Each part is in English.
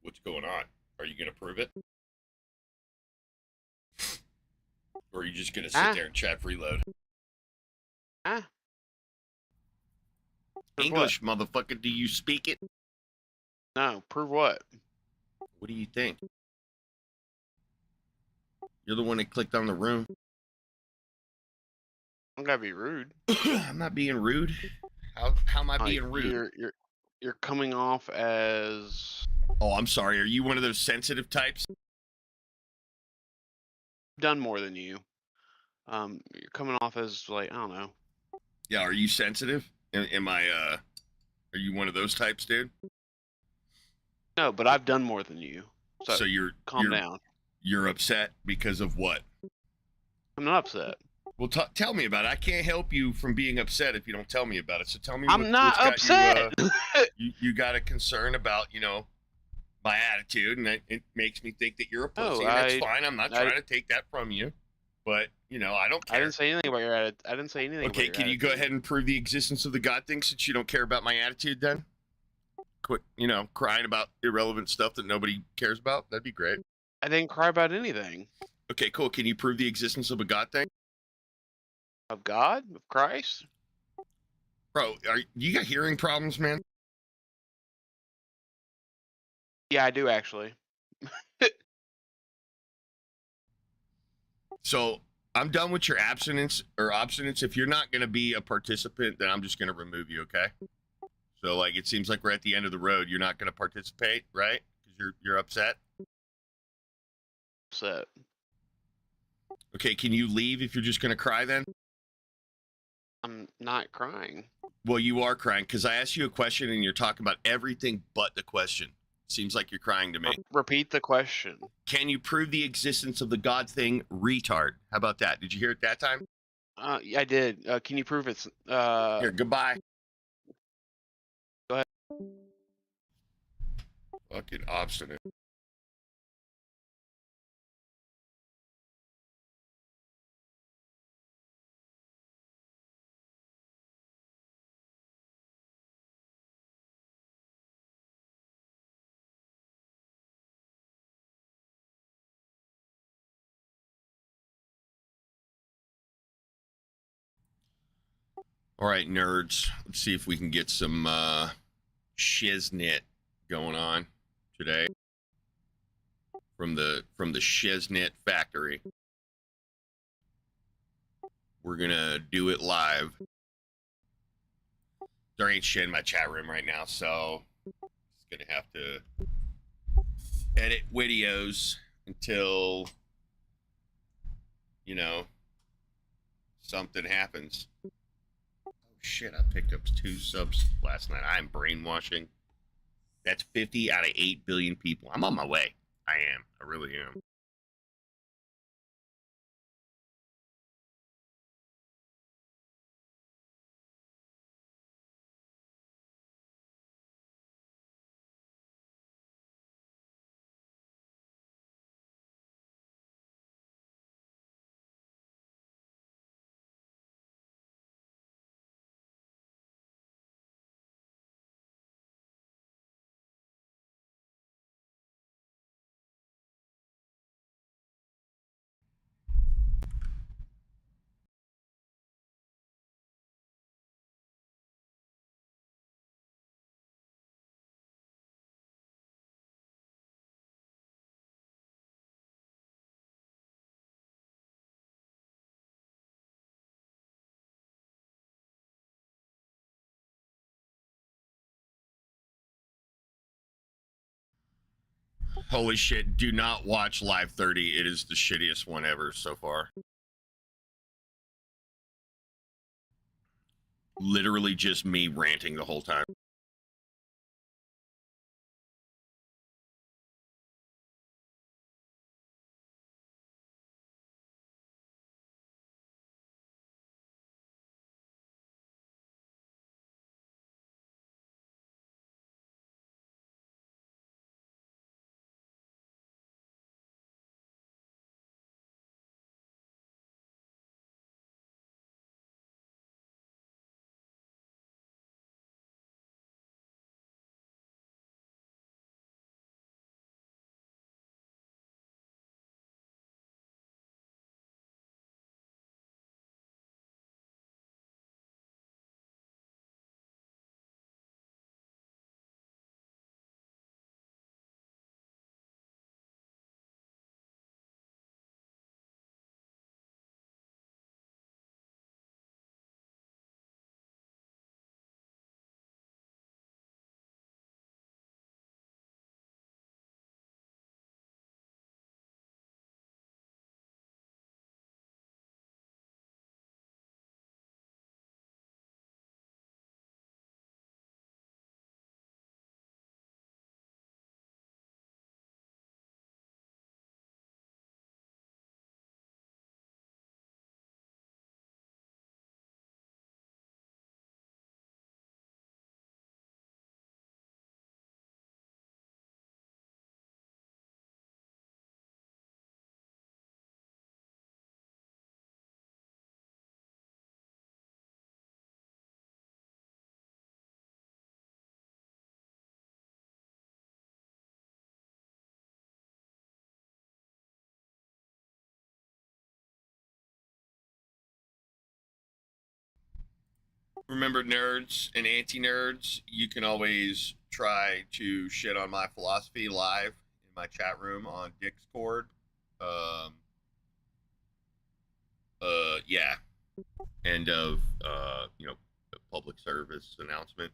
What's going on? Are you gonna prove it, or are you just gonna sit Ah, there and chat freeload? ah. Prove what? English, motherfucker. Do you speak it? No, prove what? What do you think? You're the one that clicked on the room. I'm gonna be rude. I'm not being rude. How am I being rude? You're coming off as Oh, I'm sorry. Are you one of those sensitive types? done more than you. You're coming off as like I don't know. Yeah. Are you sensitive? Am I? Are you one of those types, dude? No, but I've done more than you. So So calm down. you're upset because of what? I'm not upset. Well, tell me about it. I can't help you from being upset if you don't tell me about it. So tell me I'm not what's got upset. you got a concern about, my attitude, and it makes me think that you're a pussy, No, and that's fine. I'm not I trying to take that from you, but I don't care. I didn't say anything about your attitude. I didn't say anything about Okay, your can you go attitude. ahead and prove the existence of the God thing since you don't care about my attitude? Then quit, crying about irrelevant stuff that nobody cares about. That'd be great. I didn't cry about anything. Okay, cool. Can you prove the existence of a God thing? Of God? Of Christ? Bro, you got hearing problems, man? Yeah, I do actually. So I'm done with your abstinence or obstinance. If you're not going to be a participant, then I'm just going to remove you. Okay. So it seems like we're at the end of the road. You're not going to participate, right? Because you're upset. Upset. Okay. Can you leave if you're just going to cry then? I'm not crying. Well, you are crying because I asked you a question and you're talking about everything but the question. Seems like you're crying to me. Repeat the question. Can you prove the existence of the God thing, retard? How about that? Did you hear it that time? Yeah, I did. Can you prove it's Here, goodbye. Go ahead. Fucking obstinate. All right, nerds. Let's see if we can get some shiznit going on today from the shiznit factory. We're gonna do it live. There ain't shit in my chat room right now, so just gonna have to edit videos until something happens. Oh shit! I picked up 2 subs last night. I'm brainwashing. That's 50 out of 8 billion people. I'm on my way. I am. I really am. Holy shit, do not watch Live 30. It is the shittiest one ever so far. Literally just me ranting the whole time. remember, nerds and anti-nerds, you can always try to shit on my philosophy live in my chat room on Discord. Um, yeah. End of public service announcement.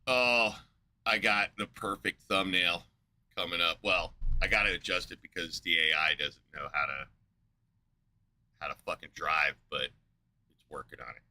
Oh, I got the perfect thumbnail coming up. Well, I got to adjust it because the AI doesn't know how to fucking drive, but it's working on it.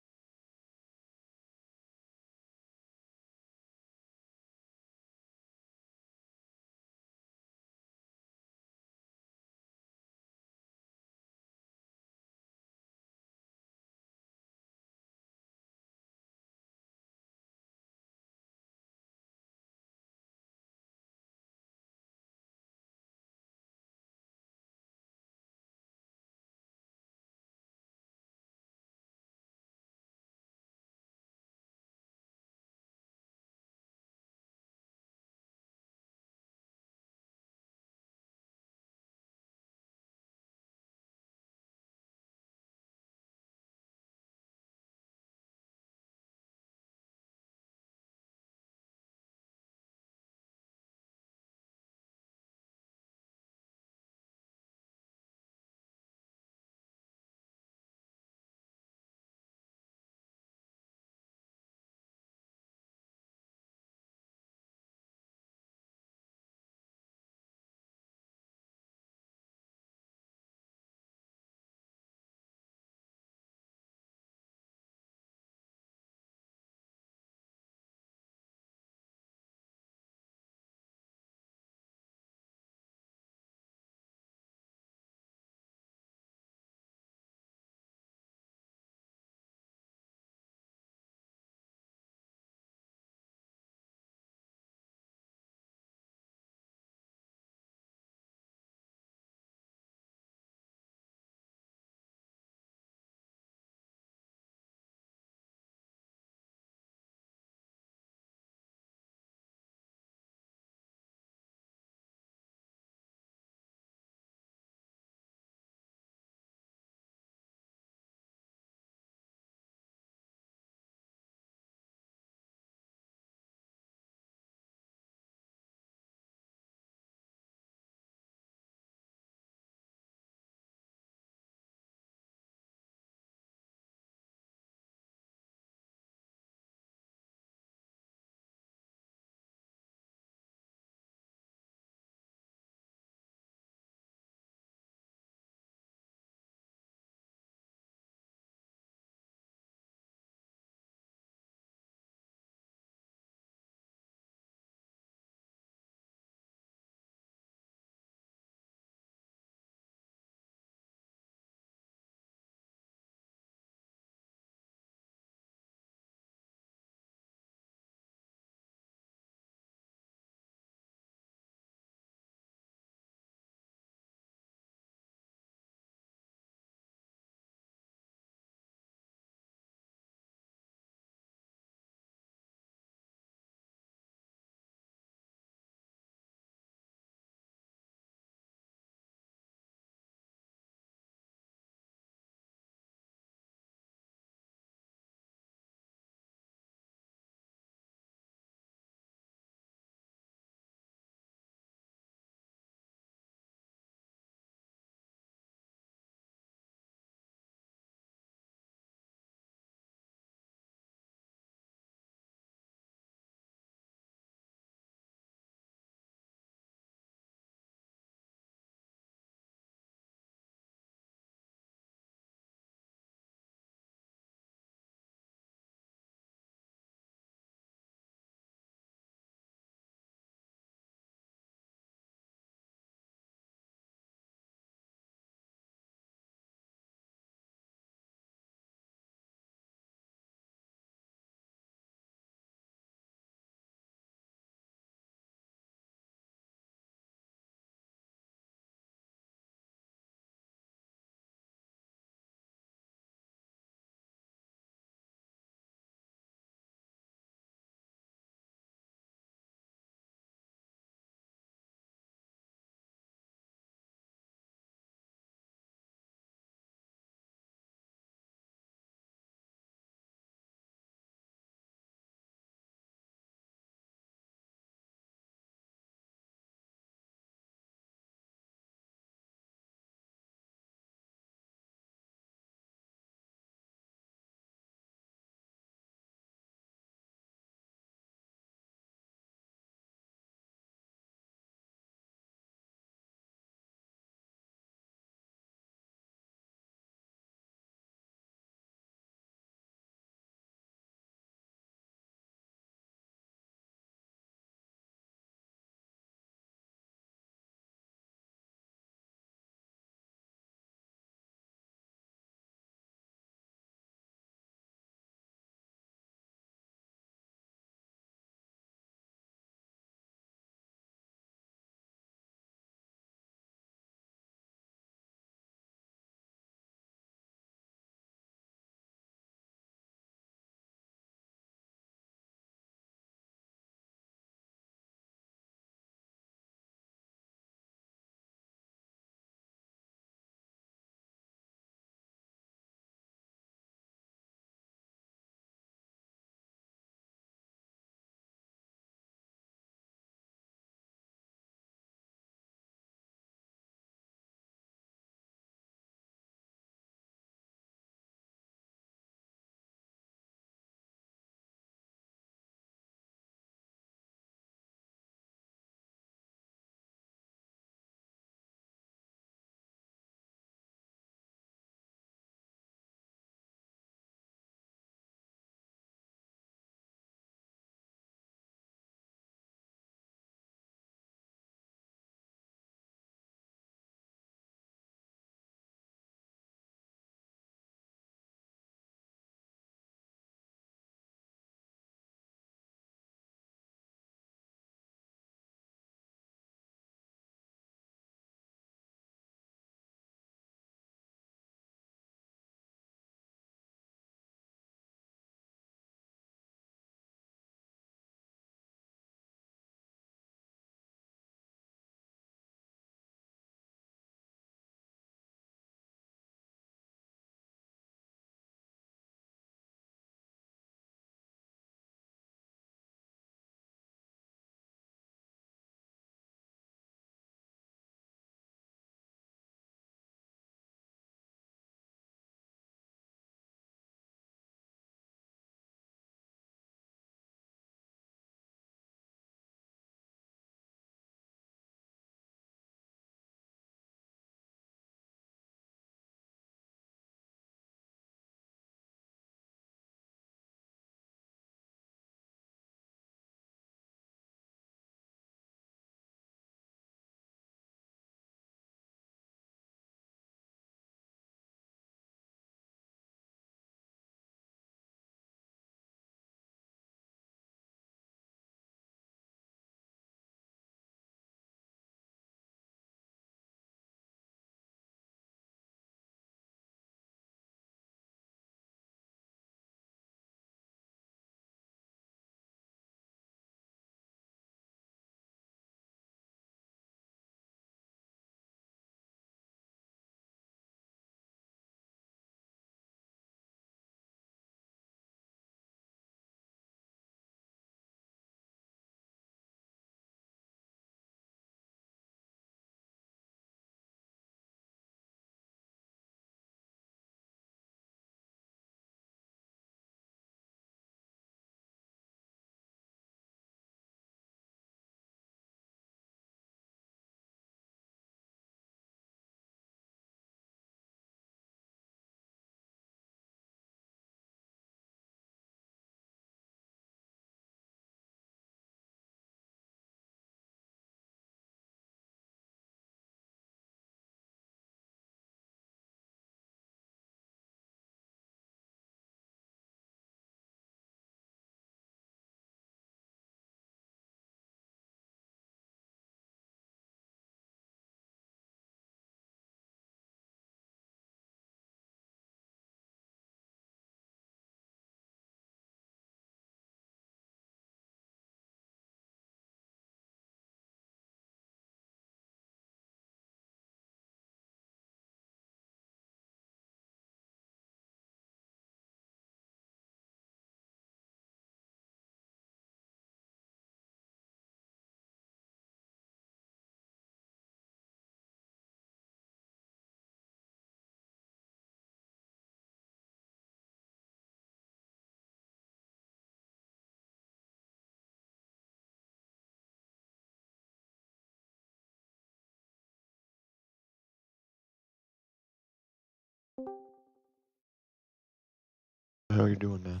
How you doing, man?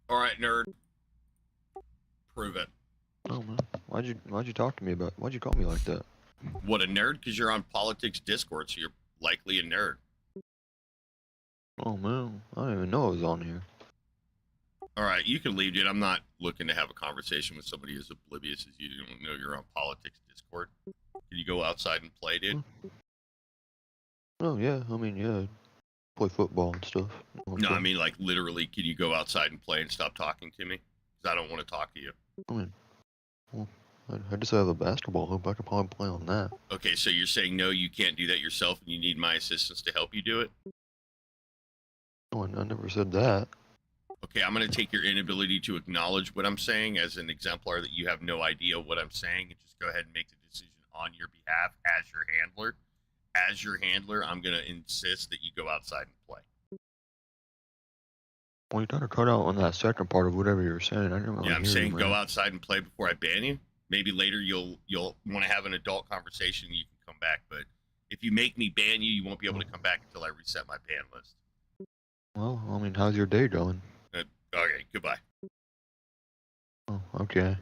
All right, nerd. Prove it. Oh man, why'd you talk to me about? Why'd you call me like that? What, a nerd? Because you're on politics Discord, so you're likely a nerd. Oh man, I didn't even know I was on here. All right, you can leave, dude. I'm not looking to have a conversation with somebody as oblivious as you. You don't know you're on politics Discord. Can you go outside and play, dude? Oh yeah, I mean yeah, play football and stuff. No, I mean like literally. Can you go outside and play and stop talking to me? Because I don't want to talk to you. I mean, well, I just have a basketball hoop. I could probably play on that. Okay, so you're saying no, you can't do that yourself, and you need my assistance to help you do it? Oh, I never said that. Okay, I'm going to take your inability to acknowledge what I'm saying as an exemplar that you have no idea what I'm saying, and just go ahead and make the decision on your behalf as your handler. As your handler, I'm going to insist that you go outside and play. Well, you gotta cut out on that second part of whatever you were saying. I didn't really Yeah, I'm hear saying you, go man. outside and play before I ban you. Maybe later you'll want to have an adult conversation and you can come back, but if you make me ban you, you won't be able to come back until I reset my ban list. Well, I mean, how's your day going? Okay, goodbye. Oh, okay.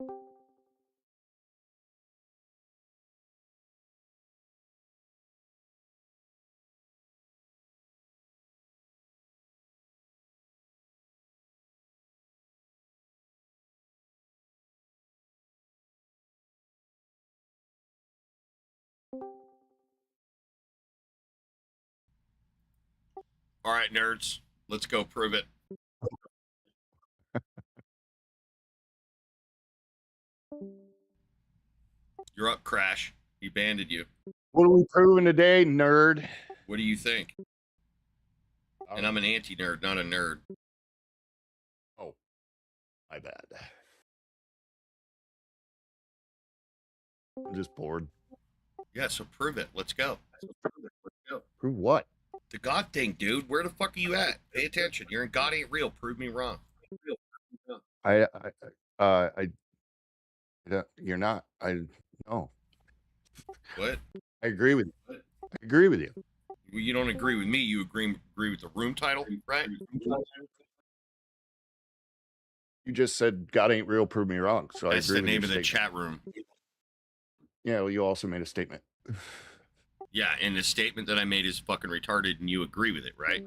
All right, nerds, let's go prove it. You're up, Crash. He banded you. What are we proving today, nerd? What do you think? And I'm an anti-nerd, not a nerd. Oh, my bad. I'm just bored. Yeah, so prove it. Let's go. Prove what? The God thing, dude. Where the fuck are you at? Pay attention. You're in God Ain't Real. Prove me wrong. I don't, you're not. No. What? I agree with you. I agree with you. Well, you don't agree with me. You agree with the room title, right? You just said God ain't real, prove me wrong. So That's I agree the with name your of the statement. chat room. Yeah, well, you also made a statement. Yeah, and the statement that I made is fucking retarded, and you agree with it, right?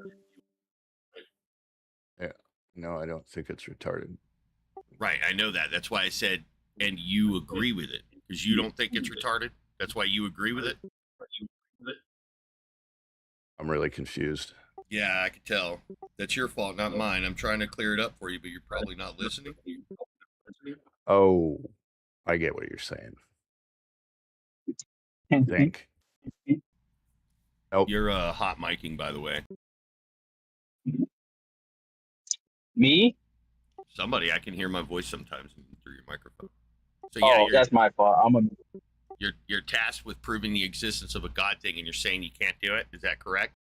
Yeah. No, I don't think it's retarded. Right, I know that. That's why I said, and you agree with it. Because you don't think it's retarded? That's why you agree with it? I'm really confused. Yeah, I could tell. That's your fault, not mine. I'm trying to clear it up for you, but you're probably not listening. Oh, I get what you're saying. Think. Nope. You're hot micing, by the way. Me? Somebody, I can hear my voice sometimes through your microphone. So Oh, that's my fault. you're tasked with proving the existence of a God thing, and you're saying you can't do it. Is that correct?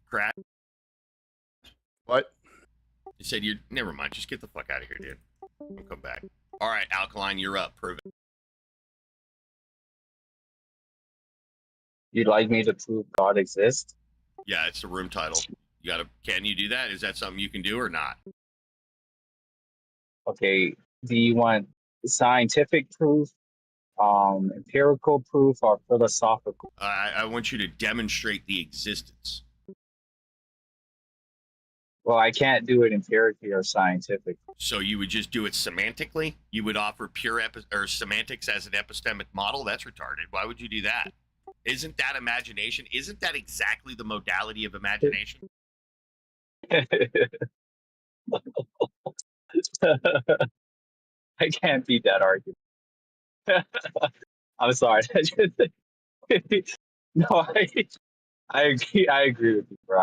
Correct. What? You said you're. Never mind. Just get the fuck out of here, dude. Don't come back. All right, Alkaline, you're up. Prove it. You'd like me to prove God exists? Yeah, it's the room title. You gotta. Can you do that? Is that something you can do or not? Okay. Do you want scientific proof, empirical proof, or philosophical? I want you to demonstrate the existence. Well, I can't do it empirically or scientific. So you would just do it semantically? You would offer pure or semantics as an epistemic model? That's retarded. Why would you do that? Isn't that imagination? Isn't that exactly the modality of imagination? I can't beat that argument. I'm sorry. No, I agree. I agree with you, bro.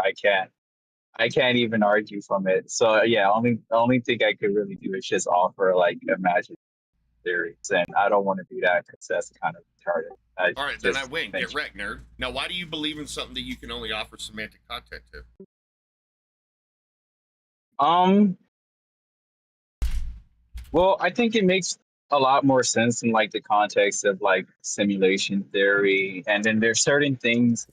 I can't even argue from it. So yeah, only thing I could really do is just offer like imaginary theories, and I don't want to do that because that's kind of retarded. All right, then I win. Get wrecked, nerd. Now, why do you believe in something that you can only offer semantic content to? Well, I think it makes a lot more sense in like the context of like simulation theory, and then there's certain things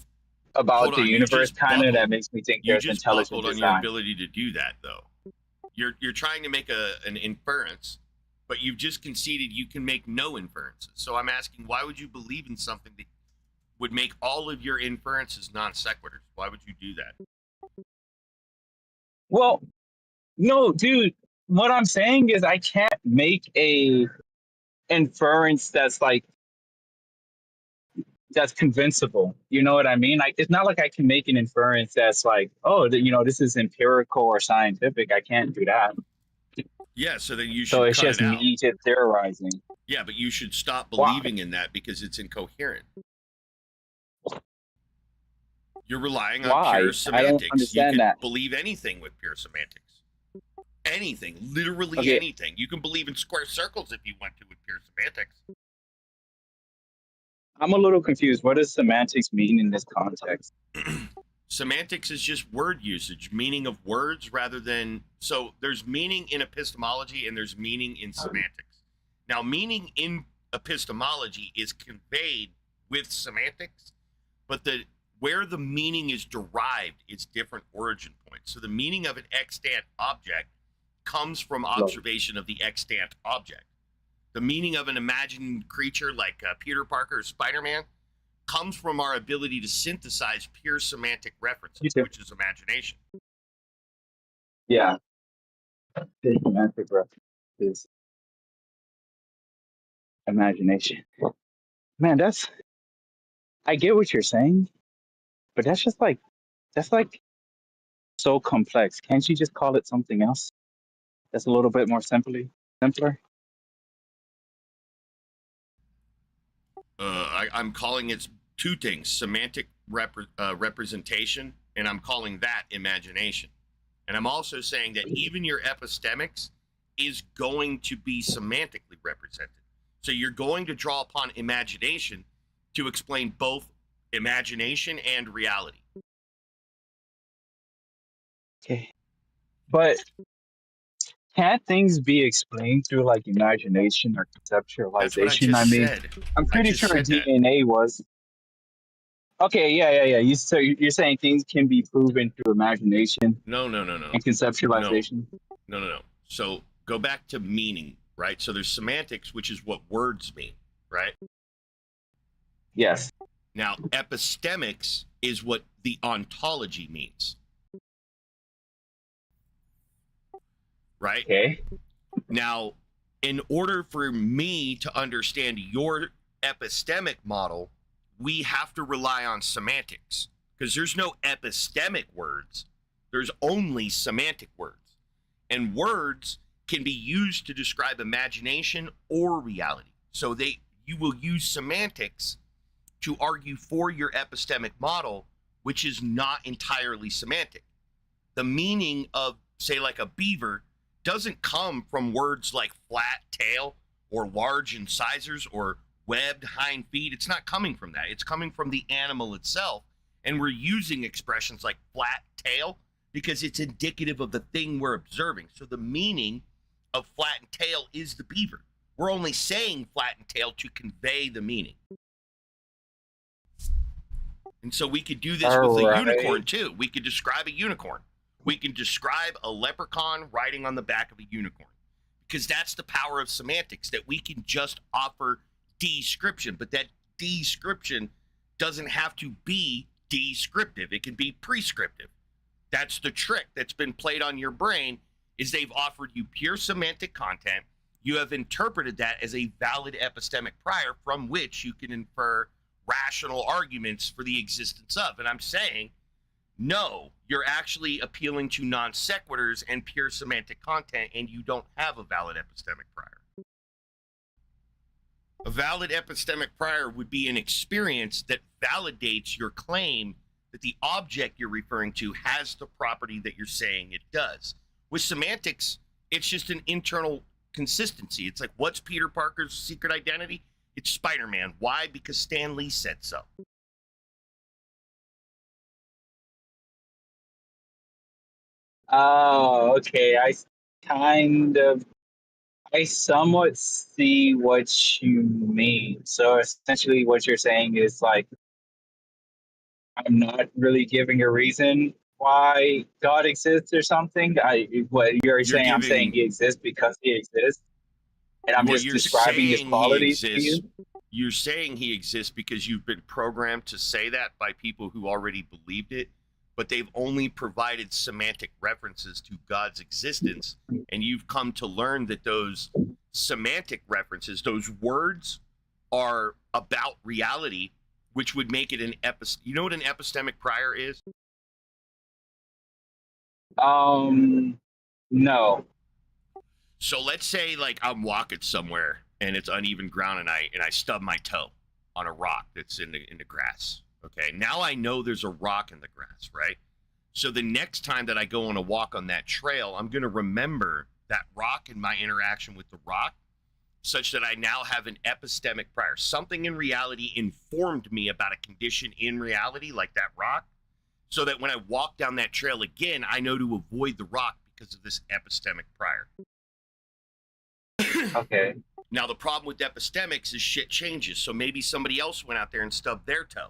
about Hold the on, universe kind of that makes me think You there's just intelligent buckled on your design. ability to do that, though. You're trying to make an inference, but you've just conceded you can make no inferences. So I'm asking, why would you believe in something that would make all of your inferences non sequiturs? Why would you do that? Well, no, dude. What I'm saying is I can't make a inference that's like that's convincible. You know what I mean? Like it's not like I can make an inference that's like, oh, this is empirical or scientific. I can't do that. Yeah, so then you should So it's cut just it out. me just theorizing. Yeah, but you should stop Why? believing in that because it's incoherent. You're relying on Why? pure I semantics. don't understand You can that. believe anything with pure semantics. Anything, literally Okay. anything. You can believe in square circles if you want to with pure semantics. I'm a little confused. What does semantics mean in this context? Semantics is just word usage, meaning of words rather than. So there's meaning in epistemology and there's meaning in semantics. Now, meaning in epistemology is conveyed with semantics, but where the meaning is derived is different origin points. So the meaning of an extant object comes from observation of the extant object. The meaning of an imagined creature like Peter Parker or Spider-Man comes from our ability to synthesize pure semantic references, which is imagination. Yeah. The semantic reference is imagination. Man, I get what you're saying, but that's like so complex. Can't you just call it something else that's a little bit more simpler? I'm calling it two things: semantic representation, and I'm calling that imagination. And I'm also saying that even your epistemics is going to be semantically represented. So you're going to draw upon imagination to explain both imagination and reality. Okay. But can't things be explained through like imagination or conceptualization? That's what I just said. I'm pretty sure DNA was. Okay, yeah. You're saying things can be proven through imagination? No. And conceptualization? No. So go back to meaning, right? So there's semantics, which is what words mean, right? Yes. Now, epistemics is what the ontology means. Right? Okay. Now, in order for me to understand your epistemic model, we have to rely on semantics because there's no epistemic words. There's only semantic words. And words can be used to describe imagination or reality. So you will use semantics to argue for your epistemic model, which is not entirely semantic. The meaning of, say, like a beaver doesn't come from words like flat tail or large incisors or webbed hind feet. It's not coming from that. It's coming from the animal itself. And we're using expressions like flat tail because it's indicative of the thing we're observing. So the meaning of flattened tail is the beaver. We're only saying flattened tail to convey the meaning. And so we could do this with a unicorn too. We could describe a unicorn. We can describe a leprechaun riding on the back of a unicorn because that's the power of semantics, that we can just offer description, but that description doesn't have to be descriptive. It can be prescriptive. That's the trick that's been played on your brain, is they've offered you pure semantic content. You have interpreted that as a valid epistemic prior from which you can infer rational arguments for the existence of. And I'm saying, no, you're actually appealing to non sequiturs and pure semantic content, and you don't have a valid epistemic prior. A valid epistemic prior would be an experience that validates your claim that the object you're referring to has the property that you're saying it does. With semantics, it's just an internal consistency. It's like, what's Peter Parker's secret identity? It's Spider-Man. Why? Because Stan Lee said so. Oh, okay. I somewhat see what you mean. So essentially what you're saying is like, I'm not really giving a reason why God exists or something. I'm saying he exists because he exists. And I'm just describing his qualities to you. You're saying he exists because you've been programmed to say that by people who already believed it, but they've only provided semantic references to God's existence. And you've come to learn that those semantic references, those words, are about reality, which would make it an you know what an epistemic prior is? No. So let's say like I'm walking somewhere and it's uneven ground and I stub my toe on a rock that's in the grass. Okay, now I know there's a rock in the grass, right? So the next time that I go on a walk on that trail, I'm going to remember that rock and my interaction with the rock, such that I now have an epistemic prior. Something in reality informed me about a condition in reality, like that rock, so that when I walk down that trail again, I know to avoid the rock because of this epistemic prior. Okay. Now, the problem with epistemics is shit changes. So maybe somebody else went out there and stubbed their toe,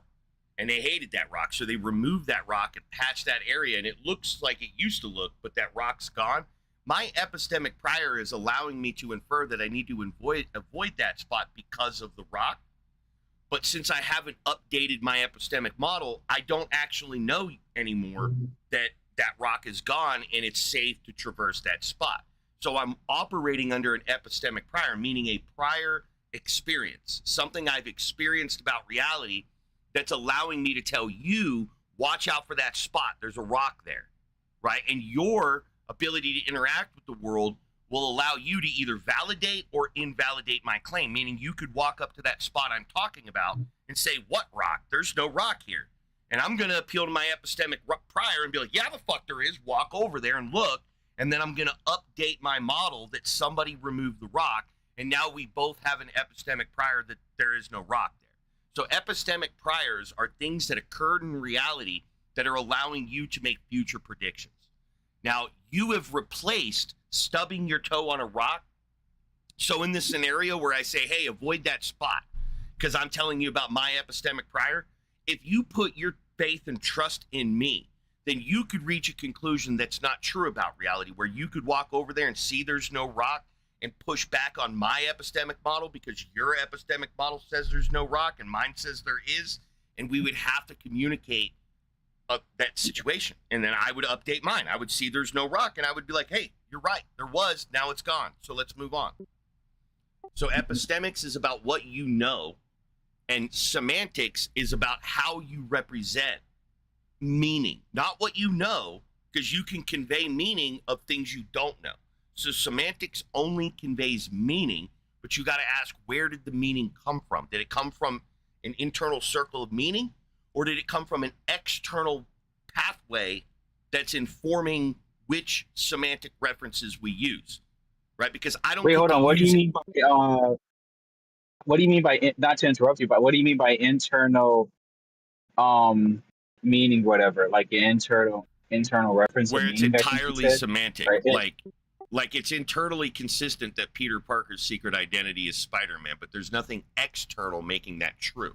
and they hated that rock. So they removed that rock and patched that area, and it looks like it used to look, but that rock's gone. my epistemic prior is allowing me to infer that I need to avoid that spot because of the rock. But since I haven't updated my epistemic model, I don't actually know anymore that that rock is gone and it's safe to traverse that spot. So I'm operating under an epistemic prior, meaning a prior experience, something I've experienced about reality that's allowing me to tell you, watch out for that spot. There's a rock there, right? And your ability to interact with the world will allow you to either validate or invalidate my claim, meaning you could walk up to that spot I'm talking about and say, what rock? There's no rock here. And I'm going to appeal to my epistemic prior and be like, yeah, the fuck there is. Walk over there and look. And then I'm going to update my model that somebody removed the rock. And now we both have an epistemic prior that there is no rock there. So epistemic priors are things that occurred in reality that are allowing you to make future predictions. Now, you have replaced stubbing your toe on a rock. So in this scenario where I say, hey, avoid that spot, because I'm telling you about my epistemic prior, if you put your faith and trust in me, then you could reach a conclusion that's not true about reality, where you could walk over there and see there's no rock and push back on my epistemic model because your epistemic model says there's no rock and mine says there is, and we would have to communicate that situation. And then I would update mine. I would see there's no rock and I would be like, hey, you're right, there was, now it's gone, so let's move on. So epistemics is about what you know, and semantics is about how you represent meaning, not what you know, because you can convey meaning of things you don't know. So semantics only conveys meaning, but you got to ask, where did the meaning come from? Did it come from an internal circle of meaning, or did it come from an external pathway that's informing which semantic references we use, right? Because I don't. Wait, hold on. What do you mean by what do you mean by, not to interrupt you, but what do you mean by internal meaning, whatever, like an internal reference where it's meaning, entirely semantic, right? like it's internally consistent that Peter Parker's secret identity is Spider-Man, but there's nothing external making that true.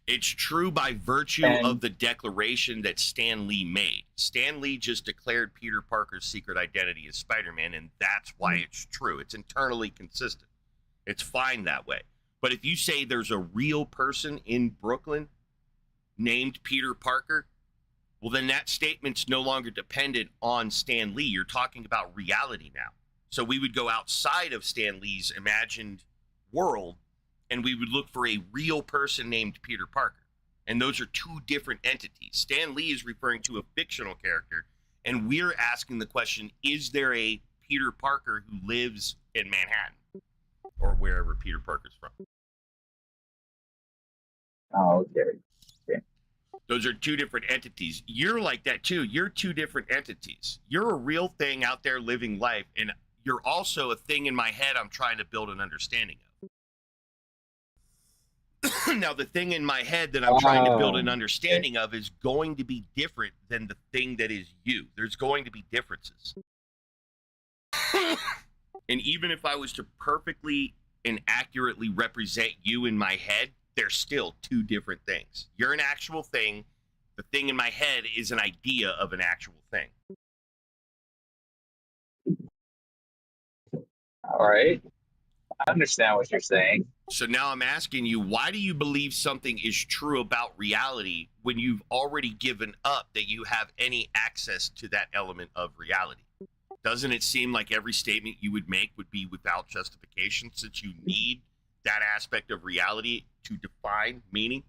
It's true by virtue of the declaration that Stan Lee made. Stan Lee just declared Peter Parker's secret identity as Spider-Man, and that's why it's true. It's internally consistent. It's fine that way. But if you say there's a real person in Brooklyn named Peter Parker, well, then that statement's no longer dependent on Stan Lee. You're talking about reality now. So we would go outside of Stan Lee's imagined world, and we would look for a real person named Peter Parker. And those are two different entities. Stan Lee is referring to a fictional character, and we're asking the question, is there a Peter Parker who lives in Manhattan or wherever Peter Parker's from? Oh, okay. Those are two different entities. You're like that too. You're two different entities. You're a real thing out there living life, and you're also a thing in my head I'm trying to build an understanding of. Now, the thing in my head that I'm trying to build an understanding of is going to be different than the thing that is you. There's going to be differences. And even if I was to perfectly and accurately represent you in my head, they're still two different things. You're an actual thing. The thing in my head is an idea of an actual thing. All right. I understand what you're saying. So now I'm asking you, why do you believe something is true about reality when you've already given up that you have any access to that element of reality? Doesn't it seem like every statement you would make would be without justification, since you need that aspect of reality to define meaning?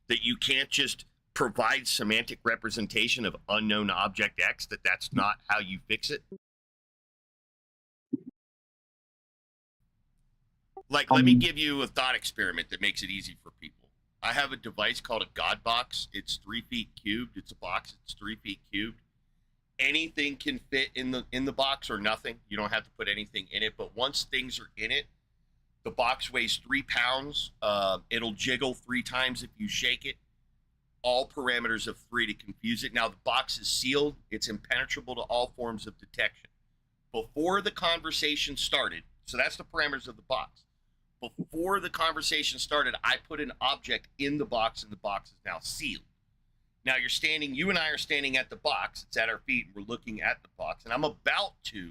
That you can't just provide semantic representation of unknown object X, that's not how you fix it? Like, let me give you a thought experiment that makes it easy for people. I have a device called a God box. It's 3 feet cubed. It's a box. It's 3 feet cubed. Anything can fit in the box or nothing. You don't have to put anything in it. But once things are in it, the box weighs 3 pounds. It'll jiggle 3 times if you shake it. All parameters of 3 to confuse it. Now, the box is sealed. It's impenetrable to all forms of detection. Before the conversation started, so that's the parameters of the box. Before the conversation started, I put an object in the box, and the box is now sealed. Now you and I are standing at the box. It's at our feet, and we're looking at the box. And I'm about to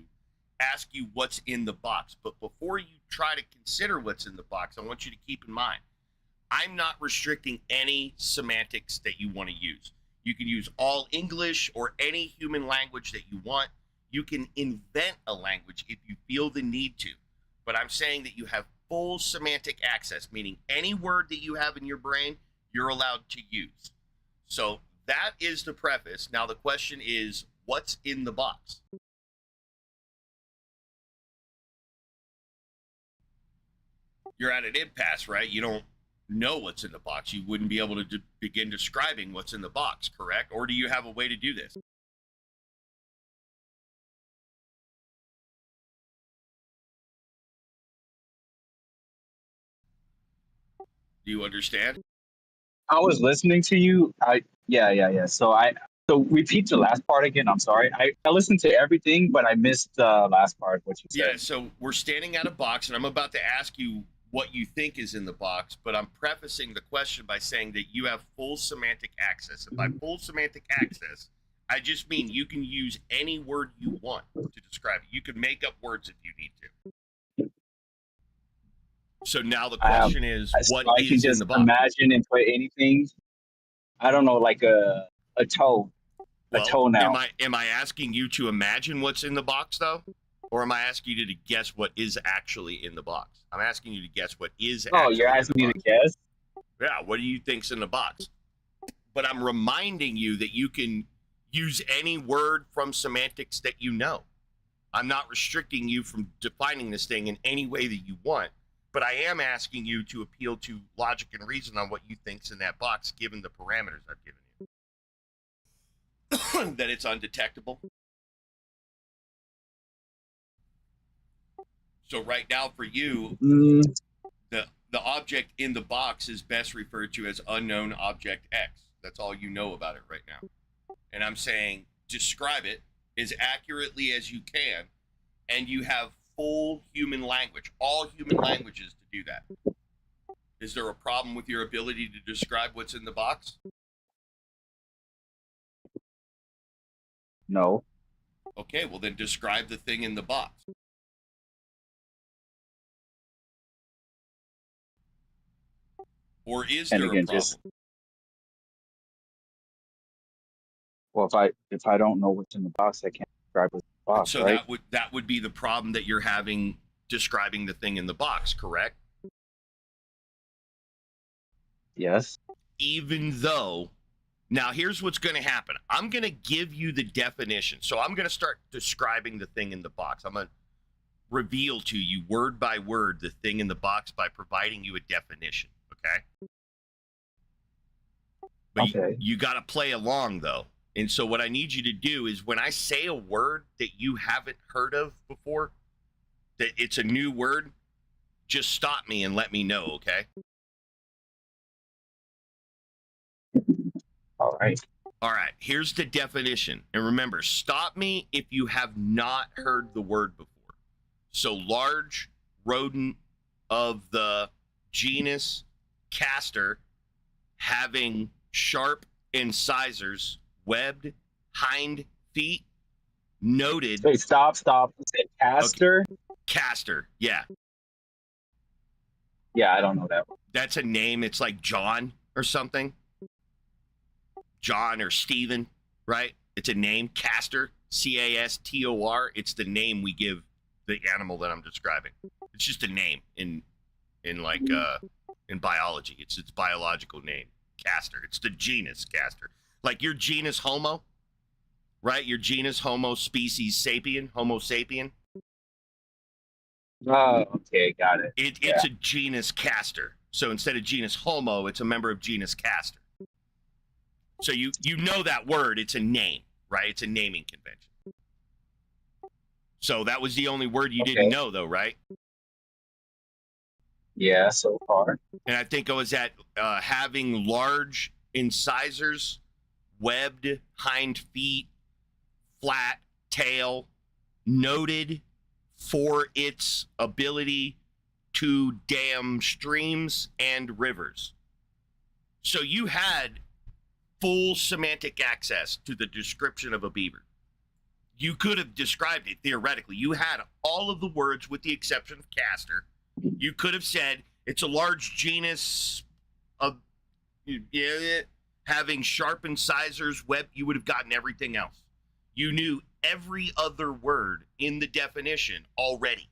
ask you what's in the box. But before you try to consider what's in the box, I want you to keep in mind, I'm not restricting any semantics that you want to use. You can use all English or any human language that you want. You can invent a language if you feel the need to. But I'm saying that you have full semantic access, meaning any word that you have in your brain, you're allowed to use. So that is the preface. Now the question is, what's in the box? You're at an impasse, right? You don't know what's in the box. You wouldn't be able to begin describing what's in the box, correct? Or do you have a way to do this? Do you understand? I was listening to you. Yeah. So repeat the last part again. I'm sorry. I listened to everything, but I missed the last part, what you said. Yeah, so we're standing at a box, and I'm about to ask you what you think is in the box, but I'm prefacing the question by saying that you have full semantic access. And by full semantic access, I just mean you can use any word you want to describe it. You can make up words if you need to. So now the question is, what I is can just in the box? imagine and put anything. I don't know, like a toe, a toenail. Am I asking you to imagine what's in the box, though? Or am I asking you to guess what is actually in the box? I'm asking you to guess what is Oh, actually you're in the asking me to box. guess? Yeah, what do you think's in the box? But I'm reminding you that you can use any word from semantics that you know. I'm not restricting you from defining this thing in any way that you want, but I am asking you to appeal to logic and reason on what you think's in that box, given the parameters I've given you. That it's undetectable. So right now for you, the object in the box is best referred to as unknown object X. That's all you know about it right now. And I'm saying describe it as accurately as you can, and you have full human language, all human languages to do that. Is there a problem with your ability to describe what's in the box? No. Okay, well then describe the thing in the box. Or is And there again, a problem? Well, if I don't know what's in the box, I can't describe what's in the box, So right? that would be the problem that you're having describing the thing in the box, correct? Yes. Even though, now here's what's going to happen. I'm going to give you the definition. So I'm going to start describing the thing in the box. I'm going to reveal to you word by word the thing in the box by providing you a definition, okay? But Okay. you got to play along, though. And so what I need you to do is when I say a word that you haven't heard of before, that it's a new word, just stop me and let me know, okay? All right. All right, here's the definition. And remember, stop me if you have not heard the word before. So large rodent of the genus Castor, having sharp incisors, webbed hind feet, noted. Wait, stop. You said Castor? Okay. Castor, yeah. Yeah, I don't know that one. That's a name. It's like John or something. John or Stephen, right? It's a name, Castor, Castor. It's the name we give the animal that I'm describing. It's just a name in biology. It's its biological name, Castor. It's the genus Castor. Like your genus Homo, right? Your genus Homo species sapien, Homo sapien. Oh, okay, got it. It's a genus Castor. So instead of genus Homo, it's a member of genus Castor. So you know that word, it's a name, right? It's a naming convention. So that was the only word you didn't know, though, right? Yeah, so far. And I think it was at having large incisors, webbed hind feet, flat tail, noted for its ability to dam streams and rivers. So you had full semantic access to the description of a beaver. You could have described it theoretically. You had all of the words with the exception of castor. You could have said it's a large genus of having sharp incisors, web. You would have gotten everything else. You knew every other word in the definition already.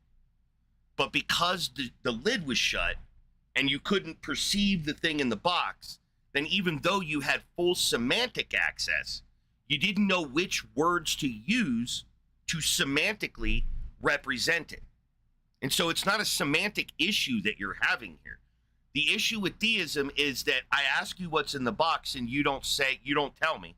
But because the lid was shut and you couldn't perceive the thing in the box, then even though you had full semantic access, you didn't know which words to use to semantically represent it. And so it's not a semantic issue that you're having here. The issue with theism is that I ask you what's in the box and you don't tell me.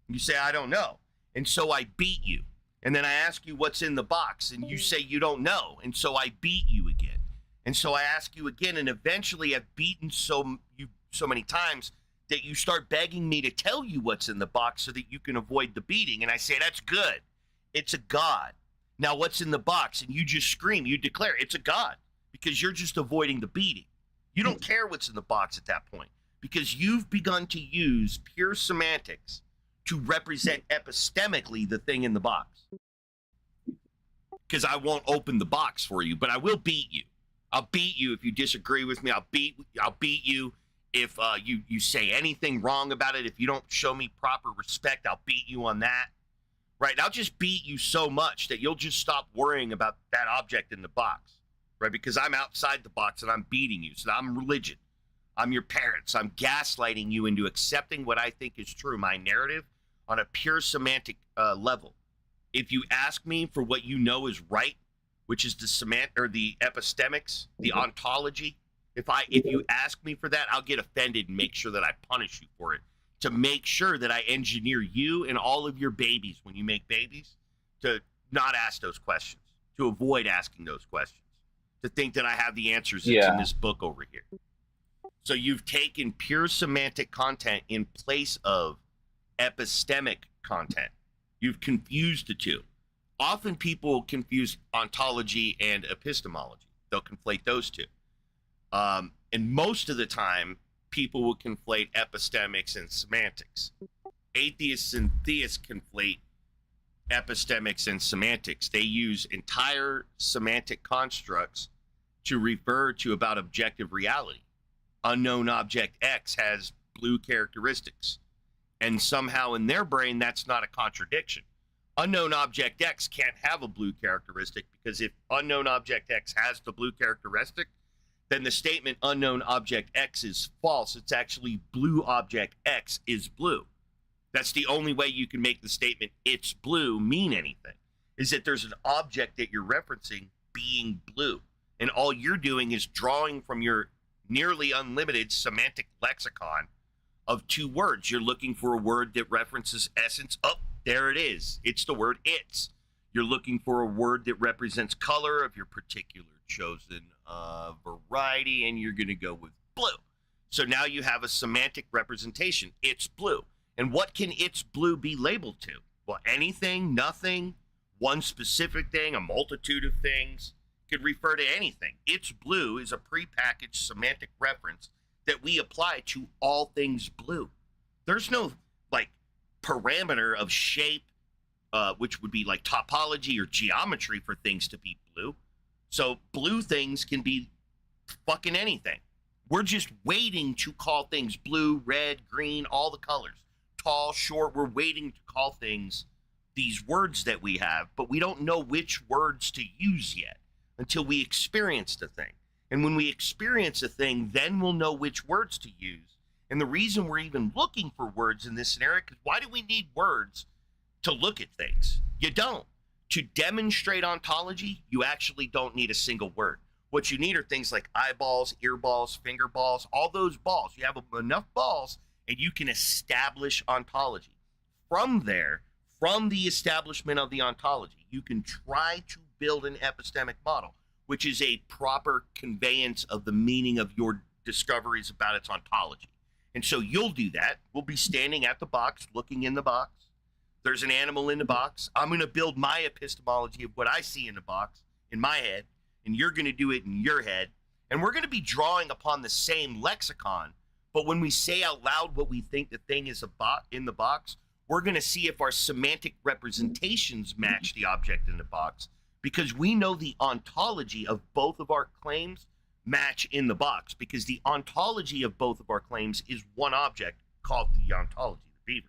You say, I don't know. And so I beat you. And then I ask you what's in the box and you say you don't know. And so I beat you again. And so I ask you again, and eventually I've beaten you so many times that you start begging me to tell you what's in the box so that you can avoid the beating. And I say, that's good. It's a God. Now what's in the box? And you just scream, you declare it's a God because you're just avoiding the beating. You don't care what's in the box at that point because you've begun to use pure semantics to represent epistemically the thing in the box. Because I won't open the box for you, but I will beat you. I'll beat you if you disagree with me. I'll beat you if you say anything wrong about it. If you don't show me proper respect, I'll beat you on that. Right? I'll just beat you so much that you'll just stop worrying about that object in the box. Right? Because I'm outside the box and I'm beating you. So I'm religion. I'm your parents. I'm gaslighting you into accepting what I think is true, my narrative, on a pure semantic level. If you ask me for what you know is right, which is the epistemics, the ontology, if you ask me for that, I'll get offended and make sure that I punish you for it, to make sure that I engineer you and all of your babies when you make babies to not ask those questions, to avoid asking those questions, to think that I have the answers that's in this book over here. So you've taken pure semantic content in place of epistemic content. You've confused the two. Often people confuse ontology and epistemology. They'll conflate those two. And most of the time, people will conflate epistemics and semantics. Atheists and theists conflate epistemics and semantics. They use entire semantic constructs to refer to about objective reality. Unknown object X has blue characteristics. And somehow in their brain, that's not a contradiction. Unknown object X can't have a blue characteristic because if unknown object X has the blue characteristic, then the statement unknown object X is false. It's actually blue object X is blue. That's the only way you can make the statement it's blue mean anything, is that there's an object that you're referencing being blue. And all you're doing is drawing from your nearly unlimited semantic lexicon of two words. You're looking for a word that references essence. Oh, there it is. It's the word it's. You're looking for a word that represents color of your particular chosen variety, and you're going to go with blue. So now you have a semantic representation. It's blue. And what can it's blue be labeled to? Well, anything, nothing, one specific thing, a multitude of things could refer to anything. It's blue is a prepackaged semantic reference that we apply to all things blue. There's no like parameter of shape, which would be like topology or geometry for things to be blue. So blue things can be fucking anything. We're just waiting to call things blue, red, green, all the colors. Tall, short, we're waiting to call things these words that we have, but we don't know which words to use yet until we experience the thing. And when we experience a thing, then we'll know which words to use. And the reason we're even looking for words in this scenario, because why do we need words to look at things? You don't. To demonstrate ontology, you actually don't need a single word. What you need are things like eyeballs, earballs, finger balls, all those balls. You have enough balls and you can establish ontology. From there, from the establishment of the ontology, you can try to build an epistemic model, which is a proper conveyance of the meaning of your discoveries about its ontology. And so you'll do that. We'll be standing at the box, looking in the box. There's an animal in the box. I'm going to build my epistemology of what I see in the box in my head, and you're going to do it in your head. And we're going to be drawing upon the same lexicon, But when we say out loud what we think the thing is in the box, we're going to see if our semantic representations match the object in the box, because we know the ontology of both of our claims match in the box, because the ontology of both of our claims is one object called the ontology, the beaver.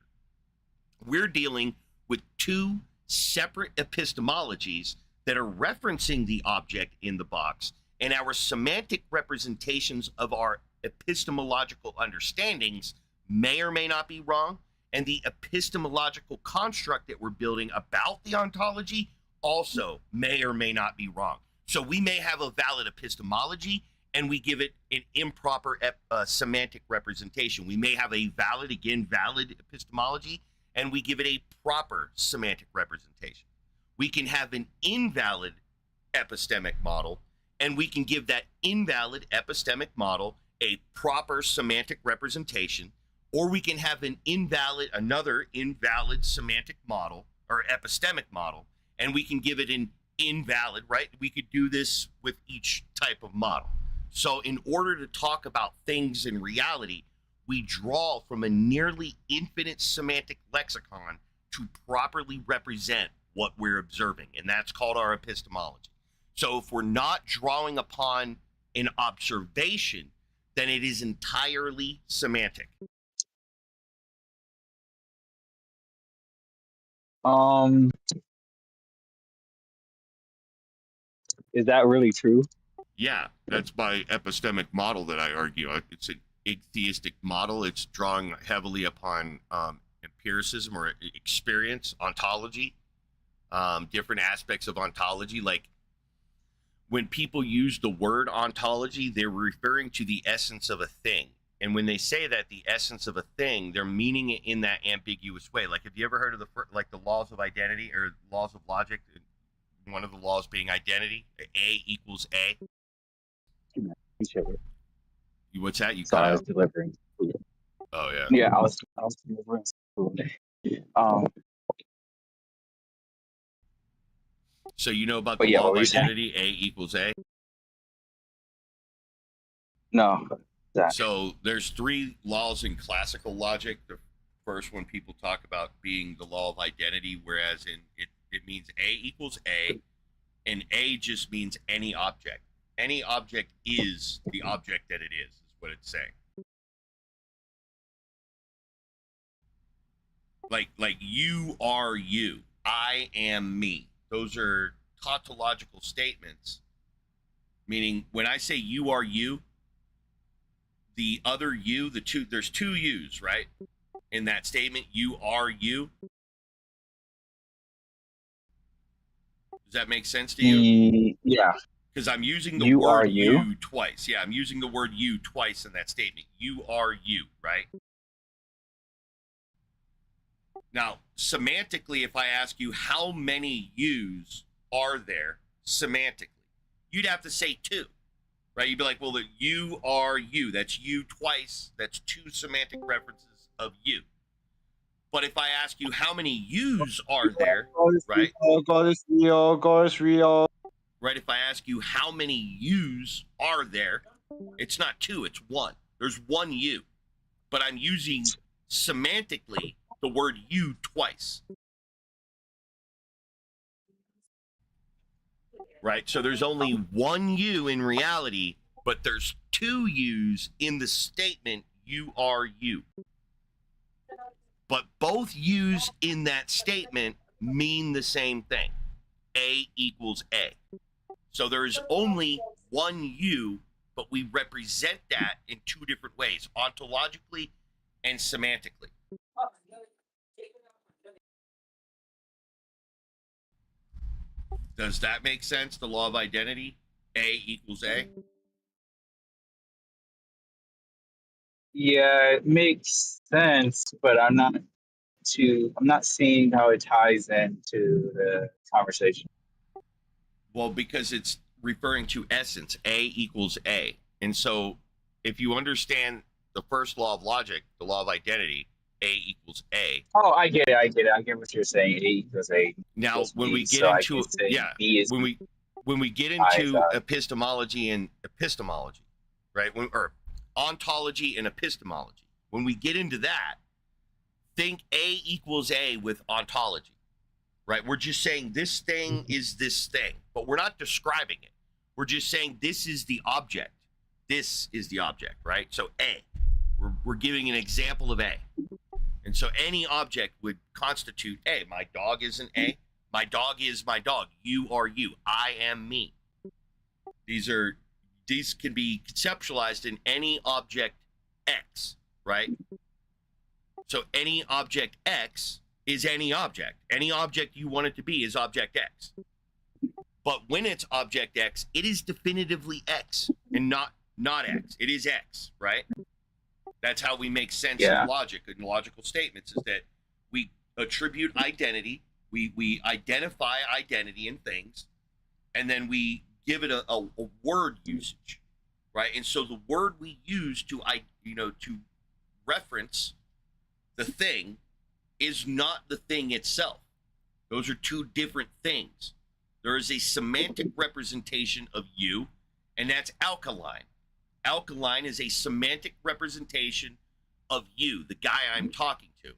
We're dealing with two separate epistemologies that are referencing the object in the box, and our semantic representations of our epistemological understandings may or may not be wrong, and the epistemological construct that we're building about the ontology also may or may not be wrong. So we may have a valid epistemology and we give it an improper semantic representation. We may have a valid epistemology and we give it a proper semantic representation. We can have an invalid epistemic model, and we can give that invalid epistemic model a proper semantic representation, or we can have another invalid semantic model or epistemic model, and we can give it an invalid, right? We could do this with each type of model. So in order to talk about things in reality, we draw from a nearly infinite semantic lexicon to properly represent what we're observing, and that's called our epistemology. So if we're not drawing upon an observation, then it is entirely semantic. Is that really true? Yeah, that's my epistemic model that I argue. It's an atheistic model. It's drawing heavily upon empiricism or experience, ontology, different aspects of ontology. Like when people use the word ontology, they're referring to the essence of a thing. And when they say that, the essence of a thing, they're meaning it in that ambiguous way. Like, have you ever heard of the laws of identity or laws of logic? One of the laws being identity, A equals A. What's that? You So cut I was out? delivering food. Oh yeah. Yeah, I was delivering food. So you know about But the yeah, law what of were you saying? identity, A equals A? No. That. So there's three laws in classical logic. The first one people talk about being the law of identity, whereas it means A equals A, and A just means any object. Any object is the object that it is what it's saying. Like you are you, I am me. Those are tautological statements, meaning when I say you are you, the other you, there's two yous, right? In that statement, you are you. Does that make sense to you? Yeah. Because I'm using the You are word you? you twice. Yeah, I'm using the word you twice in that statement. You are you, right? Now, semantically, if I ask you how many yous are there semantically, you'd have to say two, right? You'd be like, well, the you are you. That's you twice. That's two semantic references of you. But if I ask you how many yous are there, right? God is real. God is real. Right? If I ask you how many yous are there, it's not two, it's one. There's one you. But I'm using semantically the word you twice. Right? So there's only one you in reality, but there's two yous in the statement you are you. But both yous in that statement mean the same thing. A equals A. So there is only one you, but we represent that in two different ways, ontologically and semantically. Does that make sense? The law of identity, A equals A? Yeah, it makes sense, but I'm not seeing how it ties into the conversation. Well, because it's referring to essence, A equals A. And so if you understand the first law of logic, the law of identity, A equals A. Oh, I get it. I get what you're saying. A equals A. Now, equals when B, we get so I into can say yeah, B is when we get I into got it. epistemology and epistemology, right? Or ontology and epistemology. When we get into that, think A equals A with ontology, right? We're just saying this thing is this thing, but we're not describing it. We're just saying this is the object. This is the object, right? So A, we're giving an example of A. And so any object would constitute A. My dog is an A. My dog is my dog. You are you. I am me. These can be conceptualized in any object X, right? So any object X is any object. Any object you want it to be is object X. But when it's object X, it is definitively X and not X. It is X, right? That's how we make sense of logic and logical statements, is that we attribute identity, we identify identity in things, and then we give it a word usage, right? And so the word we use to reference the thing is not the thing itself. Those are two different things. There is a semantic representation of you, and that's alkaline. Alkaline is a semantic representation of you, the guy I'm talking to.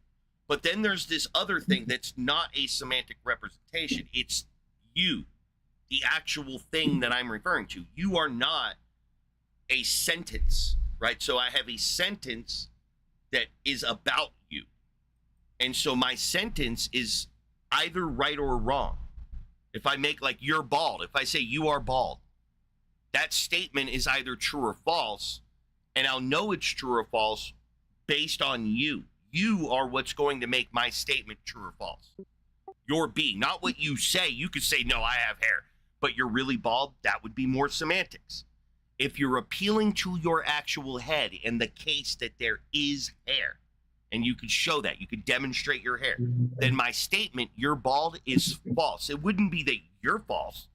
But then there's this other thing that's not a semantic representation. It's you, the actual thing that I'm referring to. You are not a sentence, right? So I have a sentence that is about you. And so my sentence is either right or wrong. If I make like you're bald, if I say you are bald, that statement is either true or false, and I'll know it's true or false based on you. You are what's going to make my statement true or false. Your being, not what you say. You could say, no, I have hair, but you're really bald. That would be more semantics. If you're appealing to your actual head in the case that there is hair, and you could show that, you could demonstrate your hair, then my statement, you're bald, is false. It wouldn't be that you're false,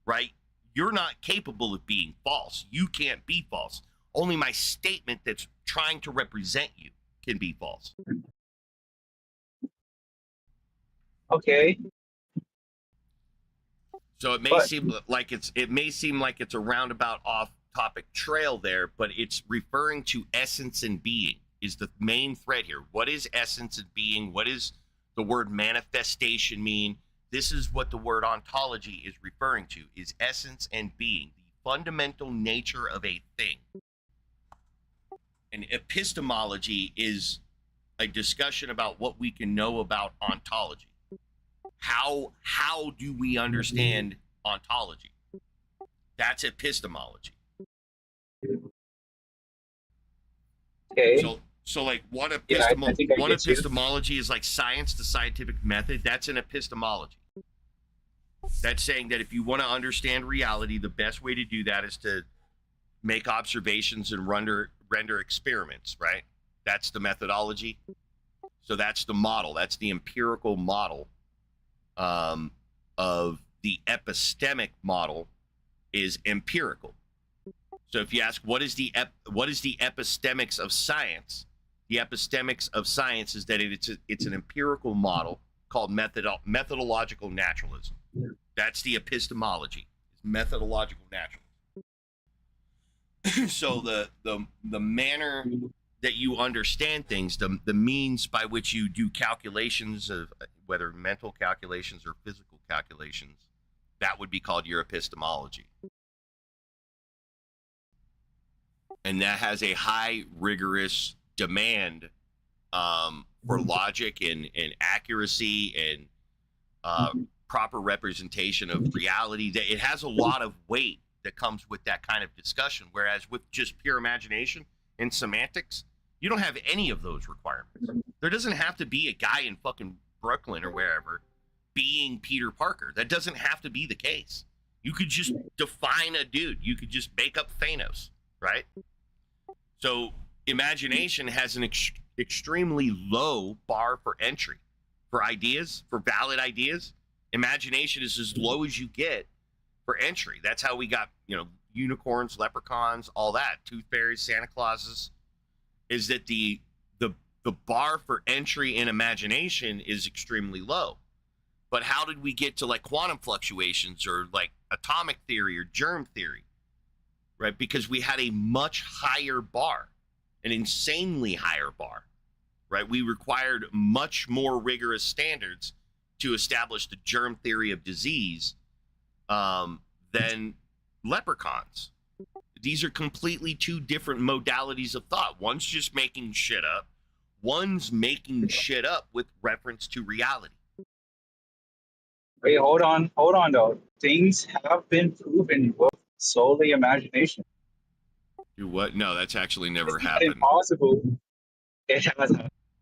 right? You're not capable of being false. You can't be false. Only my statement that's trying to represent you can be false. Okay. So it may seem like it's a roundabout off-topic trail there, but it's referring to essence and being is the main thread here. What is essence and being? What does the word manifestation mean? This is what the word ontology is referring to, is essence and being, the fundamental nature of a thing. And epistemology is a discussion about what we can know about ontology. How do we understand ontology? That's epistemology. Okay. So like one I think I get you. epistemology is like science, the scientific method. That's an epistemology. That's saying that if you want to understand reality, the best way to do that is to make observations and render experiments, right? That's the methodology. So that's the model. That's the empirical model of the epistemic model is empirical. So if you ask what is the epistemics of science, the epistemics of science is that it's an empirical model called methodological naturalism. That's the epistemology. It's methodological naturalism. So the manner that you understand things, the means by which you do calculations of whether mental calculations or physical calculations, that would be called your epistemology. And that has a high rigorous demand for logic and accuracy and proper representation of reality. That it has a lot of weight that comes with that kind of discussion. Whereas with just pure imagination and semantics, you don't have any of those requirements. There doesn't have to be a guy in fucking Brooklyn or wherever being Peter Parker. That doesn't have to be the case. You could just define a dude. You could just make up Thanos, right? So imagination has an extremely low bar for entry for ideas, for valid ideas. Imagination is as low as you get for entry. That's how we got, unicorns, leprechauns, all that, tooth fairies, Santa Clauses, is that the bar for entry in imagination is extremely low. But how did we get to like quantum fluctuations or like atomic theory or germ theory? Right? Because we had a much higher bar. an insanely higher bar, right? We required much more rigorous standards to establish the germ theory of disease than leprechauns. These are completely two different modalities of thought. One's just making shit up. One's making shit up with reference to reality. Wait, hold on though. Things have been proven with solely imagination. Do what? No, that's actually never It's not happened. impossible. It has.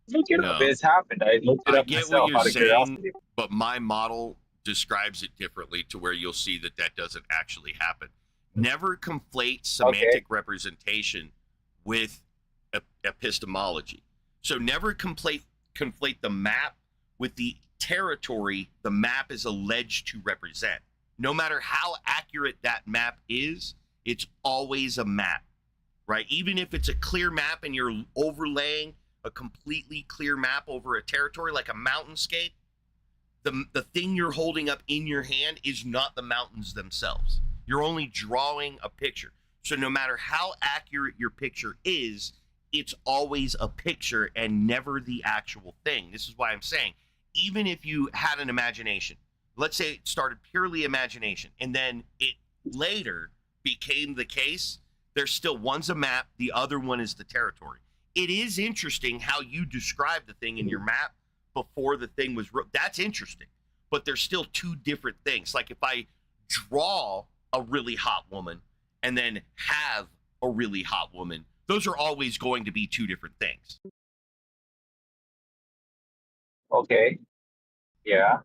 Look it up. No. It's happened. I looked it I up get myself what you're out of saying, curiosity. but my model describes it differently to where you'll see that that doesn't actually happen. Never conflate semantic representation with epistemology. So never conflate the map with the territory the map is alleged to represent. No matter how accurate that map is, it's always a map, right? Even if it's a clear map and you're overlaying a completely clear map over a territory like a mountainscape, the thing you're holding up in your hand is not the mountains themselves. You're only drawing a picture. So no matter how accurate your picture is, it's always a picture and never the actual thing. This is why I'm saying, even if you had an imagination, let's say it started purely imagination, and then it later became the case, there's still one's a map, the other one is the territory. It is interesting how you describe the thing in your map before the thing was that's interesting, but there's still two different things. Like if I draw a really hot woman and then have a really hot woman, those are always going to be two different things. Okay. Yeah.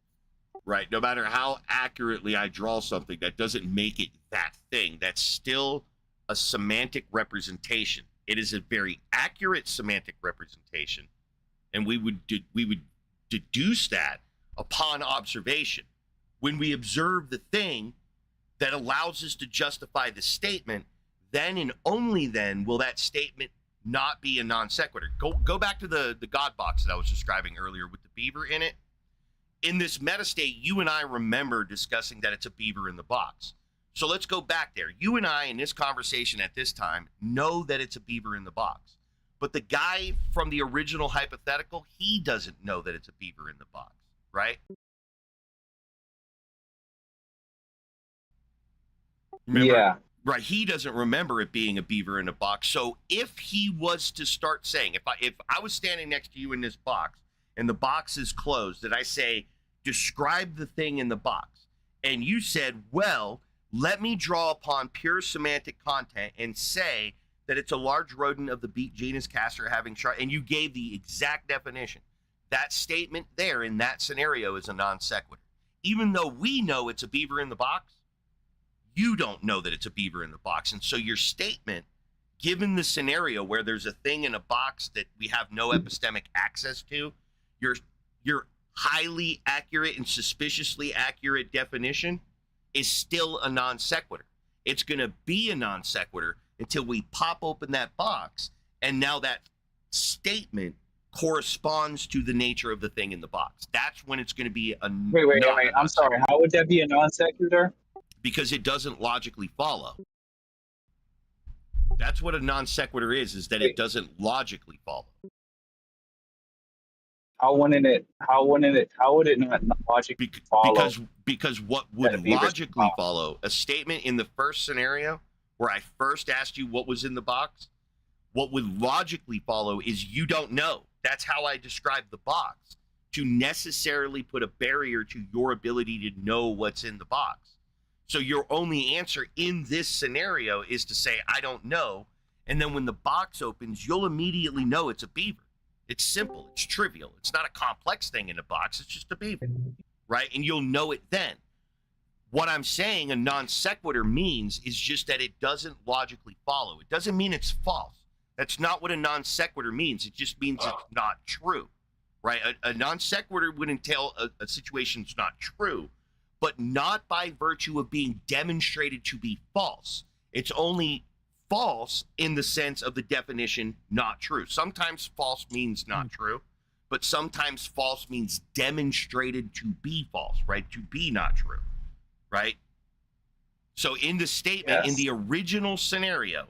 Right? No matter how accurately I draw something, that doesn't make it that thing. That's still a semantic representation. It is a very accurate semantic representation, and we would deduce that upon observation. When we observe the thing that allows us to justify the statement, then and only then will that statement not be a non sequitur. Go back to the God box that I was describing earlier with the beaver in it. In this meta state, you and I remember discussing that it's a beaver in the box. So let's go back there. You and I in this conversation at this time know that it's a beaver in the box. But the guy from the original hypothetical, he doesn't know that it's a beaver in the box, right? Remember, Yeah. right, he doesn't remember it being a beaver in a box. So if he was to start saying, if I was standing next to you in this box and the box is closed, and I say, describe the thing in the box, and you said, well, let me draw upon pure semantic content and say that it's a large rodent of the beak genus Castor having sharp, and you gave the exact definition. That statement there in that scenario is a non sequitur. Even though we know it's a beaver in the box, you don't know that it's a beaver in the box. And so your statement, given the scenario where there's a thing in a box that we have no epistemic access to, your highly accurate and suspiciously accurate definition is still a non sequitur. It's going to be a non sequitur until we pop open that box, and now that statement corresponds to the nature of the thing in the box. That's when it's going to be a Wait. I'm sorry. How would that be a non sequitur? Because it doesn't logically follow. That's what a non sequitur is that it doesn't logically follow. How would it not logically follow? Because what would logically follow, a statement in the first scenario where I first asked you what was in the box, what would logically follow is you don't know. That's how I describe the box, to necessarily put a barrier to your ability to know what's in the box. So your only answer in this scenario is to say, I don't know. And then when the box opens, you'll immediately know it's a beaver. It's simple. It's trivial. It's not a complex thing in a box. It's just a beaver, right? And you'll know it then. What I'm saying a non sequitur means is just that it doesn't logically follow. It doesn't mean it's false. That's not what a non sequitur means. It just means it's not true, right? A non sequitur would entail a situation that's not true, but not by virtue of being demonstrated to be false. It's only false in the sense of the definition not true. Sometimes false means not true, but sometimes false means demonstrated to be false, right? To be not true, right? So in the statement, in the original scenario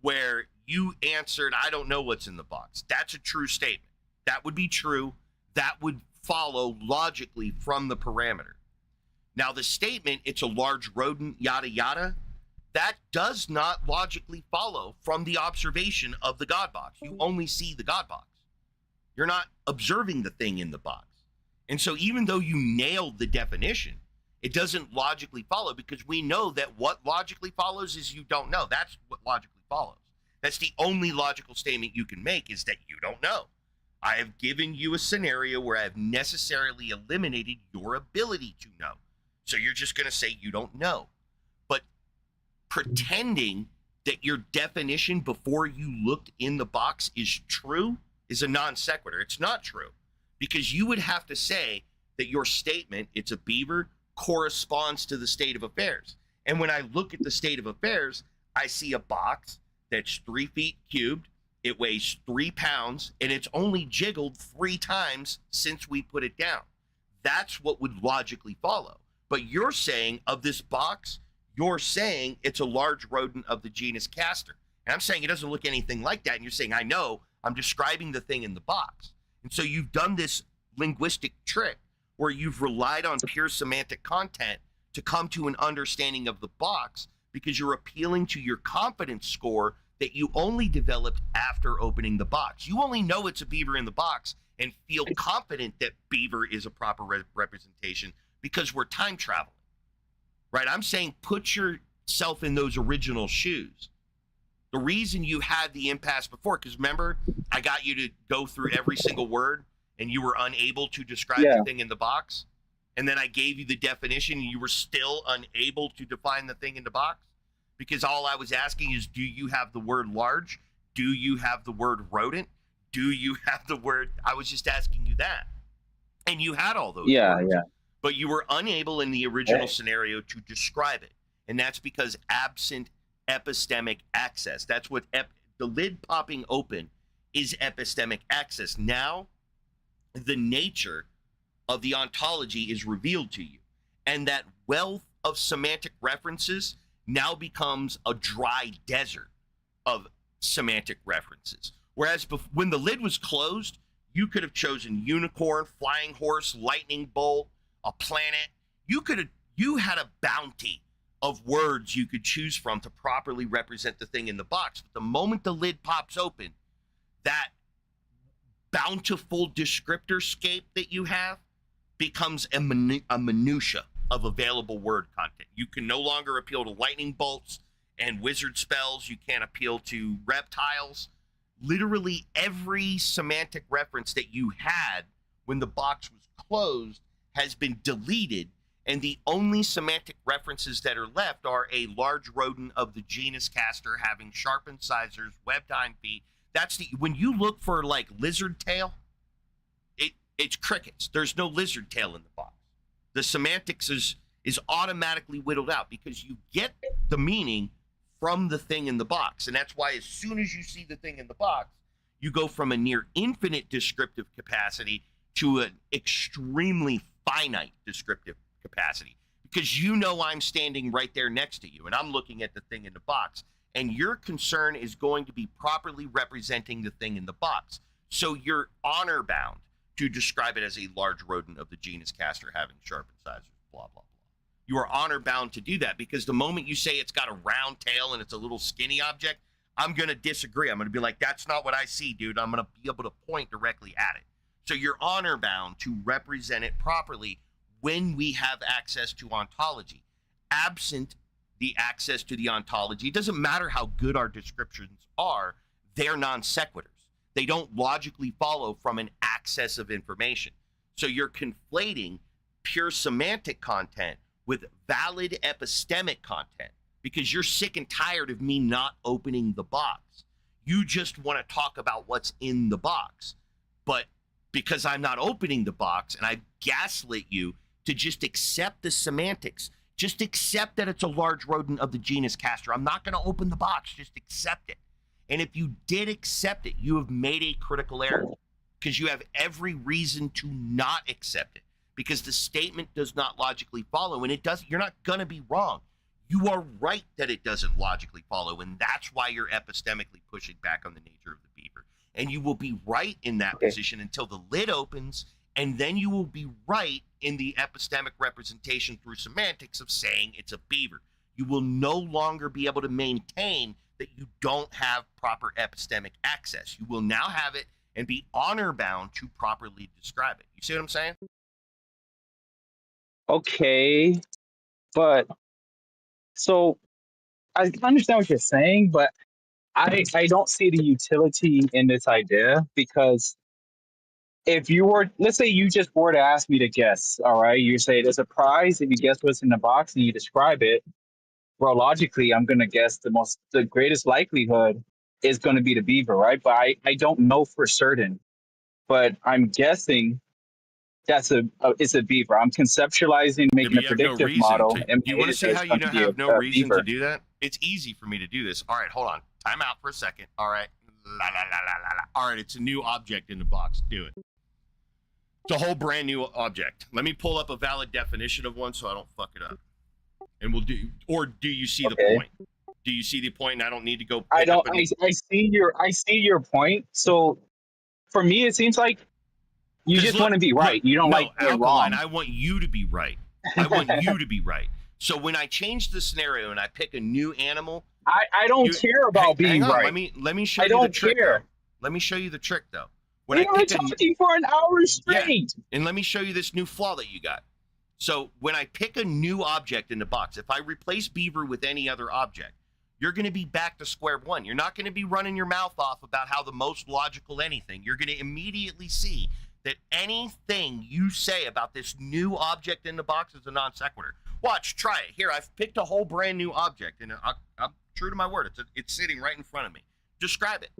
where you answered, I don't know what's in the box. That's a true statement. That would be true. That would follow logically from the parameter. Now, the statement, it's a large rodent, yada, yada, that does not logically follow from the observation of the God box. You only see the God box. You're not observing the thing in the box. And so even though you nailed the definition, it doesn't logically follow, because we know that what logically follows is you don't know. That's what logically follows. That's the only logical statement you can make, is that you don't know. I have given you a scenario where I have necessarily eliminated your ability to know. So you're just going to say you don't know. But pretending that your definition before you looked in the box is true is a non sequitur. It's not true, because you would have to say that your statement, it's a beaver, corresponds to the state of affairs. And when I look at the state of affairs, I see a box that's 3 feet cubed, it weighs 3 pounds, and it's only jiggled 3 times since we put it down. That's what would logically follow. But you're saying of this box, you're saying it's a large rodent of the genus Castor. And I'm saying it doesn't look anything like that. And you're saying, I know, I'm describing the thing in the box. And so you've done this linguistic trick where you've relied on pure semantic content to come to an understanding of the box, because you're appealing to your confidence score that you only developed after opening the box. You only know it's a beaver in the box and feel confident that beaver is a proper representation because we're time traveling, right? I'm saying put yourself in those original shoes. The reason you had the impasse before, because remember, I got you to go through every single word and you were unable to describe the thing in the box. And then I gave you the definition and you were still unable to define the thing in the box, because all I was asking is, do you have the word large? Do you have the word rodent? Do you have the word? I was just asking you that. And you had all those words, but you were unable in the original scenario to describe it. And that's because absent epistemic access. That's what the lid popping open is, epistemic access. Now, the nature of the ontology is revealed to you. And that wealth of semantic references now becomes a dry desert of semantic references. Whereas when the lid was closed, you could have chosen unicorn, flying horse, lightning bolt, a planet. You had a bounty of words you could choose from to properly represent the thing in the box. But the moment the lid pops open, that bountiful descriptor scape that you have becomes a minutia of available word content. You can no longer appeal to lightning bolts and wizard spells. You can't appeal to reptiles. Literally every semantic reference that you had when the box was closed has been deleted, and the only semantic references that are left are a large rodent of the genus Castor having sharp incisors, webbed hind feet. That's when you look for like lizard tail, it's crickets. There's no lizard tail in the box. The semantics is automatically whittled out because you get the meaning from the thing in the box. And that's why as soon as you see the thing in the box, you go from a near infinite descriptive capacity to an extremely finite descriptive capacity, because you know I'm standing right there next to you and I'm looking at the thing in the box, and your concern is going to be properly representing the thing in the box. So you're honor bound to describe it as a large rodent of the genus Castor having sharp incisors, blah, blah, blah. You are honor bound to do that, because the moment you say it's got a round tail and it's a little skinny object, I'm going to disagree. I'm going to be like, that's not what I see, dude. I'm going to be able to point directly at it. So you're honor bound to represent it properly when we have access to ontology. Absent the access to the ontology, it doesn't matter how good our descriptions are, they're non sequiturs. They don't logically follow from an access of information. So you're conflating pure semantic content with valid epistemic content because you're sick and tired of me not opening the box. You just want to talk about what's in the box. But because I'm not opening the box and I gaslit you to just accept the semantics, just accept that it's a large rodent of the genus Castor. I'm not going to open the box, just accept it. And if you did accept it, you have made a critical error, because you have every reason to not accept it, because the statement does not logically follow, and it does. You're not going to be wrong. You are right that it doesn't logically follow, and that's why you're epistemically pushing back on the nature of the beaver. And you will be right in that position until the lid opens, and then you will be right in the epistemic representation through semantics of saying it's a beaver. You will no longer be able to maintain that you don't have proper epistemic access. You will now have it and be honor bound to properly describe it. You see what I'm saying? Okay, but so I understand what you're saying, but I don't see the utility in this idea, because if you were, let's say you just were to ask me to guess, all right, you say there's a prize if you guess what's in the box and you describe it. Well, logically, I'm gonna guess the greatest likelihood is going to be the beaver, right? But I don't know for certain, but I'm guessing it's a beaver. I'm conceptualizing, making a predictive model. Do you want to see how you have no reason to do that? It's easy for me to do this. All right, hold on. Time out for a second. All right. La, la, la, la, la, la. All right, it's a new object in the box. Do it. It's a whole brand new object. Let me pull up a valid definition of one so I don't fuck it up. And we'll do, or do you see the point? Do you see the point and I don't need to go? I see your point. So for me, it seems like you just want to be right. You don't like being wrong. I want you to be right. I want you to be right. So when I change the scenario and I pick a new animal, I don't care about being right. Let me show you the trick. Let me show you the trick though. When we were talking for an hour straight. Yeah, and let me show you this new flaw that you got. So when I pick a new object in the box, if I replace beaver with any other object, you're going to be back to square one. You're not going to be running your mouth off about how the most logical anything. You're going to immediately see that anything you say about this new object in the box is a non sequitur. Watch, try it. Here, I've picked a whole brand new object, and I'm true to my word. It's sitting right in front of me. Describe it.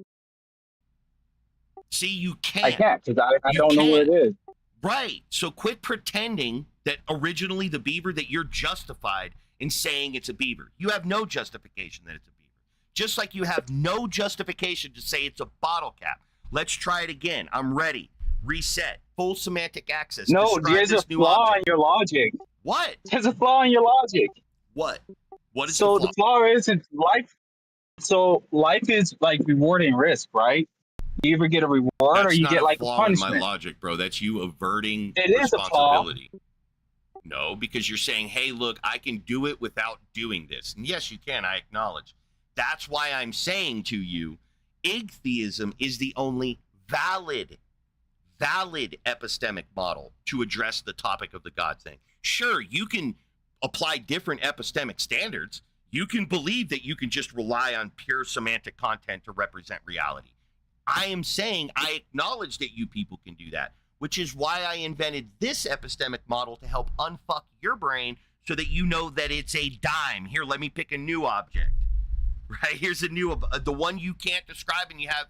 See, you can't. I can't, because I don't know what it is. Right. So quit pretending that originally the beaver, that you're justified in saying it's a beaver. You have no justification that it's a beaver. Just like you have no justification to say it's a bottle cap. Let's try it again. I'm ready. Reset. Full semantic access. No, Describe there's a flaw in your logic. What? There's a flaw in your logic. What? What is so the flaw? The flaw is in life. So life is like reward and risk, right? You either get a reward or you get like a punishment. In my logic, bro. That's you averting it responsibility. Is a flaw. No, because you're saying, hey, look, I can do it without doing this. And yes, you can. I acknowledge. That's why I'm saying to you, Igtheism is the only valid epistemic model to address the topic of the God thing. Sure, you can apply different epistemic standards. You can believe that you can just rely on pure semantic content to represent reality. I am saying I acknowledge that you people can do that, which is why I invented this epistemic model to help unfuck your brain so that you know that it's a dime. Here, let me pick a new object. Right? Here's a new, the one you can't describe and you have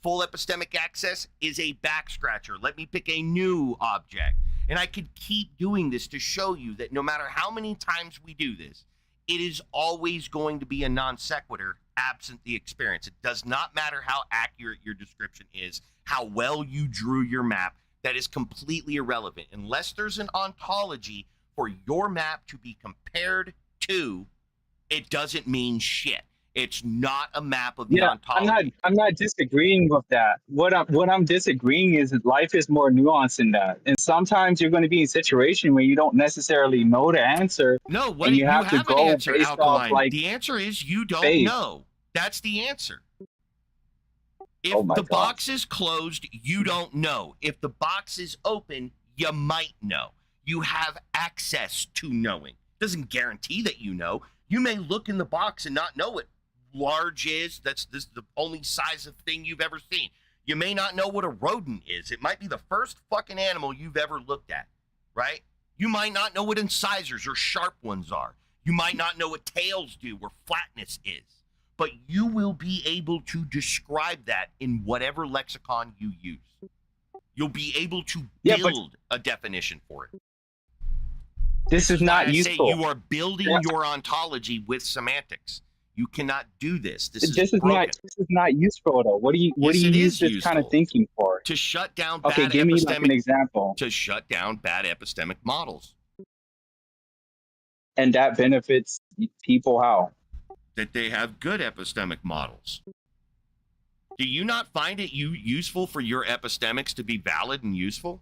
full epistemic access is a back scratcher. Let me pick a new object. And I could keep doing this to show you that no matter how many times we do this, it is always going to be a non sequitur absent the experience. It does not matter how accurate your description is, how well you drew your map. That is completely irrelevant. Unless there's an ontology for your map to be compared to, it doesn't mean shit. It's not a map of the ontology. I'm not disagreeing with that. What I'm disagreeing is that life is more nuanced than that. And sometimes you're going to be in a situation where you don't necessarily know the answer. No, what and you have to an go answer, based Alkaline. off, like, the answer is you don't faith. know. That's the answer. If the gosh. box is closed, you don't know. If the box is open, you might know. You have access to knowing. Doesn't guarantee that you know. You may look in the box and not know what large is. This is the only size of thing you've ever seen. You may not know what a rodent is. It might be the first fucking animal you've ever looked at, right? You might not know what incisors or sharp ones are. You might not know what tails do or flatness is. But you will be able to describe that in whatever lexicon you use. You'll be able to build a definition for it. This is not useful. I say you are building your ontology with semantics. You cannot do this. This is not useful though. What do you use this kind of thinking for? To shut down bad give me like an example. To shut down bad epistemic models. And that benefits people how? That they have good epistemic models. Do you not find it useful for your epistemics to be valid and useful?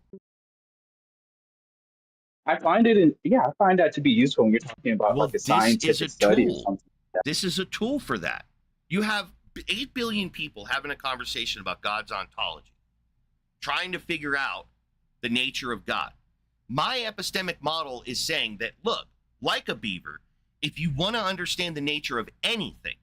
I find that to be useful when you're talking about Well, like a this is scientific a study or tool. something. This is a tool for that. You have 8 billion people having a conversation about God's ontology, trying to figure out the nature of God. My epistemic model is saying that, look, like a beaver, if you want to understand the nature of anything,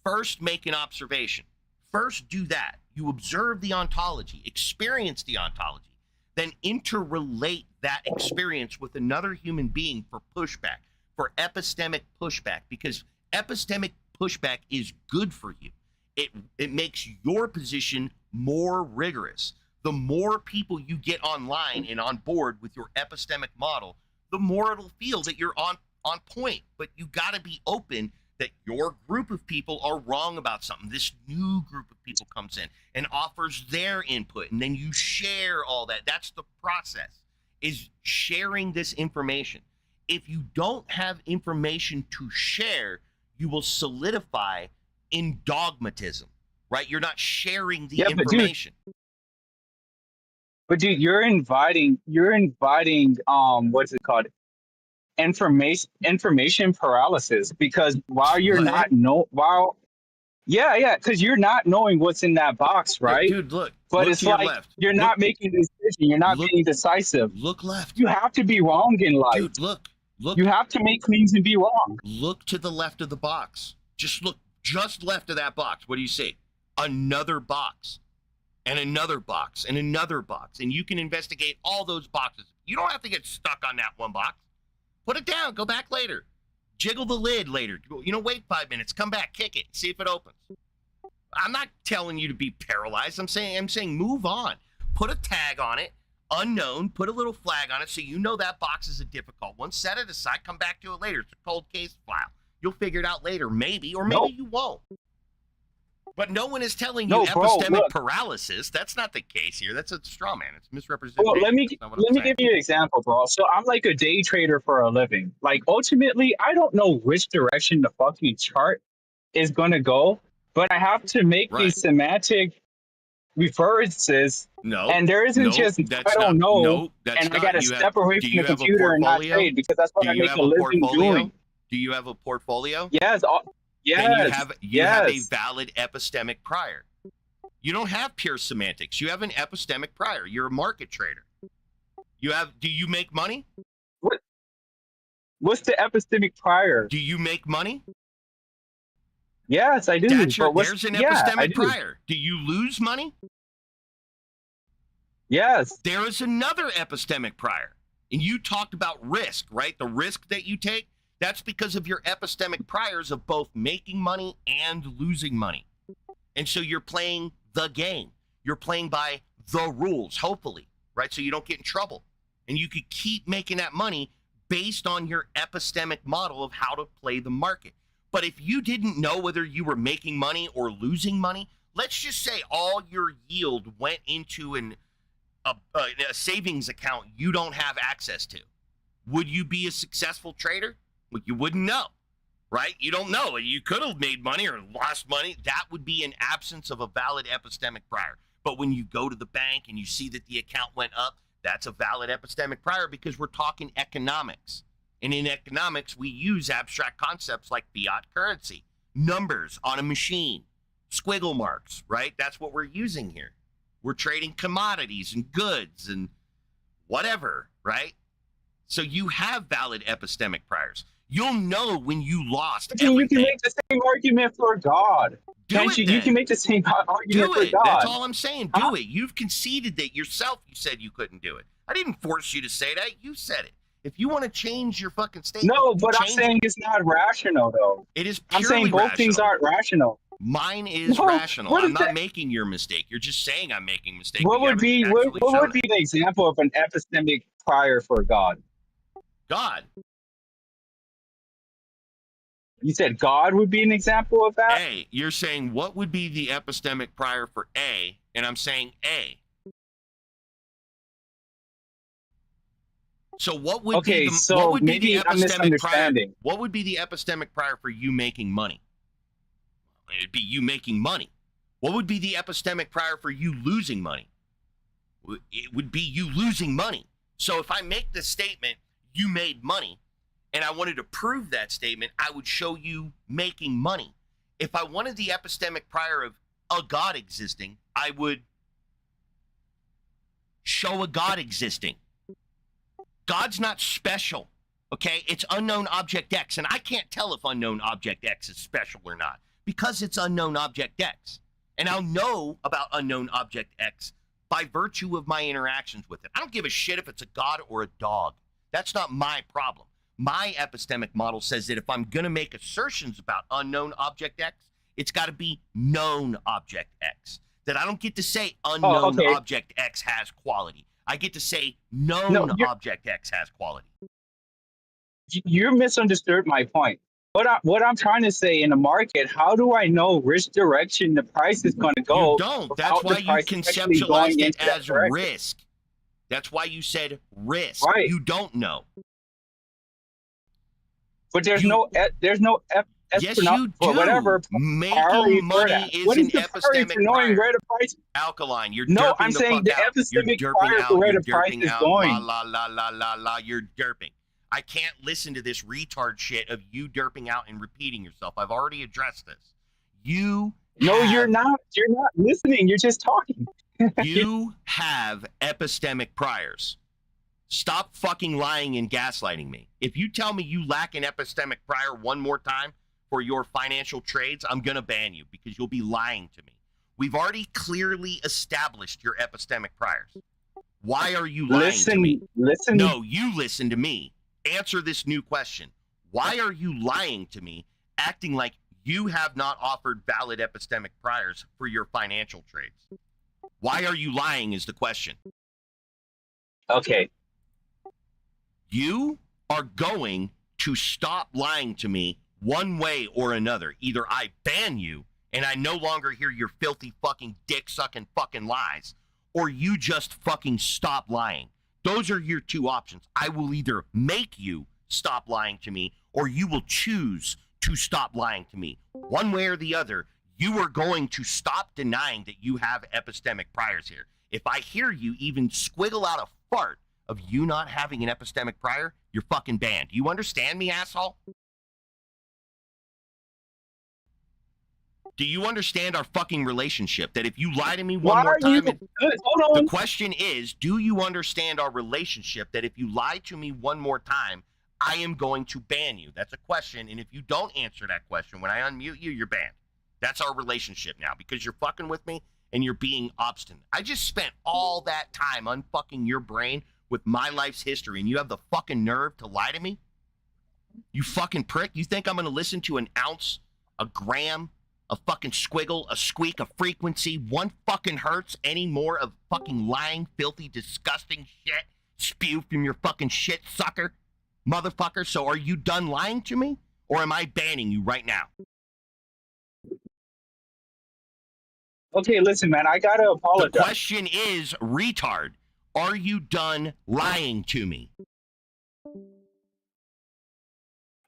first make an observation. First do that. You observe the ontology, experience the ontology, then interrelate that experience with another human being for pushback, for epistemic pushback, because epistemic pushback is good for you. It makes your position more rigorous. The more people you get online and on board with your epistemic model, the more it'll feel that you're on point. But you got to be open that your group of people are wrong about something. This new group of people comes in and offers their input, and then you share all that. That's the process, is sharing this information. If you don't have information to share, you will solidify in dogmatism, right? You're not sharing the information. But dude, you're inviting what's it called? Information paralysis, because while you're What? because you're not knowing what's in that box, right? Dude, look. But Look it's to your like left. you're not making a decision. You're not Look- being decisive. Look left. You have to be wrong in life. Dude, look. You have to make claims and be wrong. Look to the left of the box. Just look just left of that box. What do you see? Another box, and another box, and another box. And you can investigate all those boxes. You don't have to get stuck on that one box. Put it down. Go back later. Jiggle the lid later. Wait 5 minutes. Come back. Kick it. See if it opens. I'm not telling you to be paralyzed. I'm saying move on. Put a tag on it. Unknown. Put a little flag on it so you know that box is a difficult one. Set it aside. Come back to it later. It's a cold case file. You'll figure it out later, maybe, or maybe you won't. But no one is telling you epistemic paralysis. That's not the case here. That's a straw man. It's misrepresentation. Well, let me give you an example, bro. So I'm like a day trader for a living. Like ultimately, I don't know which direction the fucking chart is gonna go, but I have to make these semantic references. No, and there isn't just I don't know. No, that's and I gotta step away from the have a computer and not portfolio? trade because that's what Do I you make have a a living portfolio? doing. Do you have a portfolio? Yes. Yes. Then you have a valid epistemic prior. You don't have pure semantics. You have an epistemic prior. You're a market trader. Do you make money? What's the epistemic prior? Do you make money? Yes, I do. There's an epistemic prior. Do you lose money? Yes. There is another epistemic prior. And you talked about risk, right? The risk that you take, that's because of your epistemic priors of both making money and losing money. And so you're playing the game. You're playing by the rules, hopefully, right? So you don't get in trouble. And you could keep making that money based on your epistemic model of how to play the market. But if you didn't know whether you were making money or losing money, let's just say all your yield went into a savings account you don't have access to. Would you be a successful trader? Well, you wouldn't know, right? You don't know. You could have made money or lost money. That would be an absence of a valid epistemic prior. But when you go to the bank and you see that the account went up, that's a valid epistemic prior because we're talking economics. And in economics, we use abstract concepts like fiat currency, numbers on a machine, squiggle marks, right? That's what we're using here. We're trading commodities and goods and whatever, right? So you have valid epistemic priors. You'll know when you lost everything. You can make the same argument for God. You can make the same argument for God. That's all I'm saying. Do it. You've conceded that yourself. You said you couldn't do it. I didn't force you to say that. You said it. If you want to change your fucking statement. No, but I'm saying it's not rational, though. It is purely I'm saying both rational. things aren't rational. Mine is rational. I'm not making your mistake. You're just saying I'm making a mistake. What would be the example of an epistemic prior for God? God. You said God would be an example of that? A. You're saying what would be the epistemic prior for A, and I'm saying A. So what would Okay, be the, so what would be maybe the I'm epistemic prior? misunderstanding. What would be the epistemic prior for you making money? It'd be you making money. What would be the epistemic prior for you losing money? It would be you losing money. So if I make the statement, you made money, and I wanted to prove that statement, I would show you making money. If I wanted the epistemic prior of a God existing, I would show a God existing. God's not special, okay? It's unknown object X, and I can't tell if unknown object X is special or not because it's unknown object X. And I'll know about unknown object X by virtue of my interactions with it. I don't give a shit if it's a God or a dog. That's not my problem. My epistemic model says that if I'm going to make assertions about unknown object X, it's got to be known object X. That I don't get to say unknown okay. object X has quality. I get to say known object X has quality. You misunderstood my point. What I'm trying to say, in the market, how do I know which direction the price is going to go? You don't. That's why you conceptualized it as risk. That's why you said risk. Right. You don't know. But there's no Yes, you do. whatever. Making money is what an is the epistemic for knowing prior. where the price? Alkaline, you're No, derping I'm the saying fuck the out. You're epistemic derping prior out. for where You're the price derping is out. going. La la la la la. You're derping. I can't listen to this retard shit of you derping out and repeating yourself. I've already addressed this. You're not. You're not listening. You're just talking. You have epistemic priors. Stop fucking lying and gaslighting me. If you tell me you lack an epistemic prior one more time for your financial trades, I'm going to ban you because you'll be lying to me. We've already clearly established your epistemic priors. Why are you lying to me? Listen. No, you listen to me. Answer this new question. Why are you lying to me, acting like you have not offered valid epistemic priors for your financial trades? Why are you lying is the question. Okay. You are going to stop lying to me one way or another. Either I ban you and I no longer hear your filthy fucking dick sucking fucking lies, or you just fucking stop lying. Those are your two options. I will either make you stop lying to me, or you will choose to stop lying to me. One way or the other, you are going to stop denying that you have epistemic priors here. If I hear you even squiggle out a fart of you not having an epistemic prior, you're fucking banned. You understand me, asshole? Do you understand our fucking relationship? That if you lie to me one more time, Hold on. the question is, do you understand our relationship? That if you lie to me one more time, I am going to ban you. That's a question, and if you don't answer that question, when I unmute you, you're banned. That's our relationship now, because you're fucking with me and you're being obstinate. I just spent all that time unfucking your brain with my life's history, and you have the fucking nerve to lie to me? You fucking prick. You think I'm going to listen to an ounce, a gram, a fucking squiggle, a squeak, a frequency, 1 fucking hertz any more of fucking lying, filthy, disgusting shit spew from your fucking shit sucker, motherfucker? So are you done lying to me, or am I banning you right now? Okay, listen, man. I gotta apologize. The question is, retard, are you done lying to me?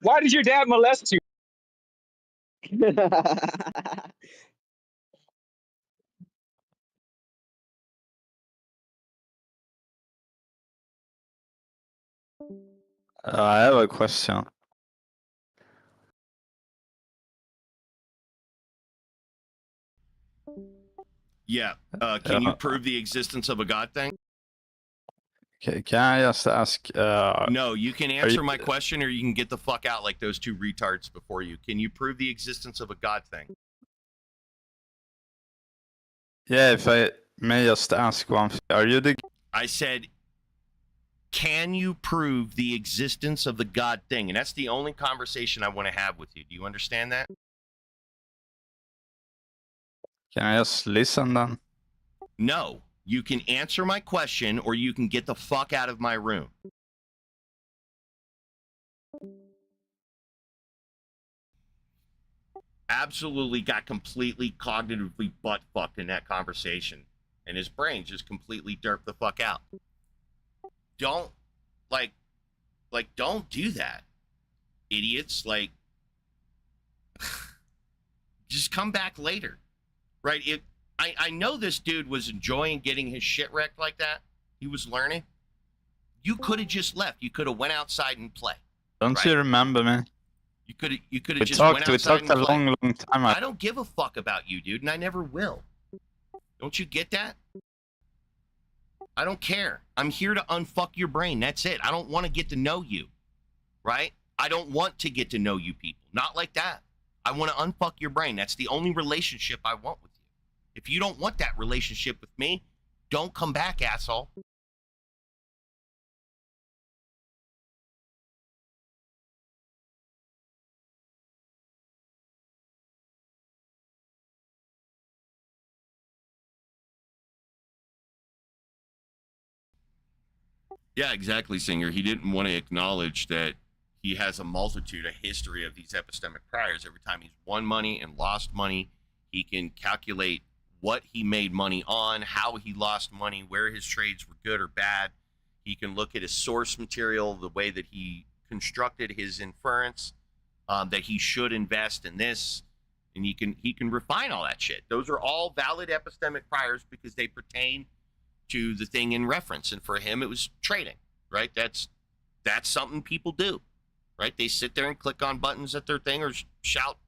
Why did your dad molest you? I have a question. Yeah. Can you prove the existence of a God thing? Okay, can I just ask? No, you can answer you- my question, or you can get the fuck out like those two retards before you. Can you prove the existence of a God thing? Yeah, if I may just ask one thing. Are you the... I said, can you prove the existence of the God thing? And that's the only conversation I want to have with you. Do you understand that? Can I just listen then? No. You can answer my question, or you can get the fuck out of my room. Absolutely got completely cognitively butt-fucked in that conversation. And his brain just completely derped the fuck out. Don't like don't do that, idiots. Like, just come back later, right? I know this dude was enjoying getting his shit wrecked like that. He was learning. You could have just left. You could have went outside and played. Don't Right. you remember me? You could have We just went talked outside and a played. long time. I don't give a fuck about you, dude, and I never will. Don't you get that? I don't care. I'm here to unfuck your brain. That's it. I don't want to get to know you, right? I don't want to get to know you people. Not like that. I want to unfuck your brain. That's the only relationship I want with you. If you don't want that relationship with me, don't come back, asshole. Yeah, exactly, Singer. He didn't want to acknowledge that he has a multitude, a history of these epistemic priors. Every time he's won money and lost money, he can calculate what he made money on, how he lost money, where his trades were good or bad. He can look at his source material, the way that he constructed his inference, that he should invest in this, and he can refine all that shit. Those are all valid epistemic priors because they pertain to the thing in reference. And for him, it was trading, right? That's something people do, right? They sit there and click on buttons at their thing or shout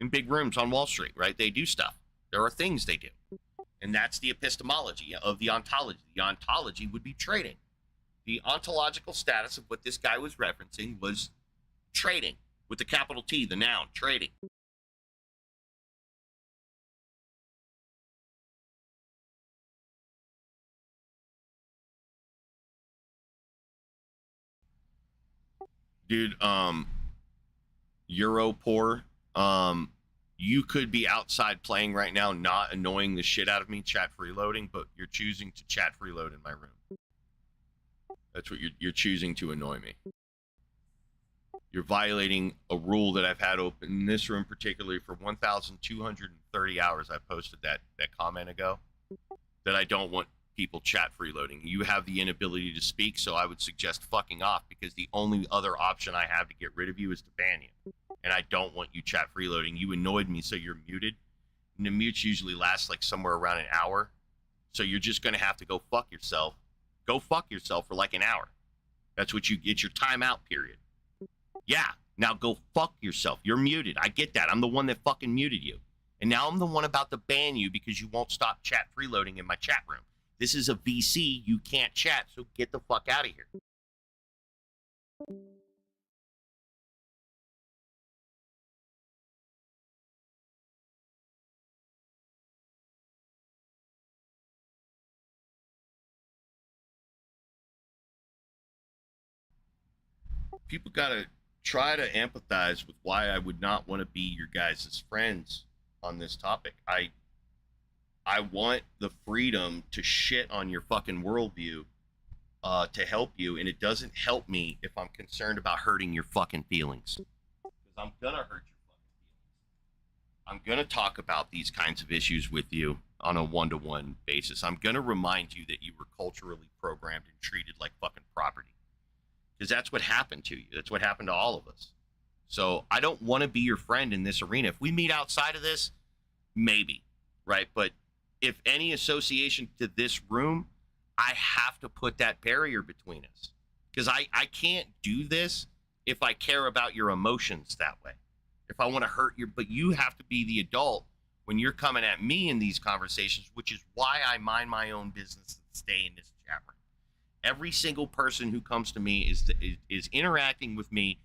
in big rooms on Wall Street, right? They do stuff. There are things they do. And that's the epistemology of the ontology. The ontology would be trading. The ontological status of what this guy was referencing was trading with the capital T, the noun, trading. Dude, Europor, you could be outside playing right now, not annoying the shit out of me, chat freeloading, but you're choosing to chat freeload in my room. That's what you're choosing to annoy me. You're violating a rule that I've had open in this room, particularly for 1,230 hours. I posted that comment ago that I don't want people chat freeloading. You have the inability to speak, so I would suggest fucking off, because the only other option I have to get rid of you is to ban you. And I don't want you chat freeloading. You annoyed me, so you're muted. And the mutes usually last like somewhere around an hour. So you're just going to have to go fuck yourself. Go fuck yourself for like an hour. That's what you get, your timeout period. Yeah, now go fuck yourself. You're muted. I get that. I'm the one that fucking muted you. And now I'm the one about to ban you because you won't stop chat freeloading in my chat room. This is a VC. You can't chat, so get the fuck out of here. People gotta try to empathize with why I would not want to be your guys' friends on this topic. I want the freedom to shit on your fucking worldview to help you, and it doesn't help me if I'm concerned about hurting your fucking feelings. Because I'm gonna hurt your fucking feelings. I'm gonna talk about these kinds of issues with you on a one-to-one basis. I'm gonna remind you that you were culturally programmed and treated like fucking property. Because that's what happened to you. That's what happened to all of us. So I don't want to be your friend in this arena. If we meet outside of this, maybe, right? But if any association to this room, I have to put that barrier between us. Because I can't do this if I care about your emotions that way. If I want to hurt your, but you have to be the adult when you're coming at me in these conversations, which is why I mind my own business and stay in this chat room. Every single person who comes to me is interacting with me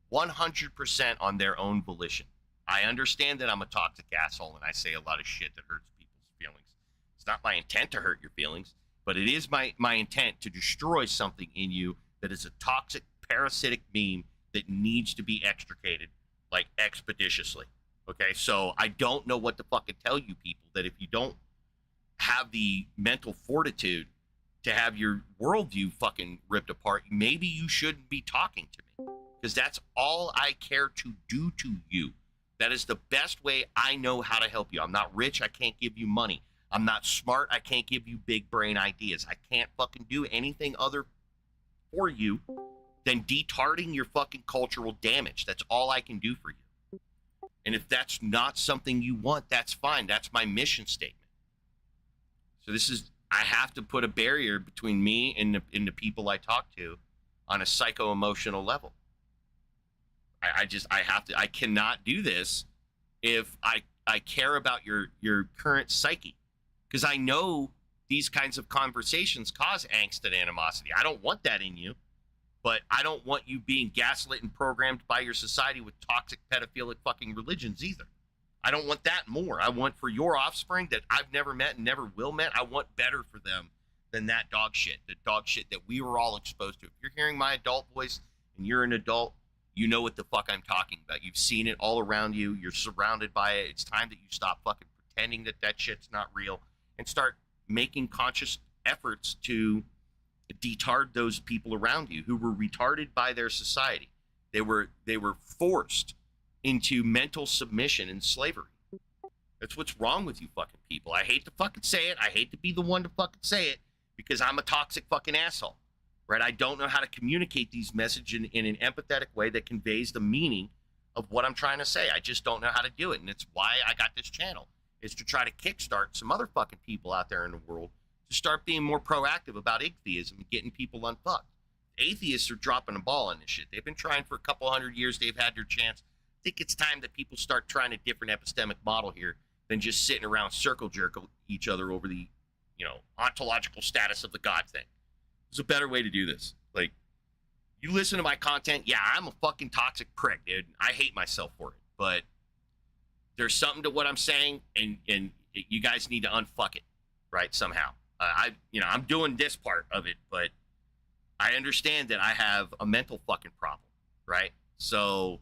100% on their own volition. I understand that I'm a toxic asshole and I say a lot of shit that hurts people's feelings. It's not my intent to hurt your feelings, but it is my intent to destroy something in you that is a toxic, parasitic meme that needs to be extricated, like, expeditiously. Okay, so I don't know what to fucking tell you people, that if you don't have the mental fortitude to have your worldview fucking ripped apart, maybe you shouldn't be talking to me, because that's all I care to do to you. That is the best way I know how to help you. I'm not rich. I can't give you money. I'm not smart. I can't give you big brain ideas. I can't fucking do anything other for you than detarding your fucking cultural damage. That's all I can do for you. And if that's not something you want, that's fine. That's my mission statement. So I have to put a barrier between me and the people I talk to on a psycho-emotional level. I cannot do this if I care about your current psyche, because I know these kinds of conversations cause angst and animosity. I don't want that in you, but I don't want you being gaslit and programmed by your society with toxic pedophilic fucking religions either. I don't want that more. I want for your offspring that I've never met and never will met, I want better for them than that dog shit, the dog shit that we were all exposed to. If you're hearing my adult voice and you're an adult, you know what the fuck I'm talking about. You've seen it all around you. You're surrounded by it. It's time that you stop fucking pretending that that shit's not real and start making conscious efforts to detard those people around you who were retarded by their society. They were forced into mental submission and slavery. That's what's wrong with you fucking people. I hate to fucking say it. I hate to be the one to fucking say it because I'm a toxic fucking asshole, right? I don't know how to communicate these messages in an empathetic way that conveys the meaning of what I'm trying to say. I just don't know how to do it. And it's why I got this channel, is to try to kickstart some other fucking people out there in the world to start being more proactive about Igtheism and getting people unfucked. Atheists are dropping a ball on this shit. They've been trying for a couple 100 years. They've had their chance. I think it's time that people start trying a different epistemic model here than just sitting around circle jerk each other over the, ontological status of the God thing. There's a better way to do this. Like, you listen to my content, yeah, I'm a fucking toxic prick, dude. I hate myself for it. But there's something to what I'm saying, and you guys need to unfuck it, right, somehow. I'm doing this part of it, but I understand that I have a mental fucking problem, right? So,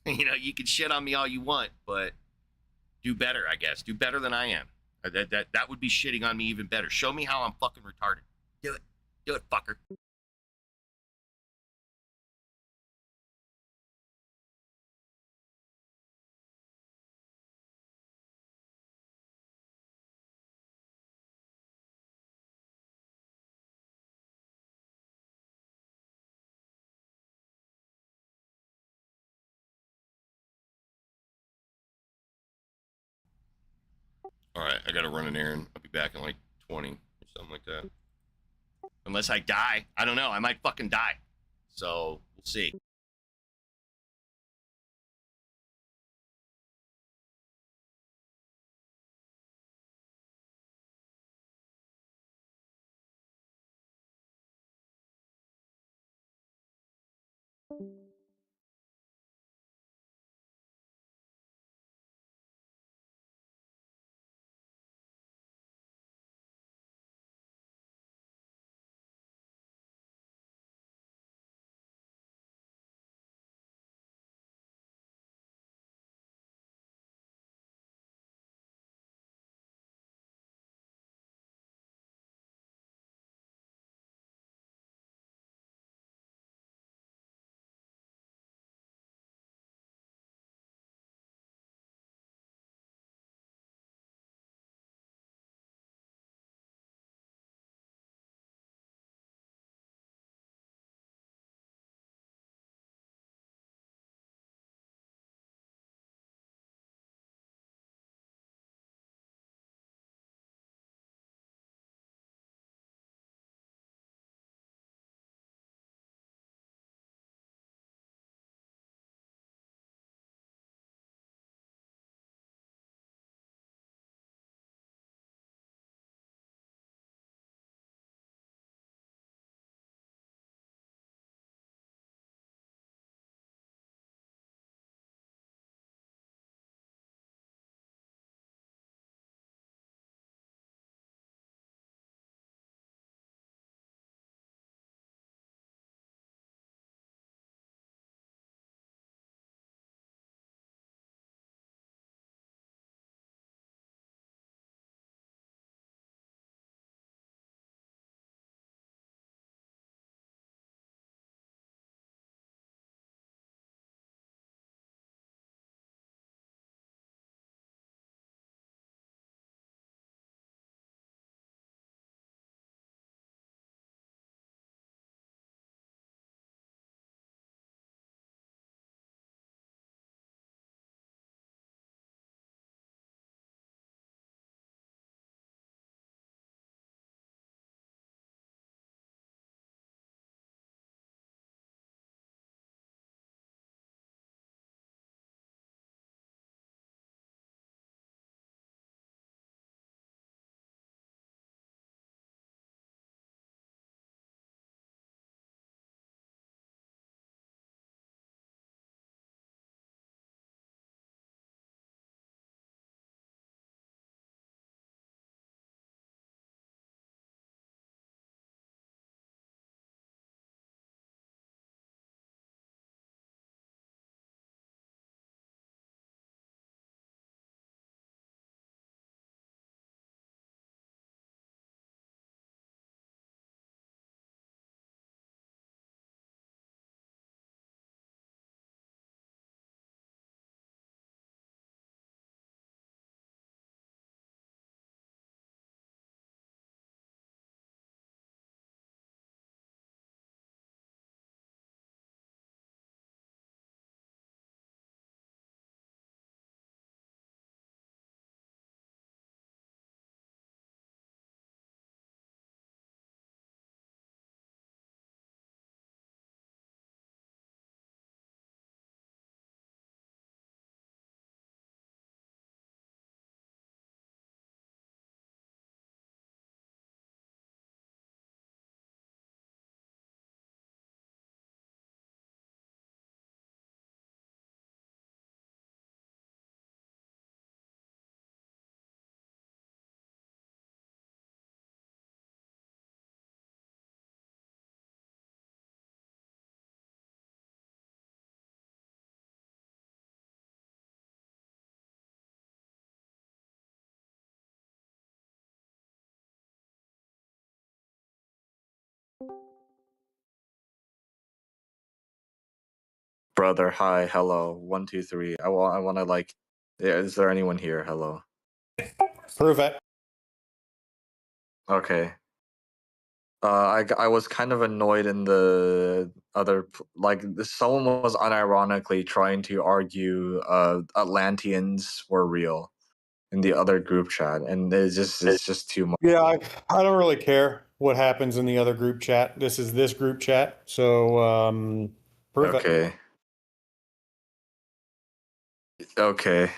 you can shit on me all you want, but do better, I guess. Do better than I am. That would be shitting on me even better. Show me how I'm fucking retarded. Do it. Do it, fucker. All right, I gotta run an errand. I'll be back in like 20 or something like that. Unless I die. I don't know. I might fucking die. So, we'll see. Brother, hi, hello, 1, 2, 3. I want to like. Yeah, is there anyone here? Hello. Prove it. Okay. I was kind of annoyed in the other someone was unironically trying to argue Atlanteans were real in the other group chat, and it's just too much. Yeah, I don't really care what happens in the other group chat. This is this group chat, so prove it. Okay. Okay.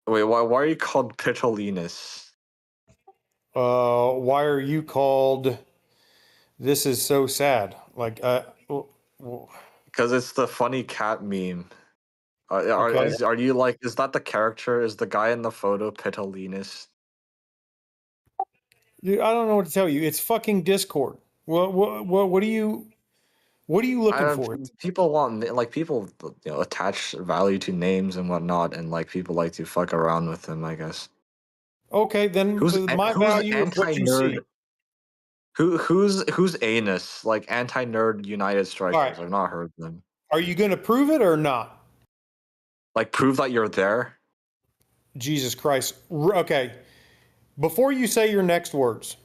Wait, why are you called Pitolinus? Why are you called? This is so sad. Like, Because it's the funny cat meme. okay. Are you like, is that the character? Is the guy in the photo Pitolinus? Dude, I don't know what to tell you. It's fucking Discord. What are you looking for? People want people attach value to names and whatnot, and like people like to fuck around with them, I guess. Okay, then my Who's value is what you anti-nerd? see. Who's anus? Like anti-nerd United Strikers. right. I've not heard them. Are you going to prove it or not? Like prove that you're there. Jesus Christ. Okay. Before you say your next words,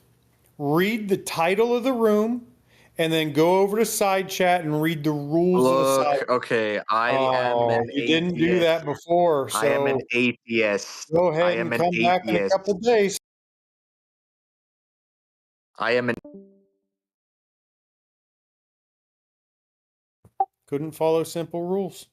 read the title of the room and then go over to side chat and read the rules of the side. Look, okay, I am an You atheist. didn't do that before, so I am an atheist. go I ahead am and an come back in a atheist. couple of days. I am an. Couldn't follow simple rules.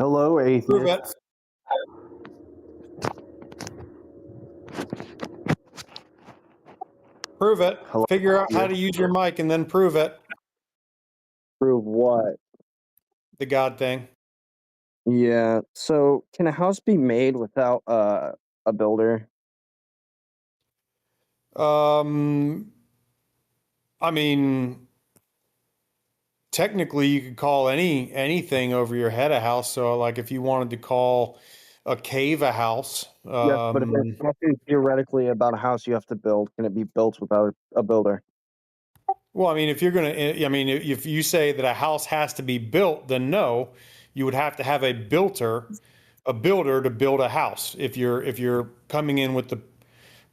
Hello, Prove atheist. it. Prove it. Hello. Figure out how to use your mic and then prove it. Prove what? The God thing. Yeah. So, can a house be made without a builder? I mean, technically, you could call anything over your head a house. So, like, if you wanted to call a cave a house, Yes, but if it's talking theoretically about a house you have to build, can it be built without a builder? well, I mean, if you're gonna, I mean, if you say that a house has to be built, then no, you would have to have a builder to build a house. If you're coming in with the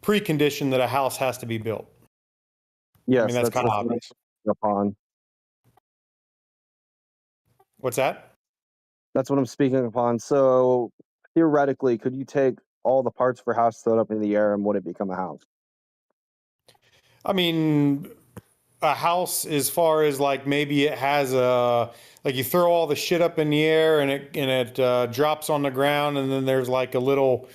precondition that a house has to be built. Yes, I mean, that's kind of what I'm obvious. speaking upon. What's that? That's what I'm speaking upon. So, theoretically, could you take all the parts for a house, throw it up in the air, and would it become a house? I mean, a house as far as like maybe it has a like you throw all the shit up in the air and it drops on the ground and then there's like a little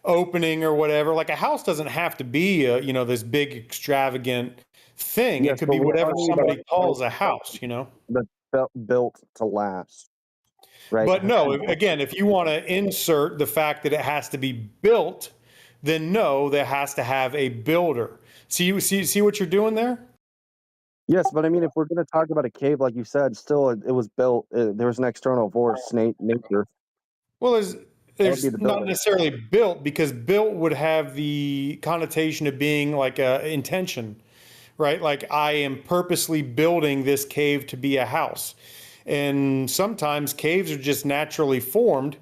opening or whatever. Like a house doesn't have to be this big extravagant thing. Yes, It could but be we're whatever talking somebody about calls a house. that's built to last, right? But no, again, if you want to insert the fact that it has to be built, then no, there has to have a builder. See what you're doing there? Yes, but I mean, if we're going to talk about a cave, like you said, still it was built. There was an external force, nature. Well, That would be there's the not builder. necessarily built because built would have the connotation of being like a intention, right? Like I am purposely building this cave to be a house. And sometimes caves are just naturally formed,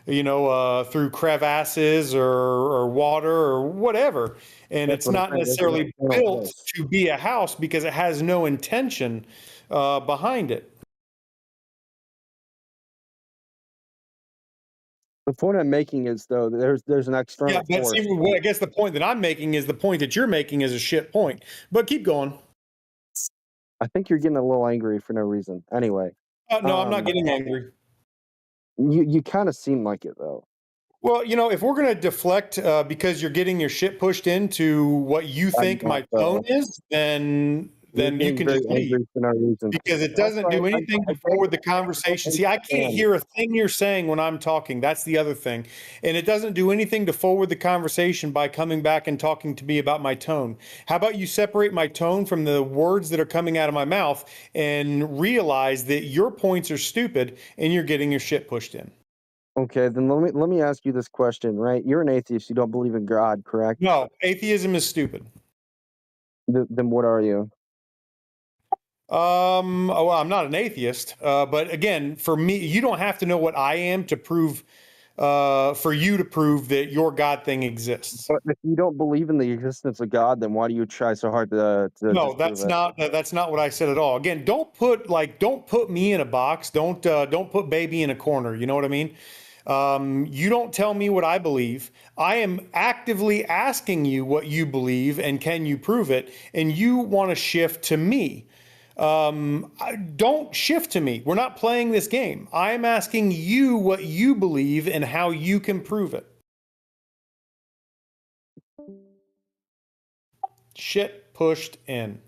through crevasses or water or whatever. And That's it's what I'm not saying. There's an necessarily external built force. to be a house because it has no intention behind it. The point I'm making is though there's an Yeah, external but force. see, I guess the point that I'm making is the point that you're making is a shit point. But keep going. I think you're getting a little angry for no reason. Anyway, No, I'm not getting angry. you kind of seem like it though. Well, if we're going to deflect because you're getting your shit pushed into what you think my tone is, then You're you getting can very just leave angry for no reason. because it doesn't do anything to forward the conversation. See, I can't hear a thing you're saying when I'm talking. That's the other thing. And it doesn't do anything to forward the conversation by coming back and talking to me about my tone. How about you separate my tone from the words that are coming out of my mouth and realize that your points are stupid and you're getting your shit pushed in. Okay, then let me ask you this question, right? You're an atheist. You don't believe in God, correct? No, atheism is stupid. Then what are you? Well, I'm not an atheist, but again, for me, you don't have to know what I am to prove, for you to prove that your God thing exists. But if you don't believe in the existence of God, then why do you try so hard to No, disprove it? that's not what I said at all. Again, don't put me in a box. Don't put baby in a corner. You know what I mean? You don't tell me what I believe. I am actively asking you what you believe and can you prove it? And you want to shift to me. Don't shift to me. We're not playing this game. I'm asking you what you believe and how you can prove it. Shit pushed in.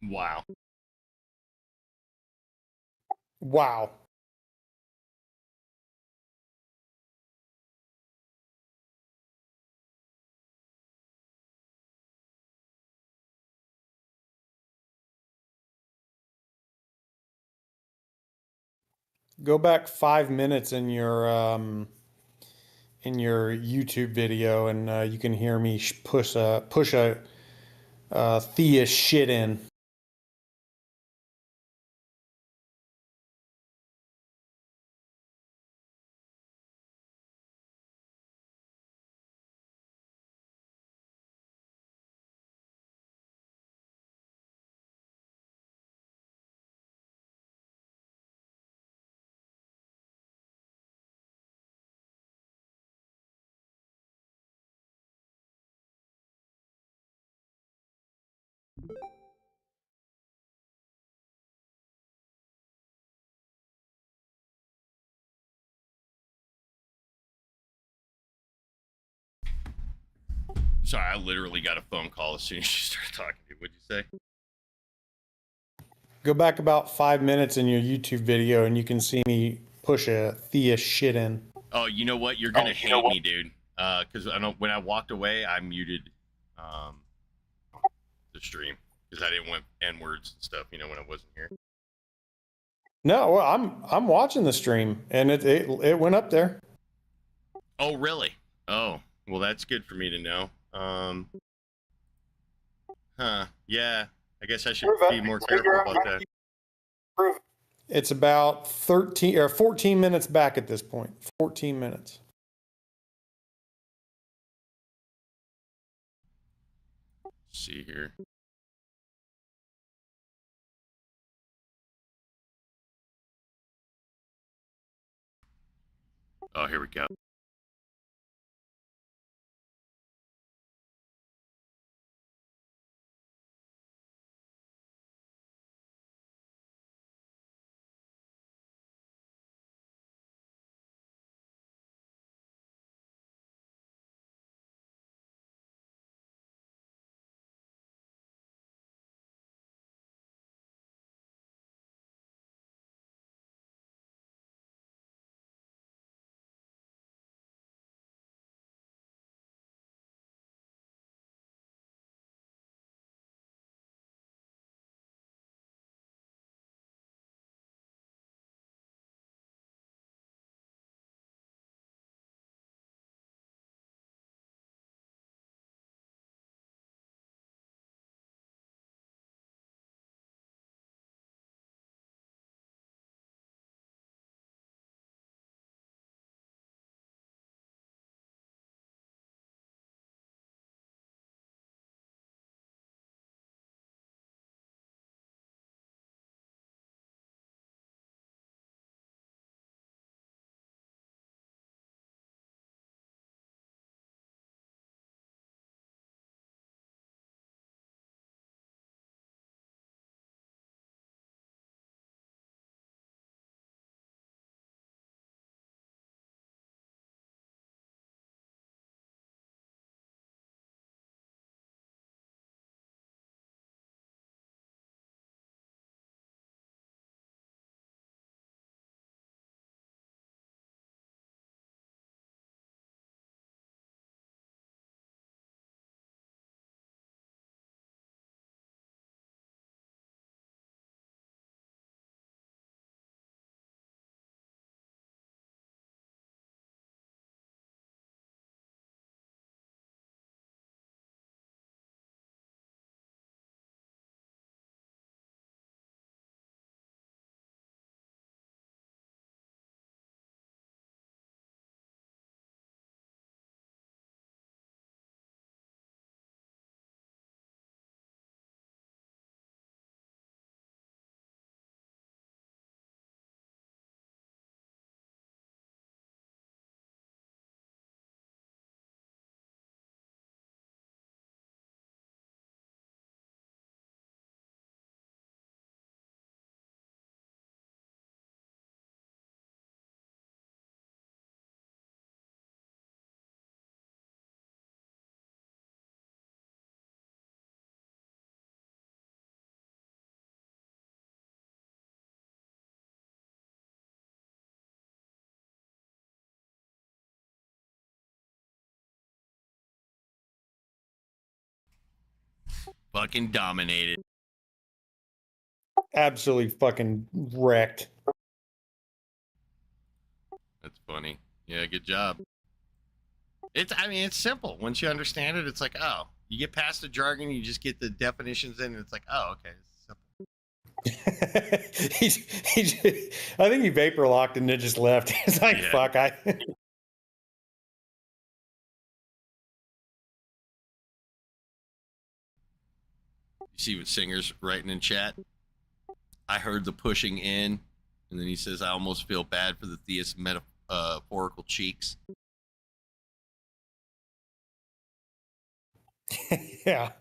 Wow. Wow. Go back 5 minutes in your YouTube video, and you can hear me push a theist shit in. Sorry, I literally got a phone call as soon as you started talking to me. What'd you say? Go back about 5 minutes in your YouTube video, and you can see me push a theist shit in. Oh, you know what? You're gonna hate me, dude. Because I don't. When I walked away, I muted the stream because I didn't want N words and stuff. You know, when I wasn't here. No, well, I'm watching the stream, and it went up there. Oh, really? Oh, well, that's good for me to know. Yeah. I guess I should be more careful about that. It's about 13 or 14 minutes back at this point. 14 minutes. Let's see here. Oh, here we go. Fucking dominated. Absolutely fucking wrecked. That's funny. Yeah, good job. I mean, it's simple. Once you understand it, it's like, oh, you get past the jargon, you just get the definitions in, and it's like, oh, okay, it's simple. I think he vapor locked and then just left. It's like, Yeah. fuck, You see what Singer's writing in chat? I heard the pushing in, and then he says, I almost feel bad for the theist metaphorical cheeks. yeah.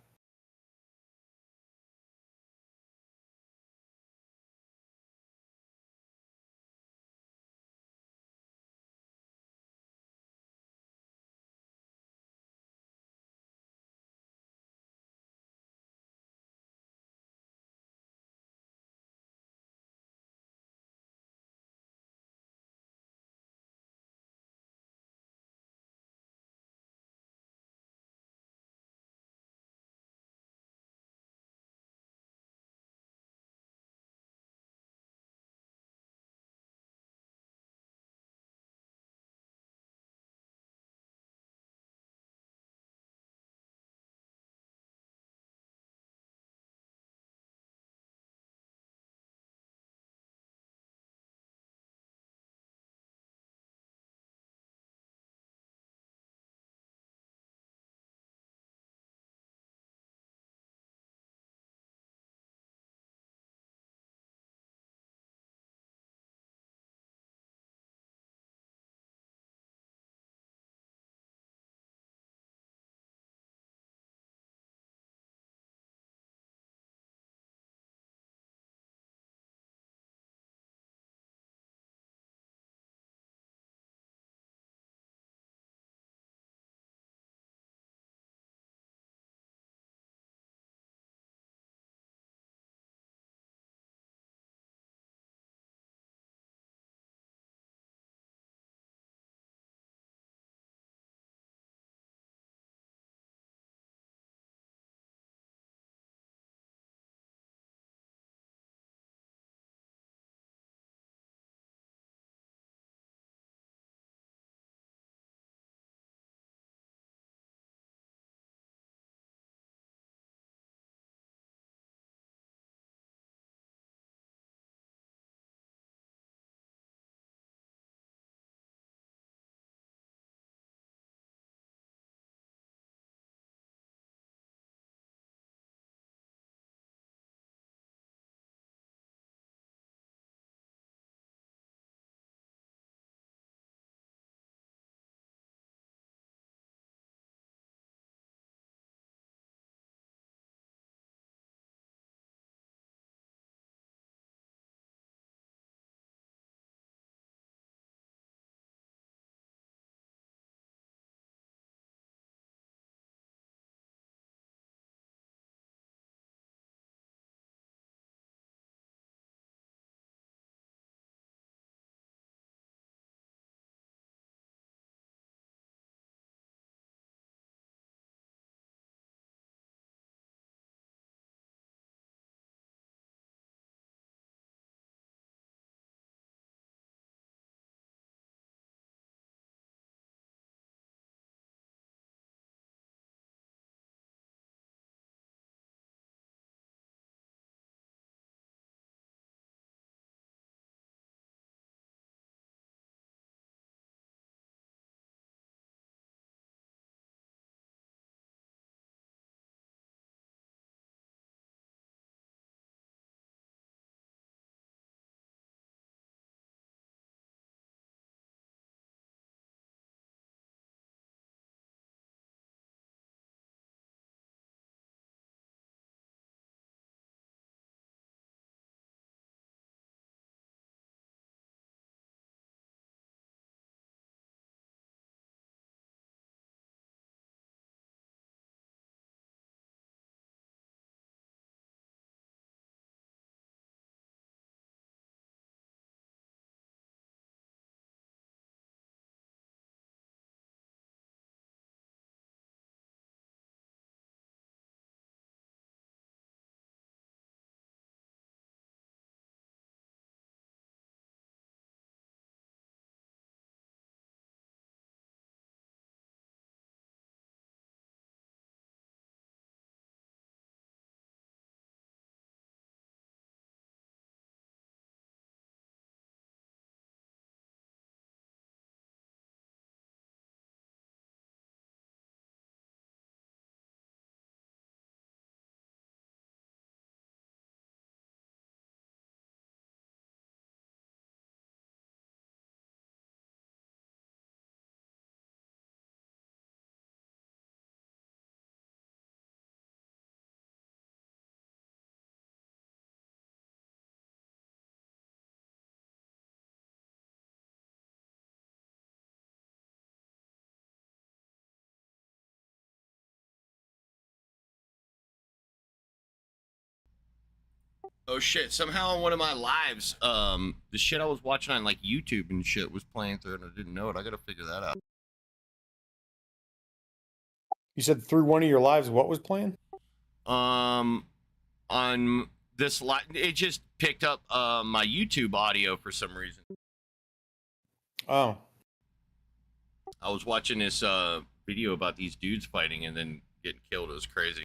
Oh shit! Somehow on one of my lives, the shit I was watching on like YouTube and shit was playing through, and I didn't know it. I gotta figure that out. You said through one of your lives, what was playing? On this it just picked up my YouTube audio for some reason. Oh, I was watching this video about these dudes fighting and then getting killed. It was crazy.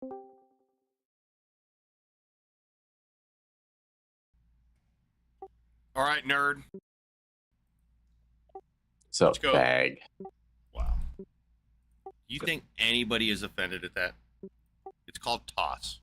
All right, nerd. So Let's go. bag. Wow. You think anybody is offended at that? It's called toss.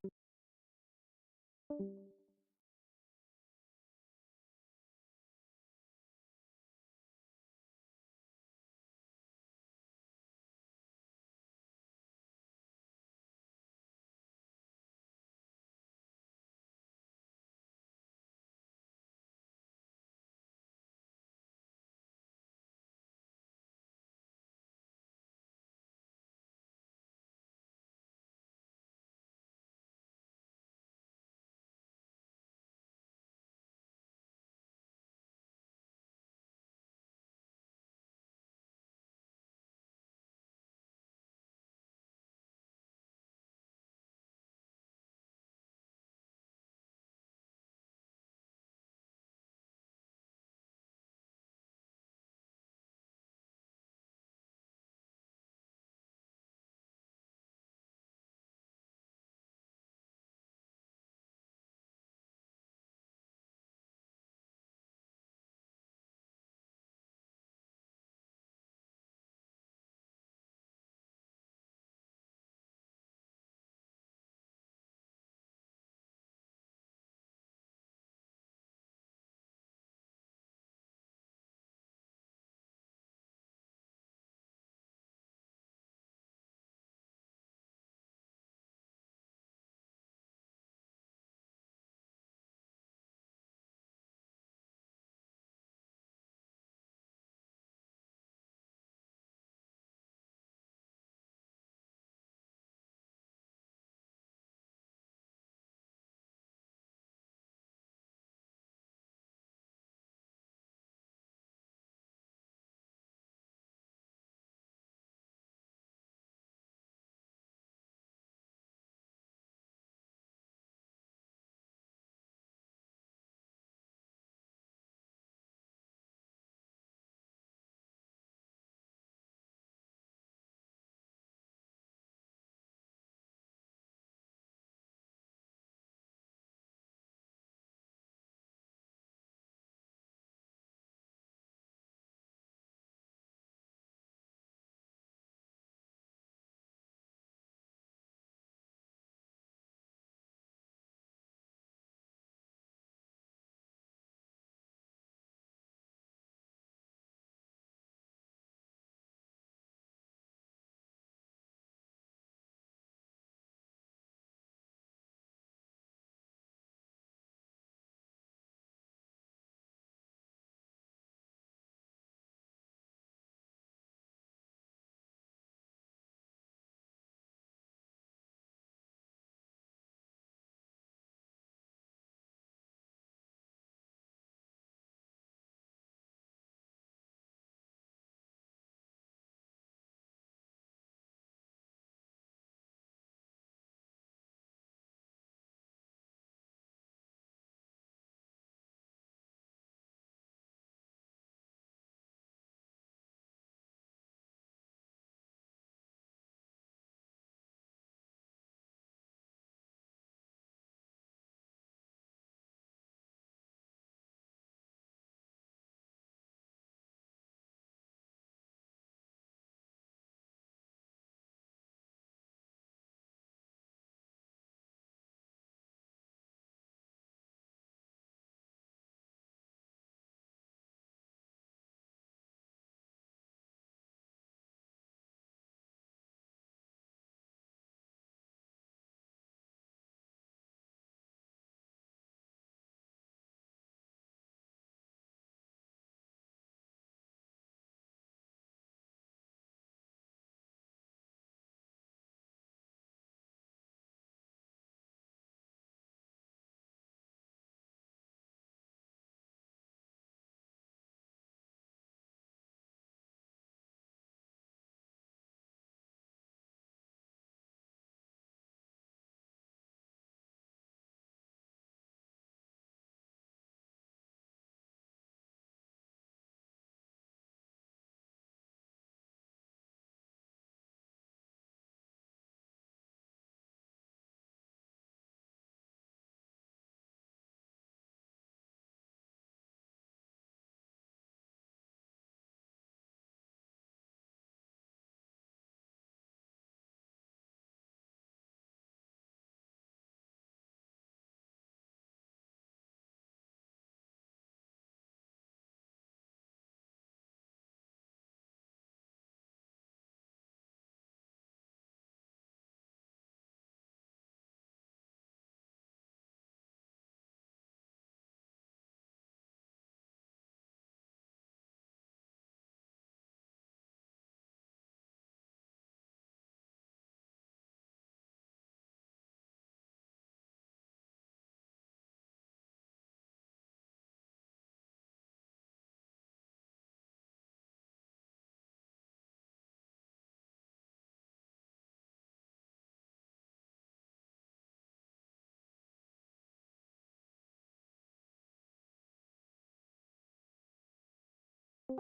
All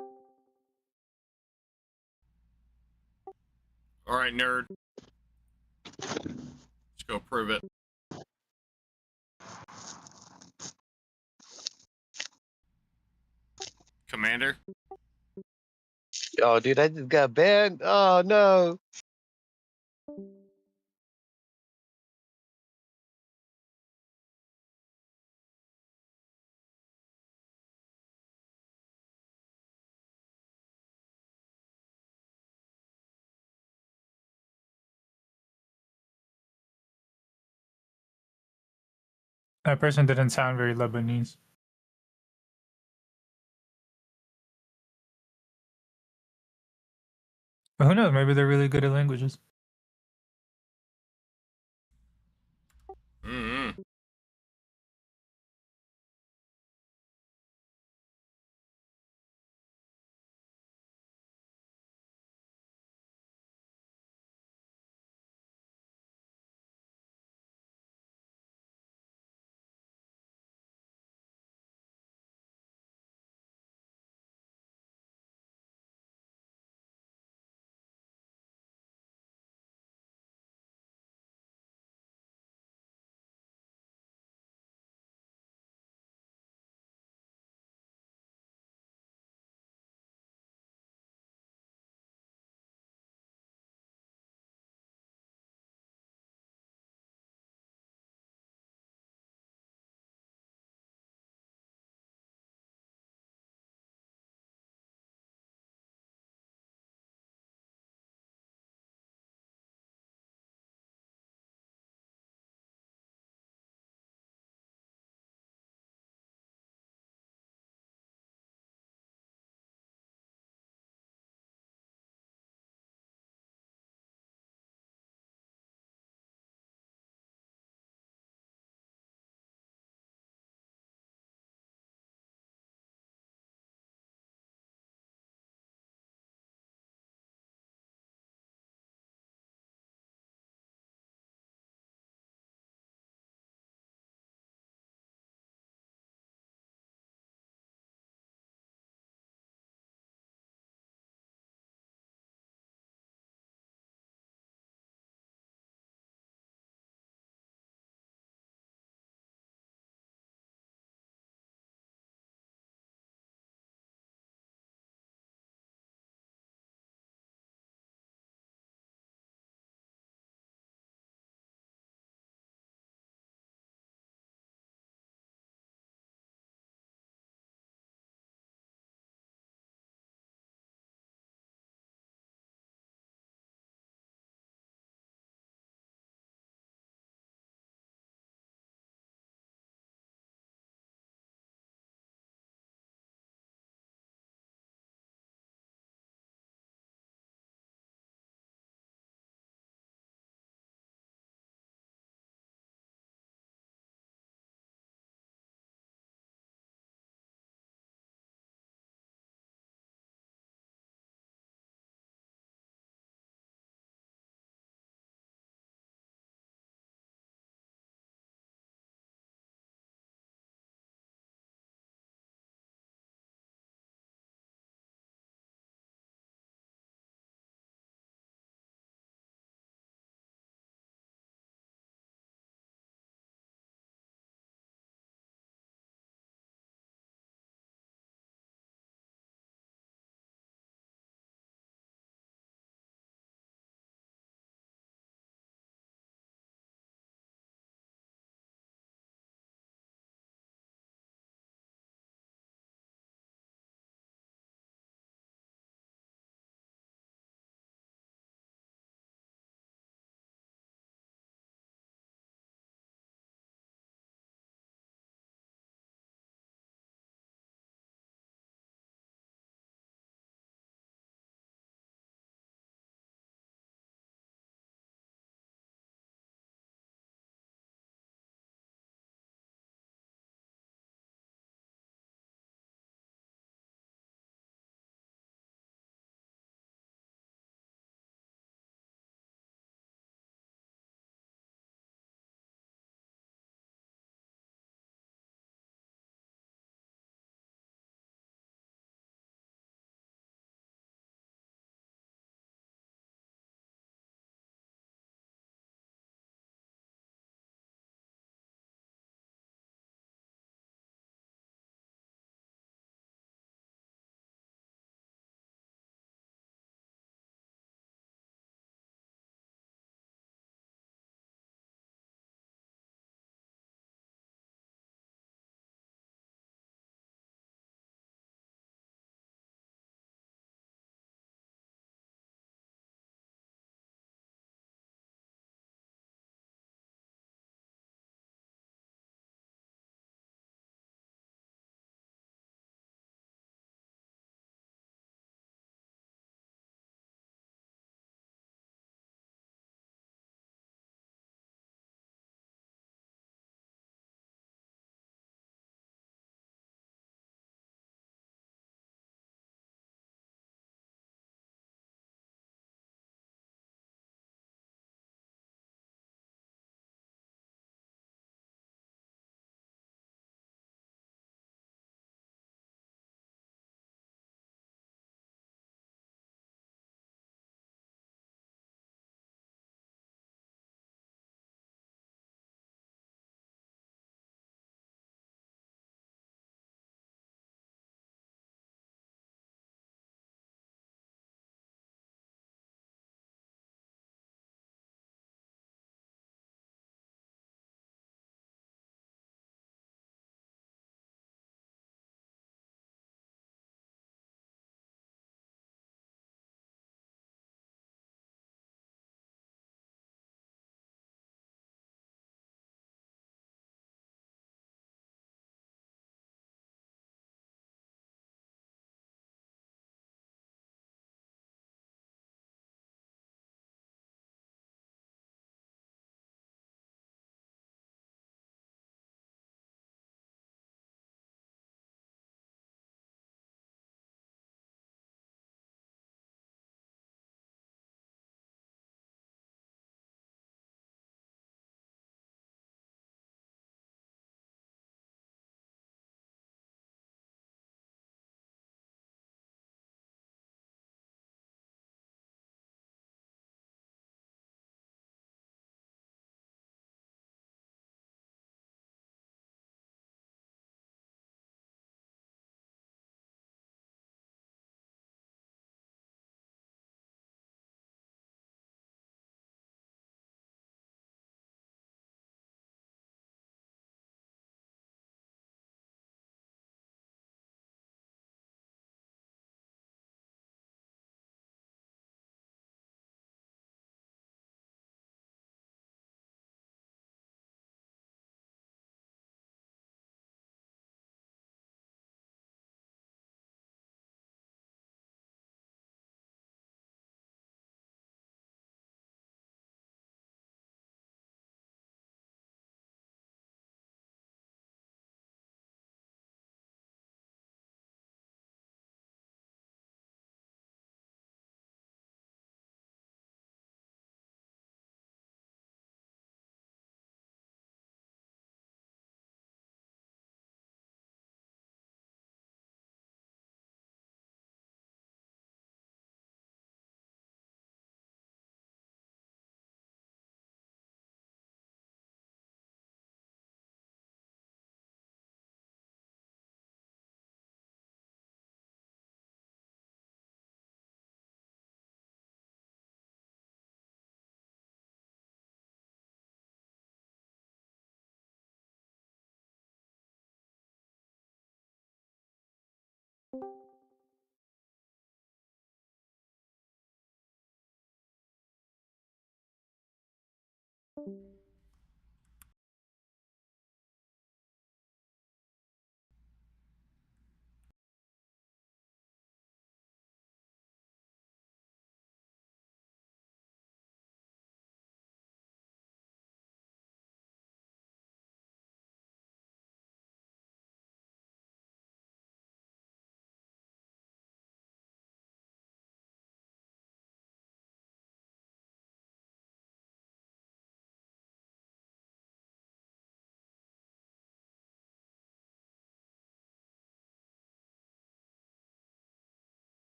right, nerd. Let's go prove it. Commander? Oh, dude, I just got banned. Oh no. That person didn't sound very Lebanese. But who knows? Maybe they're really good at languages. Mm-hmm.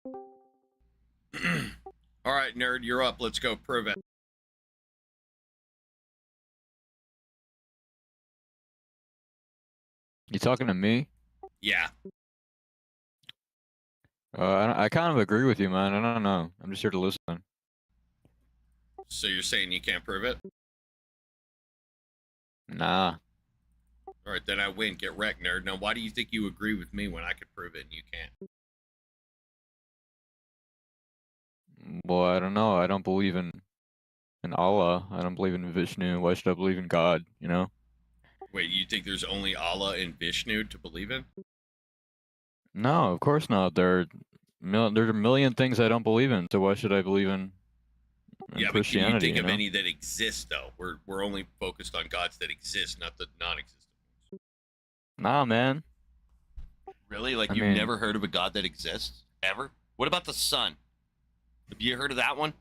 All right, nerd, you're up. Let's go prove it. You talking to me? Yeah. I kind of agree with you, man. I don't know. I'm just here to listen. So you're saying you can't prove it? Nah. All right, then I win. Get wrecked, nerd. Now, why do you think you agree with me when I could prove it and you can't? Well, I don't know. I don't believe in Allah. I don't believe in Vishnu. Why should I believe in God? You know? Wait, you think there's only Allah and Vishnu to believe in? No, of course not. There's a million things I don't believe in. So why should I believe in Yeah, but can you Christianity? think of know? any that exist, though? We're only focused on gods that exist, not the non-existent. Nah, man. Really? Like I you've mean- never heard of a god that exists ever? What about the sun? Have you heard of that one?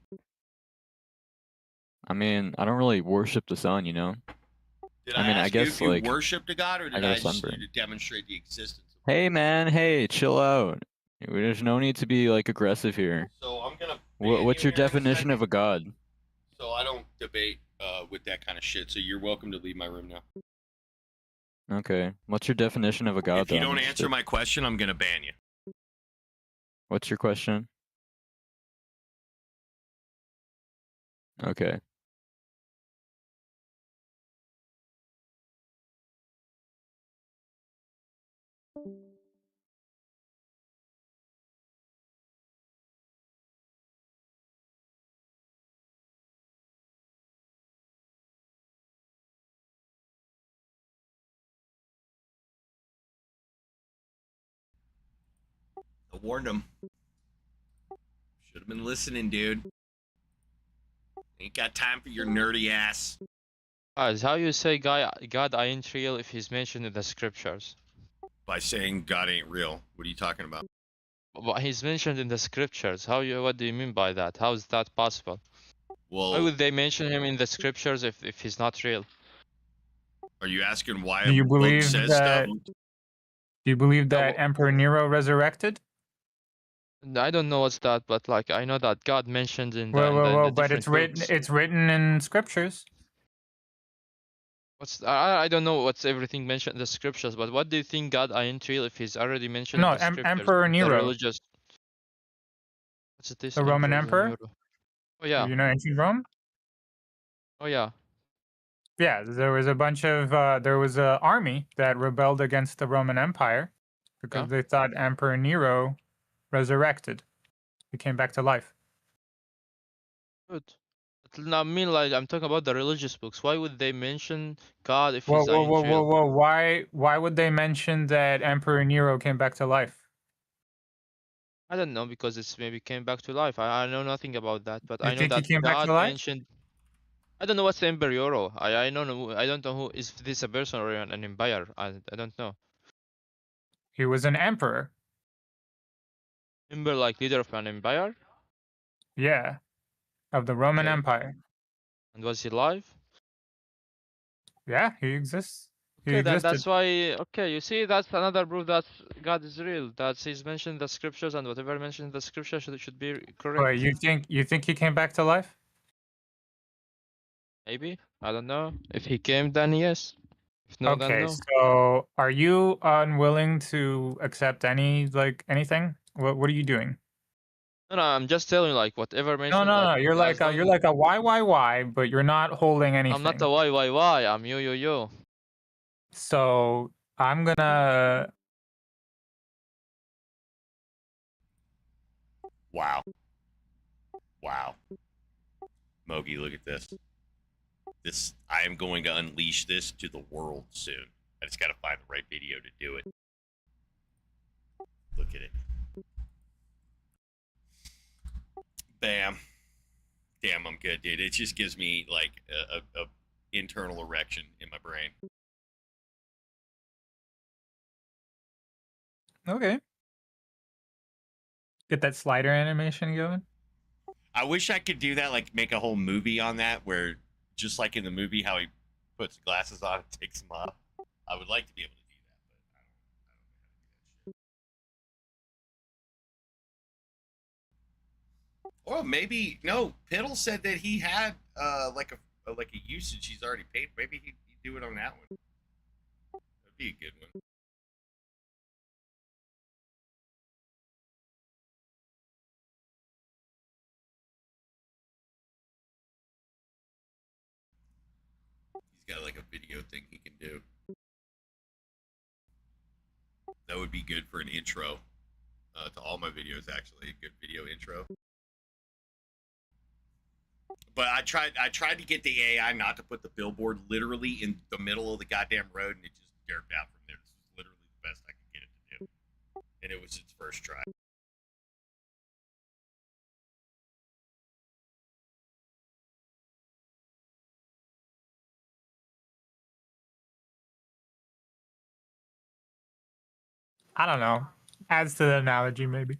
I mean, I don't really worship the sun, you know? Did I I mean, I ask you guess, if you like, worshipped a god, or I did got a I just sunburn. demonstrate the existence? Hey, man. Hey, chill out. There's no need to be, like, aggressive here. So I'm gonna. What's your definition of a god? So I don't debate with that kind of shit. So you're welcome to leave my room now. Okay. What's your definition of a god, If you though? I'm don't interested. answer my question, I'm gonna ban you. What's your question? Okay. I warned him. Should have been listening, dude. Ain't got time for your nerdy ass. How you say God ain't real if he's mentioned in the scriptures? By saying God ain't real. What are you talking about? But he's mentioned in the scriptures. What do you mean by that? How is that possible? Well, Why would they mention him in the scriptures if he's not real? are you asking why Do a you book believe says that? stuff? Do you believe that Emperor Nero resurrected? I don't know what's that, but like I know that God mentioned in the Well, in the but it's different written. books. It's written in scriptures. I don't know what's everything mentioned in the scriptures, but what do you think God ain't real if he's already mentioned No, in the scriptures? Emperor The Nero, religious. What's this? the Roman emperor. Nero? Oh yeah. You know ancient Rome. Oh yeah. Yeah, there was a bunch of there was an army that rebelled against the Roman Empire because Yeah. they thought Emperor Nero resurrected. He came back to life. Good. I mean, like I'm talking about the religious books. Why would they mention God if Whoa, he's whoa, ain't whoa, whoa, real? whoa! Why would they mention that Emperor Nero came back to life? I don't know because it's maybe came back to life. I know nothing about that, but You I know think he that came back to God life? mentioned. I don't know what's the Imperioro. I don't know who is this a person or an empire. I don't know. He was an emperor. Emperor like leader of an empire. Yeah, of the Roman Okay. Empire. And was he alive? Yeah, he exists. He Okay, then existed. that's why. Okay, you see, that's another proof that God is real. That he's mentioned in the scriptures, and whatever mentioned in the scriptures should be correct. Wait, you think he came back to life? Maybe, I don't know. If he came, then yes. If no, then Okay, no. so are you unwilling to accept anything? What are you doing? No, I'm just telling you, like whatever No, mentioned, no, like no. You're as like long a why, but you're not holding anything. I'm not a why. I'm yo. So I'm gonna. Wow. Wow. Mogi, look at this. I am going to unleash this to the world soon. I just got to find the right video to do it. Look at it. Bam. Damn, I'm good, dude. It just gives me like a internal erection in my brain. Okay. Get that slider animation going. I wish I could do that, like make a whole movie on that, where just like in the movie, how he puts glasses on and takes them off. I would like to be able to Well, maybe no. Piddle said that he had like a usage he's already paid. Maybe he'd do it on that one. That'd be a good one. He's got like a video thing he can do. That would be good for an intro to all my videos. Actually, a good video intro. But I tried to get the AI not to put the billboard literally in the middle of the goddamn road, and it just derped out from there. This was literally the best I could get it to do, and it was its first try. I don't know. Adds to the analogy, maybe.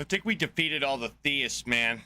I think we defeated all the theists, man.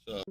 So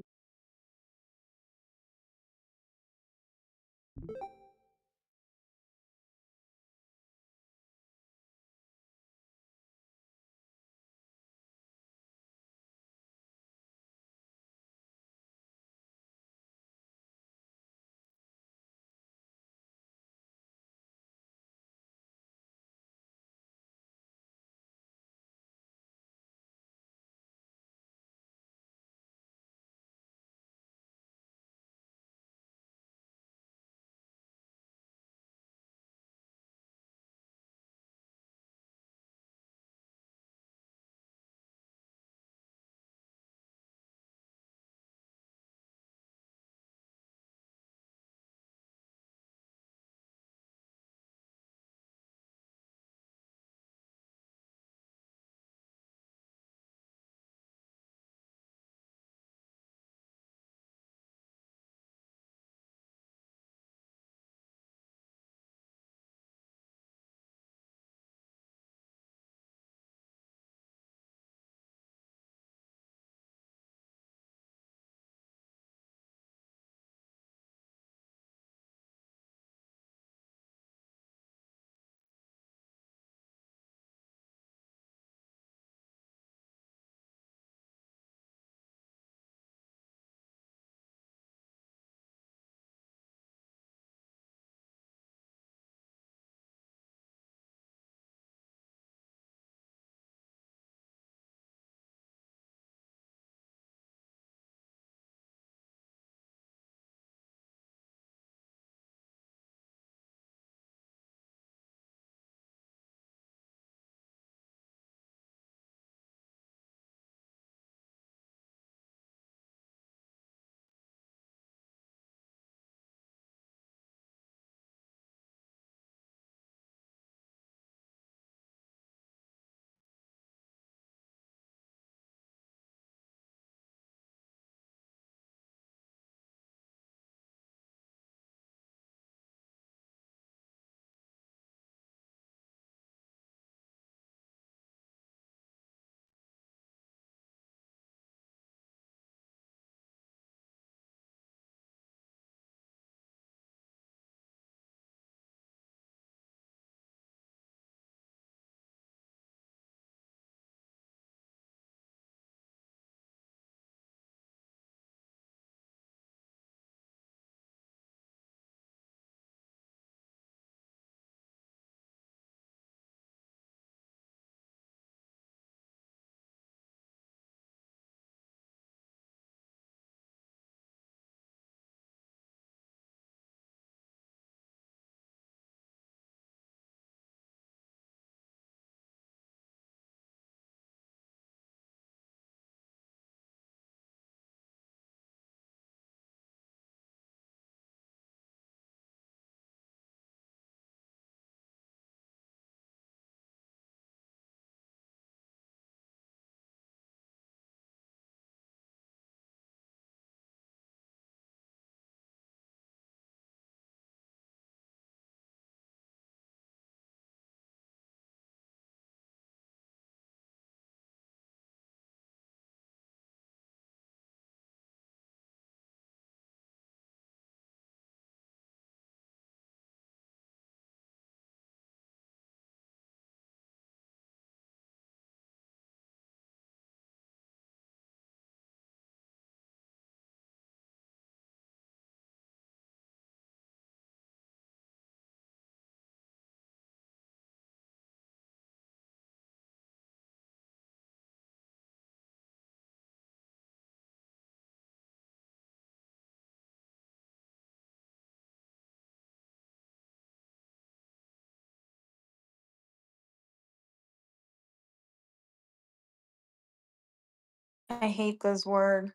I hate this word.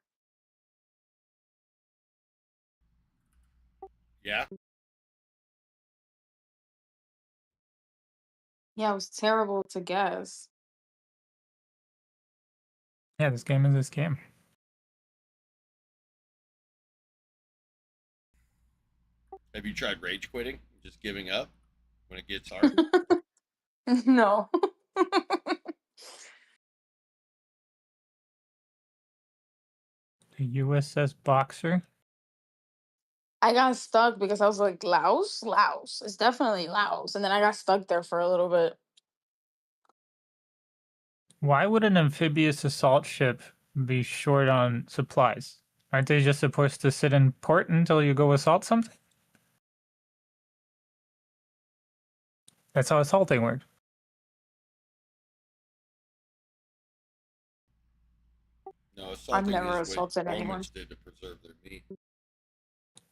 yeah. Yeah, it was terrible to guess. Yeah, this game is this game. Have you tried rage quitting? Just giving up when it gets hard? No. USS Boxer. I got stuck because I was like, Laos? Laos. It's definitely Laos. And then I got stuck there for a little bit. Why would an amphibious assault ship be short on supplies? Aren't they just supposed to sit in port until you go assault something? That's how assaulting works. No, I've assaulting never is what assaulted anyone. Romans did to preserve their meat.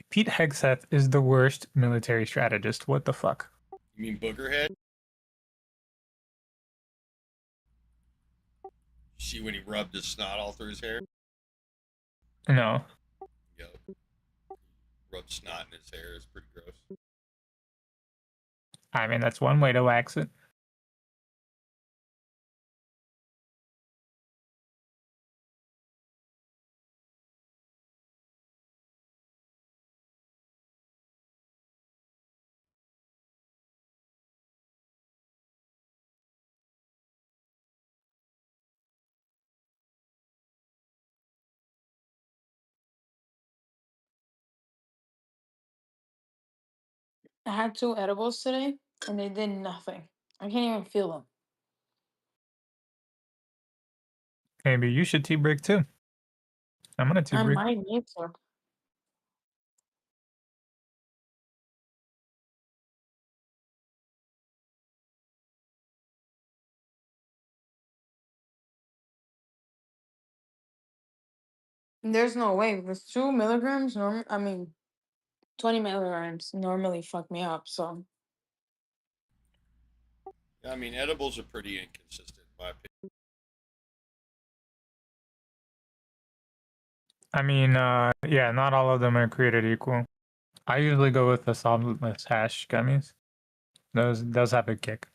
Pete Hegseth is the worst military strategist. What the fuck? You mean Boogerhead? See when he rubbed his snot all through his hair? No. Yep. Rubbed snot in his hair. It's pretty gross. I mean, that's one way to wax it. I had 2 edibles today and they did nothing. I can't even feel them. Maybe you should tea break too. I'm gonna tea I break. might need to. There's no way because 2 milligrams, I mean, 20 milligrams normally fuck me up. So I mean, edibles are pretty inconsistent, in my opinion. I mean, yeah, not all of them are created equal. I usually go with the solventless hash gummies. Those have a kick.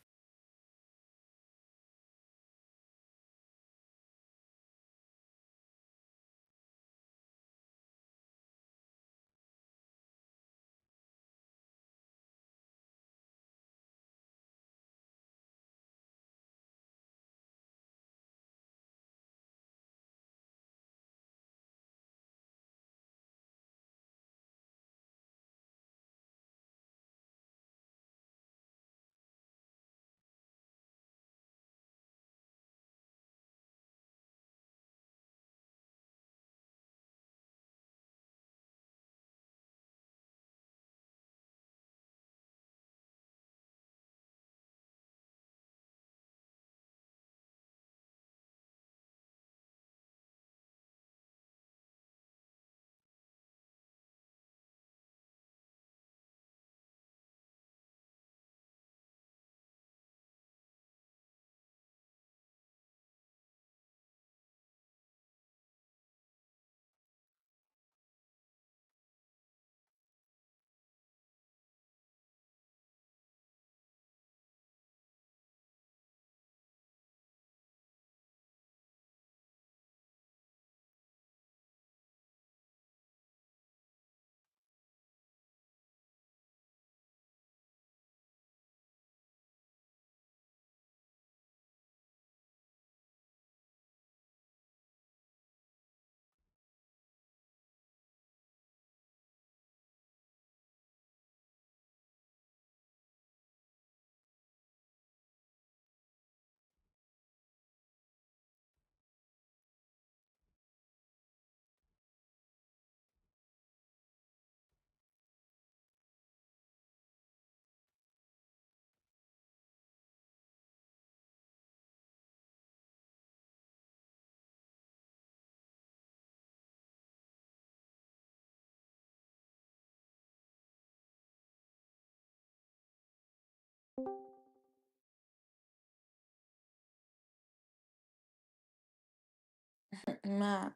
Matt.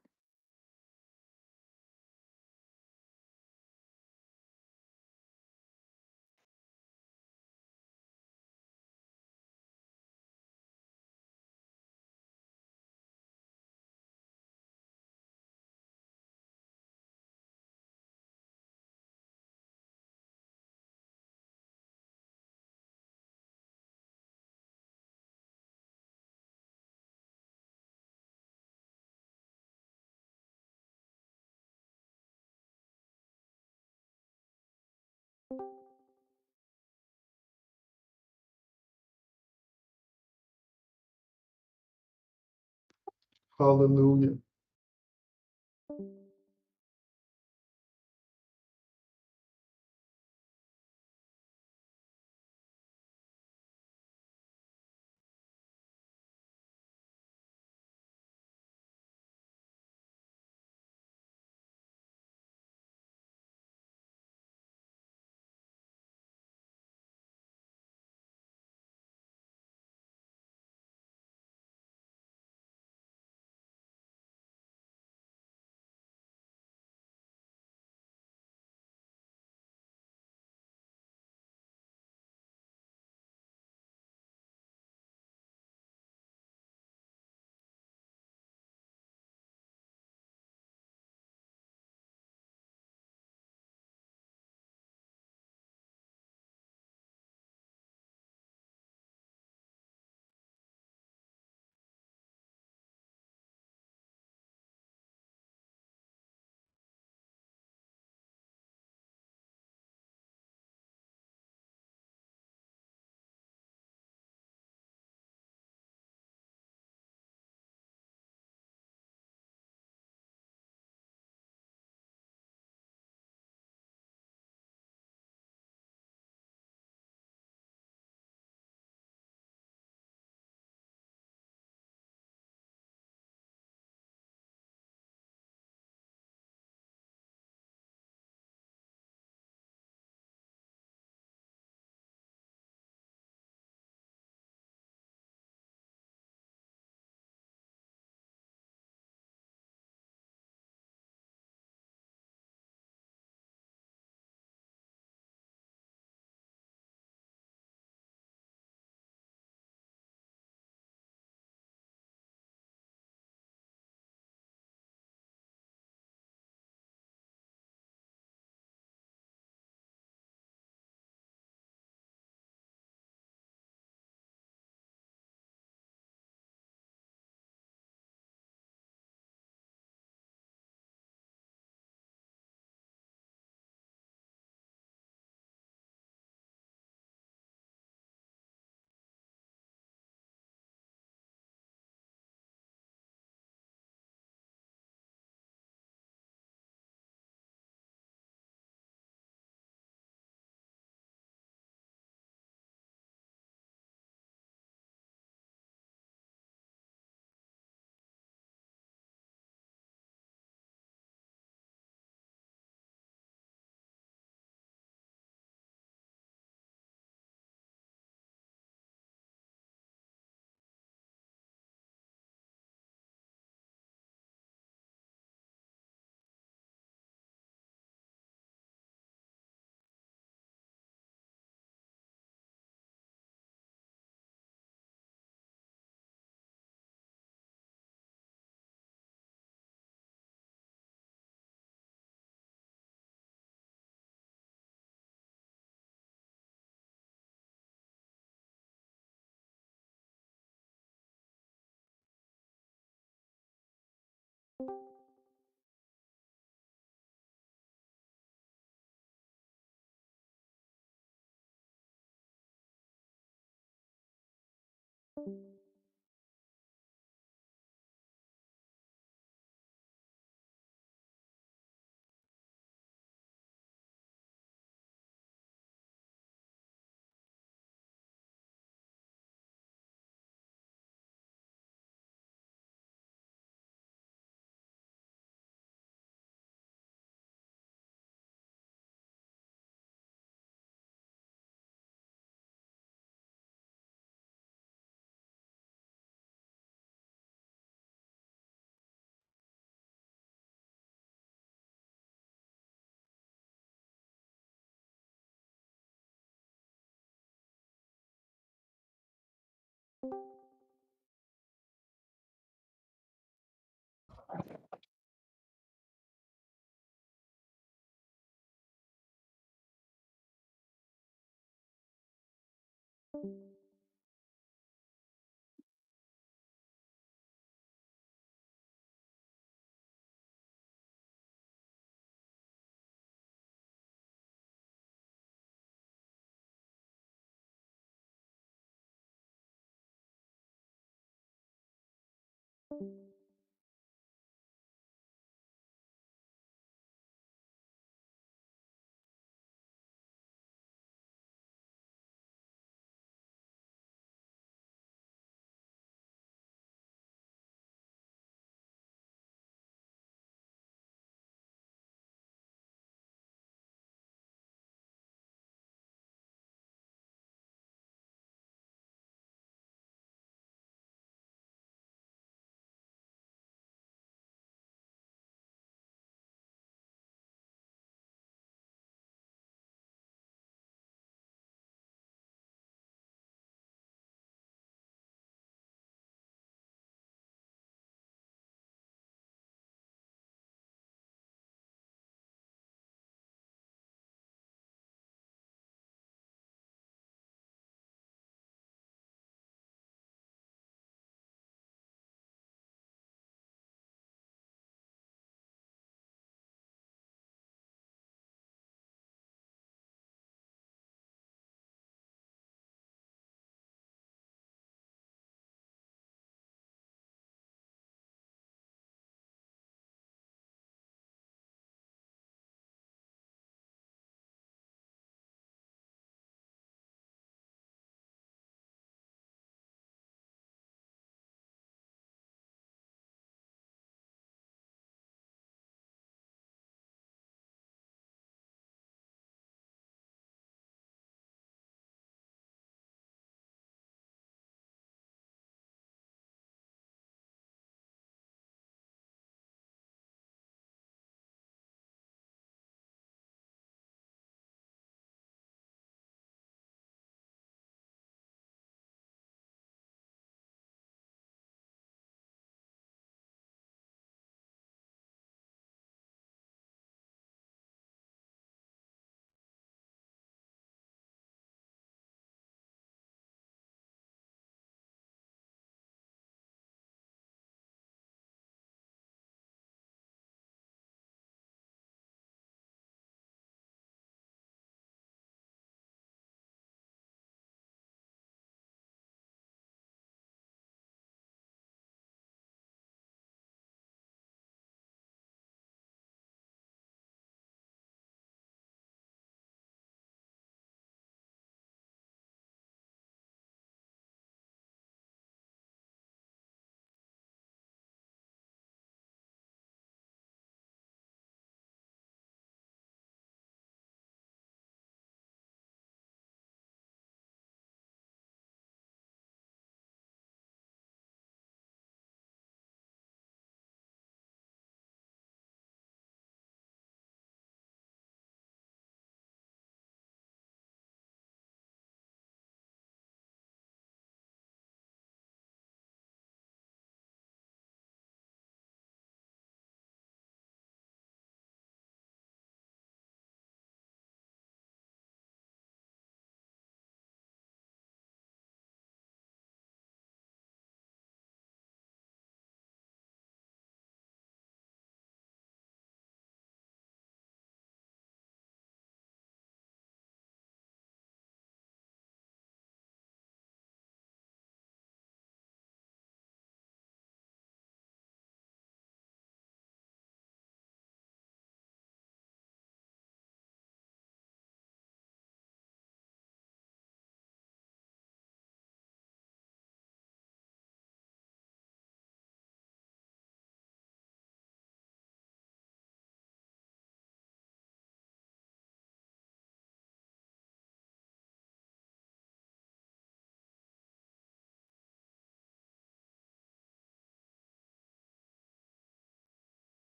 Hallelujah.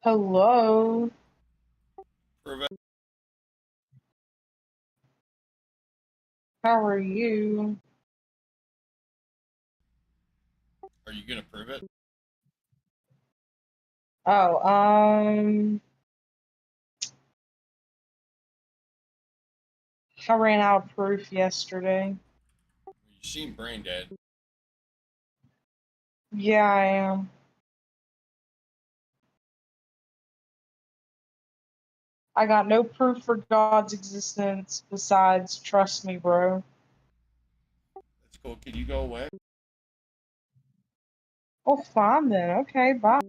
Hello. How are you? Are you gonna prove it? Oh, I ran out of proof yesterday. You seem brain dead. Yeah, I am. I got no proof for God's existence besides trust me, bro. That's cool. Can you go away? Oh, fine then. Okay, bye.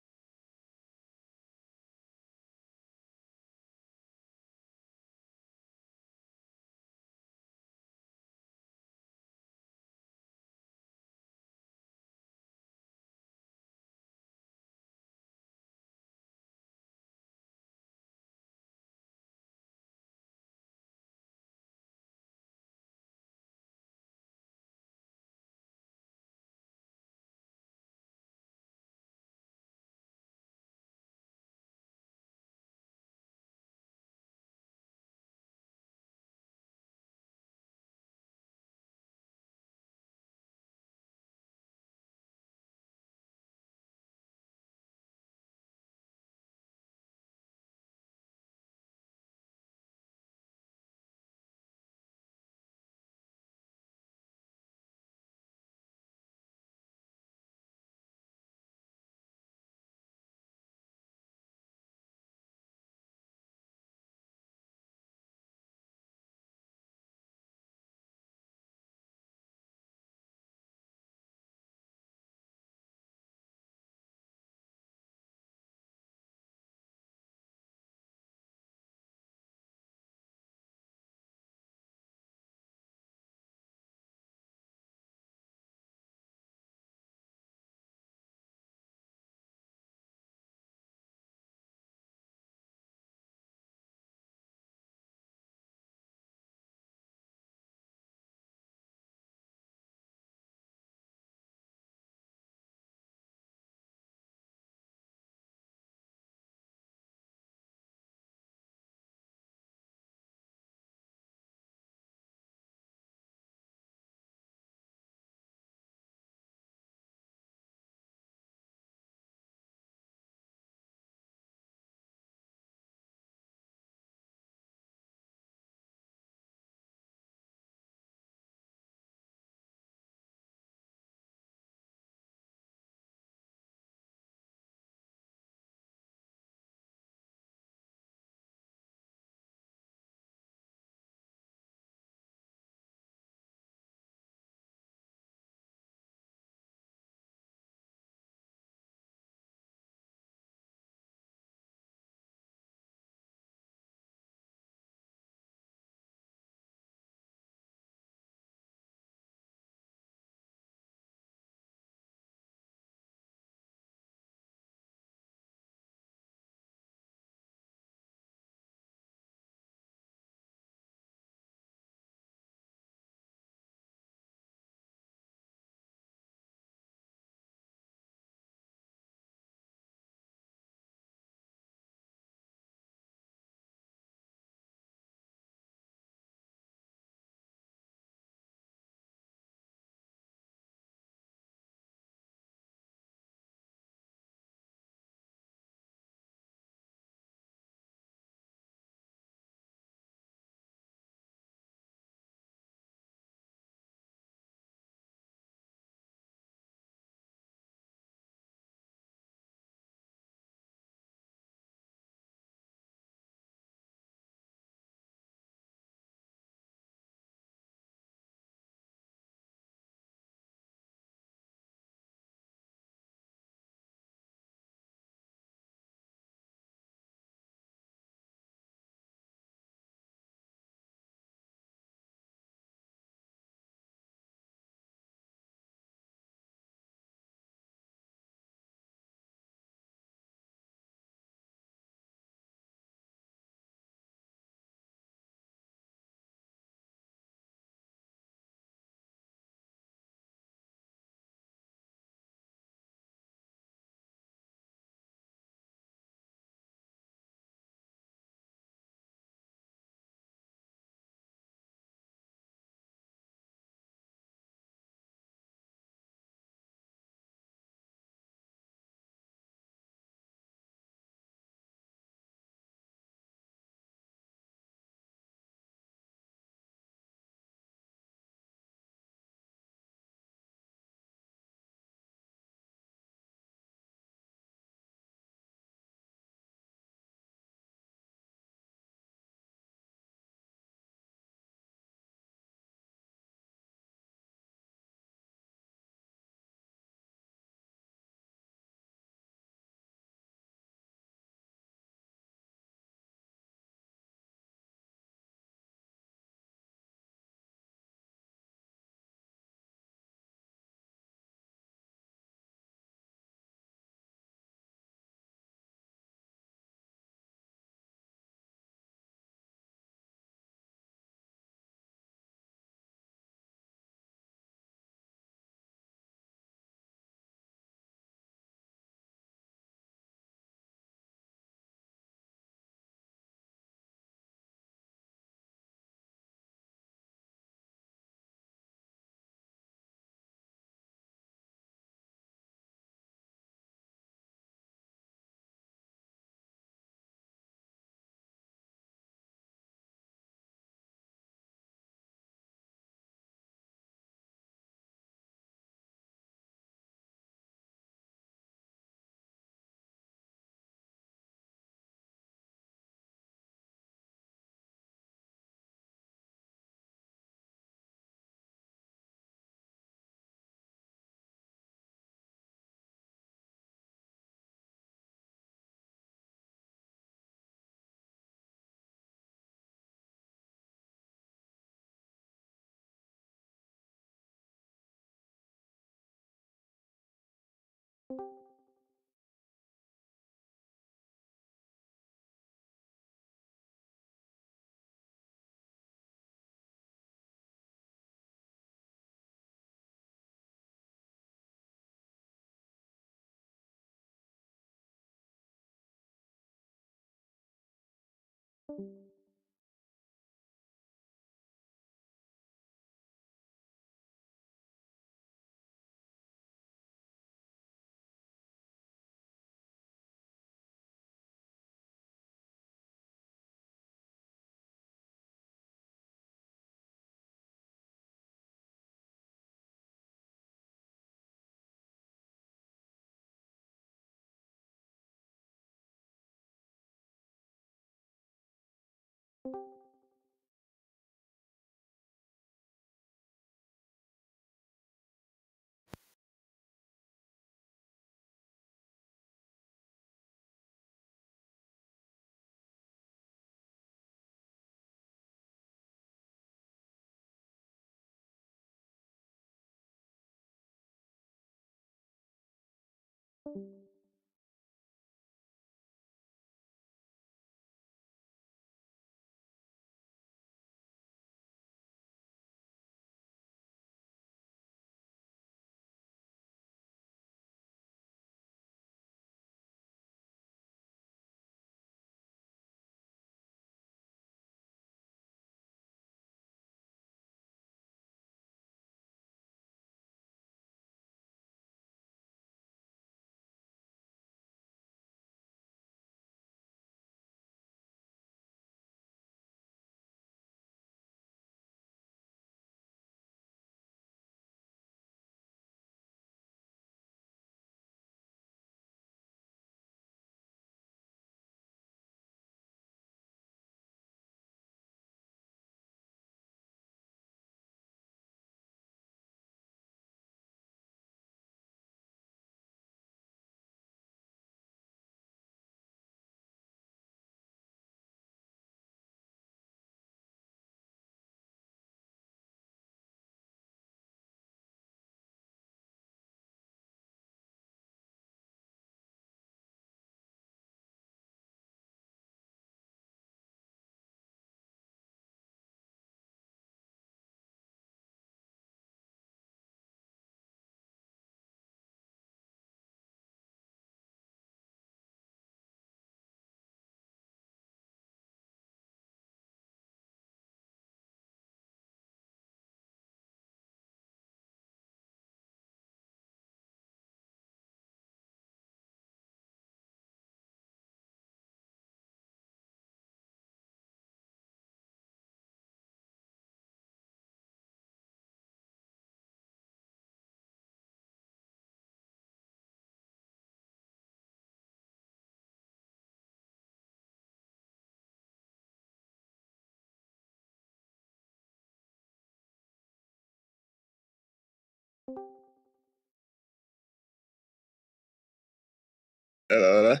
Let's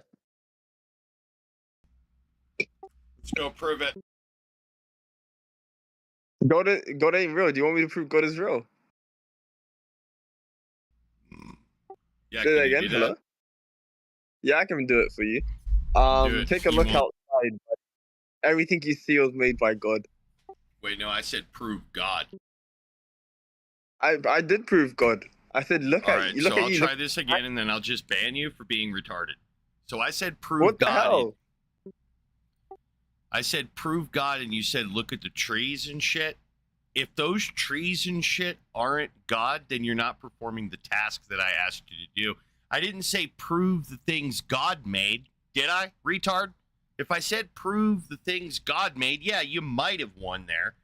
go prove it. God ain't real. Do you want me to prove God is real? Yeah, Say can that you again. do that? Hello. Yeah, I can do it for you. Do it. Take a You look won't- outside. Everything you see was made by God. Wait, no, I said prove God. I did prove God. I said look All at right, you. Look so at I'll you. try Look, this again, and then I'll just ban you for being retarded. So I said prove what the God. hell? I said prove God, and you said look at the trees and shit. If those trees and shit aren't God, then you're not performing the task that I asked you to do. I didn't say prove the things God made, did I, retard? If I said prove the things God made, yeah, you might have won there.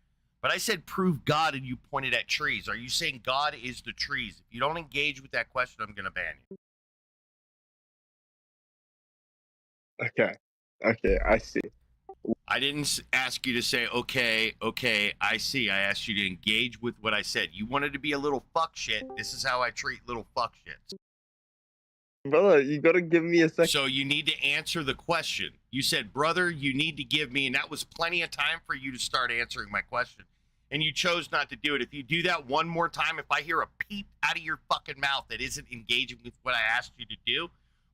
But I said prove God, and you pointed at trees. Are you saying God is the trees? If you don't engage with that question, I'm going to ban you. Okay, I see. I didn't ask you to say, okay, I see. I asked you to engage with what I said. You wanted to be a little fuck shit. This is how I treat little fuck shits. Brother, you gotta give me a second. So you need to answer the question. You said, brother, you need to give me, and that was plenty of time for you to start answering my question. and you chose not to do it. If you do that one more time, if I hear a peep out of your fucking mouth that isn't engaging with what I asked you to do,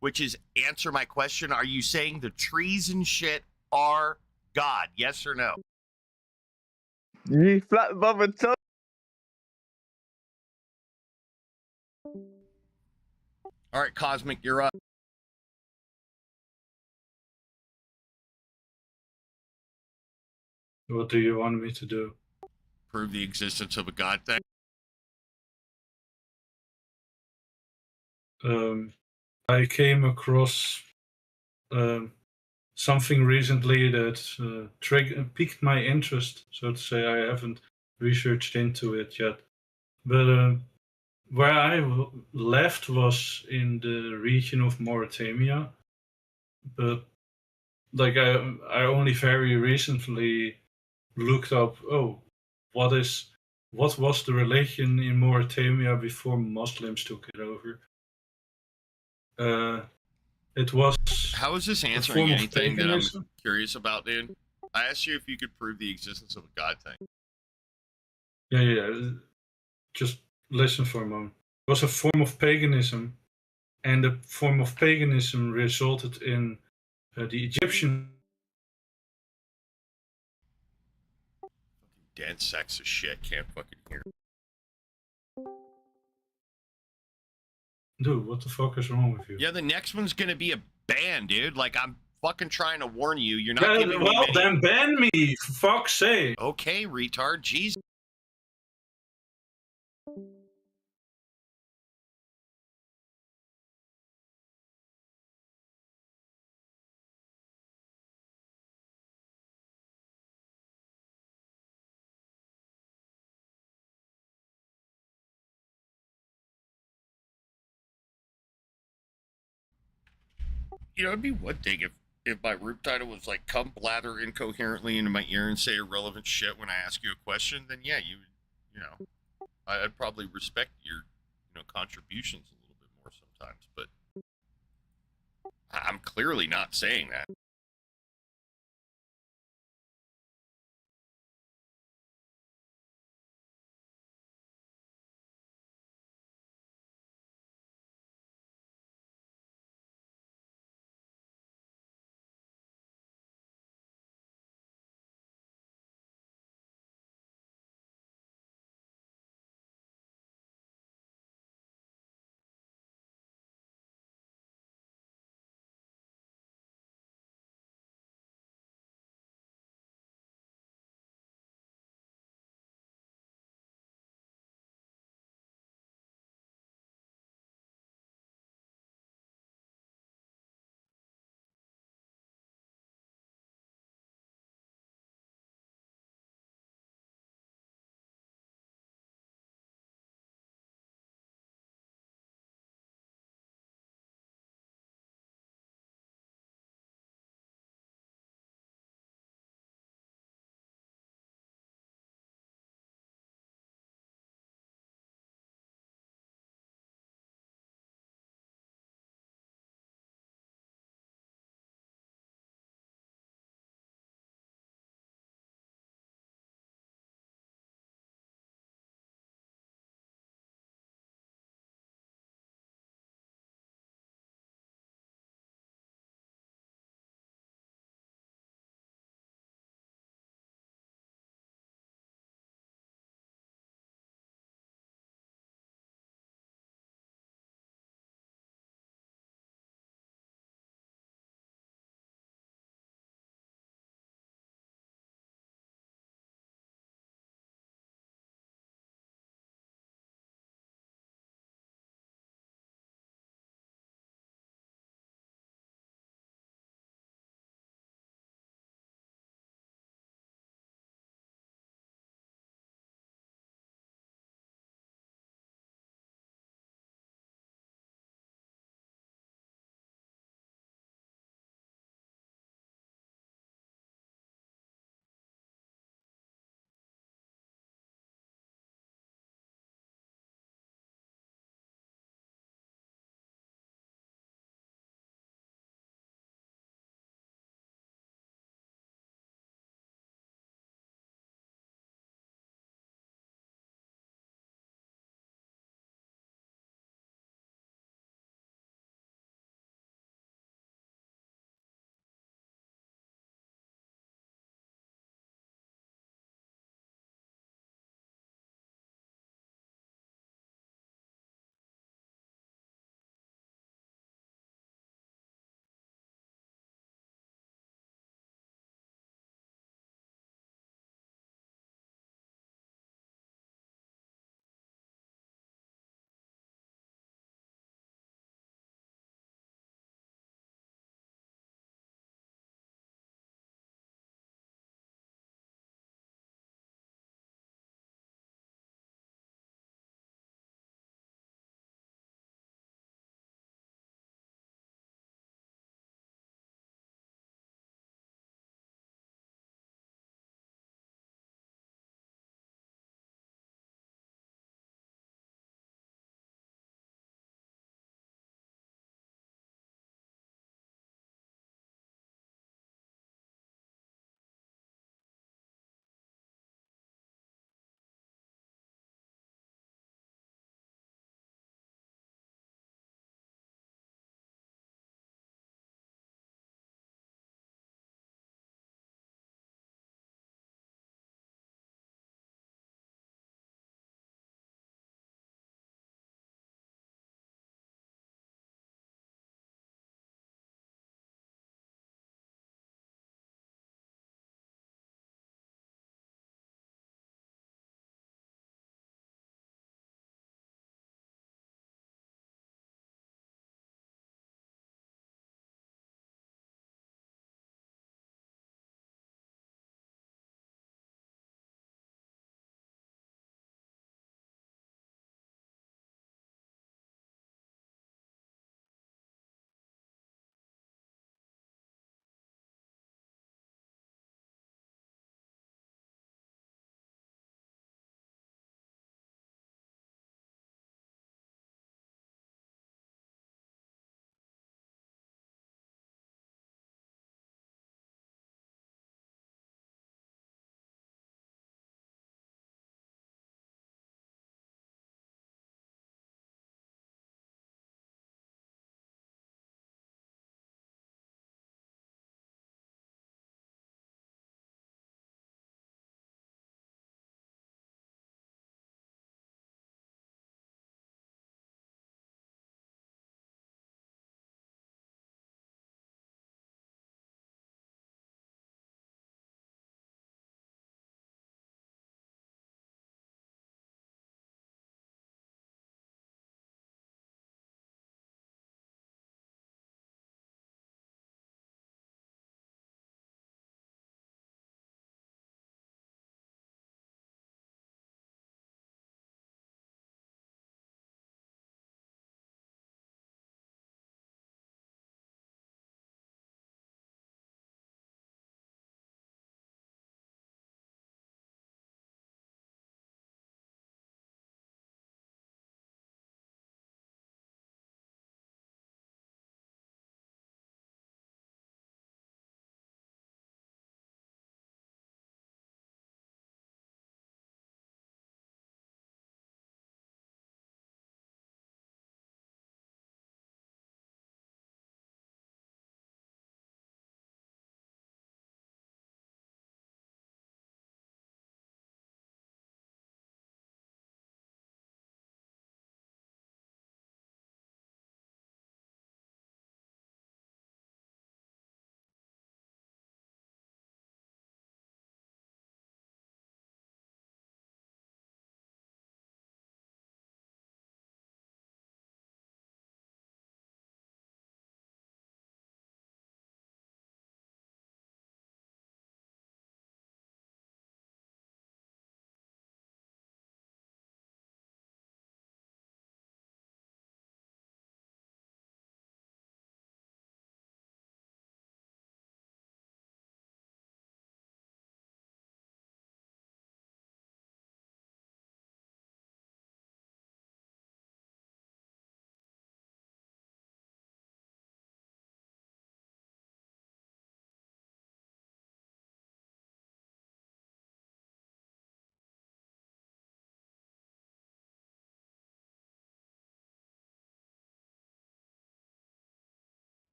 which is answer my question, are you saying the trees and shit are God? Yes or no? You flat brother tongue. All right, Cosmic, you're up. What do you want me to do? Prove the existence of a God thing. I came across something recently that piqued my interest, so to say. I haven't researched into it yet. But where I left was in the region of Mauritania. But like I only very recently looked up, what was the religion in Mauritania before Muslims took it over? It was. How is this a answering form of anything that I'm paganism. curious about, dude? I asked you if you could prove the existence of a God thing. Yeah. Just listen for a moment. It was a form of paganism, and the form of paganism resulted in the Egyptian. Dead sex of shit. Can't fucking hear. Dude, what the fuck is wrong with you? Yeah, the next one's gonna be a ban, dude. Like, I'm fucking trying to warn you. You're not Yeah, giving me well, many... then ban me, for fuck's sake. Okay, retard. Jesus. You know, it'd be one thing if my room title was like, come blather incoherently into my ear and say irrelevant shit when I ask you a question, then yeah, you know, I'd probably respect your, contributions a little bit more sometimes, but I'm clearly not saying that.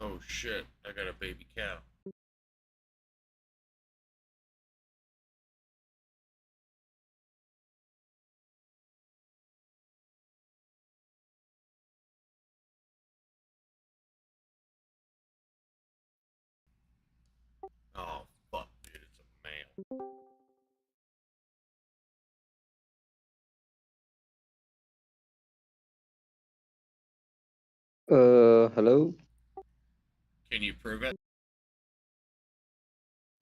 Oh shit, I got a baby cow. Oh fuck, dude, it's a male. Hello. Can you prove it?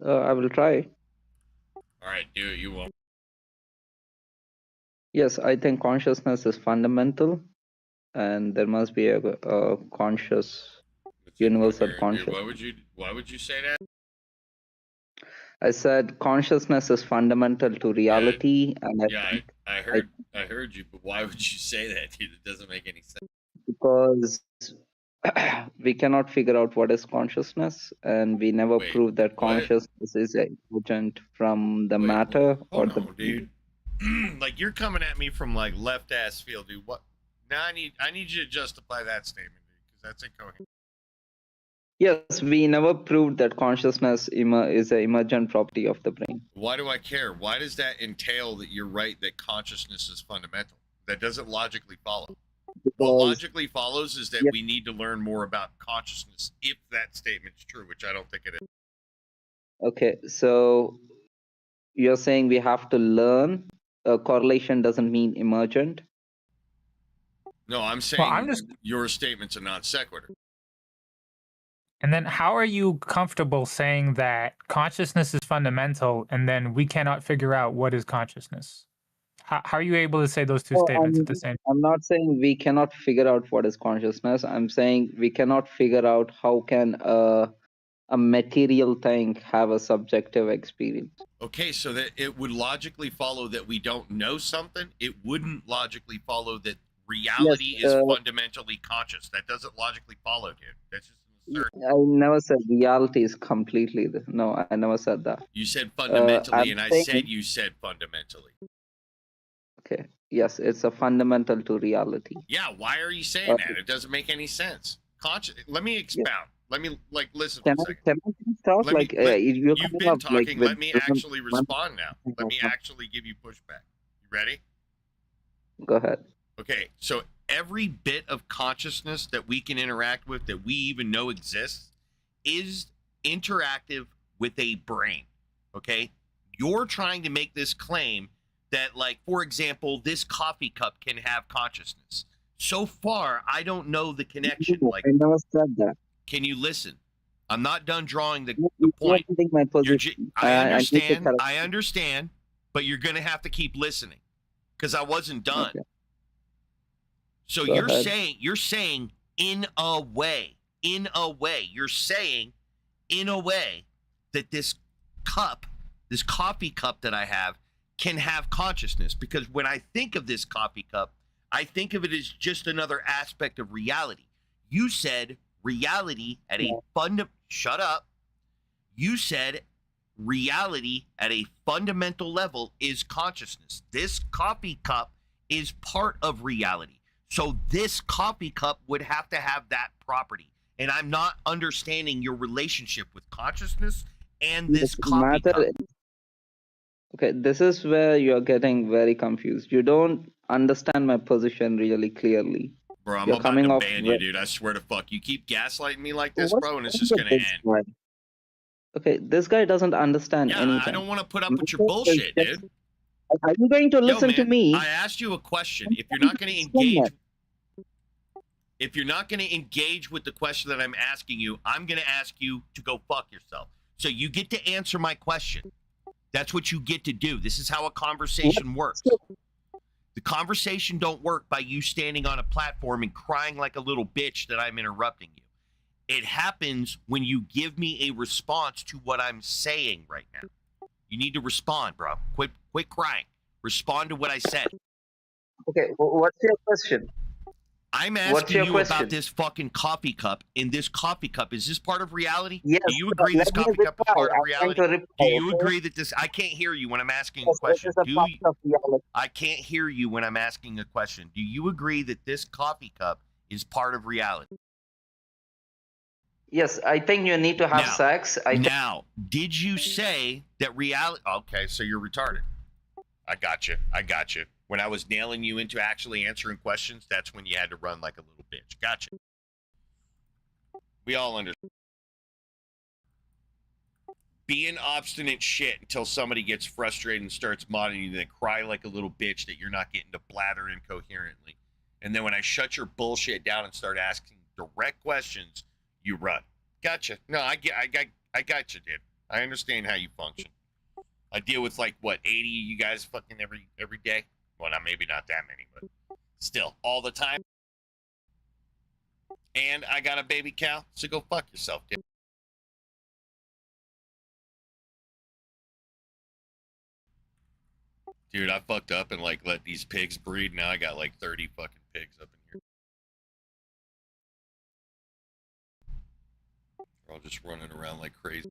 I will try. Alright, do it, you won't. Yes, I think consciousness is fundamental, and there must be a conscious, universal Dude, conscious. why would you say that? I said consciousness is fundamental to reality, and I heard you, but why would you say that, dude? It doesn't make any sense. because we cannot figure out what is consciousness, and we never proved that consciousness is emergent from the matter or Hold the. on, dude. Like you're coming at me from like left ass field, dude. What? Now I need you to justify that statement, dude, because that's incoherent. Yes, we never proved that consciousness is an emergent property of the brain. Why do I care? Why does that entail that you're right that consciousness is fundamental? That doesn't logically follow. What logically follows is that we need to learn more about consciousness if that statement's true, which I don't think it is. Okay, so you're saying we have to learn. Correlation doesn't mean emergent. No, I'm saying your statement's a non sequitur. And then how are you comfortable saying that consciousness is fundamental and then we cannot figure out what is consciousness? How are you able to say those two statements at the same time? I'm not saying we cannot figure out what is consciousness. I'm saying we cannot figure out how can a material thing have a subjective experience. Okay, so that it would logically follow that we don't know something. It wouldn't logically follow that reality is fundamentally conscious. That doesn't logically follow, dude. That's just an absurd. I never said reality is completely. No, I never said that. You said fundamentally, and I saying, said you said fundamentally. Okay. Yes, it's a fundamental to reality. Yeah, why are you saying that? It doesn't make any sense. Let me expound. Let me listen for a second. Can I start? You've been talking. Let me actually respond now. Let me actually give you pushback. You ready? Go ahead. Okay, so every bit of consciousness that we can interact with, that we even know exists, is interactive with a brain. Okay? You're trying to make this claim that, like, for example, this coffee cup can have consciousness. So far, I don't know the connection. Like, I never said that. Can you listen? I'm not done drawing the point. My position. I understand, but you're going to have to keep listening because I wasn't done. Okay. So Go you're ahead. saying in a way, you're saying in a way that this coffee cup that I have can have consciousness, because when I think of this coffee cup, I think of it as just another aspect of reality. You said reality at a shut up. You said reality at a fundamental level is consciousness. This coffee cup is part of reality. So this coffee cup would have to have that property. And I'm not understanding your relationship with consciousness and this coffee cup. Okay, this is where you're getting very confused. You don't understand my position really clearly. Bro, I'm You're about coming to off ban you, dude. I swear to fuck. You keep gaslighting me like this, bro, and it's just wrong gonna with this end. guy? Okay, this guy doesn't understand Yeah, anything. I don't want to put up with your bullshit, dude. Are you going to listen to man, me? I asked you a question. If you're not going to engage with the question that I'm asking you, I'm going to ask you to go fuck yourself. So you get to answer my question. That's what you get to do. This is how a conversation works. The conversation don't work by you standing on a platform and crying like a little bitch that I'm interrupting you. It happens when you give me a response to what I'm saying right now. You need to respond, bro. Quit crying. Respond to what I said. Okay, what's your question? I'm What's asking your you question? about this fucking coffee cup. In this coffee cup, is this part of reality? Yes, Do you agree this let me coffee cup is reply. part of I'm reality? trying to Do reply, you okay? agree that this? I can't hear you when I'm asking a Yes, question. this is a part of reality. I can't hear you when I'm asking a question. Do you agree that this coffee cup is part of reality? Yes, I think you need to have Now- sex. Now, did you say that reality? Okay, so you're retarded. I got you. I got you. When I was nailing you into actually answering questions, that's when you had to run like a little bitch. Gotcha. We all understand. Being obstinate shit until somebody gets frustrated and starts modding you, then cry like a little bitch that you're not getting to blather incoherently. And then when I shut your bullshit down and start asking direct questions, you run. Gotcha. No, I got you, dude. I understand how you function. I deal with like what 80 you guys fucking every day. Well, not maybe not that many, but still all the time. And I got a baby cow, so go fuck yourself, dude. Dude, I fucked up and like let these pigs breed. Now I got like 30 fucking pigs up in here. They're all just running around like crazy.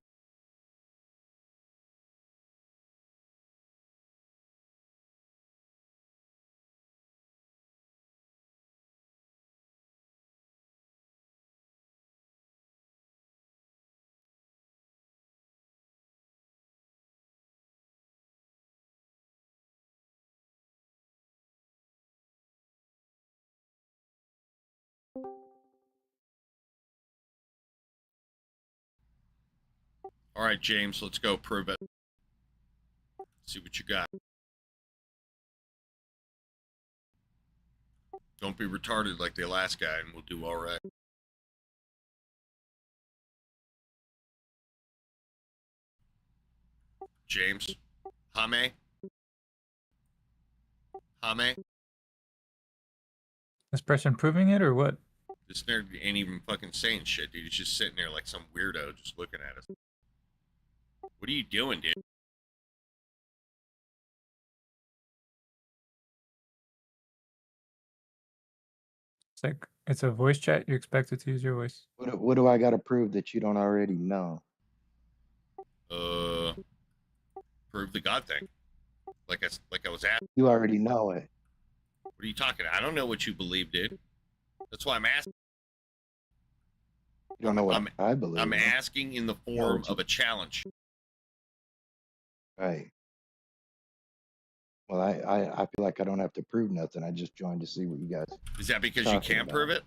All right, James, let's go prove it. See what you got. Don't be retarded like the last guy, and we'll do all right. James, Hame, Hame. This person proving it or what? This nerd ain't even fucking saying shit, dude. He's just sitting there like some weirdo, just looking at us. What are you doing, dude? It's like it's a voice chat. You expect it to use your voice. What do I got to prove that you don't already know? Prove the God thing. Like I was asking. You already know it. What are you talking about? I don't know what you believe, dude. That's why I'm asking. You don't know what I believe. I'm asking in the form of a challenge. Right. Well, I feel like I don't have to prove nothing. I just joined to see what you guys. Is that because you talking can't about. prove it?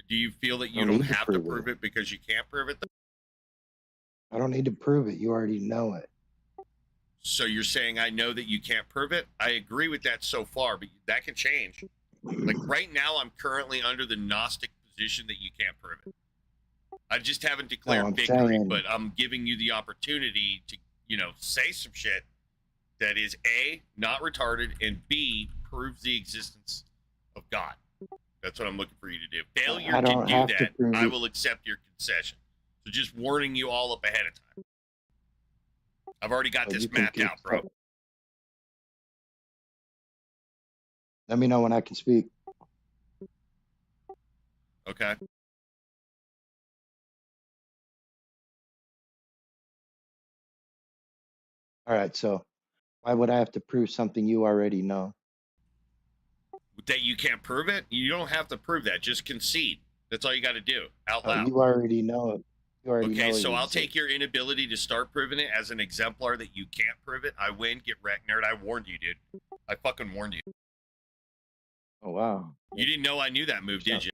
Do you feel that you Don't don't need to have to prove prove it because you can't prove it? I don't need to prove it. You already know it. So you're saying I know that you can't prove it? I agree with that so far, but that can change. Like right now, I'm currently under the Gnostic position that you can't prove it. I just haven't declared I'm victory, saying- but I'm giving you the opportunity to, say some shit that is A, not retarded, and B, proves the existence of God. That's what I'm looking for you to do. Failure I to don't do have to that, prove I it. will accept your concession. So just warning you all up ahead of time. I've already got Well, this you can mapped keep out, bro. talking. Let me know when I can speak. Okay. All right. So why would I have to prove something you already know? That you can't prove it? You don't have to prove that. Just concede. That's all you got to do out Oh, loud. you already know it. You already know Okay, it so I'll exists. take your inability to start proving it as an exemplar that you can't prove it. I win, get wrecked, nerd. I warned you, dude. I fucking warned you. Oh wow. You didn't know I knew that move, did you?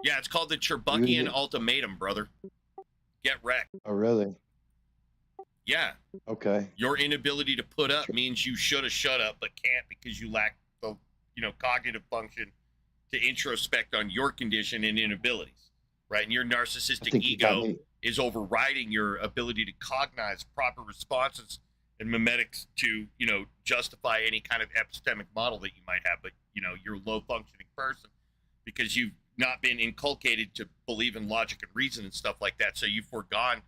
Yeah, it's called the Cherbuckian didn't- ultimatum, brother. Get wrecked. Oh really? Yeah. Okay. Your inability to put up means you should have shut up, but can't because you lack the, cognitive function to introspect on your condition and inabilities, right? And your I narcissistic think you got ego me. is overriding your ability to cognize proper responses and memetics to, justify any kind of epistemic model that you might have. But, you're a low functioning person because you've not been inculcated to believe in logic and reason and stuff like that. So you've foregone,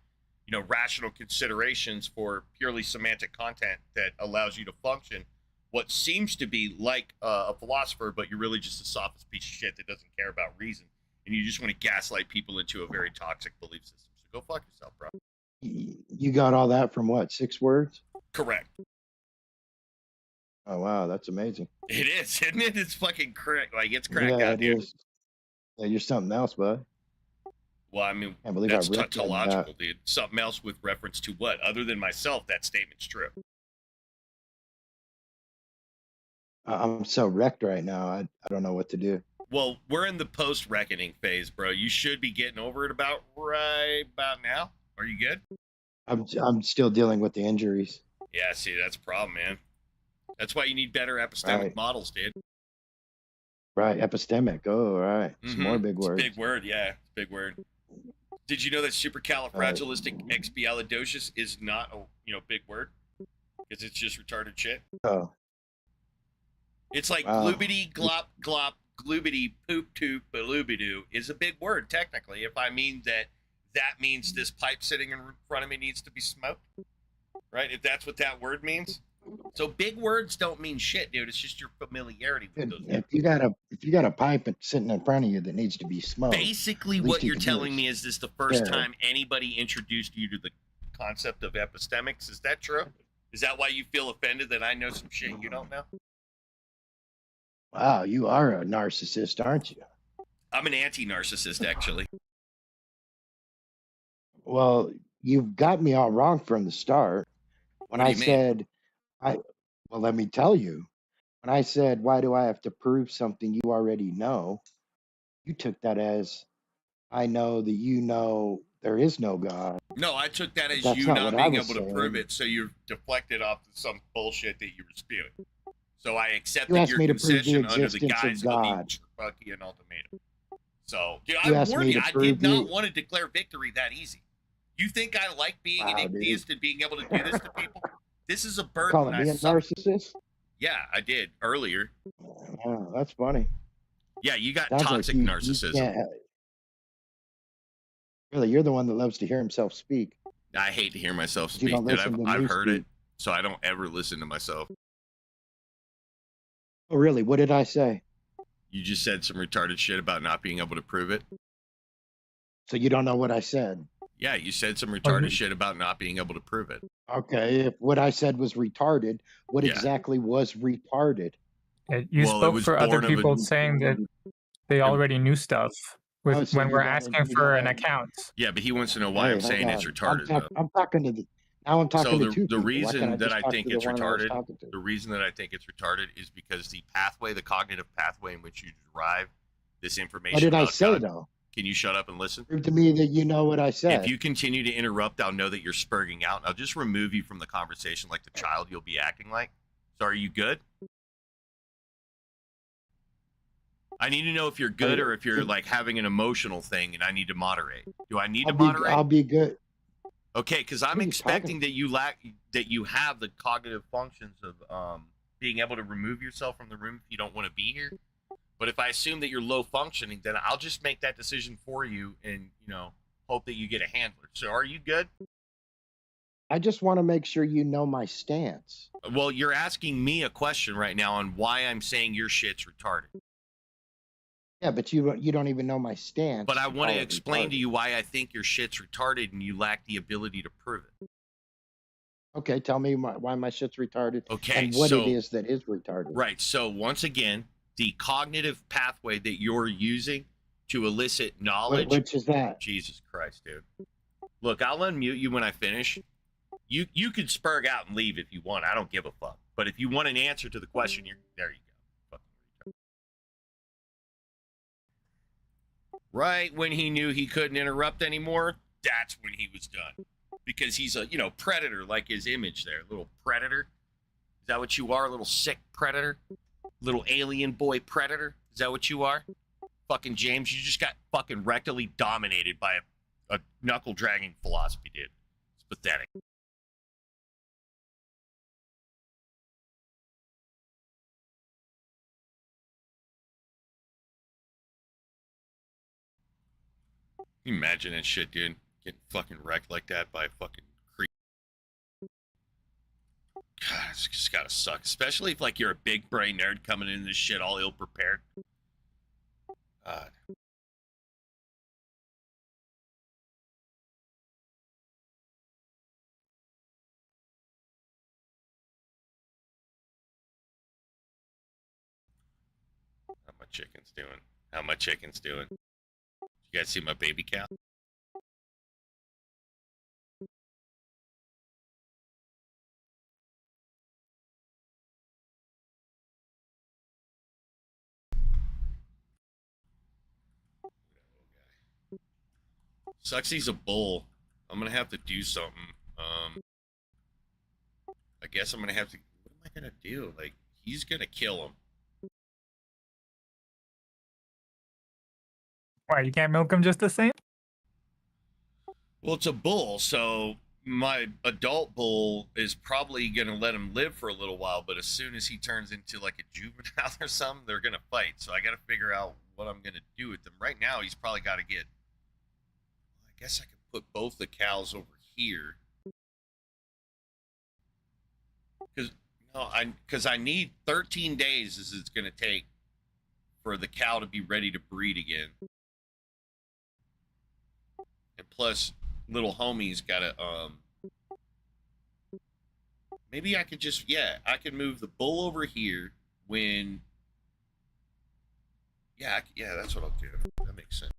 rational considerations for purely semantic content that allows you to function what seems to be like a philosopher, but you're really just a sophist piece of shit that doesn't care about reason. And you just want to gaslight people into a very toxic belief system. So go fuck yourself, bro. You got all that from what? 6 words? Correct. Oh wow, that's amazing. It is, isn't it? It's fucking correct. Like, it's cracked Yeah, out, it dude. is. Yeah, you're something else, bud. Well, I mean, I believe that's I read tautological, dude. Something else with reference to what? Other than myself, that statement's true. I'm so wrecked right now. I don't know what to do. Well, we're in the post-reckoning phase, bro. You should be getting over it about now. Are you good? I'm still dealing with the injuries. Yeah, see, that's a problem, man. That's why you need better epistemic Right. models, dude. Right, epistemic. Oh, right. Some more Mhm. big It's a words. big word, yeah. It's a big word. Did you know that supercalifragilisticexpialidocious is not a big word? Because it's just retarded shit. Oh, It's like wow. gloobity glop glop gloobity poop toop baloobido is a big word technically. If I mean that means this pipe sitting in front of me needs to be smoked, right? If that's what that word means. So big words don't mean shit, dude. It's just your familiarity with those. If you got a pipe sitting in front of you that needs to be smoked. Basically, at least what you you're can do telling me is this the first Yeah. time anybody introduced you to the concept of epistemics? Is that true? Is that why you feel offended that I know some shit you don't know? Wow, you are a narcissist, aren't you? I'm an anti-narcissist, actually. Well, you've got me all wrong from the start. When What do I you mean? said, well, let me tell you. When I said, why do I have to prove something you already know? You took that as, I know that you know there is no God. No, I took that But as that's you not not what I being was able to prove saying. it, so you're deflected off to some bullshit that you were spewing. So I You accepted asked your me to prove the concession under the existence of guise of the God. Cherokee ultimatum. So, dude, You I asked warned me you, to I prove did not the. want to declare victory that easy. You think I like being an Wow, dude. atheist and being able to do this to people? This is a You burden calling I me a suffer. narcissist? Yeah, I did earlier. Oh, that's funny. Yeah, you got Sounds like toxic you narcissism. can't. Really, you're the one that loves to hear himself speak. I hate to hear myself But you speak, don't dude. listen to I've me heard it, speak. so I don't ever listen to myself. Oh, really? What did I say? You just said some retarded shit about not being able to prove it. So you don't know what I said? Yeah, you said some Well, retarded shit about not being able to prove it. Okay, if what I said was retarded, what Yeah. exactly was retarded? You Well, it spoke was for other born of a- people saying that they already knew stuff Oh, with so when you we're don't. asking You for don't. an account. Yeah, but he wants to know why Hey, I'm hold saying it's on. retarded, though. I'm talking to the. Now I'm So talking to the two the people. Why can't I reason that just I talk think to the it's one I was retarded, talking to? the reason that I think it's retarded is because the pathway, the cognitive pathway in which you derive this information What did I about say God. though? Can you shut up and listen? Prove to me that you know what I said. If you continue to interrupt, I'll know that you're spurging out. I'll just remove you from the conversation like the child you'll be acting like. So are you good? I need to know if you're good or if you're like having an emotional thing and I need to moderate. Do I need to moderate? I'll be good. Okay, because I'm What are you expecting that you have the cognitive functions of being able to remove yourself from the room if you don't want to be here. But if I assume that you're low functioning, then I'll just make that decision for you and hope that you get a handler. So are you good? I just want to make sure you know my stance. Well, you're asking me a question right now on why I'm saying your shit's retarded. Yeah, but you don't even know my stance. But I want to call it explain to retarded. you why I think your shit's retarded and you lack the ability to prove it. Okay, tell me why my shit's retarded. Okay, and what so- it is that is retarded. Right. So once again, the cognitive pathway that you're using to elicit knowledge. Which is that? Jesus Christ, dude. Look, I'll unmute you when I finish. You could spurg out and leave if you want. I don't give a fuck. But if you want an answer to the question, there you go. Fucking retard. Right when he knew he couldn't interrupt anymore, that's when he was done. Because he's a, predator like his image there. Little predator. Is that what you are? A little sick predator? Little alien boy predator? Is that what you are? Fucking James, you just got fucking rectally dominated by a knuckle dragging philosophy, dude. It's pathetic. Can you imagine that shit, dude? Getting fucking wrecked like that by a fucking creep. God, it's just gotta suck. Especially if like you're a big brain nerd coming into this shit all ill prepared. God. How my chicken's doing? You guys see my baby cow? Sucks he's a bull. I'm gonna have to do something. I guess I'm gonna have to. What am I gonna do? Like, he's gonna kill him. Why, you can't milk him just the same? Well, it's a bull, so my adult bull is probably gonna let him live for a little while. But as soon as he turns into like a juvenile or something, they're gonna fight. So I gotta figure out what I'm gonna do with them. Right now, he's probably got to get. I guess I could put both the cows over here. Because I need 13 days is it's gonna take for the cow to be ready to breed again. And plus, little homie's gotta maybe I could just I could move the bull over here when yeah that's what I'll do. That makes sense.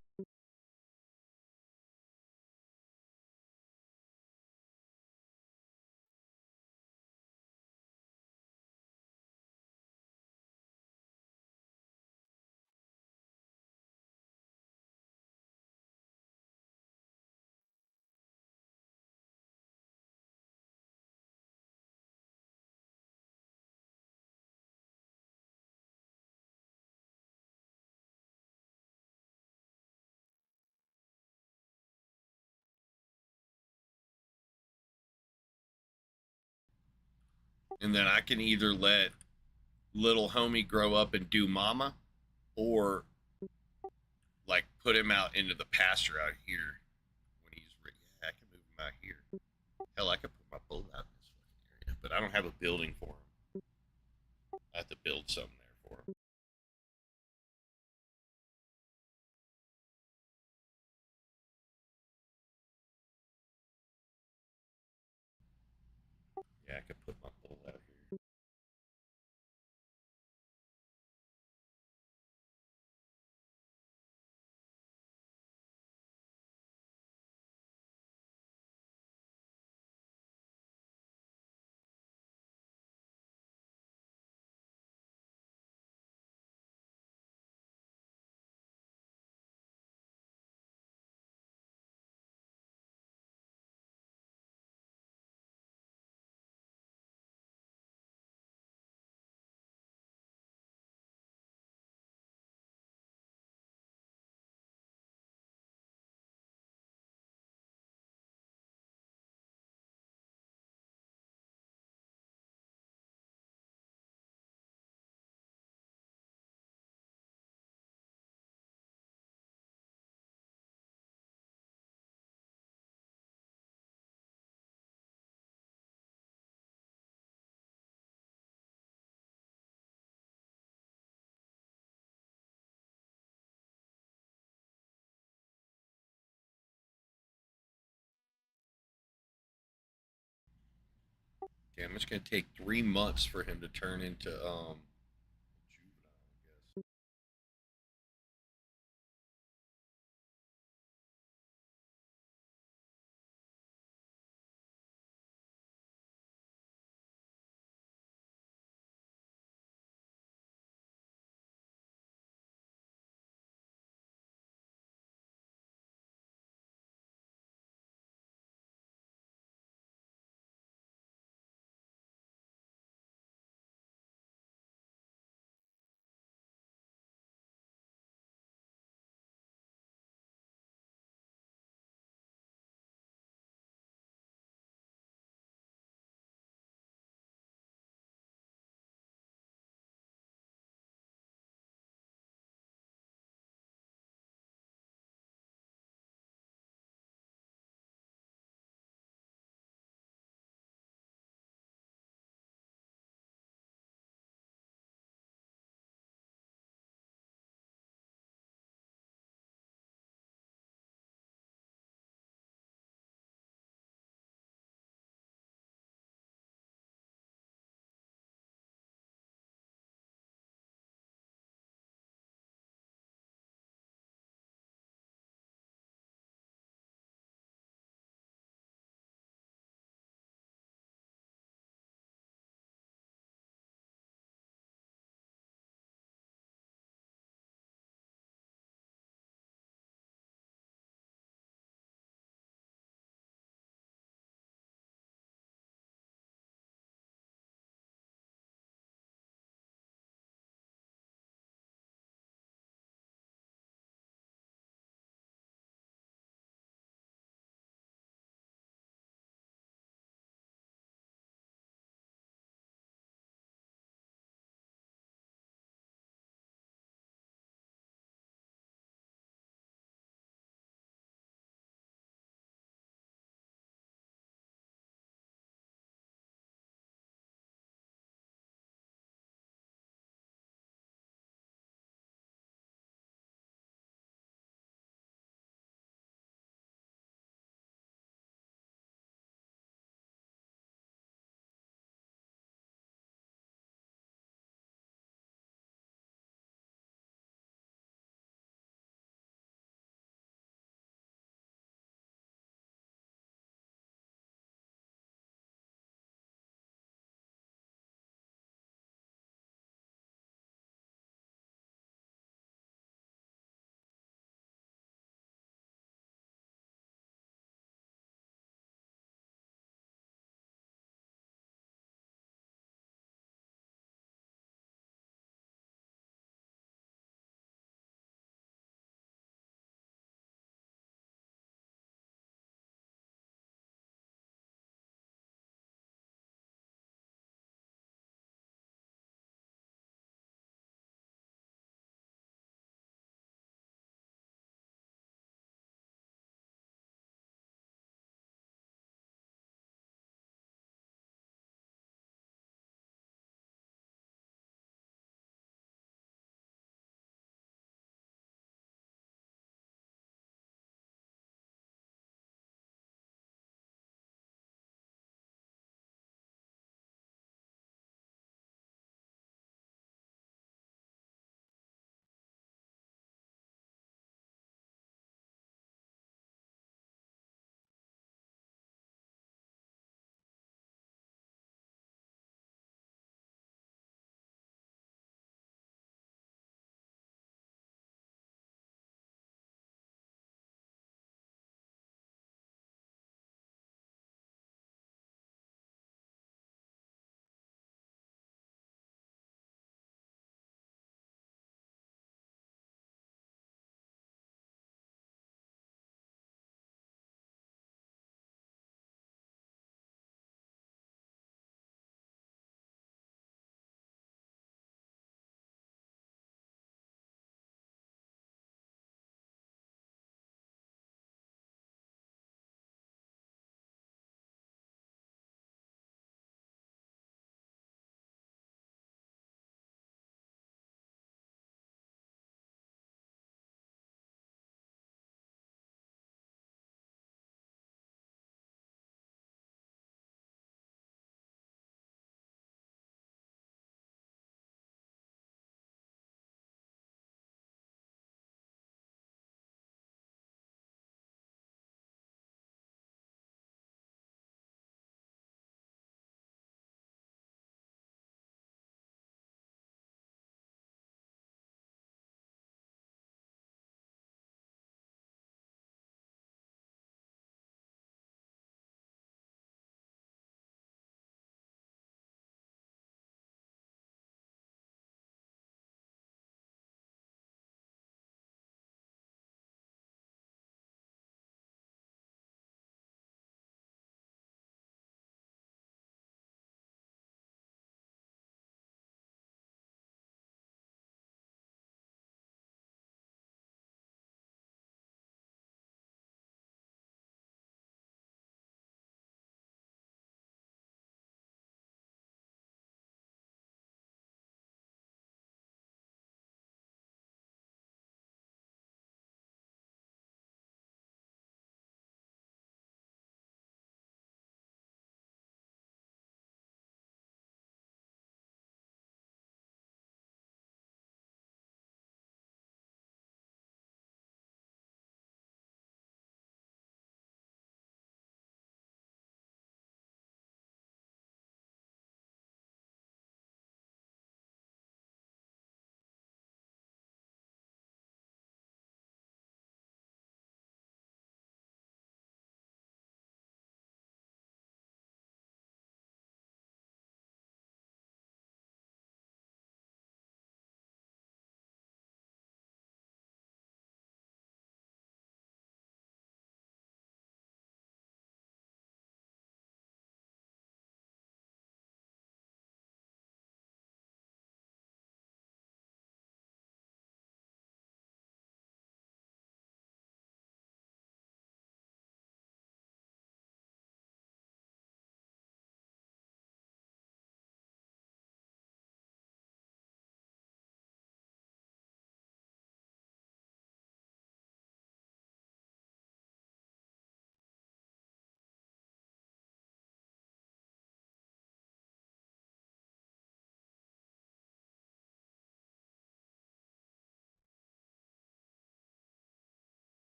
And then I can either let little homie grow up and do mama, or like put him out into the pasture out here when he's ready. Yeah, I can move him out here. Hell, I could put my bull out in this fucking area, but I don't have a building for him. I have to build something there for him. Yeah, I could put my bull out here. Damn, it's gonna take 3 months for him to turn into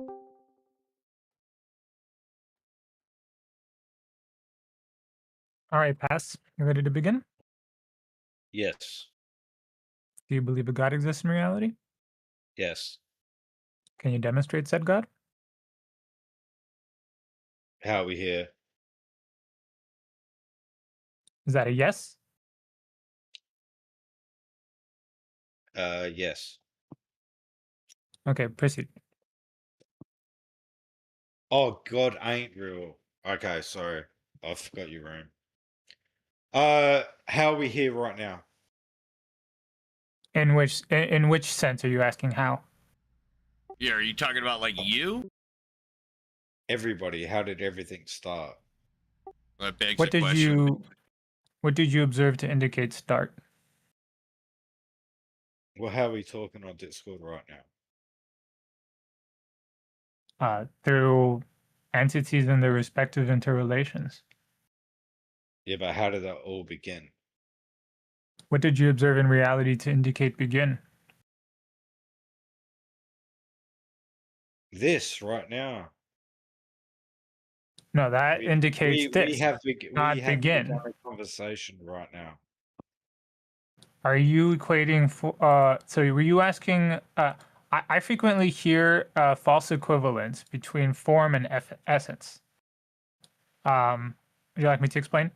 All right, pass. You ready to begin? Yes. Do you believe a God exists in reality? Yes. Can you demonstrate said God? How are we here? Is that a yes? Yes. Okay, proceed. Oh, God ain't real. Okay, sorry. I forgot your room. How are we here right now? In which sense are you asking how? Yeah, are you talking about like you? Everybody, how did everything start? That begs What a did question. you observe to indicate start? Well, how are we talking on Discord right now? Through entities and their respective interrelations. Yeah, but how did that all begin? What did you observe in reality to indicate begin? This right now. No, that indicates We this, have not begun begin. a conversation right now. Are you equating so were you asking I frequently hear false equivalence between form and essence. Would you like me to explain?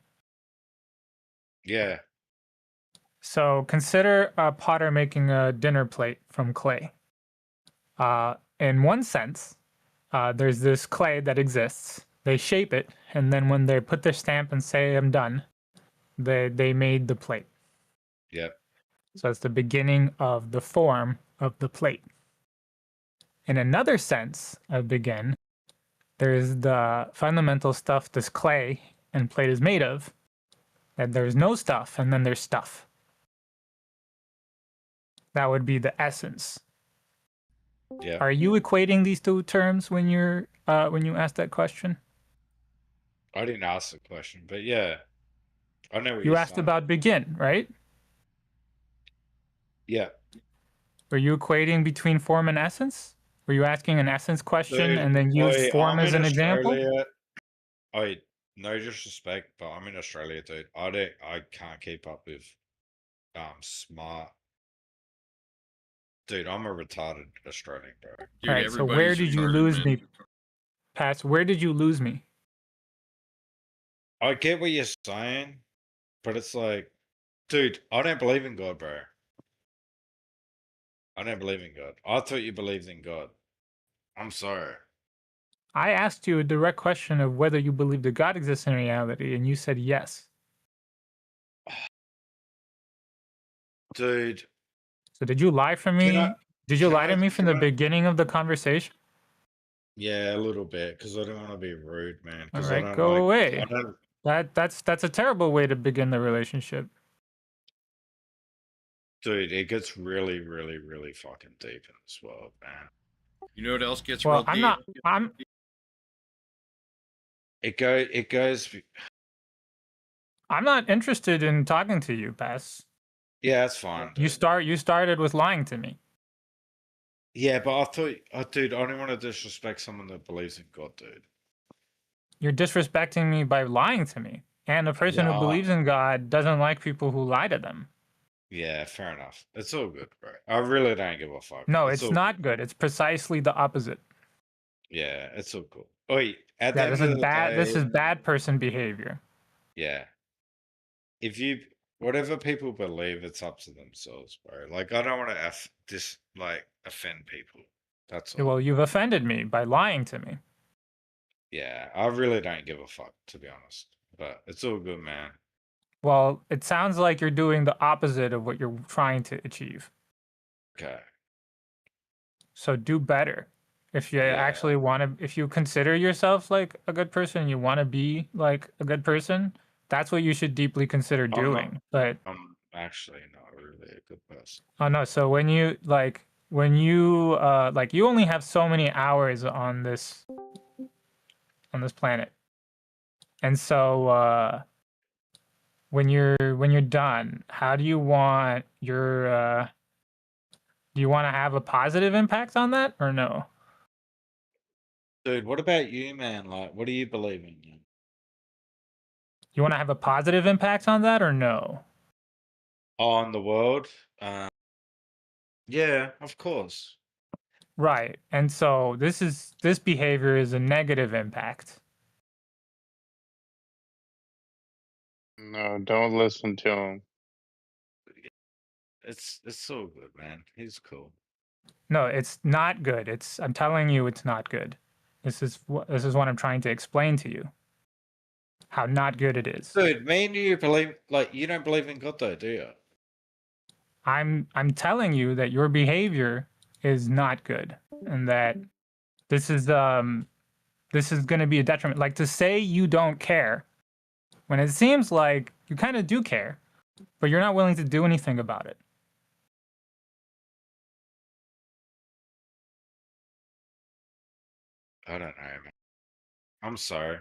Yeah. So consider a potter making a dinner plate from clay. In one sense, there's this clay that exists. They shape it, and then when they put their stamp and say I'm done, they made the plate. Yep. So it's the beginning of the form of the plate. In another sense of begin, there's the fundamental stuff this clay and plate is made of, that there's no stuff and then there's stuff. That would be the essence. Yeah. Are you equating these two terms when you ask that question? I didn't ask the question, but yeah. I know what You you're asked saying. about begin, right? Yeah. Were you equating between form and essence? Were you asking an essence question Dude, and then used form I'm as in an example? Australia. No disrespect, but I'm in Australia, dude. I can't keep up with smart. Dude, I'm a retarded Australian, bro. Dude, All right, so where everybody's did you retarded, lose man. me? Pass, where did you lose me? I get what you're saying, but it's like, dude, I don't believe in God, bro. I don't believe in God. I thought you believed in God. I'm sorry. I asked you a direct question of whether you believe that God exists in reality, and you said yes. Dude. So did you lie for me? Did you lie to me from the beginning of the conversation? Yeah, a little bit, because I don't want to be rude, man. All Because right, go away. That's a terrible way to begin the relationship. Dude, it gets really, really, really fucking deep in this world, man. You know what else gets Well, real deep? It goes. I'm not interested in talking to you, Pass. Yeah, that's fine. You started with lying to me. Yeah, but I thought, dude, I don't want to disrespect someone that believes in God, dude. You're disrespecting me by lying to me. And a person who believes in God doesn't like people who lie to them. Yeah, fair enough. It's all good, bro. I really don't give a fuck. No, it's it's all not good. It's precisely the opposite. Yeah, it's all cool. Wait, at the Yeah, end this of is the bad. day, This is bad person behavior. yeah. If you, whatever people believe, it's up to themselves, bro. Like, I don't want to offend people. That's all. Well, you've offended me by lying to me. Yeah, I really don't give a fuck, to be honest. But it's all good, man. Well, it sounds like you're doing the opposite of what you're trying to achieve. Okay. So do better. If you actually want to, if you consider yourself like a good person, you want to be like a good person, that's what you should deeply consider doing. But I'm actually not really a good person. oh no, so when you you only have so many hours on this planet. And so when you're done, how do you want your do you want to have a positive impact on that or no? Dude, what about you, man? Like, what do you believe in? You want to have a positive impact on that or no? On the world? Yeah, of course. Right. And so this behavior is a negative impact. No, don't listen to him. It's all good, man. He's cool. No, it's not good. I'm telling you it's not good. This is what I'm trying to explain to you. How not good it is. Dude, me and you believe, like, you don't believe in God though, do you? I'm telling you that your behavior is not good and that this is going to be a detriment. Like to say you don't care when it seems like you kind of do care, but you're not willing to do anything about it. I don't know, man. I'm sorry.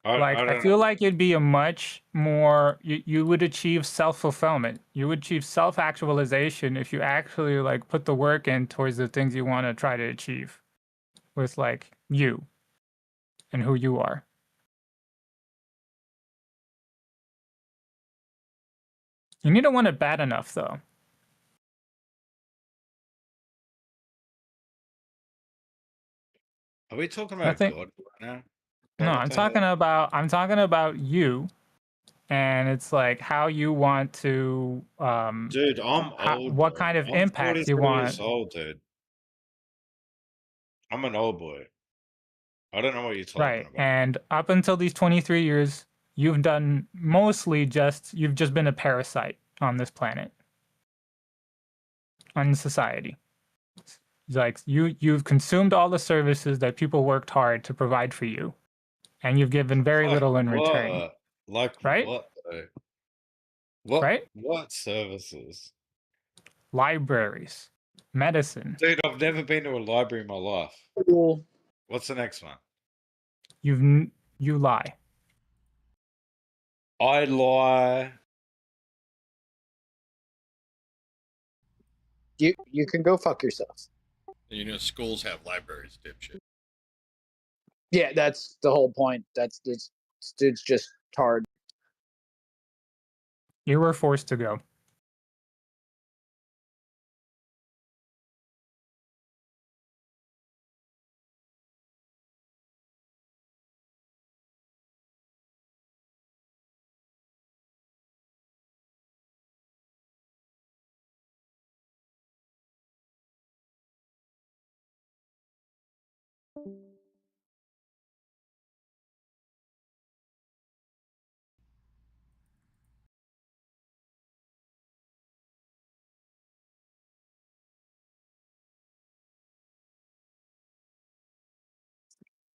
I feel like it'd be a much more you would achieve self-fulfillment. You would achieve self-actualization if you actually like put the work in towards the things you want to try to achieve with like you and who you are. You need to want it bad enough though. Are we talking about God right now? No, I'm talking about you, and it's like how you want to. Dude, I'm old. What Bro. kind of I'm impact you 43 want. years old, dude. I'm an old boy. I don't know what you're talking Right, about. and up until these 23 years, you've done you've just been a parasite on this planet, on society. Like you've consumed all the services that people worked hard to provide for you, and you've given very little in return. Like right? what though? What Right? what services? Libraries, medicine. Dude, I've never been to a library in my life. What's the next one? You lie. I lie. You can go fuck yourself. You know, schools have libraries, dipshit. Yeah, that's the whole point. That's this dude's just hard. You were forced to go.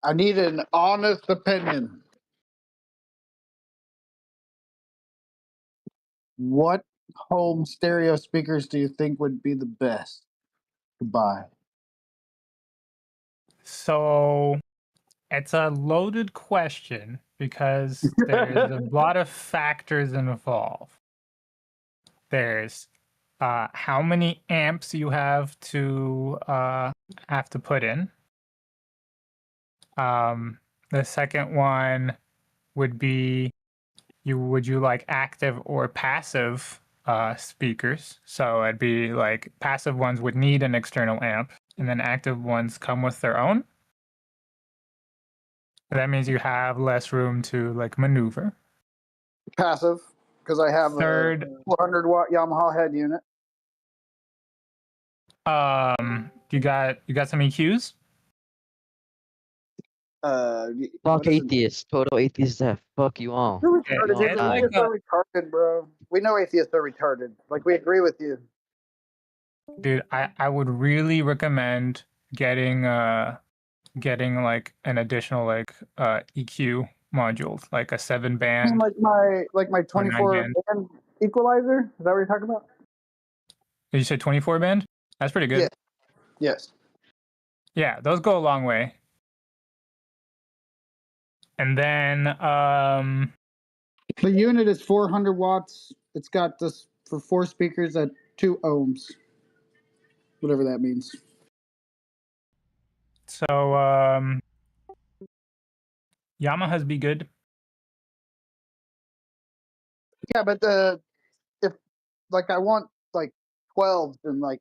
I need an honest opinion. What home stereo speakers do you think would be the best to buy? So it's a loaded question because there's a lot of factors involved. There's how many amps you have to put in. The second one would be would you like active or passive speakers? So it'd be like passive ones would need an external amp, and then active ones come with their own. That means you have less room to like maneuver. Passive, because I have a 400 watt Yamaha head unit. You got some EQs? Fuck atheists, total atheists that fuck you all. They're You retarded. all die. Atheists are retarded, bro. We know atheists are retarded. Like, we agree with you. Dude, I would really recommend getting like an additional like EQ module, like a 7-band. Like my 24 band equalizer. Is that what you're talking about? Did you say 24 band? That's pretty good. Yeah. Yes. Yeah, those go a long way. And then the unit is 400 watts. It's got this for 4 speakers at 2 ohms. Whatever that means. So Yamahas be good. Yeah, but if like I want like 12s and like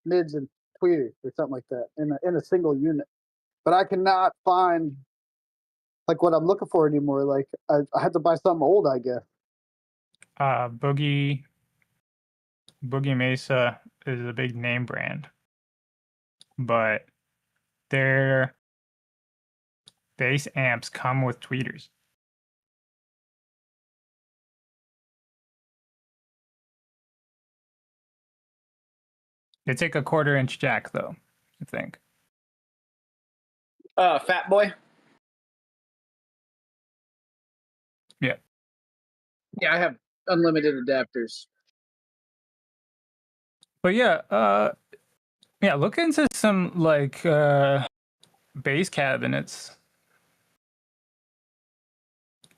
mids and tweeters or something like that in a single unit, but I cannot find like what I'm looking for anymore. Like I have to buy something old, I guess. Boogie Mesa is a big name brand, but their bass amps come with tweeters. They take a 1/4-inch jack though, I think. Fat Boy. Yeah. Yeah, I have unlimited adapters. But yeah, look into some like bass cabinets,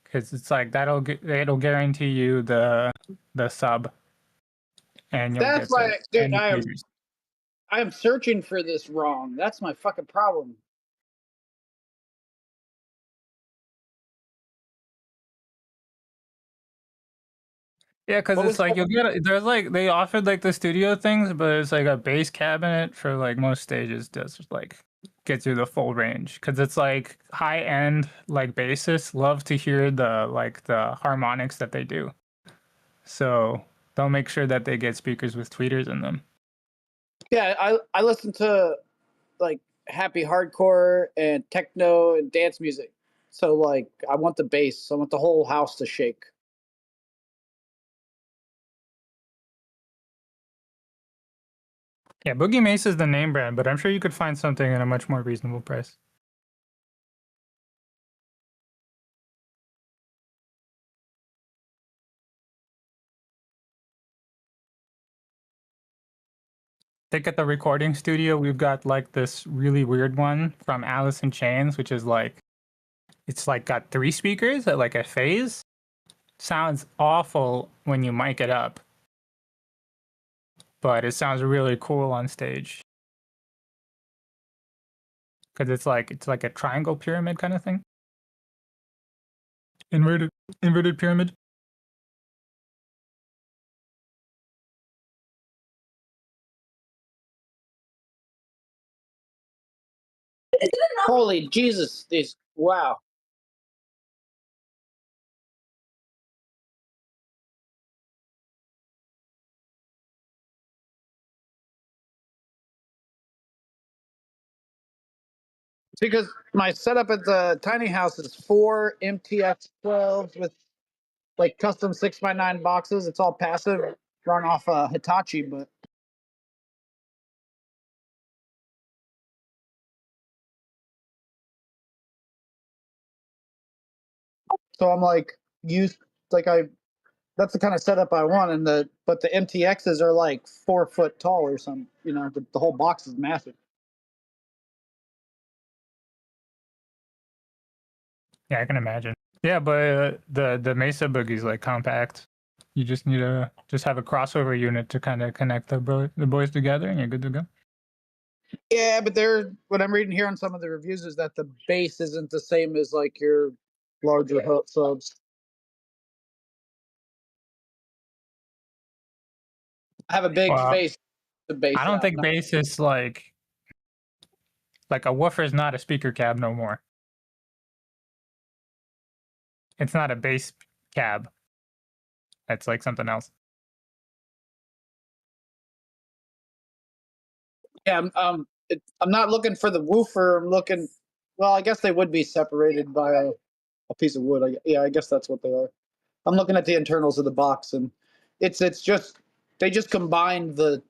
because it's like it'll guarantee you the sub, and you'll That's get why, dude, and the tweeters. I am searching for this wrong. That's my fucking problem. Yeah, because What it's was like there's like they offered like the studio things, but it's like a bass cabinet for like most stages does like get you the full range, because it's like high end like bassists love to hear the harmonics that they do, so they'll make sure that they get speakers with tweeters in them. Yeah, I listen to like happy hardcore and techno and dance music. So like I want the bass. I want the whole house to shake. Yeah, Boogie Mace is the name brand, but I'm sure you could find something at a much more reasonable price. Think at the recording studio, we've got like this really weird one from Alice in Chains, which is like, it's like got 3 speakers at like a phase. Sounds awful when you mic it up, but it sounds really cool on stage. Because it's like a triangle pyramid kind of thing. Inverted pyramid. Holy Jesus! These wow. Because my setup at the tiny house is 4 MTX 12s with like custom 6x9 boxes. It's all passive, run off Hitachi, but so I'm like used like that's the kind of setup I want, and the MTXs are like 4 foot tall or something. You know, the whole box is massive. Yeah, I can imagine. Yeah, but the Mesa Boogie's like compact. You just need to have a crossover unit to kind of connect the boys together, and you're good to go. Yeah, but what I'm reading here on some of the reviews is that the bass isn't the same as like your larger subs. I have a big Well, face. The bass. I don't out, think not- bass is like a woofer is not a speaker cab no more. It's not a bass cab. That's like something else. Yeah, I'm not looking for the woofer. I'm looking. Well, I guess they would be separated by a piece of wood. Yeah, I guess that's what they are. I'm looking at the internals of the box, and it's just they just combined the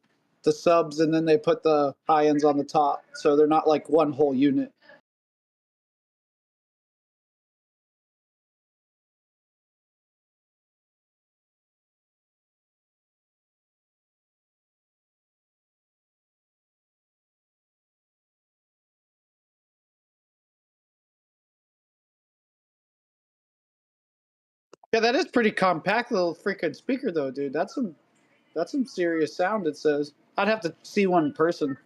subs and then they put the high ends on the top, so they're not like one whole unit. Yeah, that is pretty compact little freaking speaker though, dude. That's some serious sound. It says. I'd have to see one in person.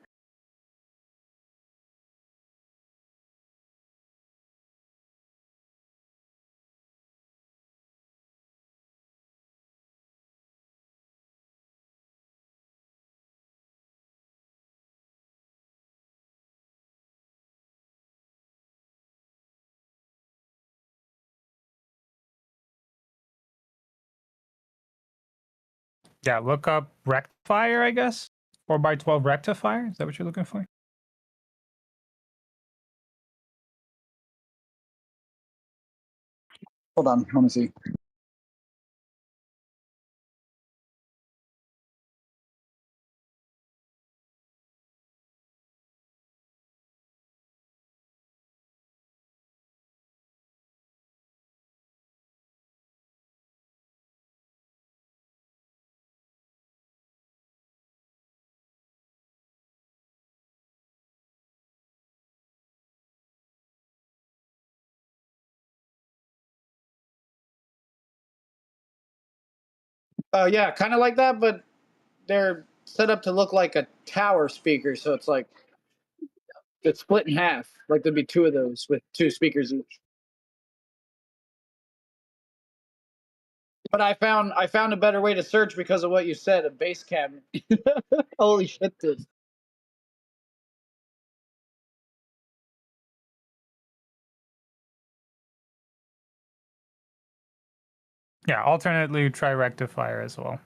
Yeah, look up rectifier, I guess. 4x12 rectifier. Is that what you're looking for? Hold on, let me see. Yeah, kind of like that, but they're set up to look like a tower speaker, so it's like it's split in half. Like there'd be two of those with two speakers each. But I found a better way to search because of what you said, a base cabinet. Holy shit, dude. Yeah, alternately try rectifier as well.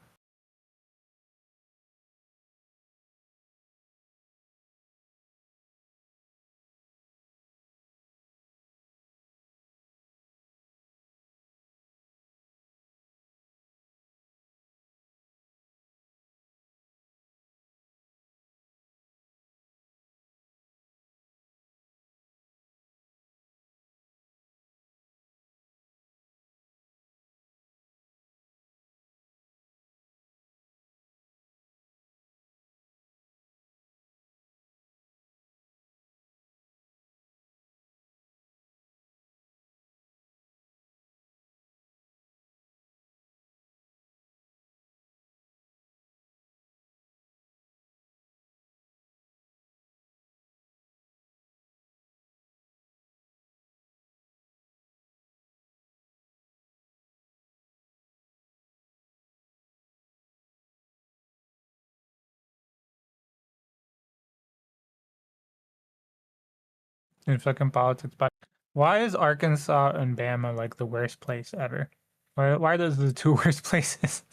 In fucking politics, but why is Arkansas and Bama like the worst place ever? Why are those the two worst places?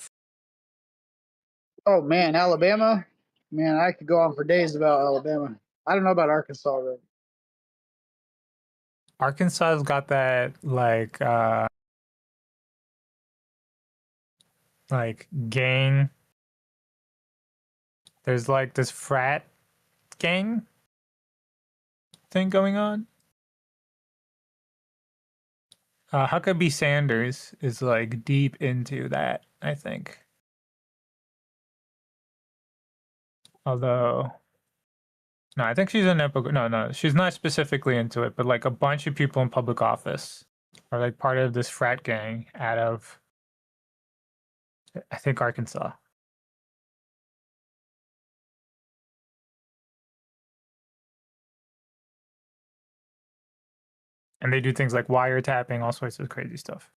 Oh man, Alabama. Man, I could go on for days about Alabama. I don't know about Arkansas though. Arkansas's got that like gang. There's like this frat gang thing going on. Huckabee Sanders is like deep into that, I think. Although, no, I think she's an no, she's not specifically into it, but like a bunch of people in public office are like part of this frat gang out of, I think, Arkansas. And they do things like wiretapping, all sorts of crazy stuff.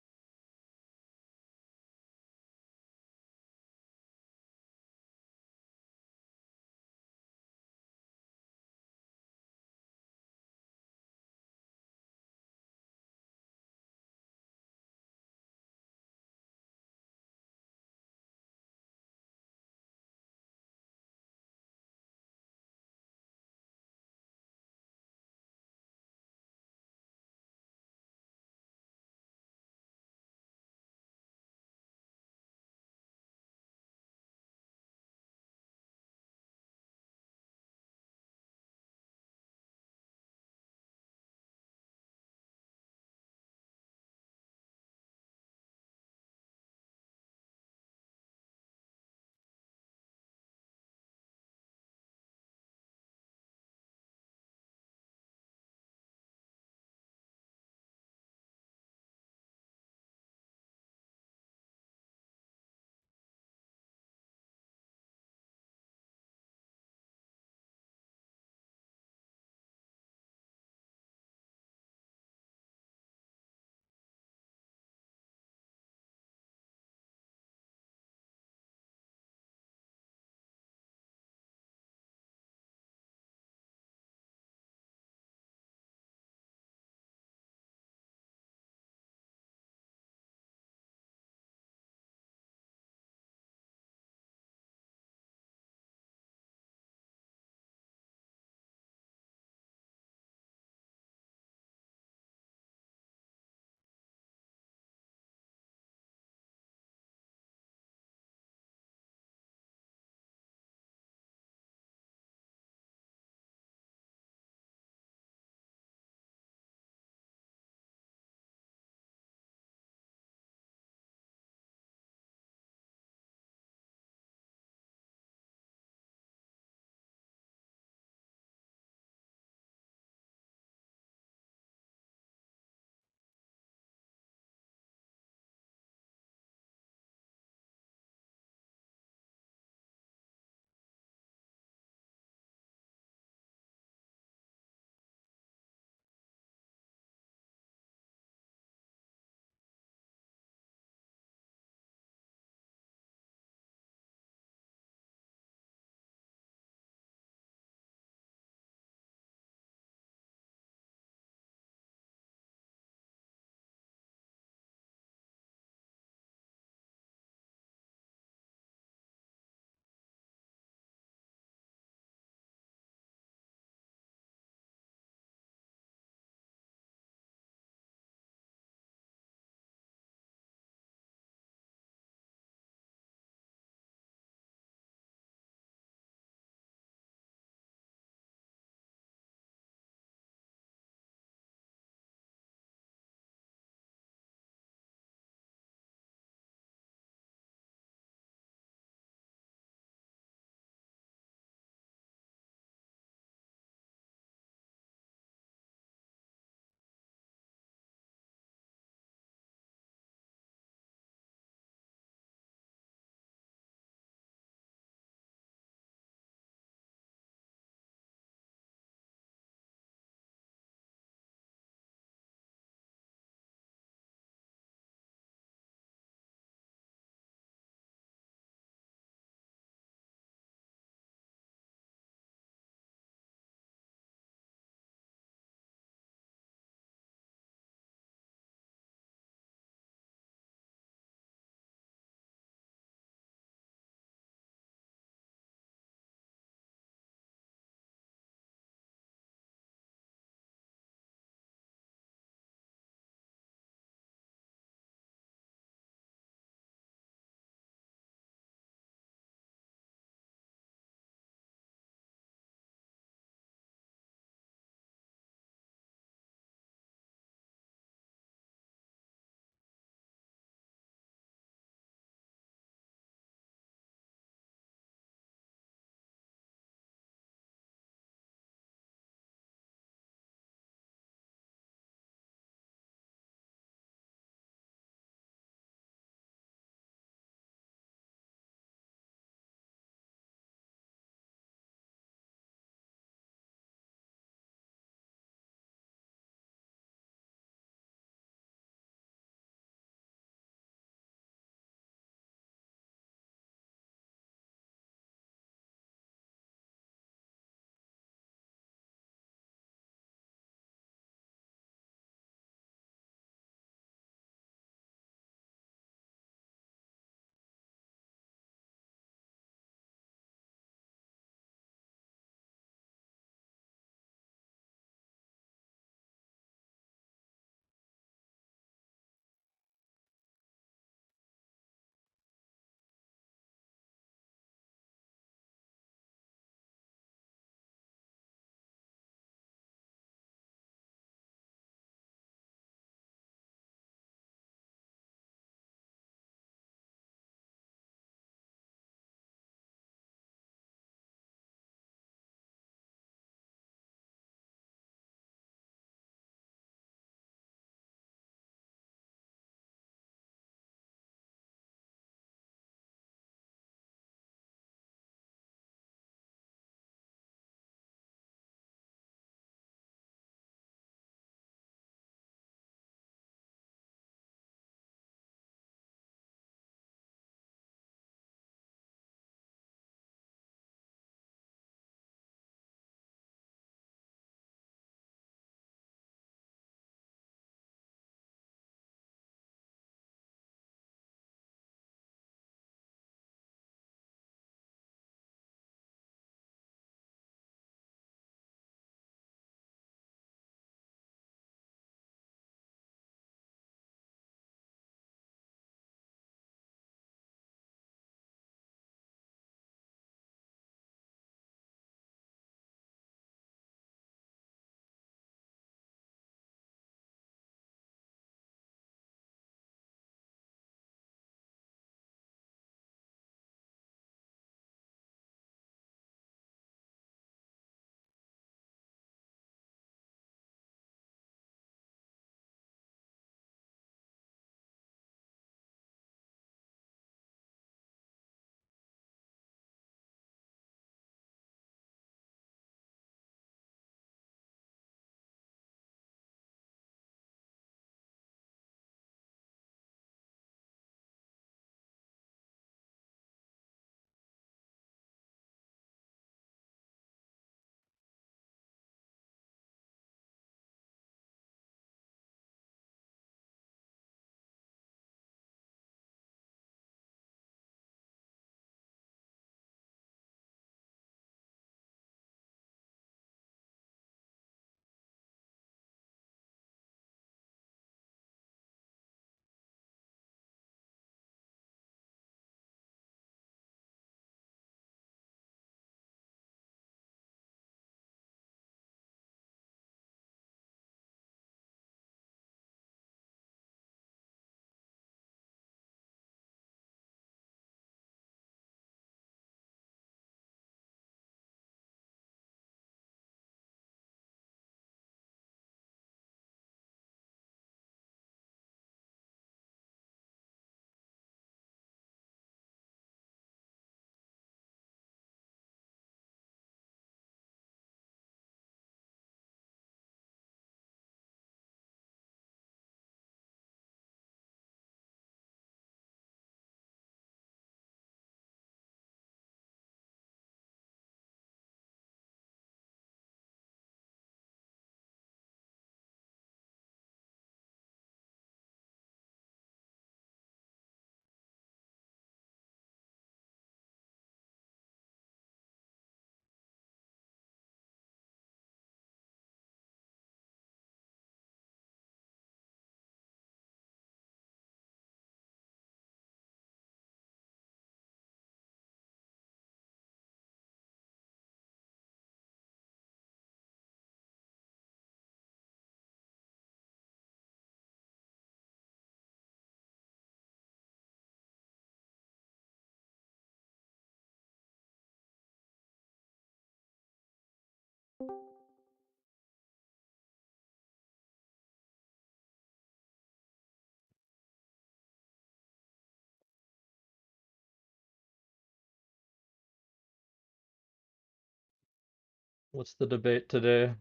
What's the debate today?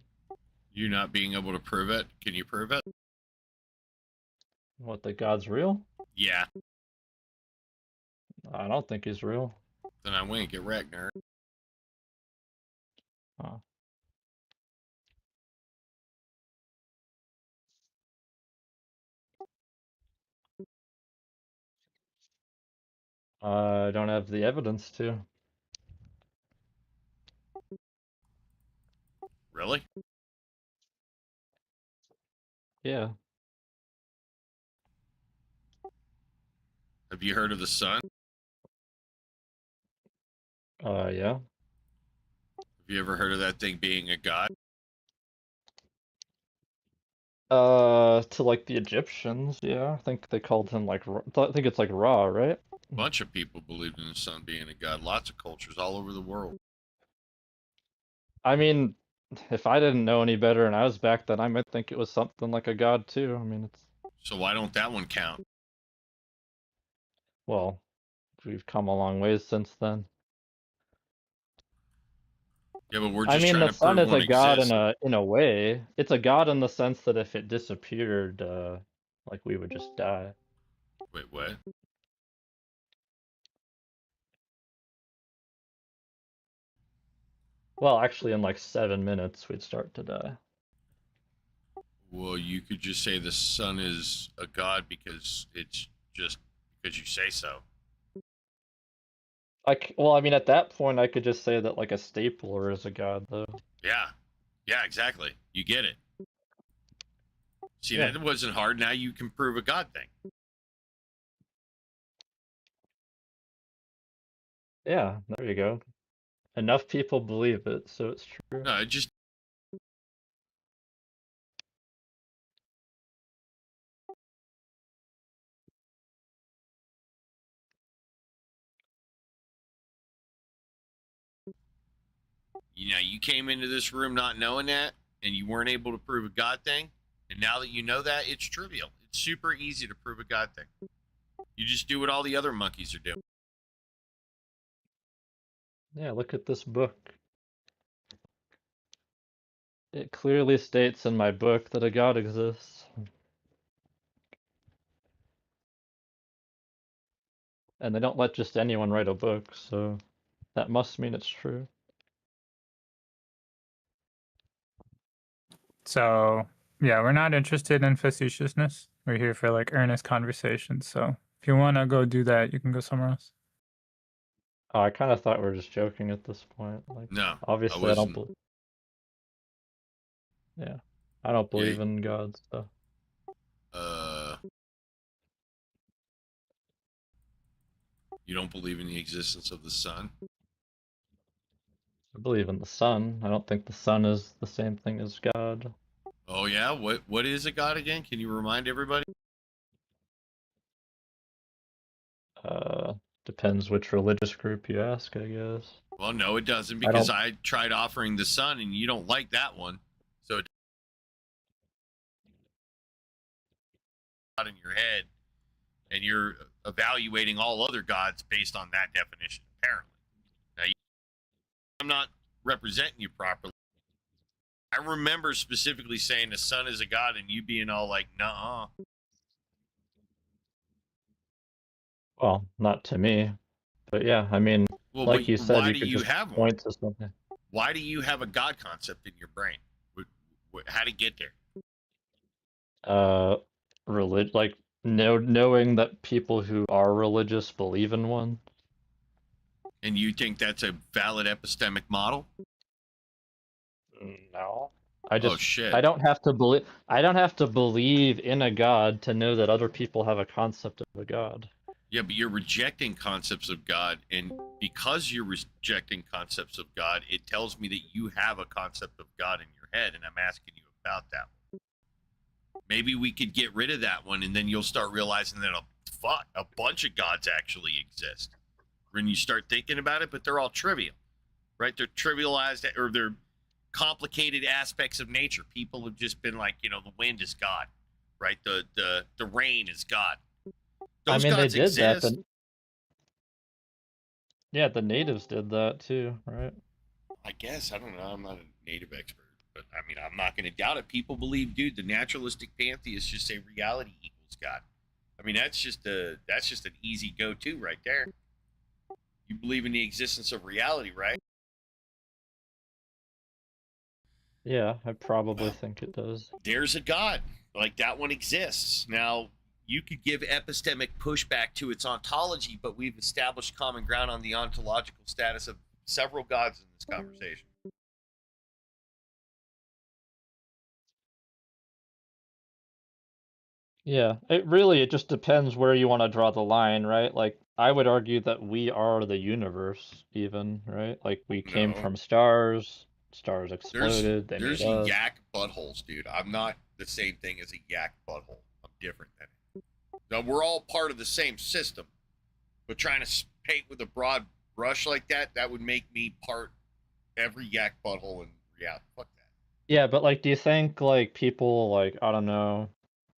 You not being able to prove it. Can you prove it? What, that God's real? Yeah. I don't think he's real. Then I win. Get wrecked, nerd. Huh. I don't have the evidence to. Really? Yeah. Have you heard of the sun? Yeah. Have you ever heard of that thing being a god? To like the Egyptians, yeah. I think they called him like, I think it's like Ra, right? A bunch of people believed in the sun being a god. Lots of cultures all over the world. I mean, if I didn't know any better and I was back then, I might think it was something like a god too. I mean, it's, So why don't that one count? well, we've come a long ways since then. Yeah, but we're I just mean, trying the to sun prove is one a god exists. in a way. It's a god in the sense that if it disappeared, like we would just die. Wait, what? Well, actually, in like 7 minutes, we'd start to die. Well, you could just say the sun is a god because it's just because you say so. Well, I mean, at that point, I could just say that like a stapler is a god, though. Yeah. Yeah, exactly. You get it. See, Yeah. that wasn't hard. Now you can prove a god thing. Yeah, there you go. Enough people believe it, so it's true. No, it just you came into this room not knowing that, and you weren't able to prove a god thing. And now that you know that, it's trivial. It's super easy to prove a god thing. You just do what all the other monkeys are doing. Yeah, look at this book. It clearly states in my book that a god exists. And they don't let just anyone write a book, so that must mean it's true. So, yeah, we're not interested in facetiousness. We're here for like earnest conversations. So, if you want to go do that, you can go somewhere else. Oh, I kind of thought we were just joking at this point. Like, No, obviously I don't believe. Yeah, I don't believe in God, so. You don't believe in the existence of the sun? I believe in the sun. I don't think the sun is the same thing as God. Oh yeah, what is a god again? Can you remind everybody? Depends which religious group you ask, I guess. Well, no, it doesn't, because I tried offering the sun and you don't like that one. So it's out in your head, and you're evaluating all other gods based on that definition, apparently. Now, I'm not representing you properly. I remember specifically saying the sun is a god and you being all like, nuh-uh. Well, not to me. But yeah, I mean, Well, like you said, why you do could you just have one? point to something. Why do you have a god concept in your brain? How to get there? Like knowing that people who are religious believe in one. And you think that's a valid epistemic model? No. I just shit. I don't have to believe in a god to know that other people have a concept of a god. Yeah, but you're rejecting concepts of God, and because you're rejecting concepts of God, it tells me that you have a concept of God in your head, and I'm asking you about that one. Maybe we could get rid of that one, and then you'll start realizing that a bunch of gods actually exist. When you start thinking about it, but they're all trivial, right? They're trivialized, or they're complicated aspects of nature. People have just been like, the wind is God, right? The rain is God. Those I mean, they gods did that. exist. Yeah, the natives did that too, right? I guess. I don't know. I'm not a native expert, but I mean, I'm not going to doubt it. People believe, dude, the naturalistic pantheists just say reality equals God. I mean, that's just an easy go-to right there. You believe in the existence of reality, right? Yeah, I probably think it does. There's a God. Like, that one exists. Now, you could give epistemic pushback to its ontology, but we've established common ground on the ontological status of several gods in this conversation. Yeah, it just depends where you want to draw the line, right? Like, I would argue that we are the universe, even, right? Like, we came No. from stars, stars exploded, they There's made us. yak buttholes, dude. I'm not the same thing as a yak butthole. I'm different than it. Now, we're all part of the same system, but trying to paint with a broad brush like that would make me part every yak butthole in reality. Fuck that. Yeah, but like, do you think like people like, I don't know,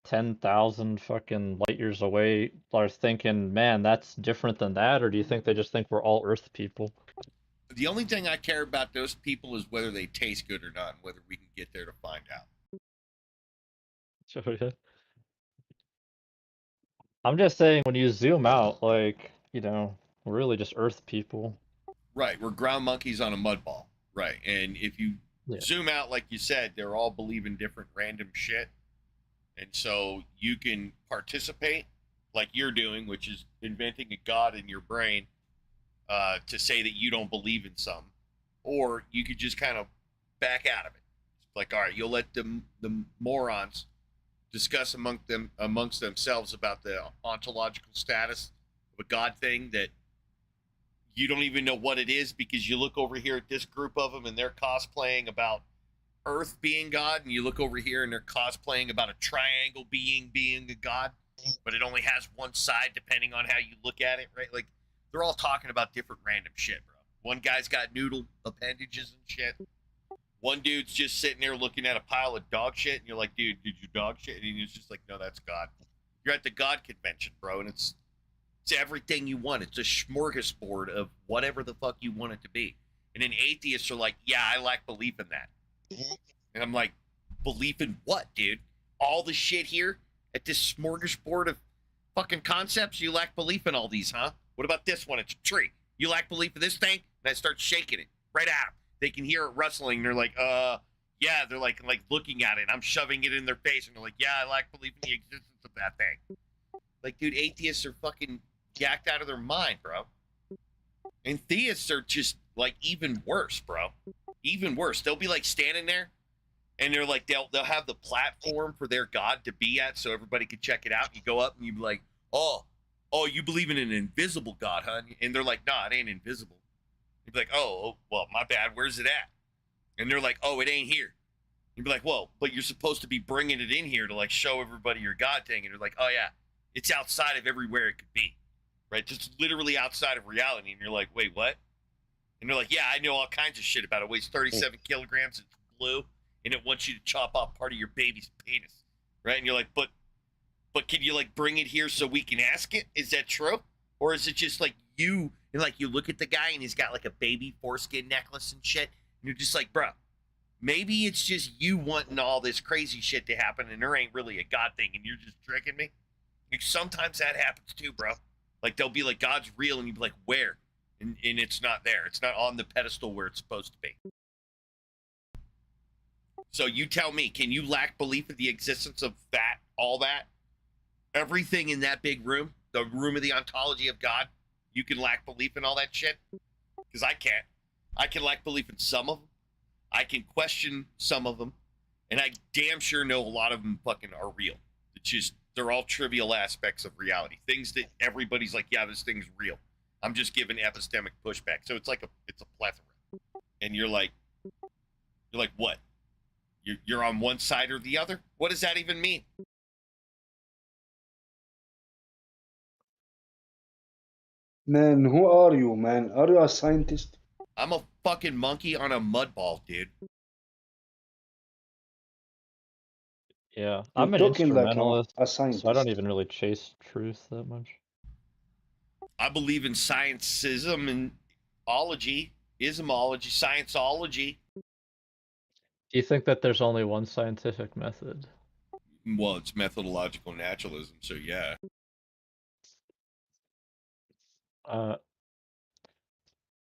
10,000 fucking light years away are thinking, man, that's different than that? Or do you think they just think we're all Earth people? The only thing I care about those people is whether they taste good or not, and whether we can get there to find out. So, yeah. I'm just saying, when you zoom out, like, we're really just Earth people. Right, we're ground monkeys on a mud ball. Right, and if you Yeah. zoom out, like you said, they're all believing different random shit. And so you can participate like you're doing, which is inventing a god in your brain to say that you don't believe in something. Or you could just kind of back out of it. Like, all right, you'll let the morons discuss amongst themselves about the ontological status of a god thing that you don't even know what it is, because you look over here at this group of them and they're cosplaying about Earth being God, and you look over here and they're cosplaying about a triangle being a god, but it only has one side depending on how you look at it, right? Like, they're all talking about different random shit, bro. One guy's got noodle appendages and shit. One dude's just sitting there looking at a pile of dog shit, and you're like, dude, did you dog shit? And he's just like, no, that's God. You're at the God convention, bro, and it's everything you want. It's a smorgasbord of whatever the fuck you want it to be. And then atheists are like, yeah, I lack belief in that. And I'm like, belief in what, dude? All the shit here at this smorgasbord of fucking concepts? You lack belief in all these, huh? What about this one? It's a tree. You lack belief in this thing? And I start shaking it right at them. They can hear it rustling. And they're like, yeah. They're like looking at it. I'm shoving it in their face. And they're like, yeah, I lack belief in the existence of that thing. Like, dude, atheists are fucking yacked out of their mind, bro. And theists are just like even worse, bro. Even worse. They'll be like standing there, and they're like, they'll have the platform for their god to be at, so everybody can check it out. You go up and you be like, oh, you believe in an invisible god, huh? And they're like, nah, it ain't invisible. You'd be like, oh, well, my bad. Where's it at? And they're like, oh, it ain't here. You'd be like, well, but you're supposed to be bringing it in here to like show everybody your god thing. And they're like, oh yeah, it's outside of everywhere it could be, right? Just literally outside of reality. And you're like, wait, what? And they're like, yeah, I know all kinds of shit about it. It weighs 37 kilograms. It's blue, and it wants you to chop off part of your baby's penis, right? And you're like, but can you like bring it here so we can ask it? Is that true? Or is it just like you, and like you look at the guy and he's got like a baby foreskin necklace and shit, and you're just like, bro, maybe it's just you wanting all this crazy shit to happen, and there ain't really a God thing, and you're just tricking me? Like, sometimes that happens too, bro. Like, they'll be like, God's real, and you'd be like, where? And it's not there. It's not on the pedestal where it's supposed to be. So you tell me, can you lack belief in the existence of that, all that? Everything in that big room, the room of the ontology of God, you can lack belief in all that shit? Because I can't. I can lack belief in some of them. I can question some of them. And I damn sure know a lot of them fucking are real. It's just, they're all trivial aspects of reality. Things that everybody's like, yeah, this thing's real. I'm just giving epistemic pushback. So it's like it's a plethora. And you're like, what? You're on one side or the other? What does that even mean? Man, who are you, man? Are you a scientist? I'm a fucking monkey on a mud ball, dude. Yeah, You're I'm an talking like instrumentalist, a so I don't scientist. even really chase truth that much. I believe in scientism and ology, ismology, scienceology. Do you think that there's only one scientific method? Well, it's methodological naturalism, so yeah.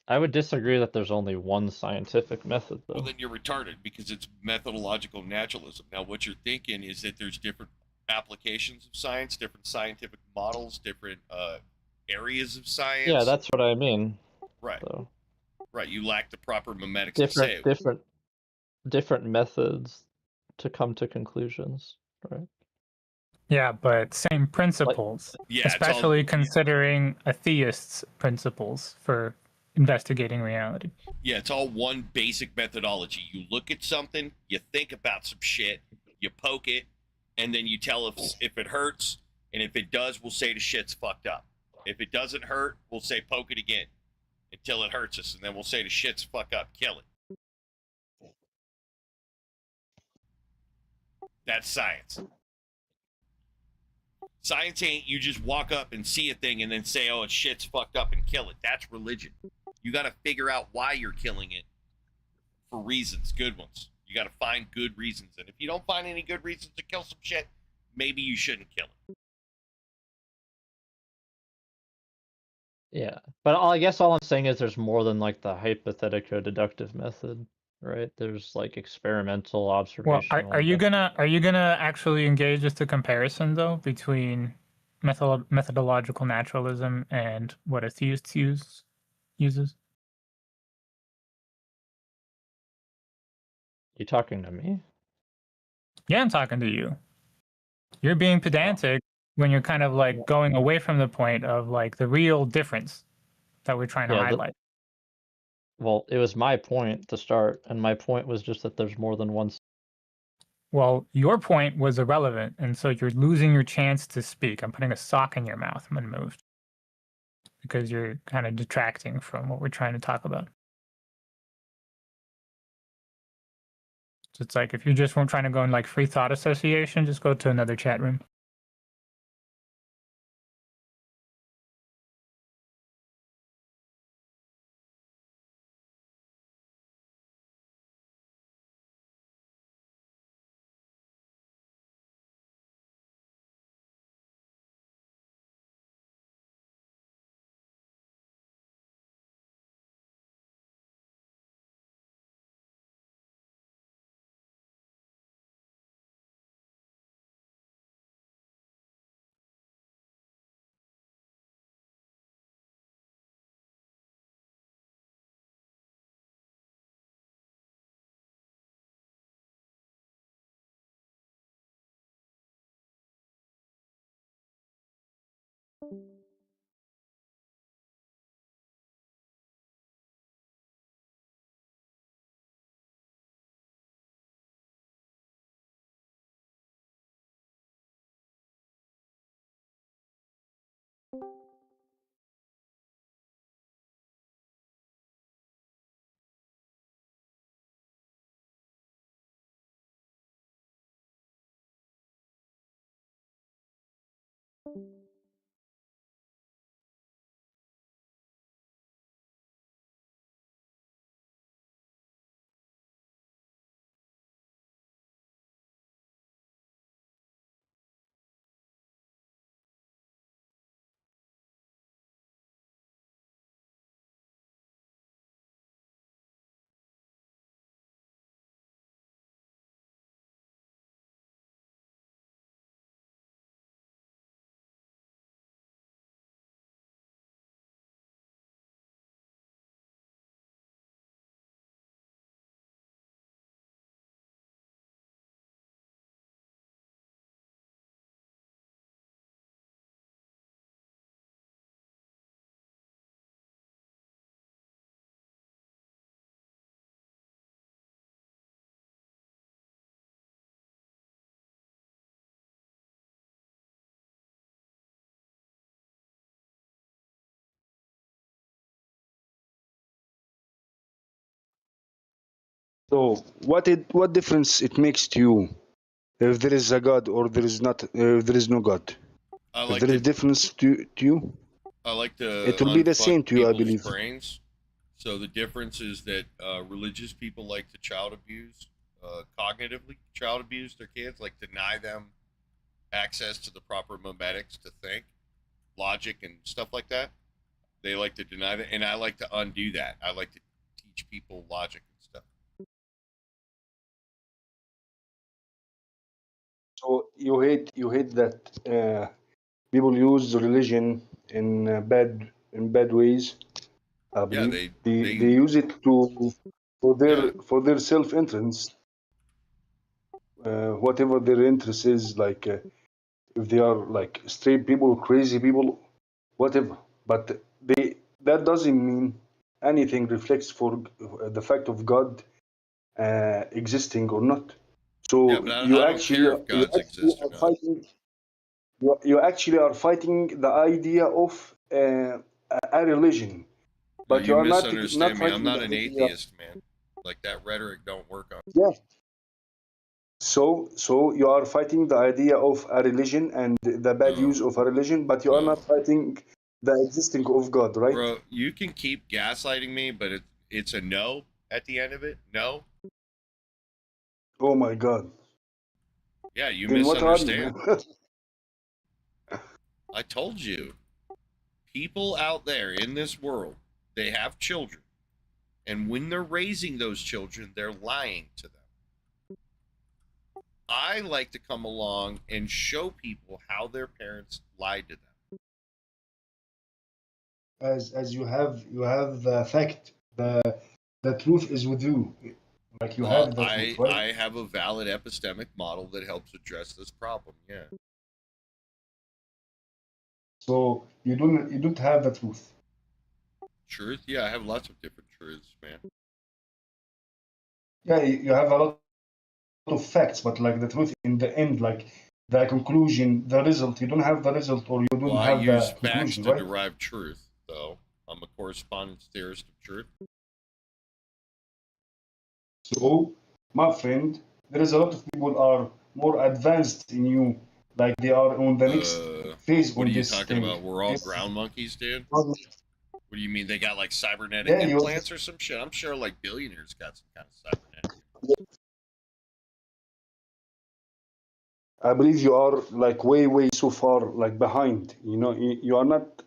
I would disagree that there's only one scientific method, Well, though. then you're retarded because it's methodological naturalism. Now, what you're thinking is that there's different applications of science, different scientific models, different areas of science. Yeah, that's what I mean. right. So Right. You lack the proper memetics to say different it. different methods to come to conclusions, right? Yeah, but same principles. Yeah, it's all- especially considering a theist's principles for investigating reality. Yeah, it's all one basic methodology. You look at something, you think about some shit, you poke it, and then you tell if it hurts, and if it does, we'll say the shit's fucked up. If it doesn't hurt, we'll say poke it again until it hurts us, and then we'll say the shit's fuck up, kill it. That's science. Science ain't you just walk up and see a thing and then say, oh, it's shit's fucked up and kill it. That's religion. You got to figure out why you're killing it for reasons, good ones. You got to find good reasons. And if you don't find any good reasons to kill some shit, maybe you shouldn't kill it. Yeah, but I guess all I'm saying is there's more than like the hypothetico-deductive method, right? There's like experimental, Well, observational. are you gonna actually engage just a comparison though between methodological naturalism and what a theist uses? You talking to me? Yeah, I'm talking to you. You're being pedantic when you're kind of like going away from the point of like the real difference that we're trying to highlight. Well, it was my point to start, and my point was just that there's more than one. Well, your point was irrelevant, and so you're losing your chance to speak. I'm putting a sock in your mouth. I'm gonna move because you're kind of detracting from what we're trying to talk about. So it's like if you just weren't trying to go in like free thought association, just go to another chat room. So what difference it makes to you if there is a God or there is not, if there is no God. I If like there is to difference to you, I like to it will be the unfuck same to you, I people's believe. brains. So the difference is that religious people like to child abuse, cognitively child abuse their kids, like deny them access to the proper memetics to think, logic, and stuff like that. They like to deny that, and I like to undo that. I like to teach people logic and stuff. So you hate that people use religion in bad ways. I believe they use it to for their self interest. Whatever their interest is, like if they are like straight people, crazy people, whatever. But that doesn't mean anything reflects for the fact of God existing or not. So Yeah, but I you don't actually care if God's exist or are not. fighting. You actually are fighting the idea of a religion, No, but you you are not misunderstand me. I'm fighting not the an idea. atheist, man. Like that rhetoric don't work on. Yeah. So you are fighting the idea of a religion and the bad use of a religion, but you are not fighting the existing of God, right? Bro, you can keep gaslighting me, but it's a no at the end of it. No. Oh my God. Yeah, you Then what are you, misunderstand. man? I told you. People out there in this world, they have children. And when they're raising those children, they're lying to them. I like to come along and show people how their parents lied to them. As you have the fact, the truth is with you. Like you have the truth, right? I have a valid epistemic model that helps address this problem. Yeah. So you don't have the truth. Truth? Yeah, I have lots of different truths, man. Yeah, you have a lot of facts, but like the truth in the end, like the conclusion, the result, you don't have the result or you don't Well, I have use the facts conclusion, to right? derive truth, though. I'm a correspondence theorist of truth. So, my friend, there is a lot of people are more advanced in you, like they are on the next phase What on are you this talking thing. about? We're all This- ground monkeys, dude? Um, What do you mean they got like cybernetic Yeah, you- implants or some shit? I'm sure like billionaires got some kind of cybernetic. I believe you are like way so far like behind. You know, you are not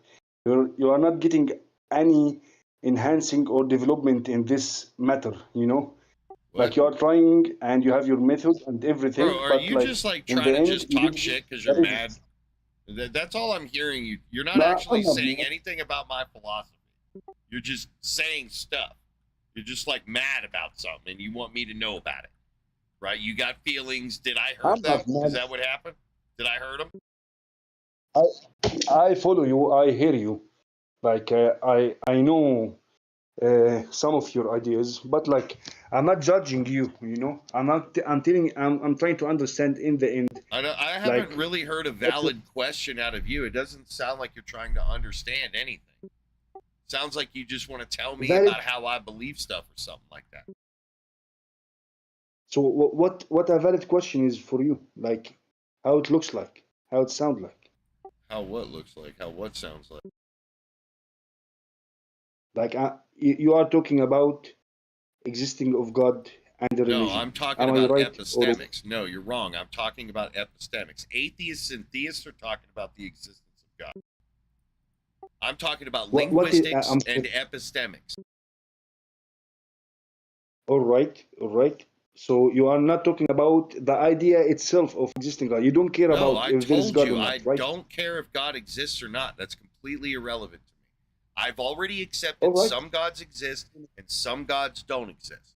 you are not getting any enhancing or development in this matter. You know, like you are trying and you have your method and everything, Bro, are but you like just like in trying the to end, just you talk didn't shit get because the you're result. mad? That's all I'm hearing you. You're not No, actually I'm not saying mad. anything about my philosophy. You're just saying stuff. You're just like mad about something and you want me to know about it. Right? You got feelings. Did I hurt I'm them? not mad. Is that what happened? Did I hurt them? I follow you. I hear you. Like I know some of your ideas, but like I'm not judging you. You know, I'm not. I'm telling. I'm trying to understand in the end. I haven't Like, really heard a valid question out of you. It doesn't sound like you're trying to understand anything. Sounds like you just want to tell me Valid- about how I believe stuff or something like that. So what a valid question is for you? Like how it looks like, how it sounds like. How what looks like? How what sounds like? Like you are talking about existing of God and the No, religion. I'm talking Am I about right? epistemics. No, you're wrong. I'm talking about epistemics. Atheists and theists are talking about the existence of God. I'm talking about What is- linguistics I'm- and epistemics. All right. So you are not talking about the idea itself of existing God. You don't care No, about I if there is told God you or I not, right? don't care if God exists or not. That's completely irrelevant to me. I've already accepted All right. some gods exist and some gods don't exist.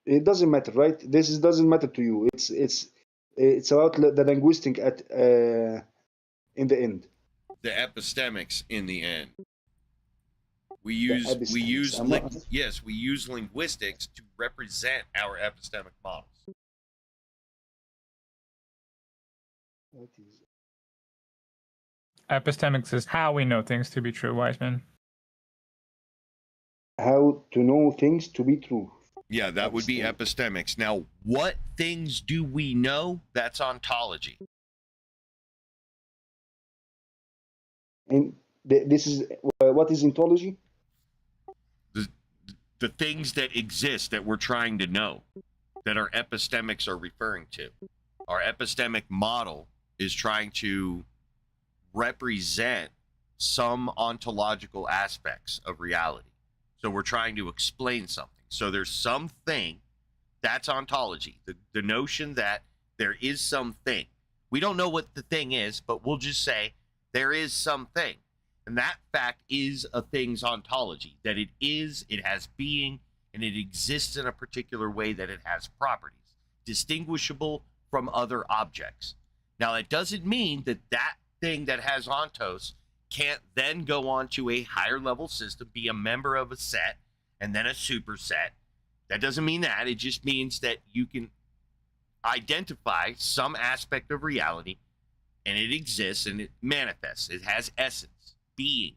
It doesn't matter, right? Doesn't matter to you. It's about the linguistic at in the end. The epistemics in the end. We epistemics. we use linguistics to represent our epistemic models. Epistemics is how we know things to be true, Wiseman. How to know things to be true. Yeah, that would be epistemics. Now, what things do we know? That's ontology. And this is what is ontology? The things that exist that we're trying to know, that our epistemics are referring to. Our epistemic model is trying to represent some ontological aspects of reality. So we're trying to explain something. So there's something, that's ontology. The notion that there is something. We don't know what the thing is, but we'll just say there is something. And that fact is a thing's ontology, that it is, it has being, and it exists in a particular way, that it has properties, distinguishable from other objects. Now, it doesn't mean that that thing that has ontos can't then go on to a higher level system, be a member of a set, and then a superset. That doesn't mean that. It just means that you can identify some aspect of reality, and it exists, and it manifests. It has essence. Being.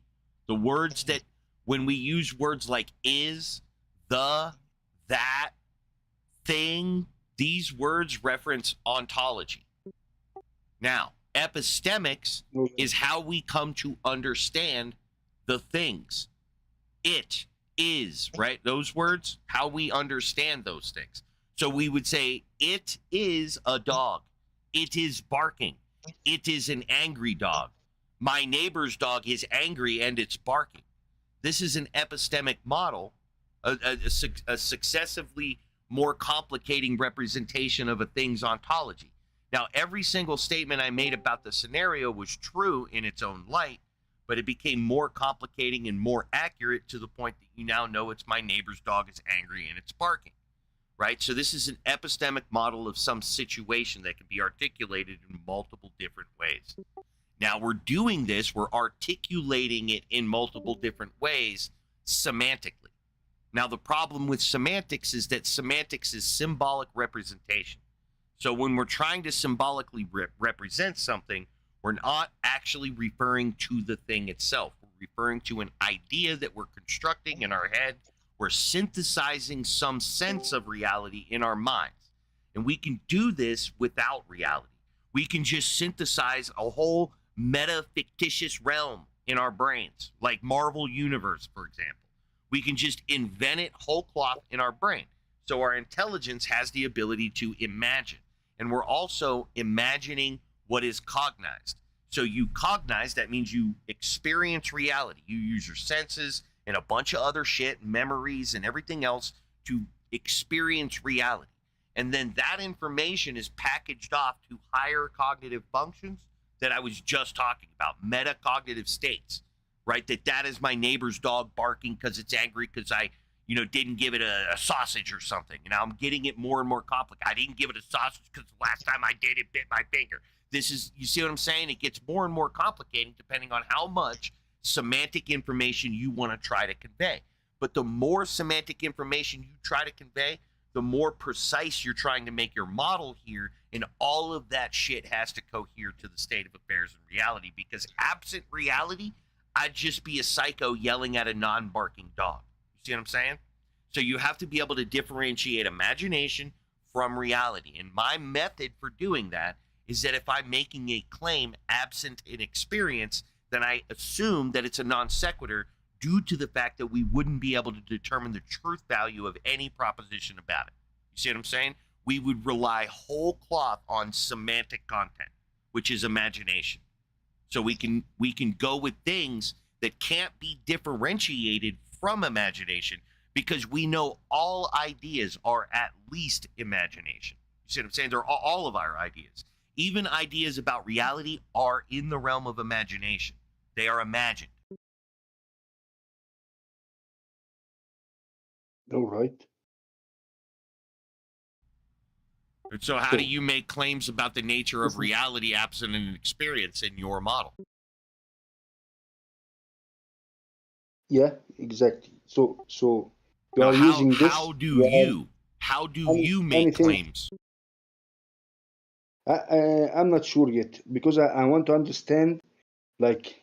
The words that, when we use words like is, the, that, thing, these words reference ontology. Now, epistemics is how we come to understand the things. It is, right? Those words, how we understand those things. So we would say, it is a dog. It is barking. It is an angry dog. My neighbor's dog is angry and it's barking. This is an epistemic model, a successively more complicating representation of a thing's ontology. Now, every single statement I made about the scenario was true in its own light, but it became more complicating and more accurate to the point that you now know it's my neighbor's dog is angry and it's barking, right? So this is an epistemic model of some situation that can be articulated in multiple different ways. Now, we're doing this, we're articulating it in multiple different ways semantically. Now, the problem with semantics is that semantics is symbolic representation. So when we're trying to symbolically represent something, we're not actually referring to the thing itself. We're referring to an idea that we're constructing in our head. We're synthesizing some sense of reality in our minds. And we can do this without reality. We can just synthesize a whole meta-fictitious realm in our brains, like Marvel Universe, for example. We can just invent it whole cloth in our brain. So our intelligence has the ability to imagine. And we're also imagining what is cognized. So you cognize, that means you experience reality. You use your senses and a bunch of other shit, memories and everything else to experience reality. And then that information is packaged off to higher cognitive functions that I was just talking about, metacognitive states, right? That is my neighbor's dog barking because it's angry because I, didn't give it a sausage or something. I'm getting it more and more complicated. I didn't give it a sausage because the last time I did, it bit my finger. This is, you see what I'm saying? It gets more and more complicating depending on how much semantic information you want to try to convey. But the more semantic information you try to convey, the more precise you're trying to make your model here, and all of that shit has to cohere to the state of affairs in reality, because absent reality, I'd just be a psycho yelling at a non-barking dog. You see what I'm saying? So you have to be able to differentiate imagination from reality. And my method for doing that is that if I'm making a claim absent an experience, then I assume that it's a non sequitur due to the fact that we wouldn't be able to determine the truth value of any proposition about it. You see what I'm saying? We would rely whole cloth on semantic content, which is imagination. So we can go with things that can't be differentiated from imagination, because we know all ideas are at least imagination. You see what I'm saying? They're all of our ideas. Even ideas about reality are in the realm of imagination. They are imagined. All right. And so how do you make claims about the nature of reality absent an experience in your model? Yeah, exactly. So you Now, are using this. how do you make anything. claims? I'm not sure yet, because I want to understand. Like,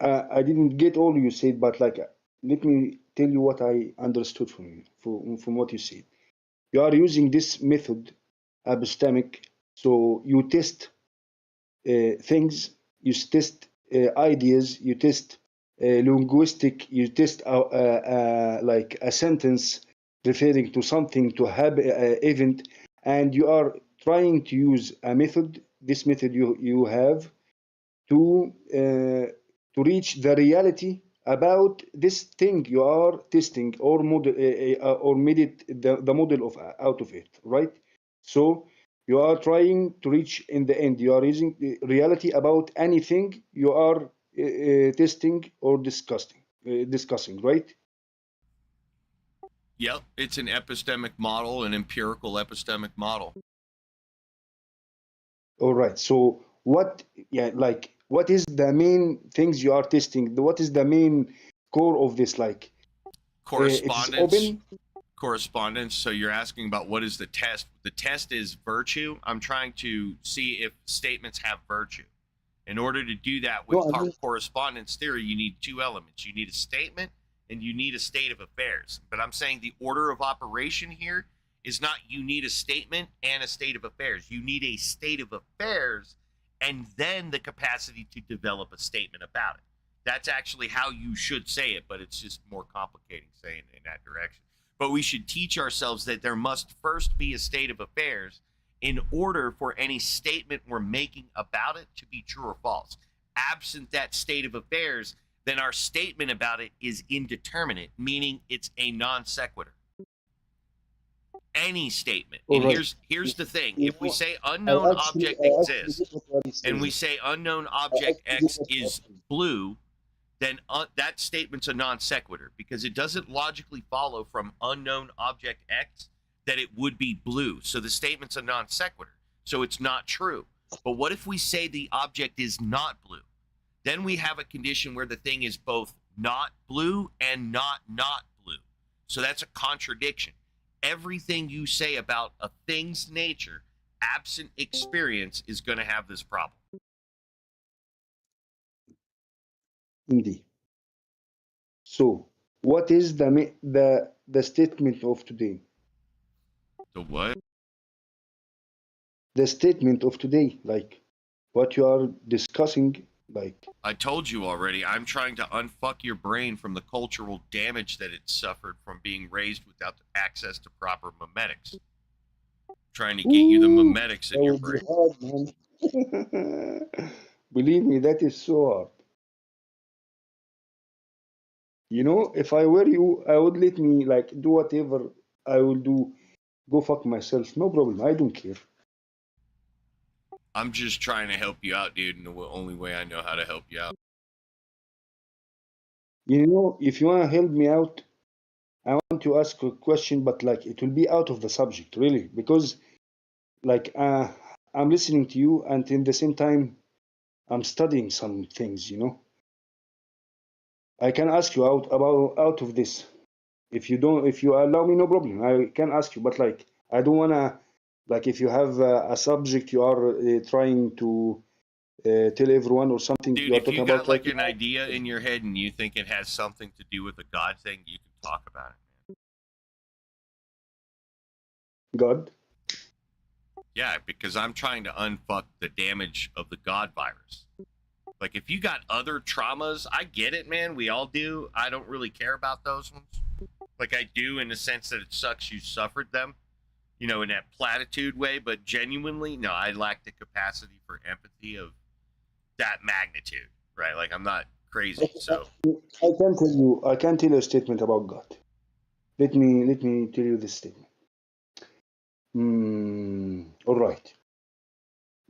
I didn't get all you said, but like, let me tell you what I understood from you, from what you said. You are using this method, epistemic, so you test things, you test ideas, you test linguistic, you test like a sentence referring to something to have event, and you are trying to use a method. This method you have to reach the reality about this thing you are testing, or model or made it the model of out of it, right? So you are trying to reach in the end. You are using the reality about anything you are testing or discussing, right? Yep, it's an epistemic model, an empirical epistemic model. All right. So what, yeah, like what is the main things you are testing? What is the main core of this? Like it is open. Correspondence. So you're asking about what is the test? The test is virtue. I'm trying to see if statements have virtue. In order to do that with correspondence theory, you need two elements. You need a statement and you need a state of affairs. But I'm saying the order of operation here is not you need a statement and a state of affairs. You need a state of affairs and then the capacity to develop a statement about it. That's actually how you should say it, but it's just more complicating saying it in that direction. But we should teach ourselves that there must first be a state of affairs in order for any statement we're making about it to be true or false. Absent that state of affairs, then our statement about it is indeterminate, meaning it's a non sequitur. Any statement. And here's the thing. If we say unknown object exists, and we say unknown object X is blue, then that statement's a non sequitur, because it doesn't logically follow from unknown object X that it would be blue. So the statement's a non sequitur. So it's not true. But what if we say the object is not blue? Then we have a condition where the thing is both not blue and not blue. So that's a contradiction. Everything you say about a thing's nature, absent experience, is going to have this problem. Indeed. So, what is the statement of today? The what? The statement of today, like what you are discussing, like. I told you already, I'm trying to unfuck your brain from the cultural damage that it suffered from being raised without access to proper memetics. Trying to get you the memetics in your brain. Hard, man. Believe me, that is so hard. You know, if I were you, I would let me like do whatever I will do. Go fuck myself, no problem. I don't care. I'm just trying to help you out, dude, in the only way I know how to help you out. You know, if you want to help me out, I want to ask a question, but like it will be out of the subject, really, because like I'm listening to you, and in the same time, I'm studying some things. You know, I can ask you out of this. If you allow me, no problem. I can ask you, but like I don't wanna, like if you have a subject you are trying to tell everyone or something. Dude, you are if you talking got about like an idea in your head and you think it has something to do with the God thing, you can talk about it. God? Yeah, because I'm trying to unfuck the damage of the God virus. Like, if you got other traumas, I get it, man. We all do. I don't really care about those ones. Like, I do in the sense that it sucks you suffered them, you know, in that platitude way. But genuinely, no, I lack the capacity for empathy of that magnitude, right? Like, I'm not crazy, so. I can tell you a statement about God. Let me tell you this statement. All right.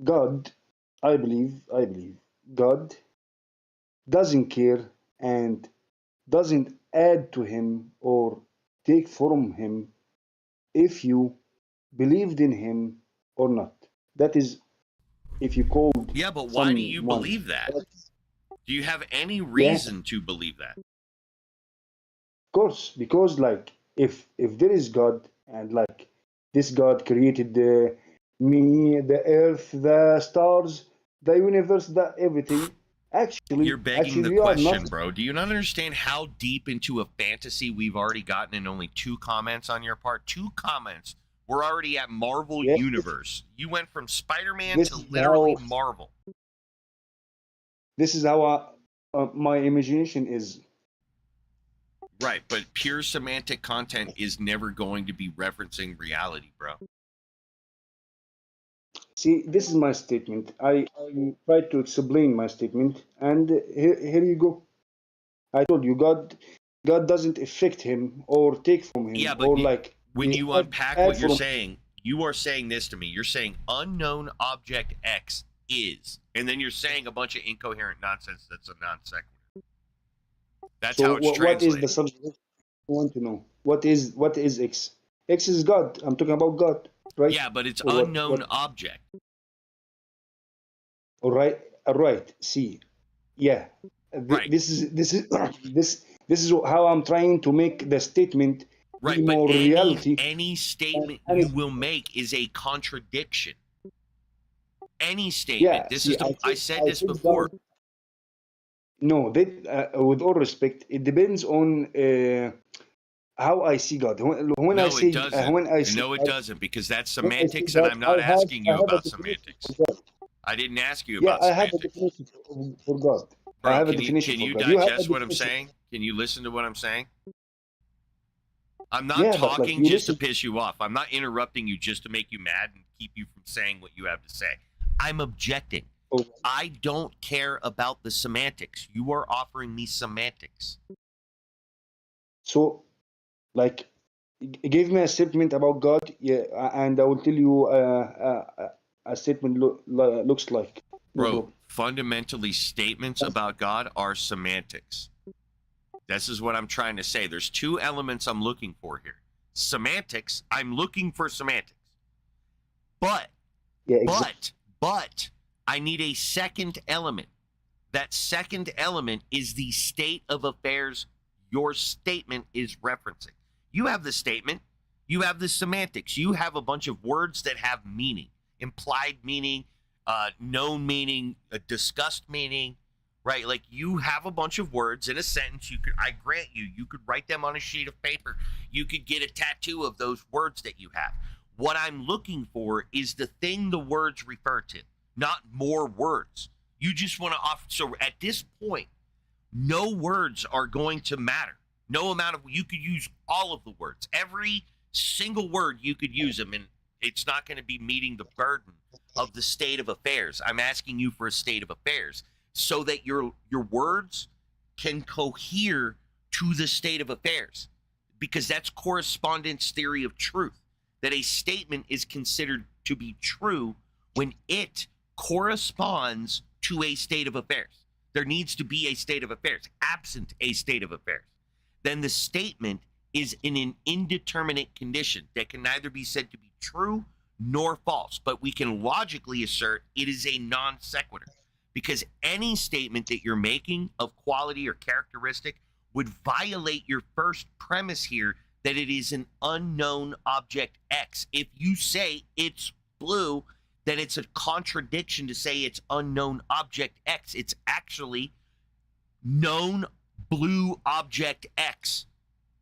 God, I believe God doesn't care and doesn't add to him or take from him if you believed in him or not. That is, if you called. Yeah, but why do you believe that? Do you have any reason to believe that? Of course, because like if there is God, and like this God created me, the earth, the stars, the universe, the everything, Actually, You're begging the you are question, not. bro. Do you not understand how deep into a fantasy we've already gotten in only 2 comments on your part? 2 comments. We're already at Marvel Yes. Universe. You went from Spider-Man This to is literally how. Marvel. This is how my imagination is. Right, but pure semantic content is never going to be referencing reality, bro. See, this is my statement. I tried to explain my statement, and here you go. I told you, God doesn't affect him or take from him, Yeah, but or like when he you add- unpack add what you're from- saying, you are saying this to me. You're saying unknown object X is, and then you're saying a bunch of incoherent nonsense that's a non sequitur. That's So how it's what is translated. the subject? I want to know what is X? X is God. I'm talking about God, right? Yeah, but it's Or what- unknown what- object. All right. See, yeah. Right. This is this is how I'm trying to make the statement Right, be but more reality. any statement and you it's- will make is a contradiction. Any statement. Yeah. This See, is the. I said this said before. God- No, with all respect, it depends on how I see God. When I No, say it doesn't. when I see No, it God, doesn't, because that's when I see semantics, and God, I'm not asking you I have a about definition semantics. for God. I didn't ask you Yeah, about I have a semantics. definition for God. I Bro, have a can definition for you God. You have a digest what I'm definition. saying? Can you listen to what I'm saying? I'm not Yeah, but like talking you just to listen. piss you off. I'm not interrupting you just to make you mad and keep you from saying what you have to say. I'm objecting. Oh. I don't care about the semantics. You are offering me semantics. So, like, give me a statement about God, yeah, and I will tell you a statement looks like. No Bro, problem. fundamentally, statements about God are semantics. This is what I'm trying to say. There's 2 elements I'm looking for here. Semantics, I'm looking for semantics. But, Yeah, but, I need a second element. That second element is the state of affairs your statement is referencing. You have the statement, you have the semantics, you have a bunch of words that have meaning, implied meaning, known meaning, discussed meaning, right? Like you have a bunch of words in a sentence. I grant you could write them on a sheet of paper. You could get a tattoo of those words that you have. What I'm looking for is the thing the words refer to, not more words. You just want to offer. So at this point, no words are going to matter. No amount of, you could use all of the words. Every single word you could use them, and it's not going to be meeting the burden of the state of affairs. I'm asking you for a state of affairs so that your words can cohere to the state of affairs, because that's correspondence theory of truth, that a statement is considered to be true when it corresponds to a state of affairs. There needs to be a state of affairs. Absent a state of affairs, then the statement is in an indeterminate condition that can neither be said to be true nor false, but we can logically assert it is a non sequitur, because any statement that you're making of quality or characteristic would violate your first premise here that it is an unknown object X. If you say it's blue, then it's a contradiction to say it's unknown object X. It's actually known blue object X.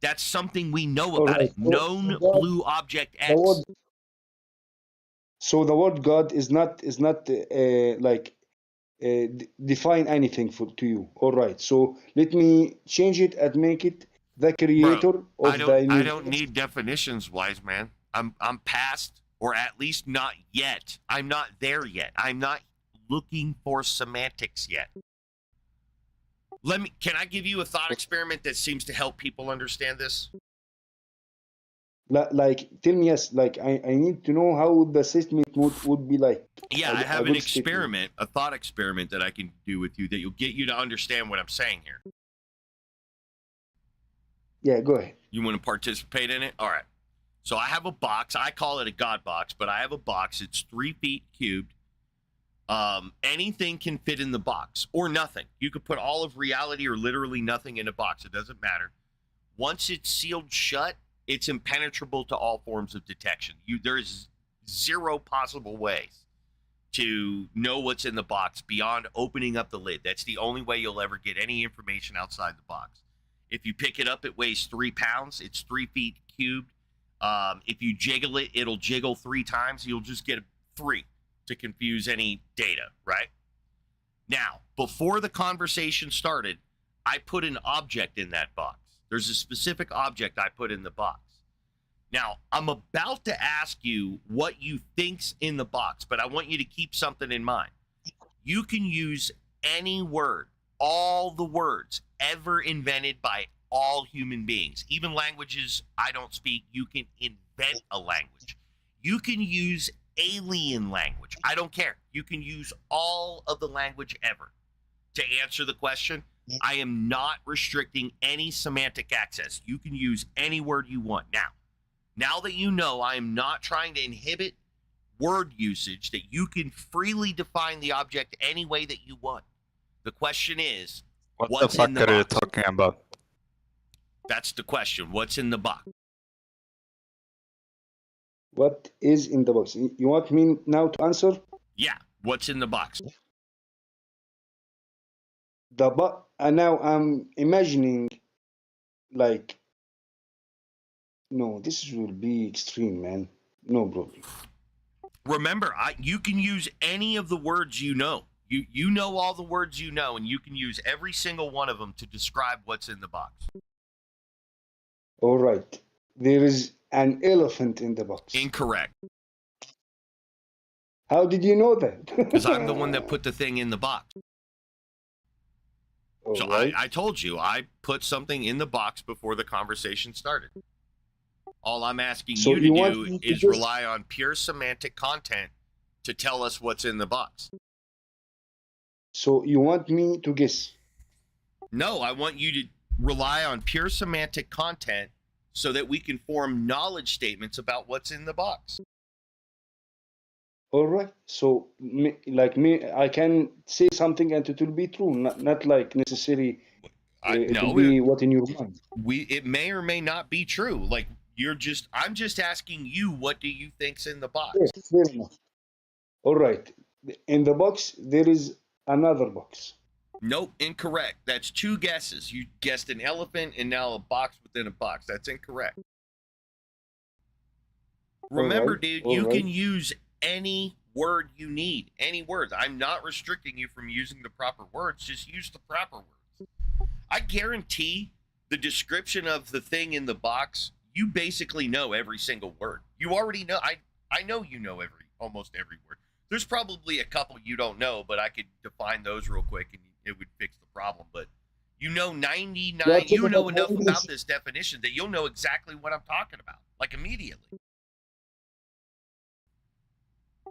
That's something we know about Alright, it. Known blue object X. So the word God is not define anything to you. All right. So let me change it and make it the creator Bro, of the I universe. don't need definitions, wise man. I'm past, or at least not yet. I'm not there yet. I'm not looking for semantics yet. Can I give you a thought experiment that seems to help people understand this? Like, tell me, yes. Like, I need to know how the statement would be like. Yeah, a- I a have an good statement. experiment, a thought experiment that I can do with you that will get you to understand what I'm saying here. Yeah, go ahead. You want to participate in it? All right. So I have a box. I call it a God box, but I have a box. It's 3 feet cubed. Anything can fit in the box, or nothing. You could put all of reality or literally nothing in a box. It doesn't matter. Once it's sealed shut, it's impenetrable to all forms of detection. There's 0 possible ways to know what's in the box beyond opening up the lid. That's the only way you'll ever get any information outside the box. If you pick it up, it weighs 3 pounds. It's 3 feet cubed. If you jiggle it, it'll jiggle 3 times. You'll just get a 3 to confuse any data, right? Now, before the conversation started, I put an object in that box. There's a specific object I put in the box. Now, I'm about to ask you what you think's in the box, but I want you to keep something in mind. You can use any word, all the words ever invented by all human beings, even languages I don't speak. You can invent a language. You can use alien language. I don't care. You can use all of the language ever. To answer the question, I am not restricting any semantic access. You can use any word you want. Now that you know I am not trying to inhibit word usage, that you can freely define the object any way that you want. The question is, what's in the box? What the fuck are you talking about? That's the question. What's in the box? What is in the box? You want me now to answer? Yeah. What's in the box? Now I'm imagining, like, no, this will be extreme, man. No, bro. Remember, you can use any of the words you know. You know all the words you know, and you can use every single one of them to describe what's in the box. All right. There is an elephant in the box. Incorrect. How did you know that? Because I'm the one that put the thing in the box. So right. I told you, I put something in the box before the conversation started. All I'm asking So you to you want do me to is just- rely on pure semantic content to tell us what's in the box. So you want me to guess? No, I want you to rely on pure semantic content so that we can form knowledge statements about what's in the box. All right. So, I can say something and it will be true, not like necessary. It no, will be what in your mind. It may or may not be true. Like I'm just asking you, what do you think's in the box? Yes, fair enough. All right. In the box, there is another box. Nope, incorrect. That's 2 guesses. You guessed an elephant and now a box within a box. That's incorrect. Remember, dude, you can use any word you need. Any words. I'm not restricting you from using the proper words. Just use the proper words. I guarantee the description of the thing in the box, you basically know every single word. You already know. I know you know almost every word. There's probably a couple you don't know, but I could define those real quick and it would fix the problem. But you know 99, you know enough about this definition that you'll know exactly what I'm talking about, like immediately.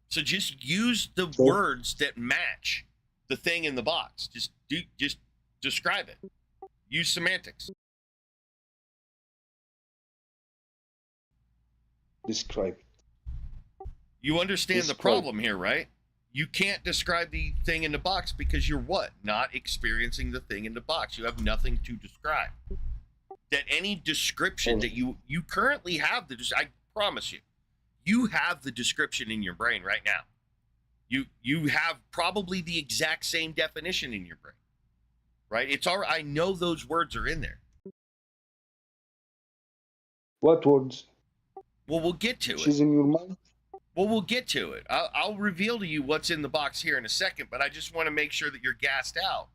So just use the words that match the thing in the box. Just describe it. Use semantics. Describe. You understand the problem here, right? You can't describe the thing in the box because you're what? Not experiencing the thing in the box. You have nothing to describe. That any description that you currently have, I promise you have the description in your brain right now. You have probably the exact same definition in your brain, right? It's all. I know those words are in there. What words? Well, we'll get to it. She's in your mind? Well, we'll get to it. I'll reveal to you what's in the box here in a second, but I just want to make sure that you're gassed out.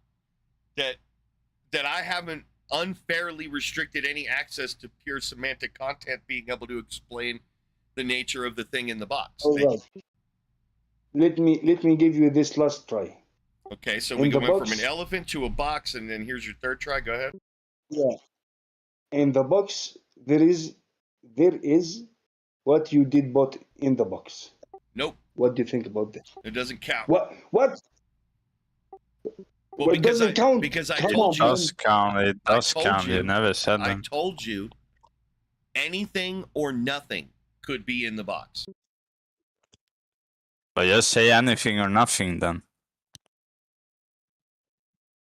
That I haven't unfairly restricted any access to pure semantic content being able to explain the nature of the thing in the box. All right. Let me give you this last try. Okay, so In we the went box- from an elephant to a box, and then here's your third try. Go ahead. Yeah. In the box, there is what you did put in the box. Nope. What do you think about that? It doesn't count. What? Well, Well, it because doesn't count. Because I Come told on, you. man. Does count. It does told count. you- You never said I them. told you anything or nothing could be in the box. But just say anything or nothing then.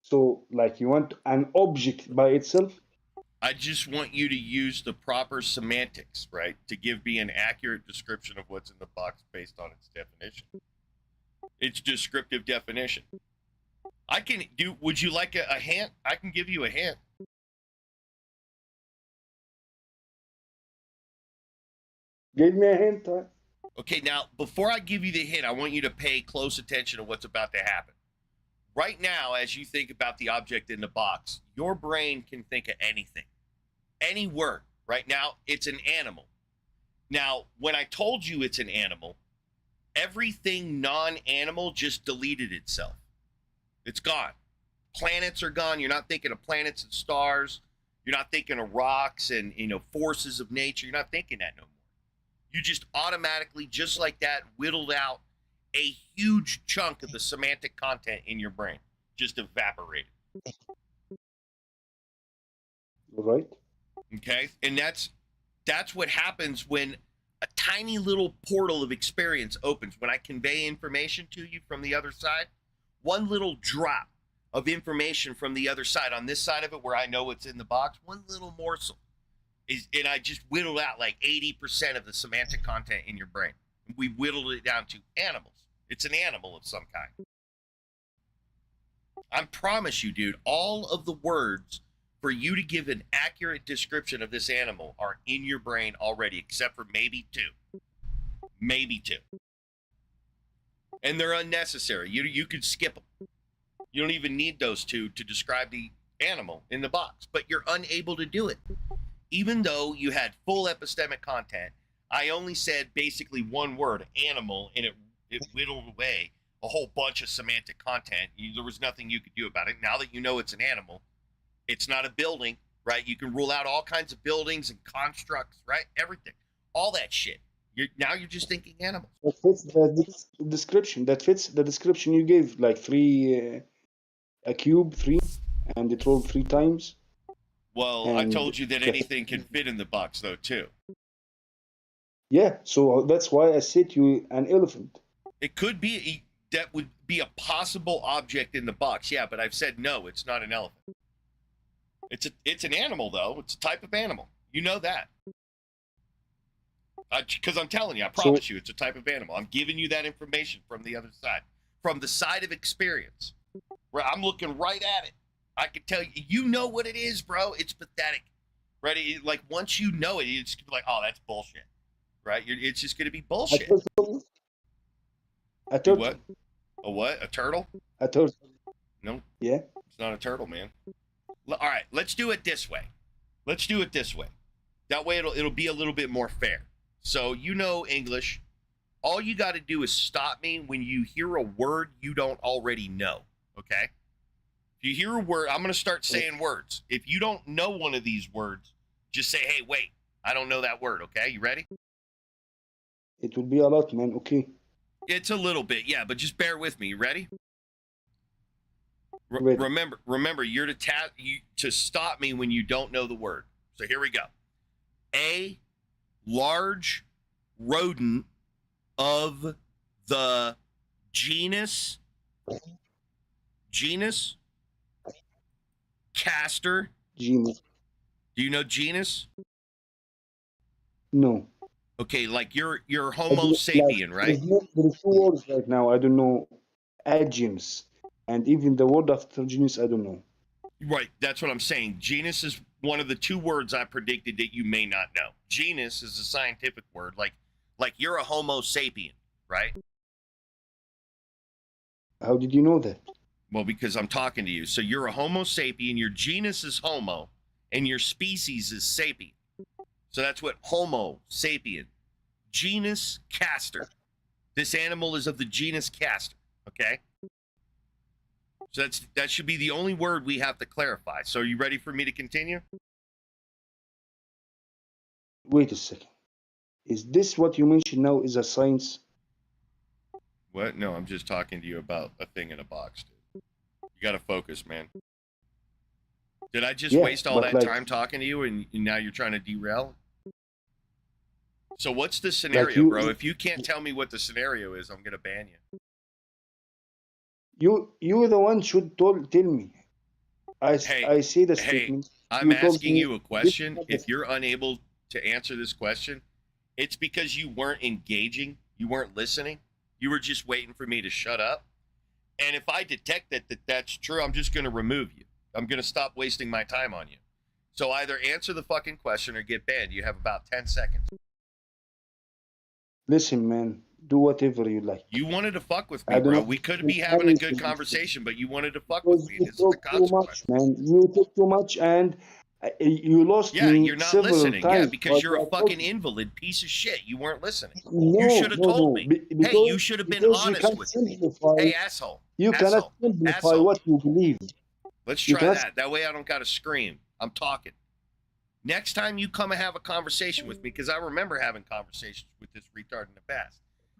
So, like, you want an object by itself? I just want you to use the proper semantics, right, to give me an accurate description of what's in the box based on its definition. It's descriptive definition. I can do. Would you like a hint? I can give you a hint. Give me a hint. Okay, now before I give you the hint, I want you to pay close attention to what's about to happen. Right now, as you think about the object in the box, your brain can think of anything, any word. Right now, it's an animal. Now, when I told you it's an animal, everything non-animal just deleted itself. It's gone. Planets are gone. You're not thinking of planets and stars. You're not thinking of rocks and, you know, forces of nature. You're not thinking that no more. You just automatically, just like that, whittled out a huge chunk of the semantic content in your brain. Just evaporated. Right. Okay? And that's what happens when a tiny little portal of experience opens. When I convey information to you from the other side, one little drop of information from the other side, on this side of it where I know what's in the box, one little morsel is, and I just whittled out like 80% of the semantic content in your brain. We whittled it down to animals. It's an animal of some kind. I promise you, dude, all of the words for you to give an accurate description of this animal are in your brain already, except for maybe two. Maybe two. And they're unnecessary. You could skip them. You don't even need those two to describe the animal in the box, but you're unable to do it. Even though you had full epistemic content, I only said basically one word, animal, and it whittled away a whole bunch of semantic content. There was nothing you could do about it. Now that you know it's an animal, it's not a building, right? You can rule out all kinds of buildings and constructs, right? Everything. All that shit. Now you're just thinking animals. That fits the description. That fits the description you gave, like a cube, 3, and it rolled 3 times. Well, I told you that anything can fit in the box, though, too. Yeah, so that's why I said you an elephant. It could be, that would be a possible object in the box, yeah, but I've said no, it's not an elephant. It's an animal, though. It's a type of animal. You know that. Because I'm telling you, I promise you, it's a type of animal. I'm giving you that information from the other side. From the side of experience. Where I'm looking right at it. I can tell you, you know what it is, bro. It's pathetic. Right? Like, once you know it, it's like, oh, that's bullshit. Right? It's just going to be bullshit. A turtle. What? A what? A turtle? A turtle. No. Yeah. It's not a turtle, man. All right, let's do it this way. Let's do it this way. That way it'll be a little bit more fair. So you know English. All you got to do is stop me when you hear a word you don't already know, okay? If you hear a word, I'm going to start saying words. If you don't know one of these words, just say, hey, wait, I don't know that word, okay? You ready? It will be a lot, man, okay. It's a little bit, yeah, but just bear with me. You ready? Remember, you're to stop me when you don't know the word. So here we go. A large rodent of the genus Castor. Genus. Do you know genus? No. Okay, like you're Homo sapien, right? There's 2 words right now. I don't know. Genus. And even the word after genus, I don't know. Right, that's what I'm saying. Genus is one of the 2 words I predicted that you may not know. Genus is a scientific word, like you're a Homo sapien, right? How did you know that? Well, because I'm talking to you. So you're a Homo sapien, your genus is Homo, and your species is sapien. So that's what Homo sapien. Genus Castor. This animal is of the genus Castor, okay? So that should be the only word we have to clarify. So are you ready for me to continue? Wait a second. Is this what you mentioned now is a science? What? No, I'm just talking to you about a thing in a box, dude. You got to focus, man. Did I just waste all that time talking to you and now you're trying to derail? So what's the scenario, bro? If you can't tell me what the scenario is, I'm going to ban you. You the one should tell me. I say the statement. I'm asking you a question. If you're unable to answer this question, it's because you weren't engaging, you weren't listening, You were just waiting for me to shut up. And if I detect that that's true, I'm just going to remove you. I'm going to stop wasting my time on you. So either answer the fucking question or get banned. You have about 10 seconds. Listen, man, do whatever you like. You wanted to fuck with I me, do bro. not We could listen be having a good anything. conversation, but you wanted to fuck with Because me. you This is the talk too consequence. much, man. You talk too much, and you lost Yeah, me you're not several listening. Yeah, times. because But you're a I told fucking you. invalid piece of shit. You weren't listening. No, You should have no, told no. me. Hey, you should have been Because you honest can't with me. simplify. Hey, asshole. You cannot Asshole. simplify Asshole. what you believe. Let's You try cannot. that. That way I don't got to scream. I'm talking. Next time you come and have a conversation with me, because I remember having conversations with this retard in the past.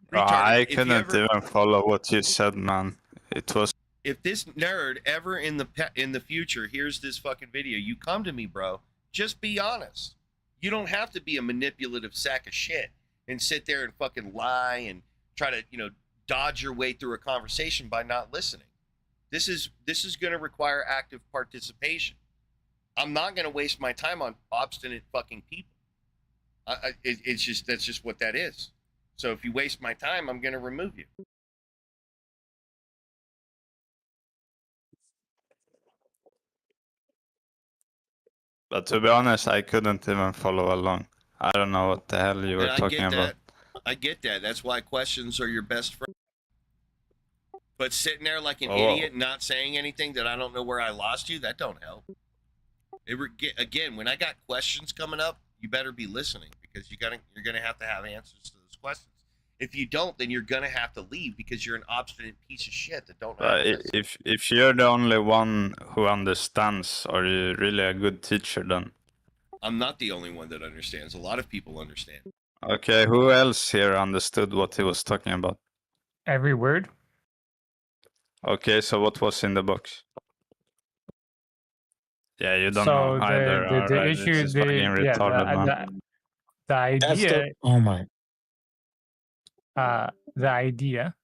Retard, I if you couldn't ever, even follow what you said, man. It was if this nerd ever in the future hears this fucking video, you come to me, bro. Just be honest. You don't have to be a manipulative sack of shit and sit there and fucking lie and try to, dodge your way through a conversation by not listening. This is going to require active participation. I'm not going to waste my time on obstinate fucking people. That's just what that is. So if you waste my time, I'm going to remove you. But to be honest, I couldn't even follow along. I don't know what the hell you were And I talking get about. that. I get that. That's why questions are your best friend. But sitting there like an idiot, not saying anything that I don't know where I lost you, that don't help. Again, when I got questions coming up, you better be listening because you're gonna have to have answers to those questions. If you don't, then you're gonna have to leave because you're an obstinate piece of shit that don't know how to listen. If you're the only one who understands, are you really a good teacher then? I'm not the only one that understands. A lot of people understand. Okay, who else here understood what he was talking about? Every word. Okay, so what was in the box? Yeah, you don't So know either. the Alright, issue, this is fucking retarded, man. the idea, oh my. the idea.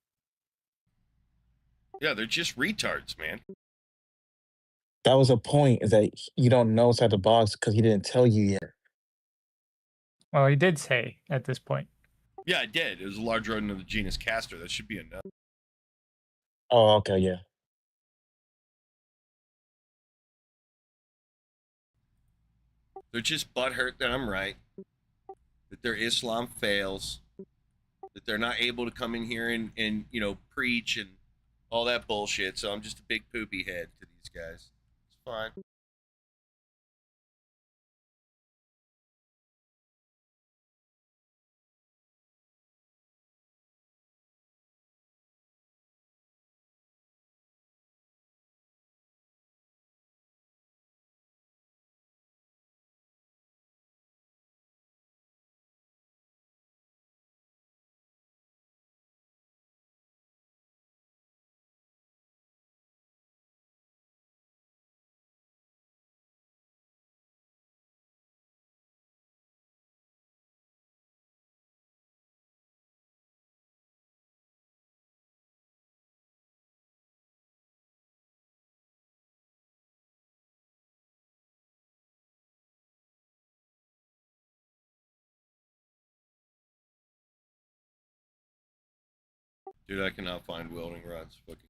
Yeah, they're just retards, man. That was a point, is that you don't know inside the box because he didn't tell you yet. Well, he did say at this point. Yeah, I did. It was a large rodent of the genus Castor. That should be enough. Oh, okay, yeah. They're just butthurt that I'm right, that their Islam fails, that they're not able to come in here and preach and all that bullshit. So I'm just a big poopy head to these guys. It's fine. Dude, I cannot find welding rods. Fucking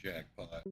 Jackpot.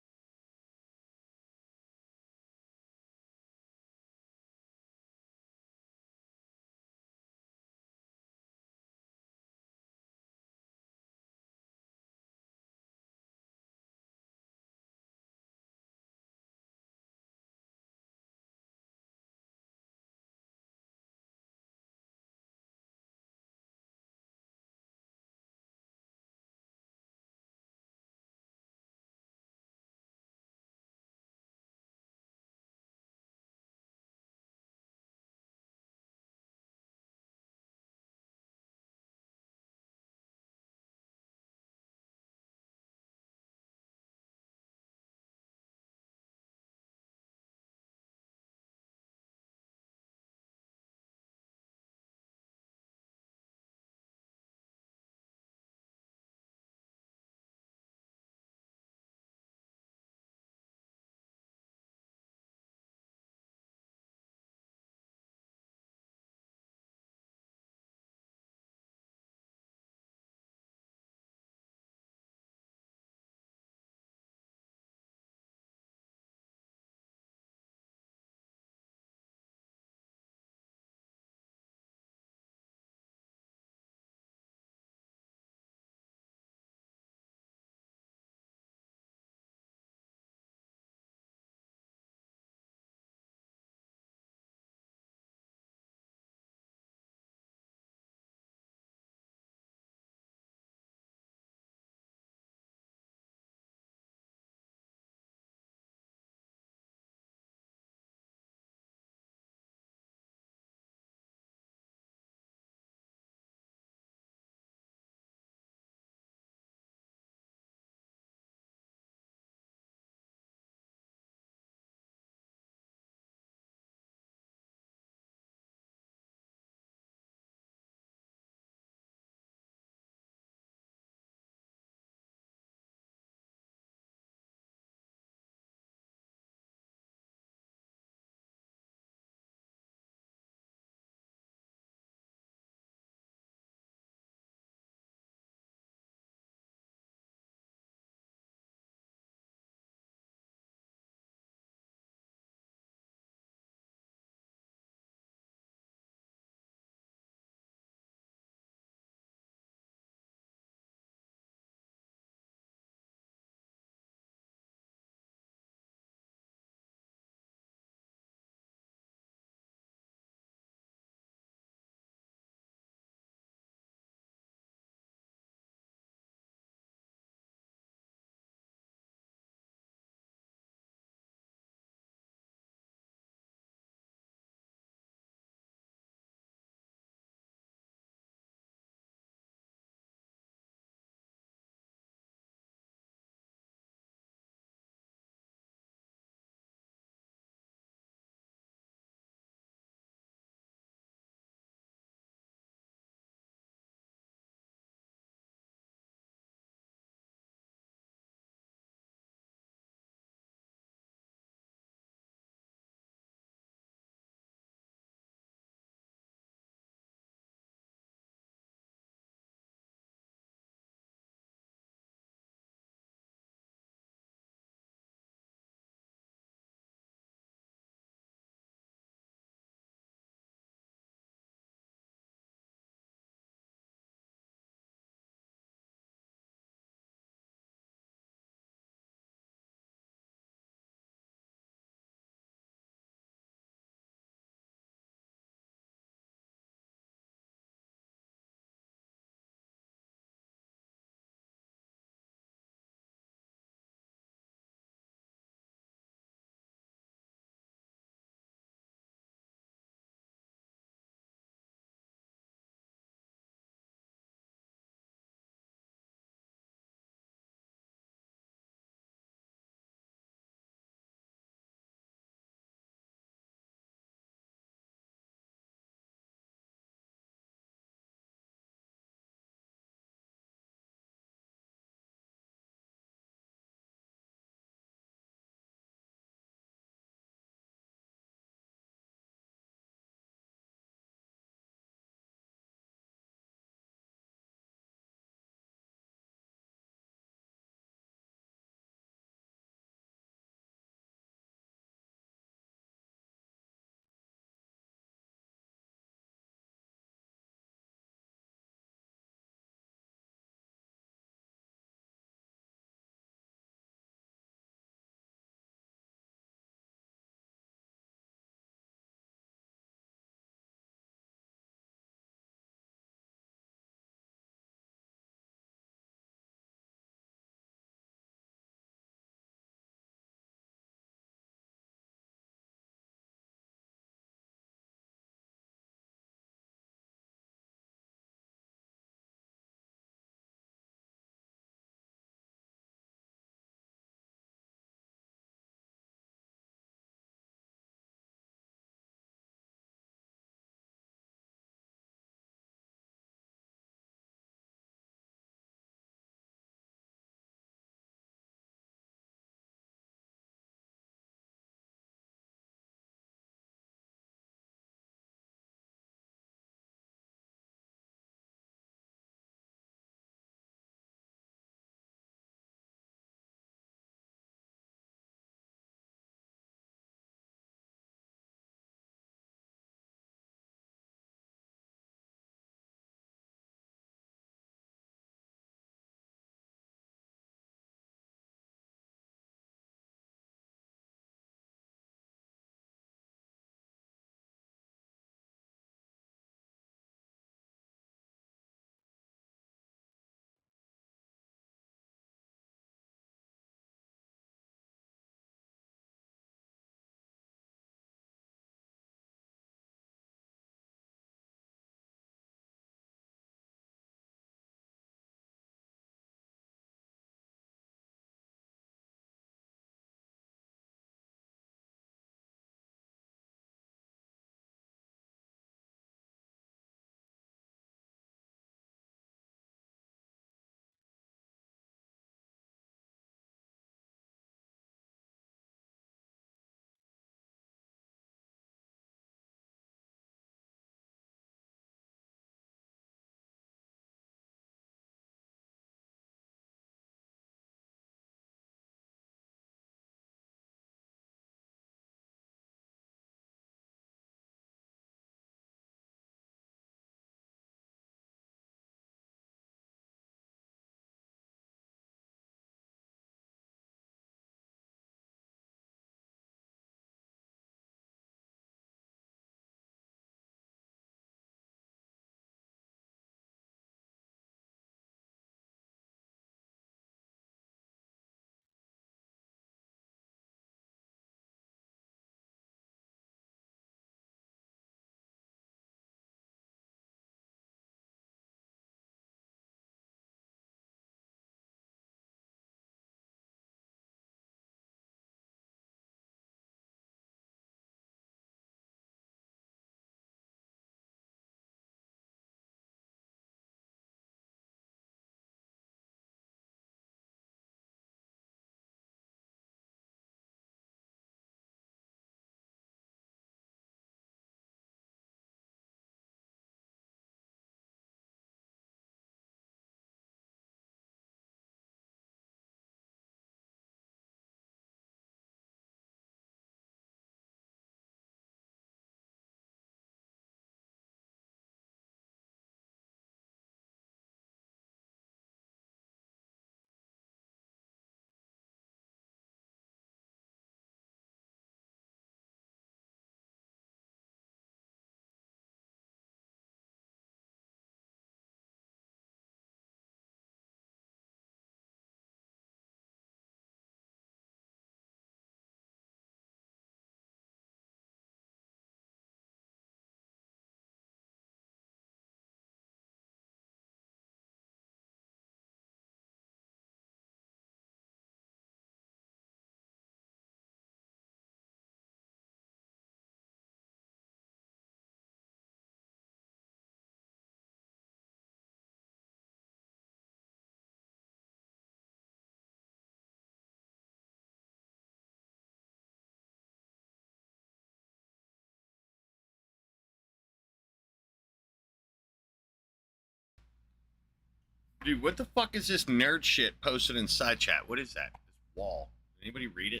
Dude, what the fuck is this nerd shit posted in side chat? What is that? This wall. Anybody read it?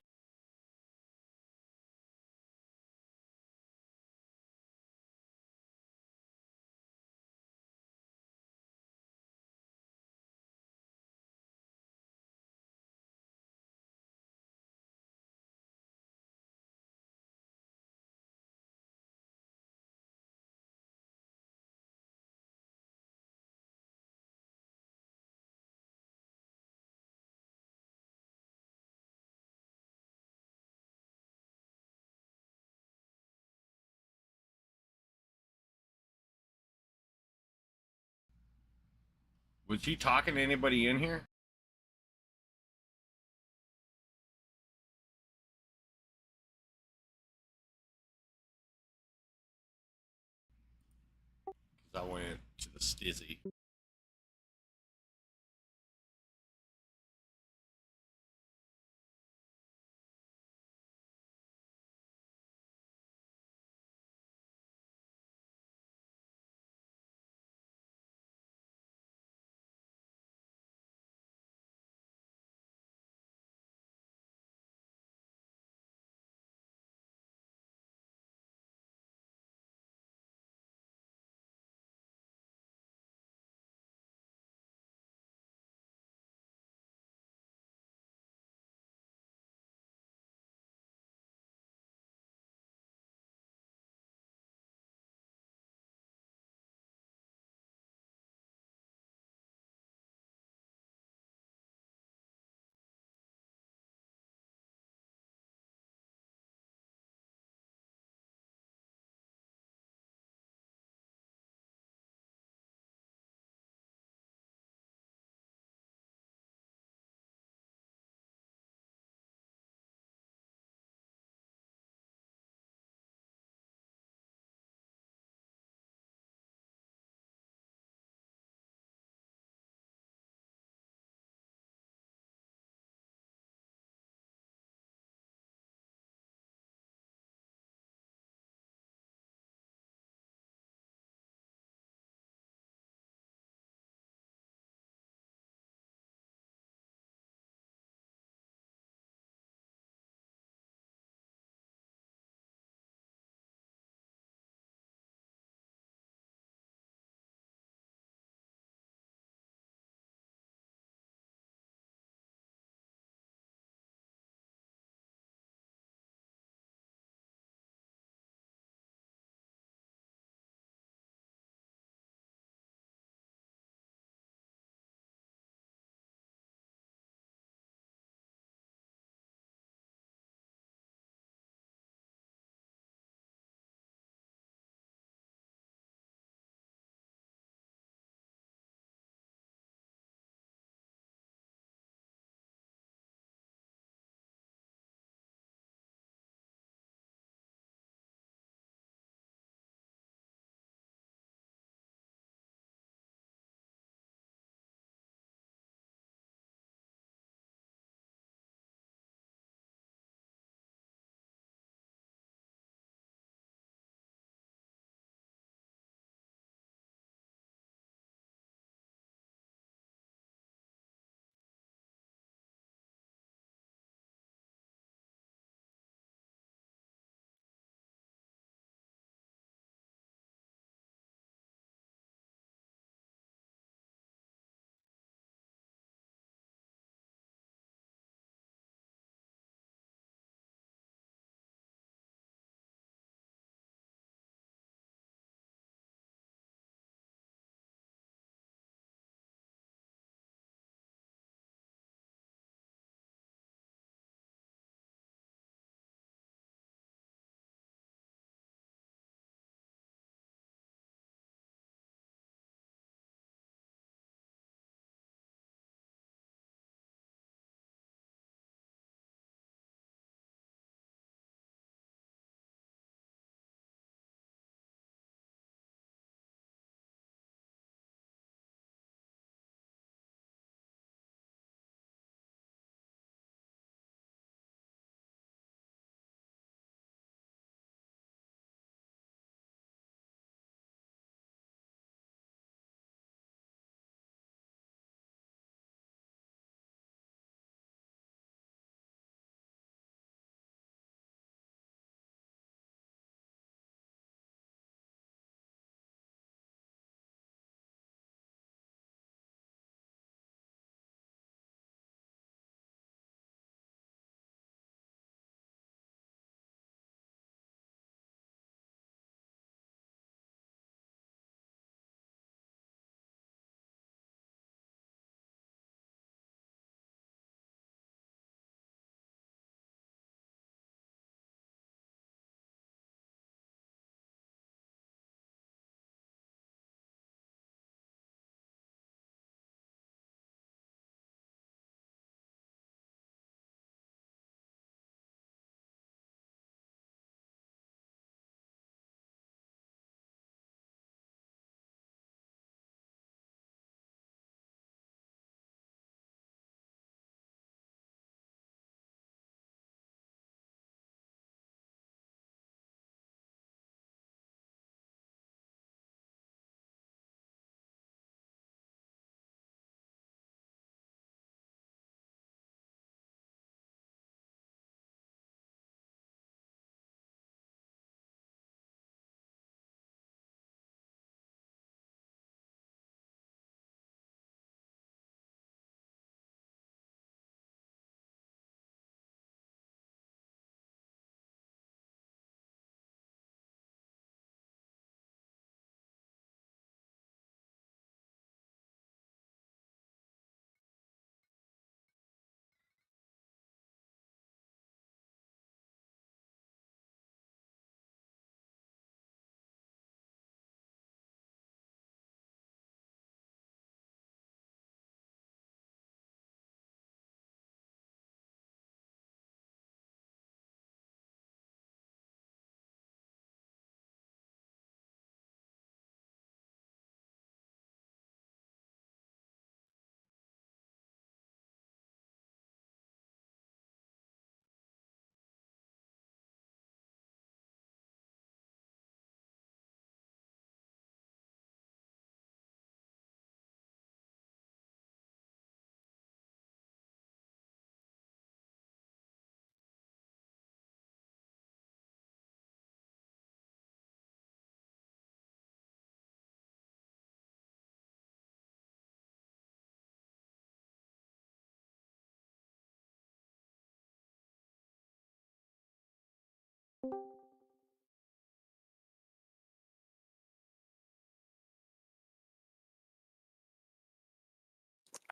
Was he talking to anybody in here? Because I went to the stizzy.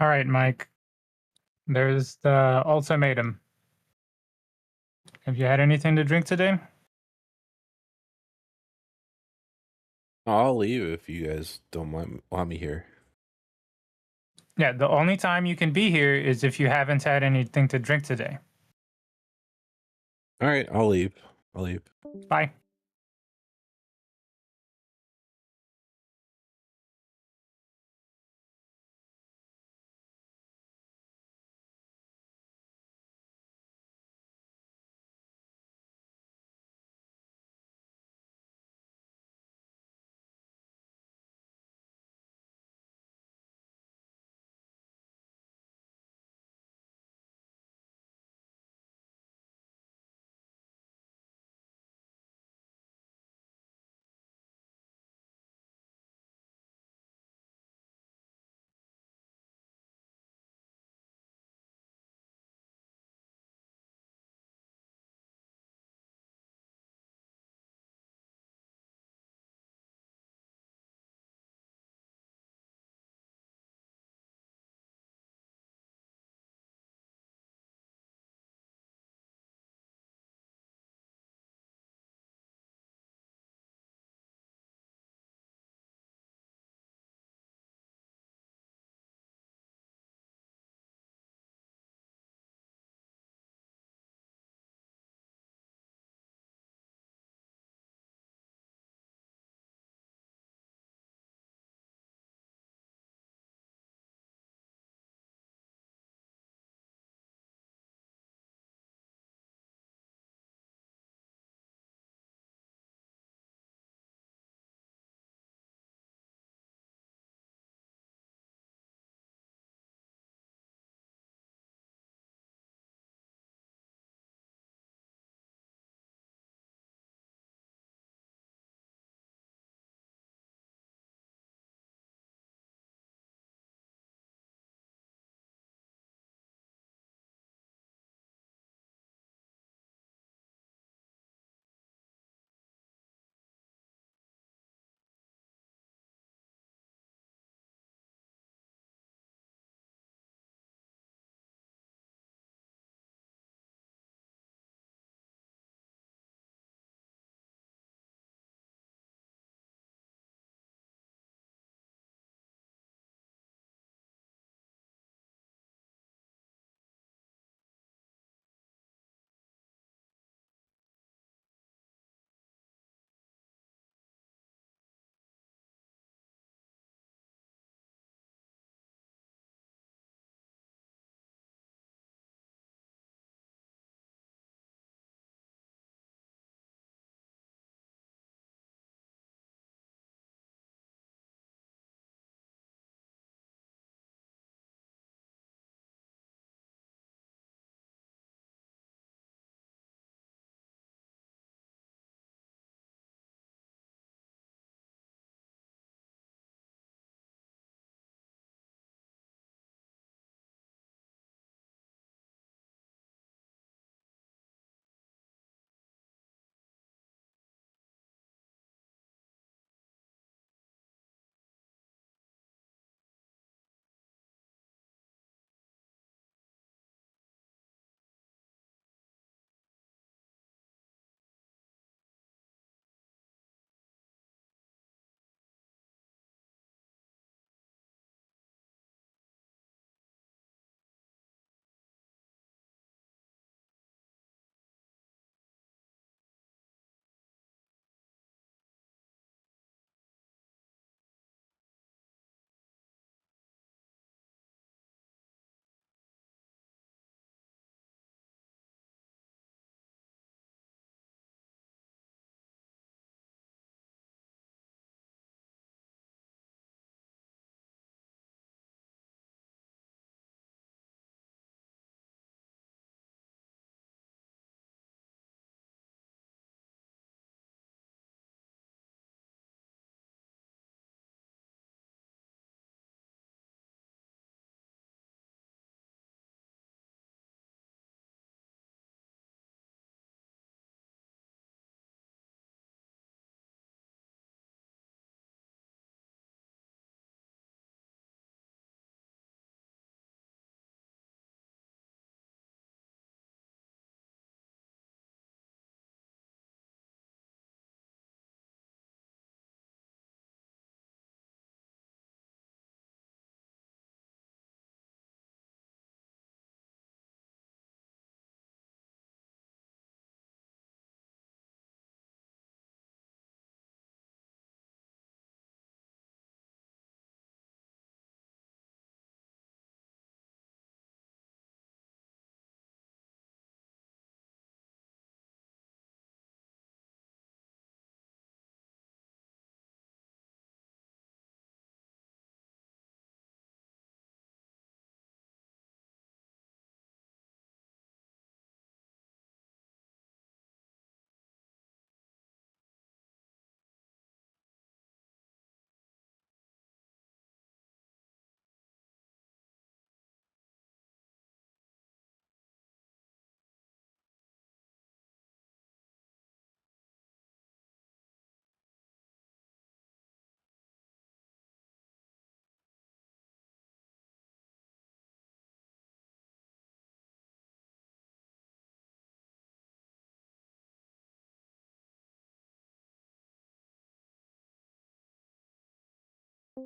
All right, Mike. There's the ultimatum. Have you had anything to drink today? I'll leave if you guys don't want me here. Yeah, the only time you can be here is if you haven't had anything to drink today. All right, I'll leave. I'll leave. Bye.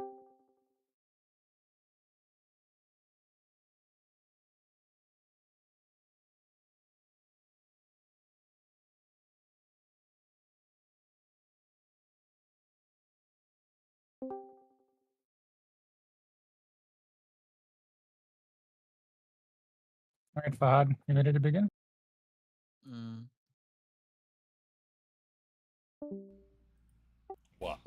All right, Fahad, you ready to begin? What?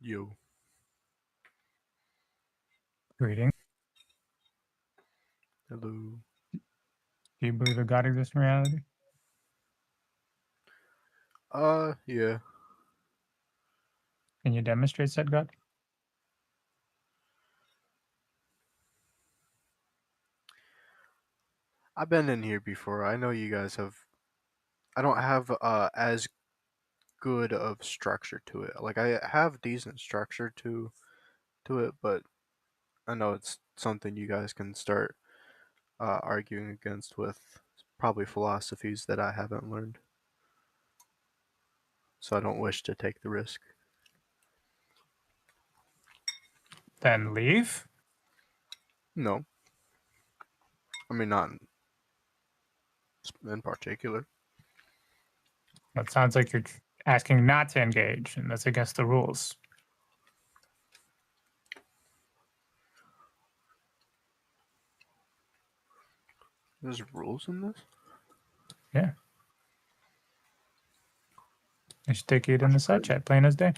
Yo. Greeting. Hello. Do you believe a God exists in reality? Yeah. Can you demonstrate said God? I've been in here before. I know you guys have. I don't have as good of structure to it. Like I have decent structure to it, but I know it's something you guys can start arguing against with probably philosophies that I haven't learned. So I don't wish to take the risk. Then leave? No. I mean, not in particular. That sounds like you're asking not to engage, and that's against the rules. There's rules in this? Yeah. I should take it in the side chat, plain as day.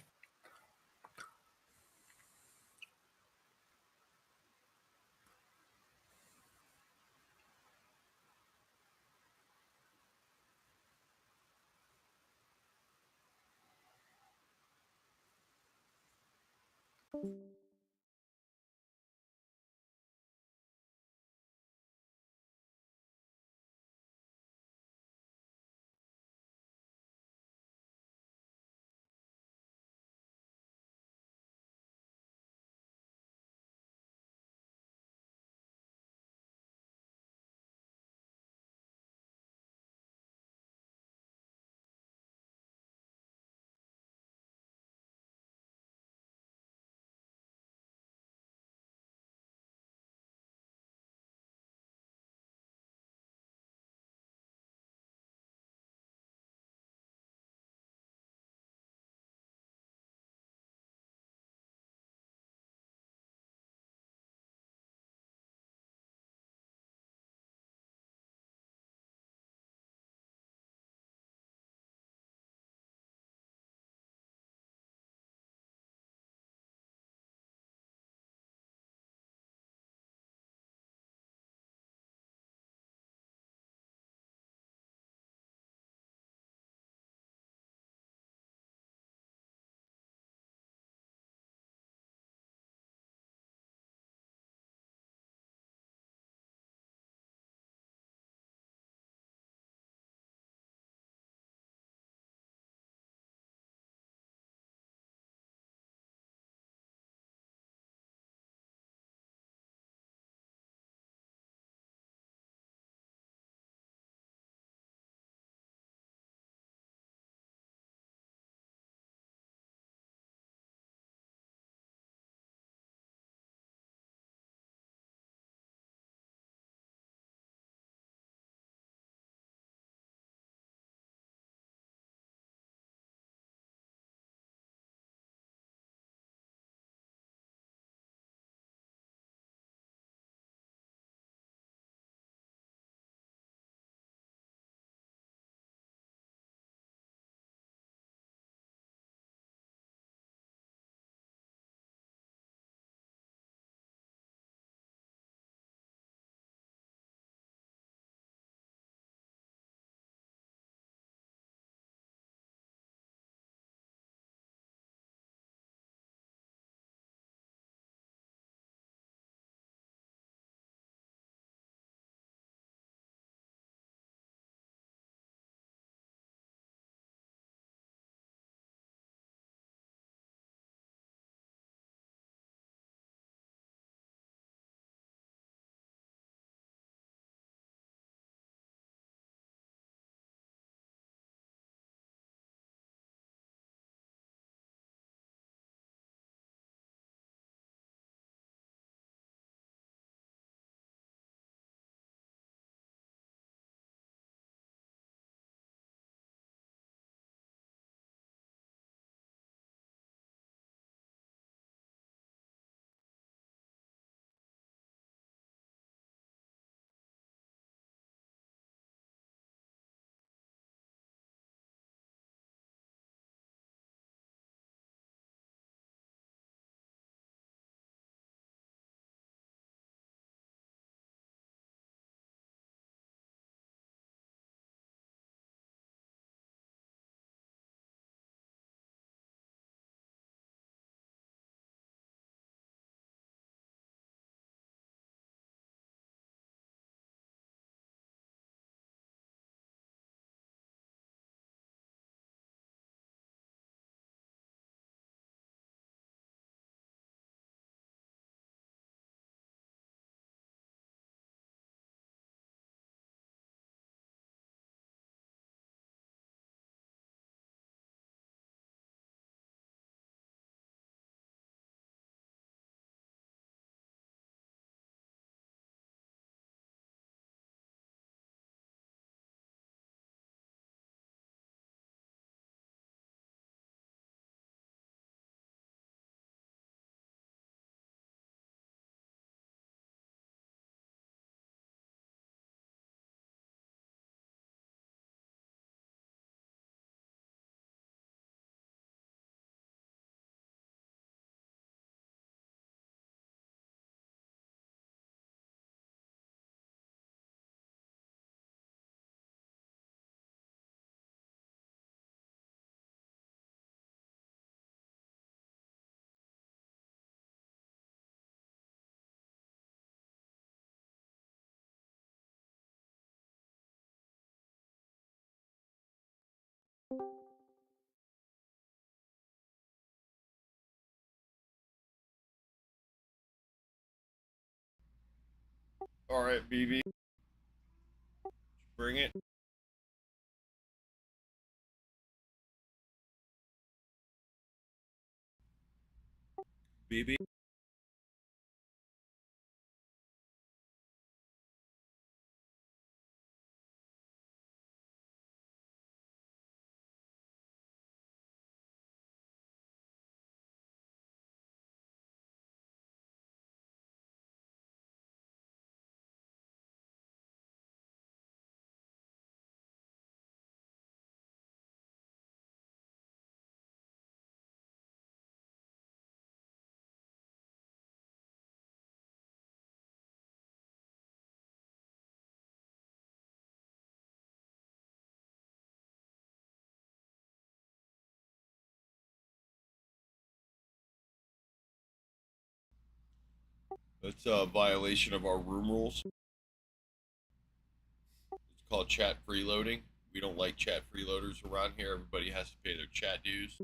All right, BB. Bring it. BB. That's a violation of our room rules. It's called chat freeloading. We don't like chat freeloaders around here. Everybody has to pay their chat dues.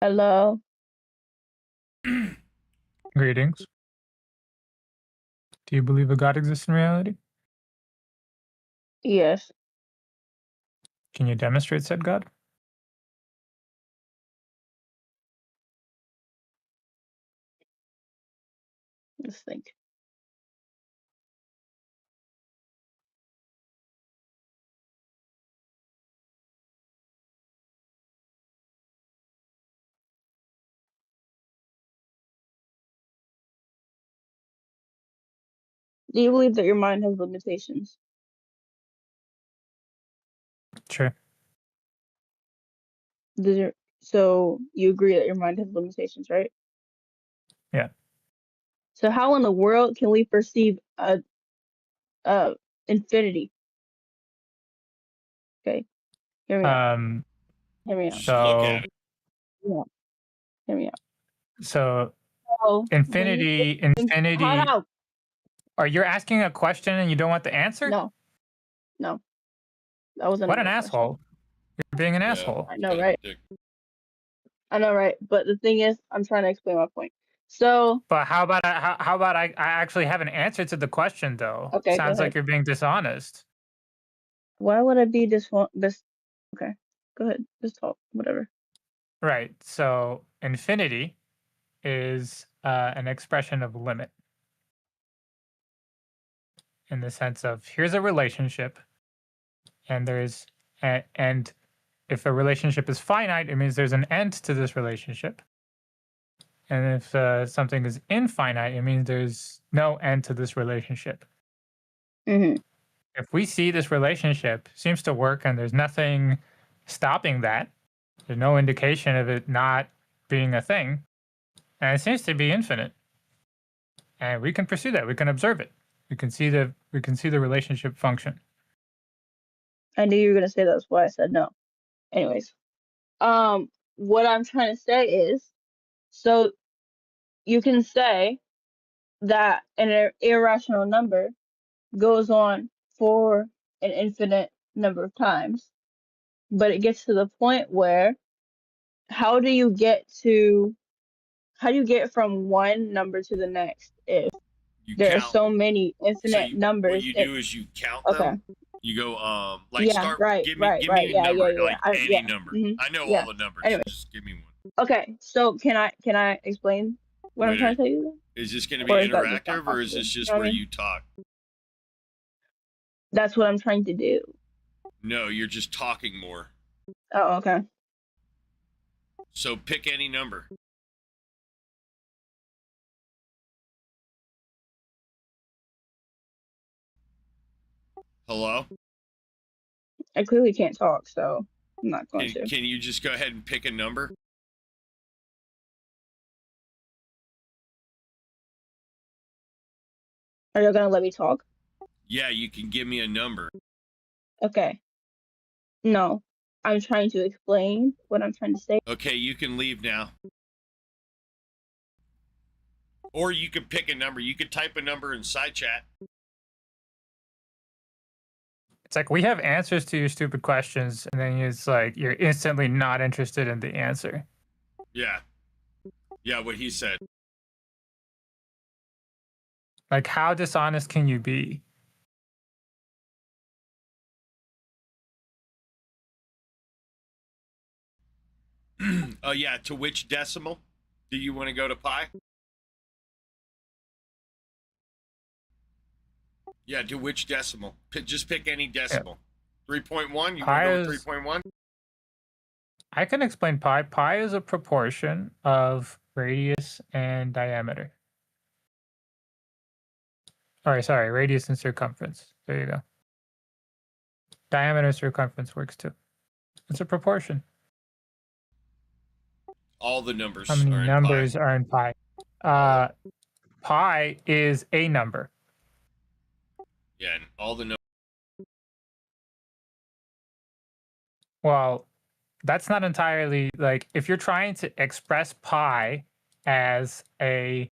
Hello. Greetings. Do you believe a God exists in reality? Yes. Can you demonstrate said God? Let's think. Do you believe that your mind has limitations? Sure. So you agree that your mind has limitations, right? Yeah. So how in the world can we perceive a infinity? Okay, hear me out. Hear me out. Just look So at it. Yeah, hear me out. so So when you infinity, Time infinity. out. Are you asking a question and you don't want the answer? No, that wasn't What a an real question. asshole! You're being an Yeah. asshole. I know, Kind of right? dick. I know, right? But the thing is, I'm trying to explain my point. So But how about I actually have an answer to the question though? okay, go Sounds like ahead. you're being dishonest. Why would I be this? Okay, go ahead. Just talk. Whatever. Right. So infinity is an expression of limit in the sense of here's a relationship, and there's and if a relationship is finite, it means there's an end to this relationship. And if something is infinite, it means there's no end to this relationship. Mm-hmm. If we see this relationship seems to work and there's nothing stopping that, there's no indication of it not being a thing, and it seems to be infinite. And we can pursue that. We can observe it. We can see the relationship function. I knew you were gonna say that's why I said no. Anyways, what I'm trying to say is, so you can say that an irrational number goes on for an infinite number of times, but it gets to the point where how do you get from one number to the next if You there are count. so many So infinite what numbers? you do is you count Okay. them. You go like Yeah, start. right, Give me right, give right. me a Yeah, number, yeah, yeah. like any number. Mhm, I know yeah. all the numbers. Anyway, Just give me one. okay. So can I explain what I'm Wait, trying to tell you? is this going to be Or is that just not interactive, or is possible? this You just know what I where mean? you talk? That's what I'm trying to do. No, you're just talking more. Oh, okay. So pick any number. Hello? I clearly can't talk, so I'm not going to. Can you just go ahead and pick a number? Are you gonna let me talk? Yeah, you can give me a number. Okay. No, I'm trying to explain what I'm trying to say. Okay, you can leave now. Or you could pick a number. You could type a number in side chat. It's like we have answers to your stupid questions, and then it's like you're instantly not interested in the answer. Yeah. Yeah, what he said. Like, how dishonest can you be? Oh, yeah, to which decimal do you want to go to pi? Yeah, to which decimal? Just pick any decimal. 3.1? You Pi want to is- go with 3.1? I can explain pi. Pi is a proportion of radius and diameter. Sorry, radius and circumference. There you go. Diameter and circumference works too. It's a proportion. All the numbers How many are in numbers pi. are in pi? Pi is a number. Yeah, and all the numbers. Well, that's not entirely like if you're trying to express pi as a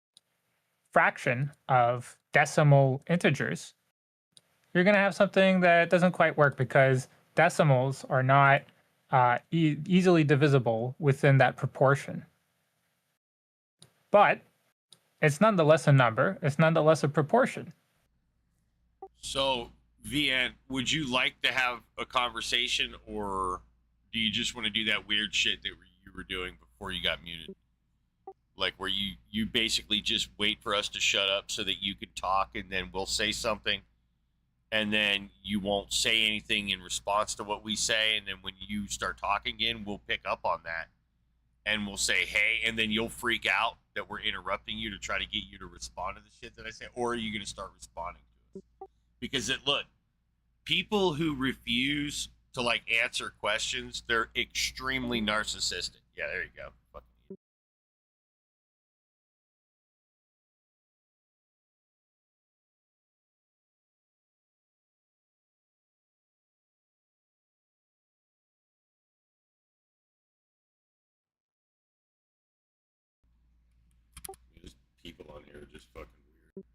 fraction of decimal integers, you're going to have something that doesn't quite work because decimals are not easily divisible within that proportion. But it's nonetheless a number. It's nonetheless a proportion. So, VN, would you like to have a conversation, or do you just want to do that weird shit that you were doing before you got muted? Like where you basically just wait for us to shut up so that you could talk, and then we'll say something, and then you won't say anything in response to what we say, and then when you start talking again, we'll pick up on that, and we'll say, hey, and then you'll freak out that we're interrupting you to try to get you to respond to the shit that I say, or are you going to start responding to us? Because look, people who refuse to like answer questions, they're extremely narcissistic. Yeah, there you go. Fucking Just people on here are just fucking weird.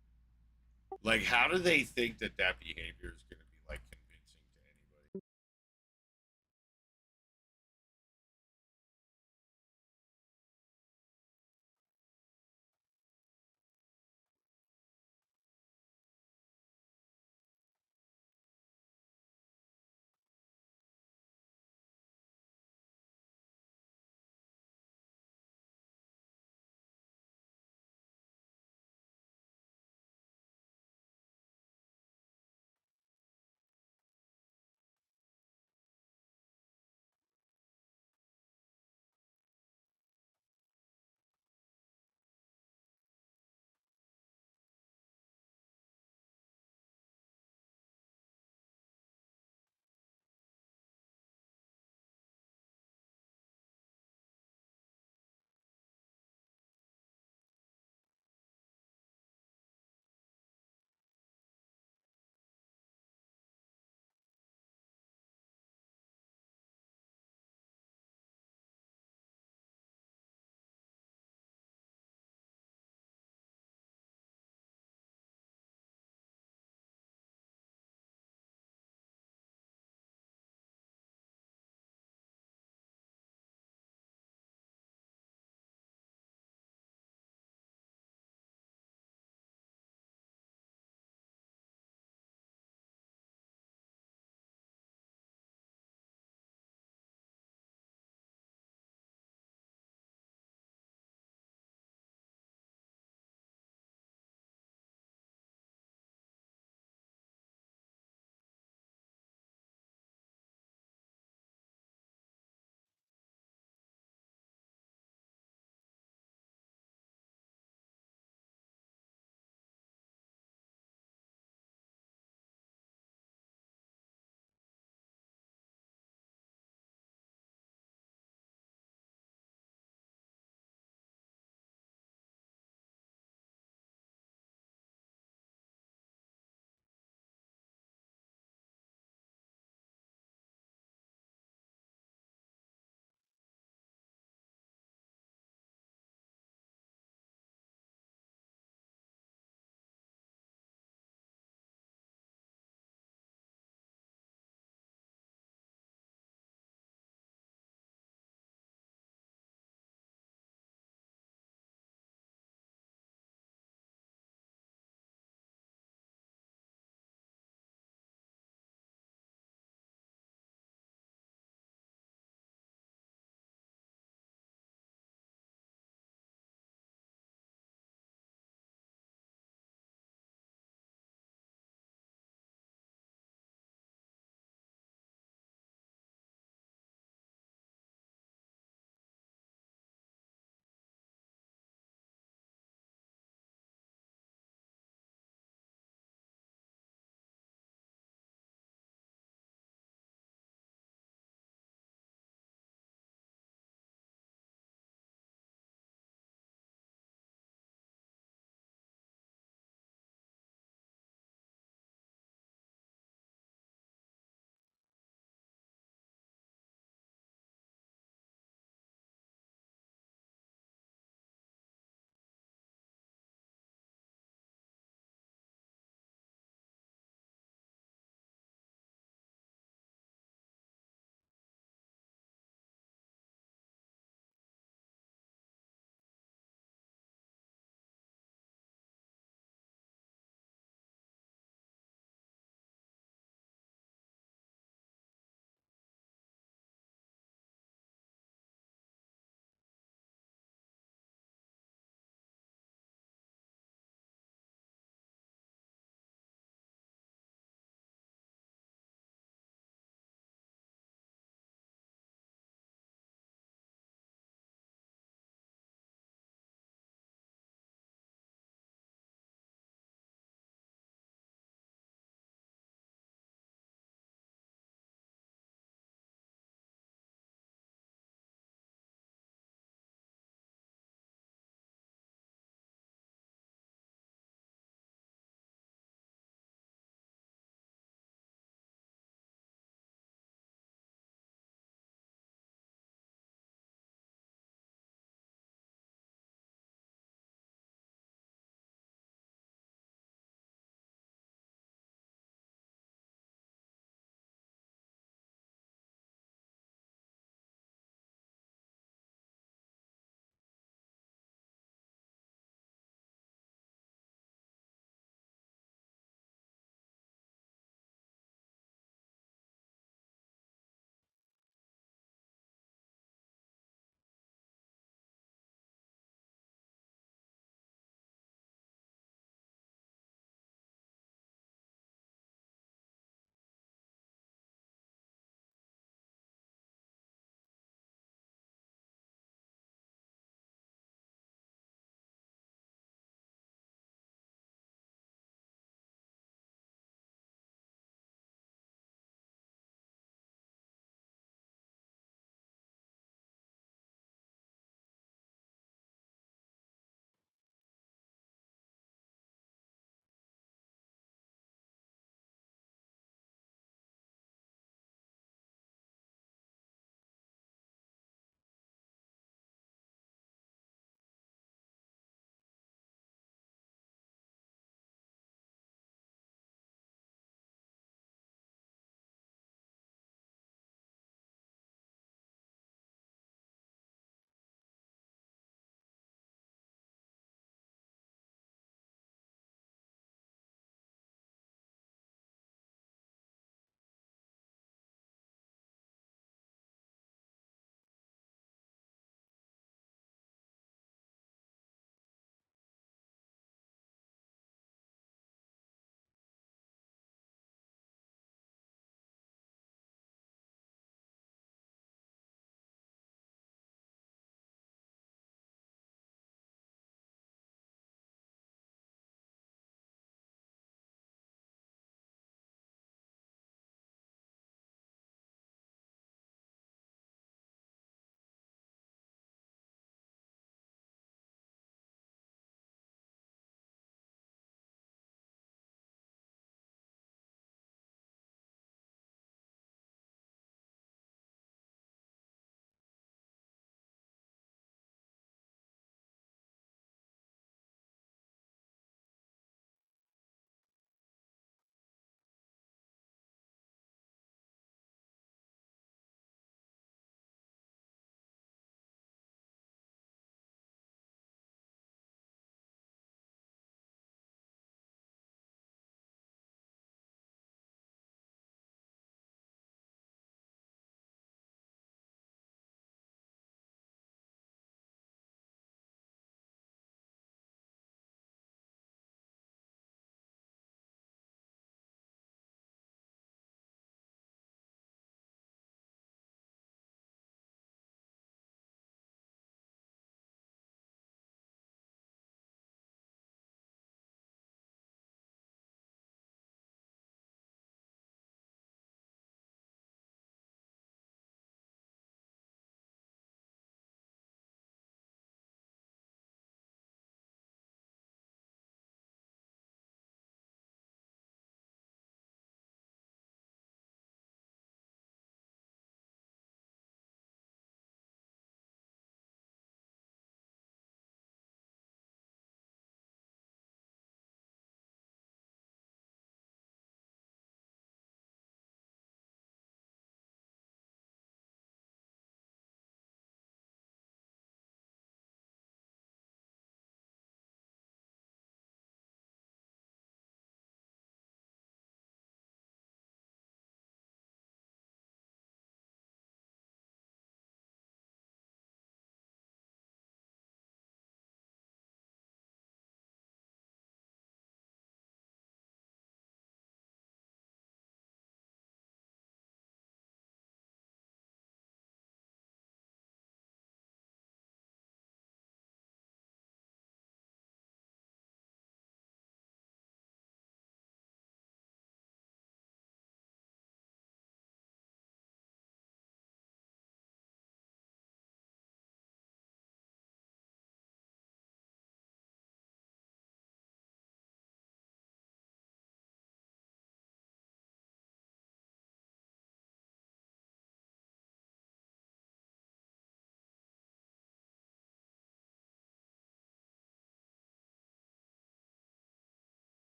Like, how do they think that behavior is going to be like convincing to anybody?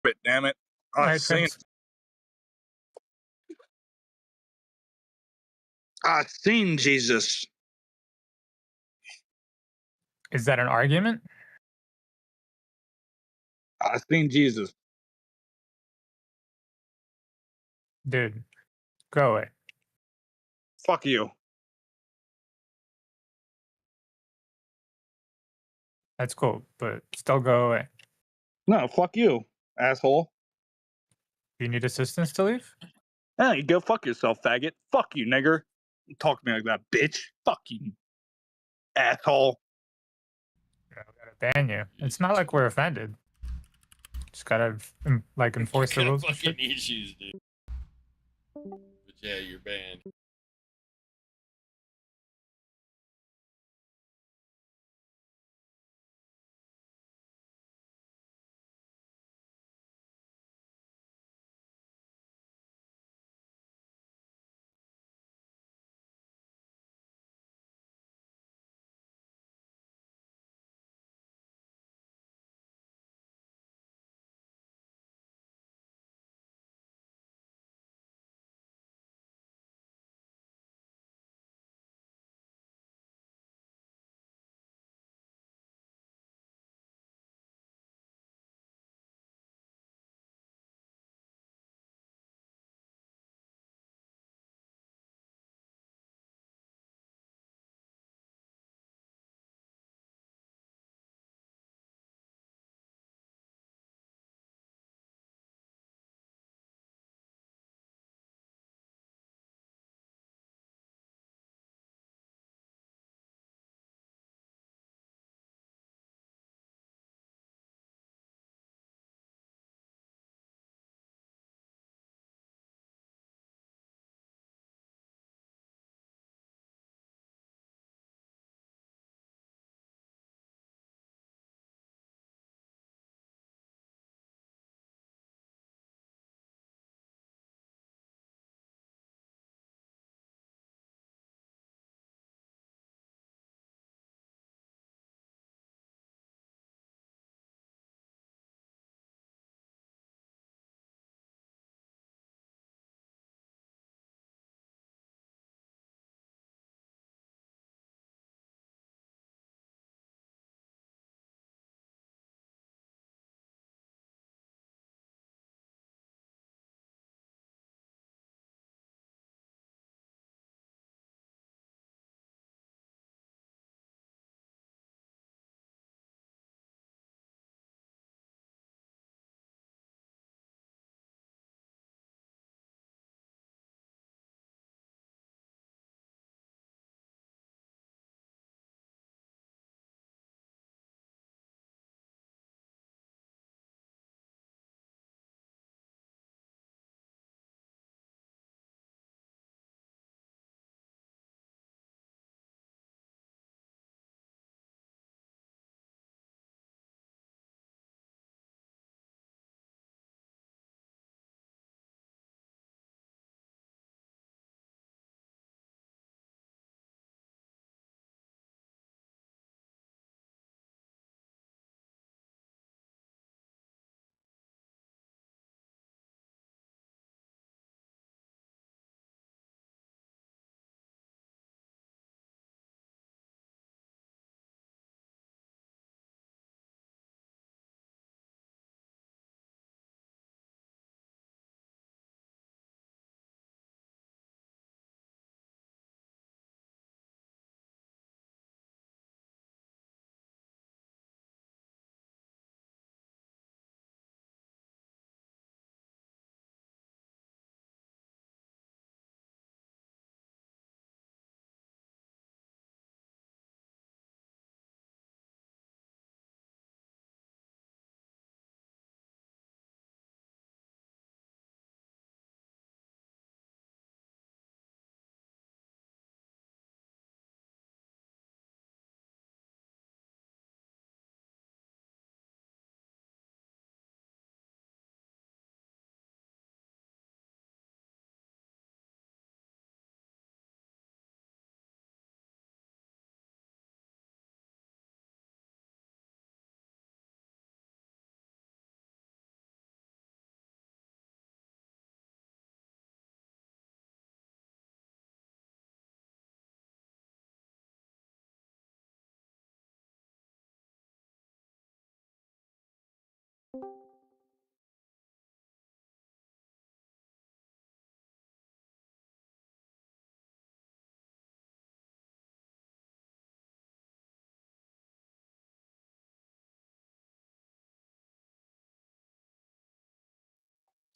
But damn it, All I right, seen Prince. Jesus. Is that an argument? I seen Jesus. Dude, go away. Fuck you. That's cool, but still go away. No, fuck you, asshole. Do you need assistance to leave? Hey, go fuck yourself, faggot. Fuck you, nigger. Don't talk to me like that, bitch. Fuck you, asshole. Yeah, we gotta ban you. It's not like we're offended. Just gotta like enforce the Got rules. and fucking shit. issues, dude. But yeah, you're banned.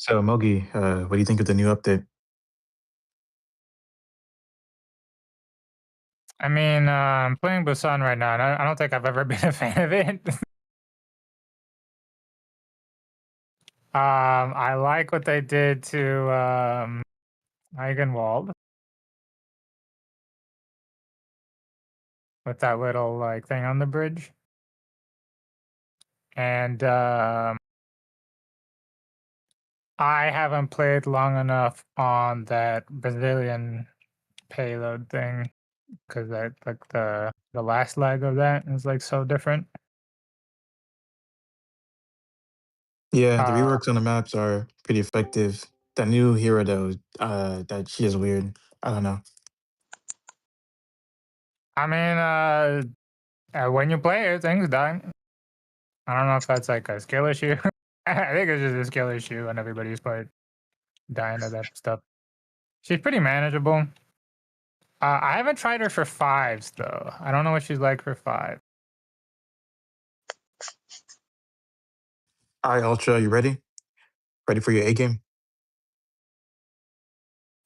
So, Mogi, what do you think of the new update? I mean, I'm playing Busan right now, and I don't think I've ever been a fan of it. I like what they did to Eigenwald with that little like thing on the bridge, and I haven't played long enough on that Brazilian payload thing because that like the last leg of that is like so different. Yeah, the Uh, reworks on the maps are pretty effective. That new hero, though, that she is weird. I don't know. I mean, when you play it, things die. I don't know if that's like a skill issue. I think it's just a skill issue when everybody's played dying to that stuff. She's pretty manageable. I haven't tried her for 5s though. I don't know what she's like for 5. All right, Ultra, you ready? Ready for your A game?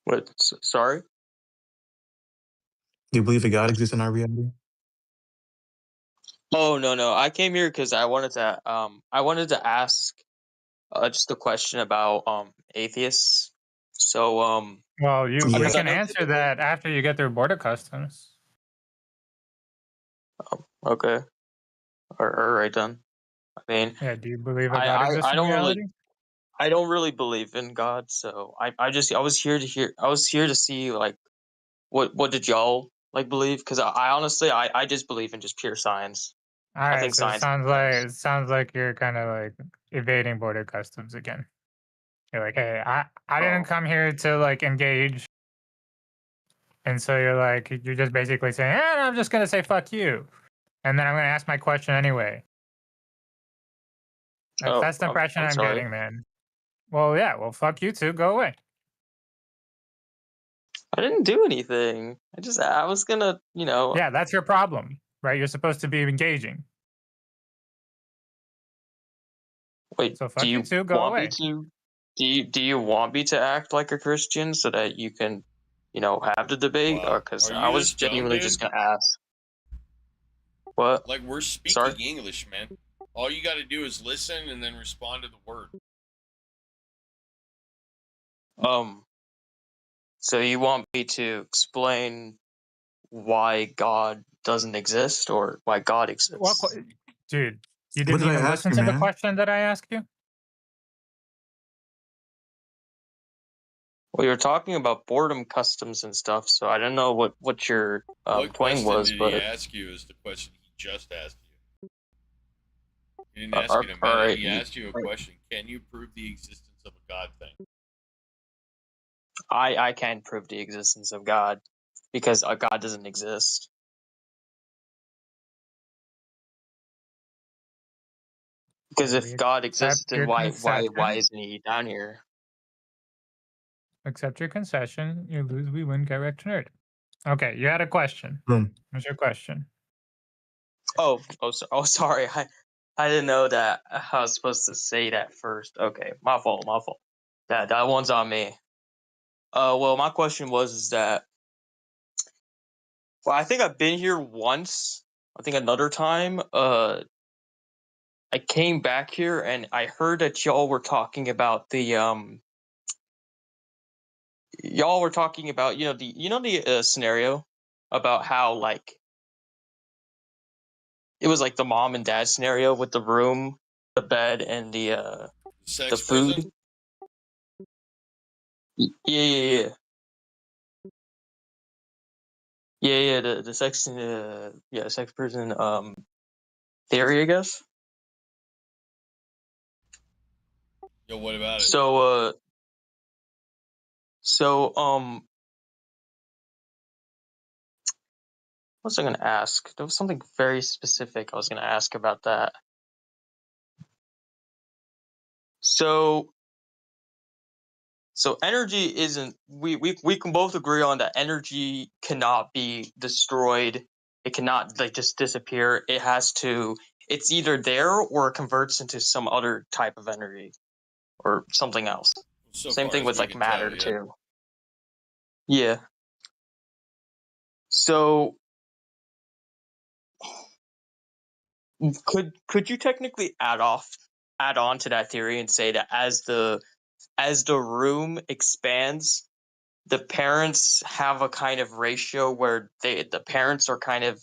What? Sorry? Do you believe a God exists in our reality? Oh no. I came here because I wanted to ask just a question about atheists. So Well, you Yeah. because I can know answer typically that after you get through border customs. okay. All right then. I mean, Yeah, do you believe a God I exists in reality? don't really believe in God, so I was here to see like what did y'all like believe? Because I honestly I just believe in just pure science. All I right, think so science is the best. it sounds like you're kind of like evading border customs again. You're like, hey, I didn't Oh. come here to like engage, and so you're just basically saying, I'm just gonna say fuck you, and then I'm gonna ask my question anyway. That's the impression I'm I'm sorry. getting, man. Well, yeah, well, fuck you too. Go away. I didn't do anything. I was gonna, Yeah, that's your problem, right? You're supposed to be engaging. wait, So do fuck you you too. Go want me away. to do you want me to act like a Christian so that you can, have the debate? Or Wow. because Are I you was this dumb, genuinely dude? just gonna ask. What? Like, we're Sorry? speaking English, man. All you got to do is listen and then respond to the word. So you want me to explain why God doesn't exist or why God What, exists? dude? You What didn't did I even ask listen you, to the man? question that I asked you. Well, you're talking about boredom customs and stuff, so I don't know what your What point question was, did he but ask you is the question he just asked you. He didn't ask you in a all minute. right. He asked you a question. Can you prove the existence of a God thing? I can't prove the existence of God because God doesn't exist. Because Okay, we if God accept exists, then your why concession. isn't he down here? Accept your concession. You lose, we win. Correct, nerd. Okay, you had a question. Boom. What's your question? Sorry. I didn't know that I was supposed to say that first. Okay, my fault. That one's on me. Well, my question is that, well, I think I've been here once. I think another time, I came back here and I heard that y'all were talking about the scenario about how like it was like the mom and dad scenario with the room, the bed, and the Sex food. prison? Yeah. The sex sex prison theory, I guess. Yo, what about it? So what was I gonna ask? There was something very specific I was gonna ask about that. So energy isn't we can both agree on that energy cannot be destroyed. It cannot like just disappear. It's either there or it converts into some other type of energy. or something else. So Same far thing as with we like can matter tell, yeah. too. Yeah. So could you technically add on to that theory and say that as the room expands, the parents have a kind of ratio where the parents are kind of,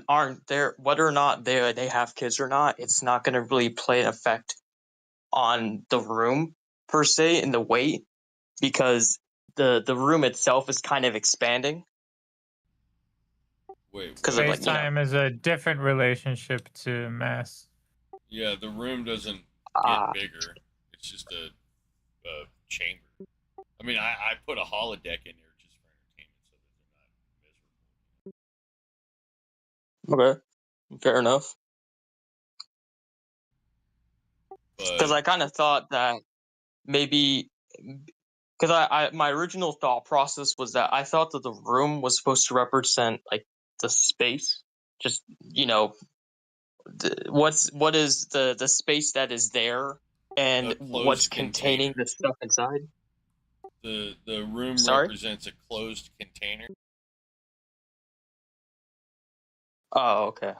aren't there, whether or not they have kids or not, it's not going to really play an effect on the room per se in the weight, because the room itself is kind of expanding. Wait, Because what? of like, Space-time is a different relationship to mass. Yeah, the room doesn't Ah. get bigger. It's just a chamber. I mean, I put a holodeck in there just for entertainment, so that they're not miserable. Okay, fair enough. Because But I kind of thought that maybe, because I my original thought process was that I thought that the room was supposed to represent like the space, just what is the space that is there and a what's closed containing container. the stuff inside. The room Sorry? represents a closed container. Oh, okay.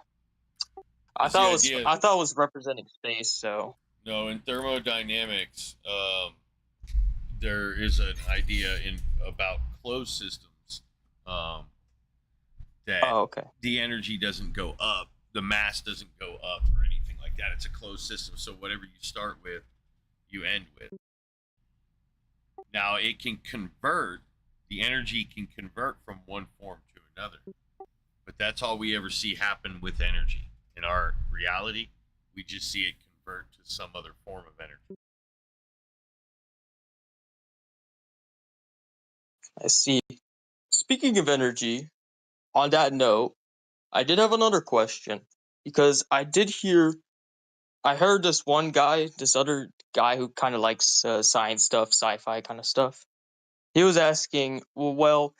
I It's the thought idea. it was representing space. So No, in thermodynamics, there is an idea about closed systems, that okay. the energy doesn't go up, the mass doesn't go up or anything like that. It's a closed system, so whatever you start with, you end with. Now it can convert, the energy can convert from one form to another, but that's all we ever see happen with energy in our reality. We just see it convert to some other form of energy. I see. Speaking of energy, on that note, I did have another question, because I heard this other guy who kind of likes science stuff, sci-fi kind of stuff. He was asking, well,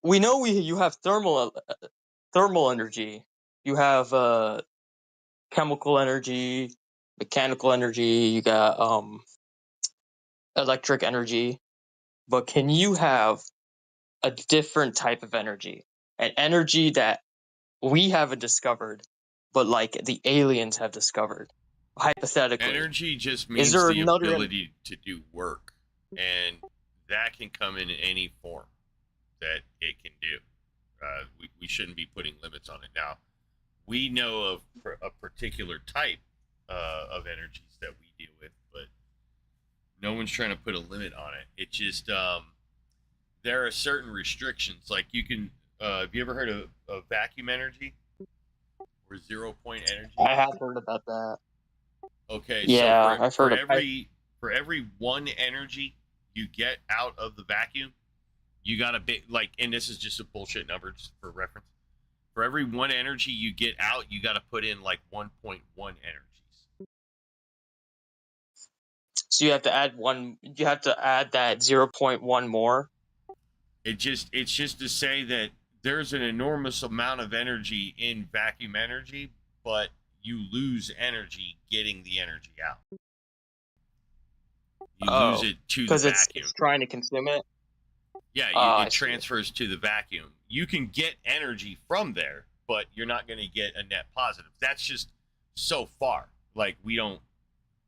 we know you have thermal energy, you have chemical energy, mechanical energy, you got electric energy, but can you have a different type of energy, an energy that we haven't discovered, but like the aliens have discovered, hypothetically? Energy just Is means there the another ability to do work, and that can come in any form that it can do. We shouldn't be putting limits on it. Now, we know of a particular type of energies that we deal with, but no one's trying to put a limit on it. It just there are certain restrictions. Like you can, have you ever heard of vacuum energy or 0 point energy? I have heard about that. Okay, Yeah, so I've for heard of every one energy you get out of the vacuum, you gotta be like, and this is just a bullshit number just for reference. For every one energy you get out, you gotta put in like 1.1 energies. So you have to add one. You have to add that 0.1 more. It's just to say that there's an enormous amount of energy in vacuum energy, but you lose energy getting the energy out. You lose it to the because vacuum. it's trying to consume it. Yeah, I it see. transfers to the vacuum. You can get energy from there, but you're not going to get a net positive. That's just so far. Like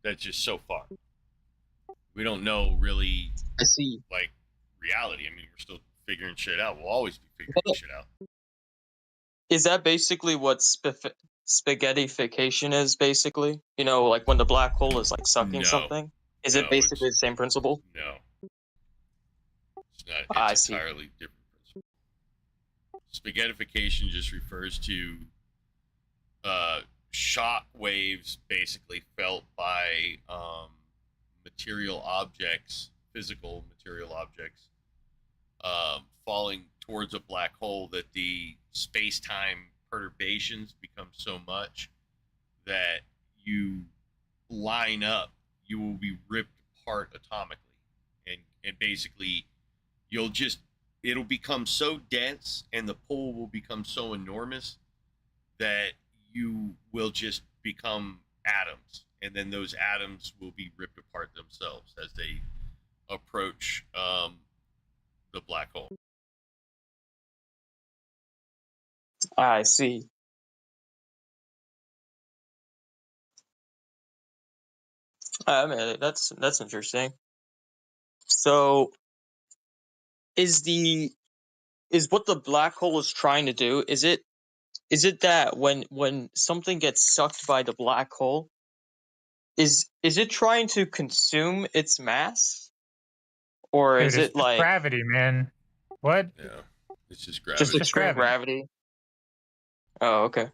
that's just so far. We don't know really. I see. Like reality. I mean, we're still figuring shit out. We'll always be figuring shit out. Is that basically what spaghettification is? Basically, like when the black hole is like sucking No. something. Is No, it basically the same principle? No. It's not. I It's see. entirely different principle. Spaghettification just refers to shock waves basically felt by material objects, physical material objects, falling towards a black hole, that the space-time perturbations become so much that you line up, you will be ripped apart atomically, and basically it'll become so dense and the pull will become so enormous that you will just become atoms and then those atoms will be ripped apart themselves as they approach the black hole. I see. I mean, that's interesting. So, is what the black hole is trying to do? Is it that when something gets sucked by the black hole, is it trying to consume its mass, or Dude, is it's it just like gravity, man. What? Yeah, it's just just gravity. extreme gravity? Oh, okay.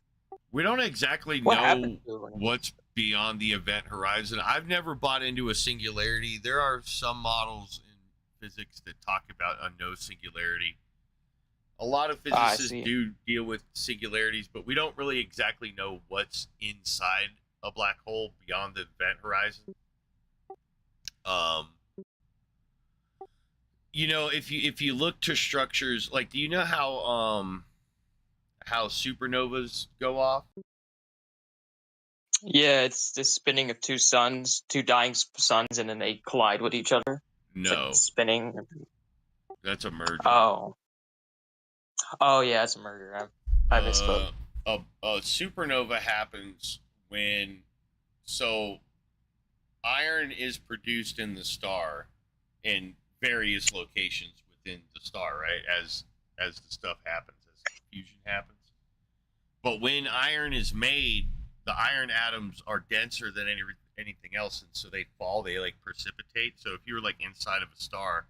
We don't exactly What know happened to it? what's beyond the event horizon. I've never bought into a singularity. There are some models in physics that talk about a no singularity. A lot of physicists see. do deal with singularities, but we don't really exactly know what's inside a black hole beyond the event horizon. You know, if you look to structures, like, do you know how supernovas go off? Yeah, it's the spinning of two dying suns, and then they collide with each other. It's like No, spinning. that's a merger. Oh, yeah, it's a murder. I misspoke. A supernova happens when iron is produced in the star in various locations within the star, right? As the stuff happens, as fusion happens. But when iron is made, the iron atoms are denser than anything else, and so they fall. They like precipitate. So if you were like inside of a star,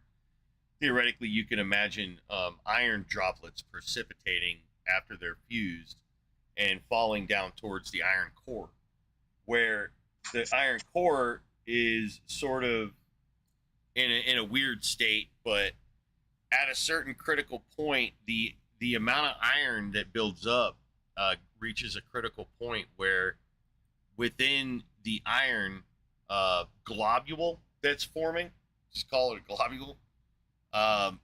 theoretically, you can imagine iron droplets precipitating after they're fused and falling down towards the iron core, where the iron core is sort of in a weird state, but at a certain critical point, the amount of iron that builds up reaches a critical point where within the iron globule that's forming, just call it a globule,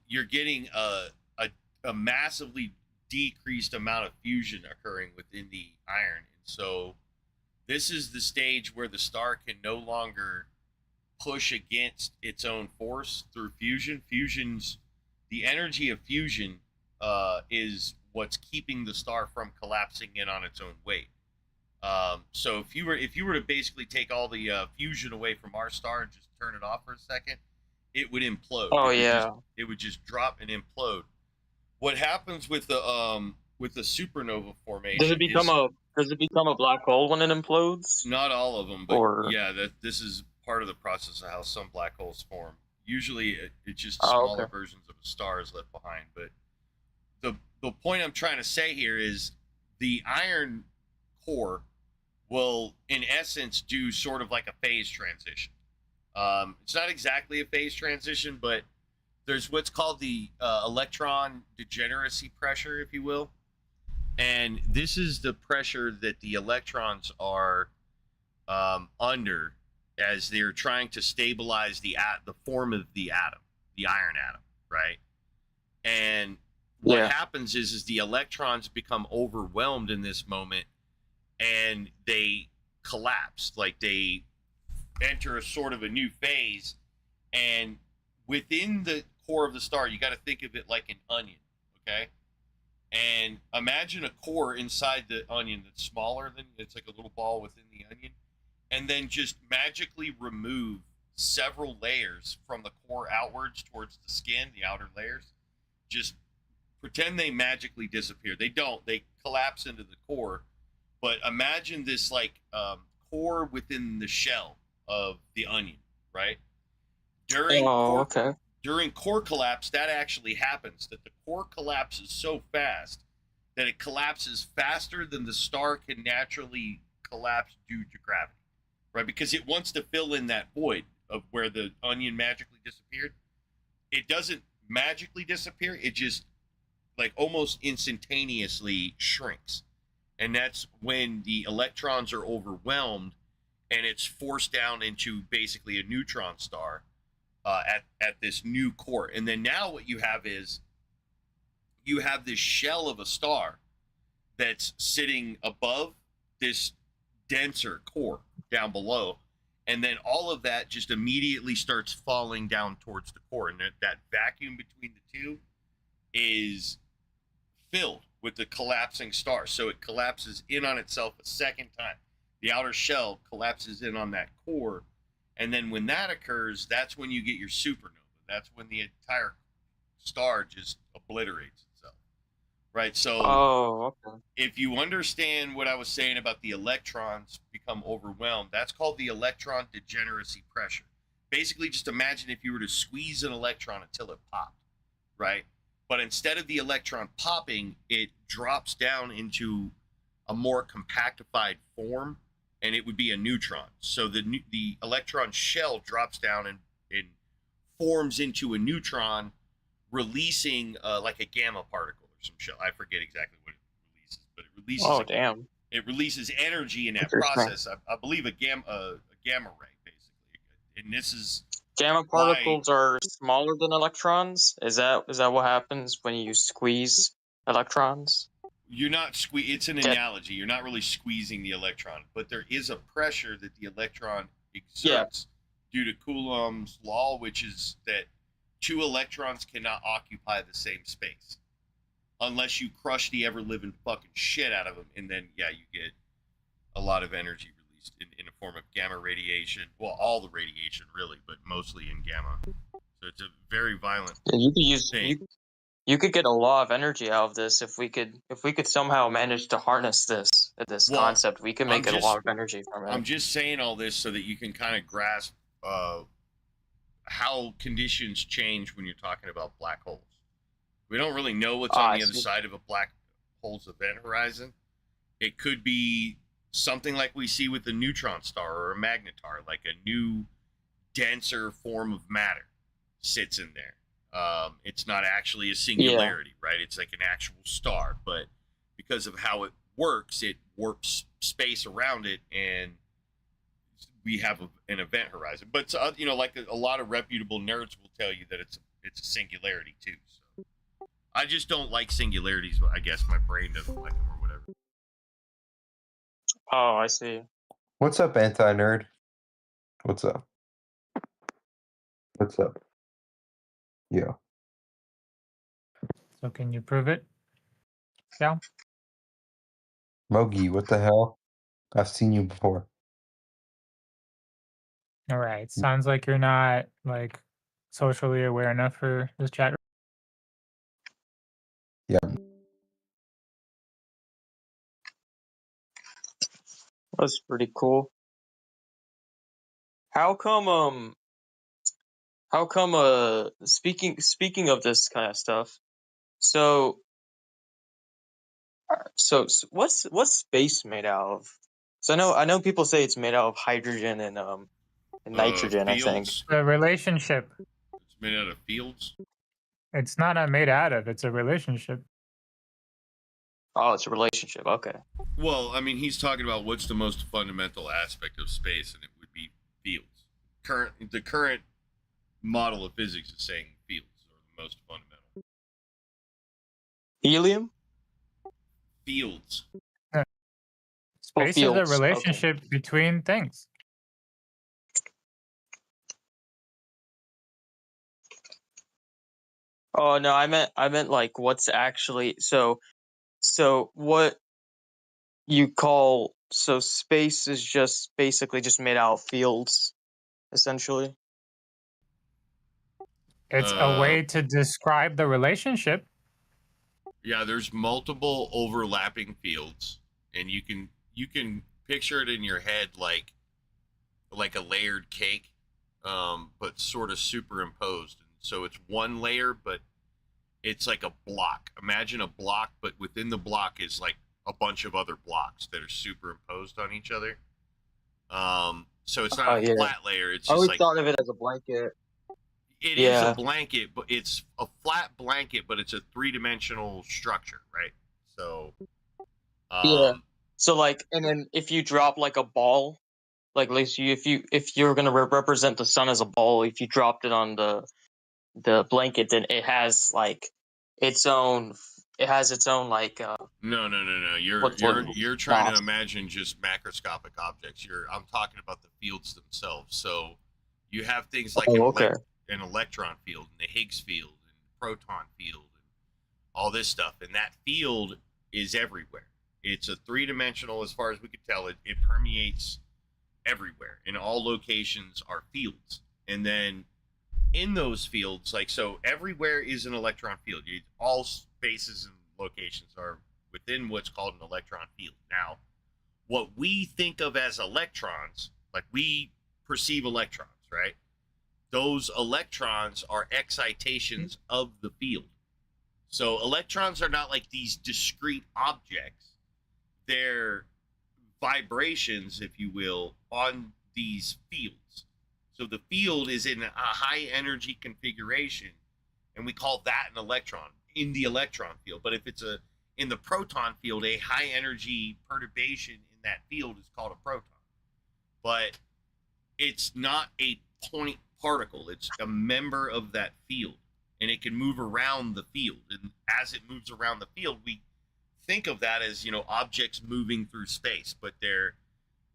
you're getting a massively decreased amount of fusion occurring within the iron. And so this is the stage where the star can no longer push against its own force through fusion. The energy of fusion is what's keeping the star from collapsing in on its own weight. So if you were to basically take all the fusion away from our star and just turn it off for a second, it would implode. Oh, It would just drop and implode. What happens with the supernova formation? Does it become a black hole when it implodes? Not all of them, but yeah, this is part of the process of how some black holes form. Usually, it's just smaller versions of a star is left behind. But the point I'm trying to say here is the iron core will, in essence, do sort of like a phase transition. It's not exactly a phase transition, but there's what's called the electron degeneracy pressure, if you will. And this is the pressure that the electrons are under as they're trying to stabilize the form of the atom, the iron atom, right? And what happens is the electrons become overwhelmed in this moment, and they collapse, like they enter a sort of a new phase. And within the core of the star, you got to think of it like an onion, okay? And imagine a core inside the onion that's smaller than, it's like a little ball within the onion, and then just magically remove several layers from the core outwards towards the skin, the outer layers. Just pretend they magically disappear. They don't. They collapse into the core. But imagine this like core within the shell of the onion, right? During core collapse, that actually happens, that the core collapses so fast that it collapses faster than the star can naturally collapse due to gravity, right? Because it wants to fill in that void of where the onion magically disappeared. It doesn't magically disappear. It just like almost instantaneously shrinks. And that's when the electrons are overwhelmed and it's forced down into basically a neutron star at this new core. And then now what you have is you have this shell of a star that's sitting above this denser core. down below. And then all of that just immediately starts falling down towards the core. And that vacuum between the two is filled with the collapsing star. So it collapses in on itself a second time. The outer shell collapses in on that core. And then when that occurs, that's when you get your supernova. That's when the entire star just obliterates itself. Right? So if you understand what I was saying about the electrons become overwhelmed, that's called the electron degeneracy pressure. Basically, just imagine if you were to squeeze an electron until it popped, right? But instead of the electron popping, it drops down into a more compactified form, and it would be a neutron. So the electron shell drops down and forms into a neutron, releasing like a gamma particle or some shell. I forget exactly what it releases, but it releases. Oh, damn! It releases energy in that Interesting. process. I believe a gamma ray, basically. And this is Gamma particles are smaller than electrons. Is that what happens when you squeeze electrons? You're not it's an analogy. You're not really squeezing the electron, but there is a pressure that the electron exerts due to Coulomb's law, which is that two electrons cannot occupy the same space unless you crush the ever-living fucking shit out of them, and then you get a lot of energy released in a form of gamma radiation. Well, all the radiation really, but mostly in gamma. So it's a very violent thing. You could get a lot of energy out of this if we could somehow manage to harness this concept. We could make a lot of energy from it. I'm just saying all this so that you can kind of grasp how conditions change when you're talking about black holes. We don't really know what's on the other side of a black hole's event horizon. It could be something like we see with a neutron star or a magnetar, like a new, denser form of matter sits in there. It's not actually a singularity, right? It's like an actual star, but because of how it works, it warps space around it, and we have an event horizon. But like a lot of reputable nerds will tell you that it's a singularity too. So I just don't like singularities. I guess my brain doesn't like them or whatever. Oh, I see. What's up, anti-nerd? What's up? What's up? Yeah. So can you prove it? Yeah. Mogi, what the hell? I've seen you before. All right. Sounds like you're not like socially aware enough for this chat. Yeah. That's pretty cool. How come speaking of this kind of stuff, so what's space made out of? So I know people say it's made out of hydrogen and nitrogen, I think. The relationship. It's made out of fields. It's not made out of, it's a relationship. Oh, it's a relationship. Okay. Well, I mean, he's talking about what's the most fundamental aspect of space, and it would be fields. The current model of physics is saying fields are the most fundamental. Helium? Fields. Space is a fields, relationship between things. Oh no, I meant like what's actually so what you call space is just basically just made out of fields, essentially. It's a way to describe the relationship. Yeah, there's multiple overlapping fields, and you can picture it in your head like a layered cake, but sort of superimposed. So it's one layer, but it's like a block. Imagine a block, but within the block is like a bunch of other blocks that are superimposed on each other. So it's not a flat layer. It's I just always like thought of it as a blanket. it is a blanket, but it's a flat blanket, but it's a three-dimensional structure, right? So So like, and then if you drop like a ball, like if you're gonna represent the sun as a ball, if you dropped it on the blanket, then it has like its own it has its own like No. You're what you're trying to mass. imagine just macroscopic objects. I'm talking about the fields themselves. So you have things like Oh, okay. an electron field, and the Higgs field, and proton field, and all this stuff. And that field is everywhere. It's a three-dimensional, as far as we could tell. It permeates everywhere. In all locations are fields, and then in those fields, like, so everywhere is an electron field. All spaces and locations are within what's called an electron field. Now, what we think of as electrons, like we perceive electrons, right? Those electrons are excitations of the field. So electrons are not like these discrete objects. They're vibrations, if you will, on these fields. So the field is in a high energy configuration, and we call that an electron in the electron field. But if it's in the proton field, a high energy perturbation in that field is called a proton. But it's not a point particle. It's a member of that field, and it can move around the field. And as it moves around the field, we think of that as, objects moving through space, but they're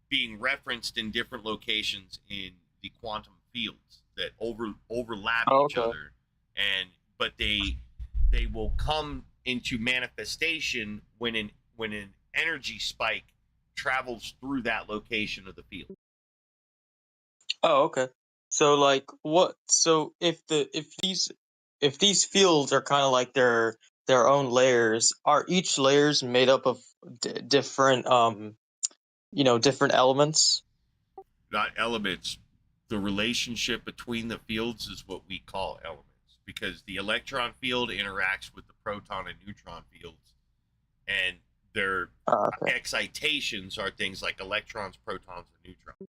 being referenced in different locations in the quantum fields that overlap each other, but they will come into manifestation when an energy spike travels through that location of the field. Oh, okay. So like what? So if these fields are kind of like their own layers, are each layers made up of different different elements? Not elements. The relationship between the fields is what we call elements, because the electron field interacts with the proton and neutron fields, and their excitations are things like electrons, protons, and neutrons.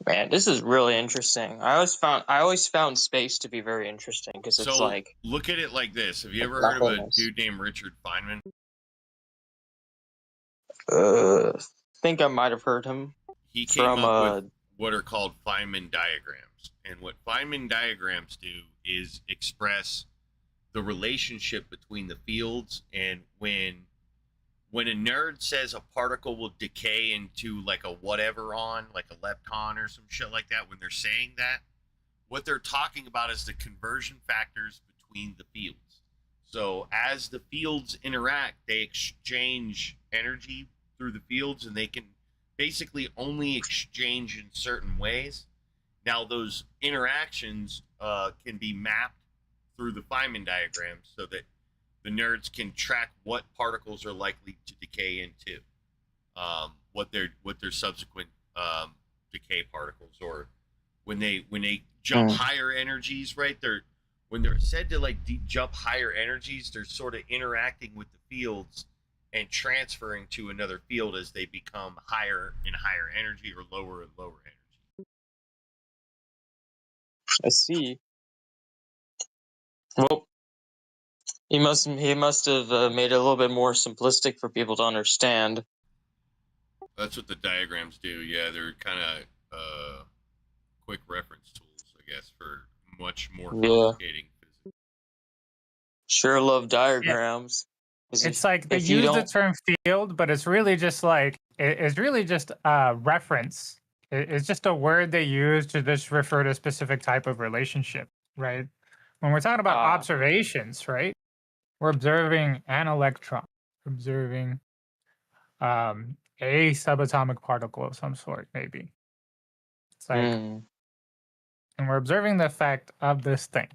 Man, this is really interesting. I always found space to be very interesting because it's So like look at it like this. Have you ever black heard of a holes. dude named Richard Feynman? Think I might have heard him. He came from up with what are called Feynman diagrams. And what Feynman diagrams do is express the relationship between the fields. And when a nerd says a particle will decay into like a whatever-on, like a lepton or some shit like that, when they're saying that, what they're talking about is the conversion factors between the fields. So as the fields interact, they exchange energy through the fields, and they can basically only exchange in certain ways. Now, those interactions can be mapped through the Feynman diagram so that the nerds can track what particles are likely to decay into, what their subsequent decay particles, or when they jump higher energies, right? When they're said to like jump higher energies, they're sort of interacting with the fields and transferring to another field as they become higher and higher energy or lower and lower energy. I see. Well, he must have made it a little bit more simplistic for people to understand. That's what the diagrams do. Yeah, they're kind of quick reference tools, I guess, for much more complicating physics. Sure love diagrams. It's like they use the term field, but it's really just like it's really just a reference. It's just a word they use to just refer to a specific type of relationship, right? When we're talking about observations, right? We're observing an electron, observing a subatomic particle of some sort, maybe. It's like, and we're observing the effect of this thing.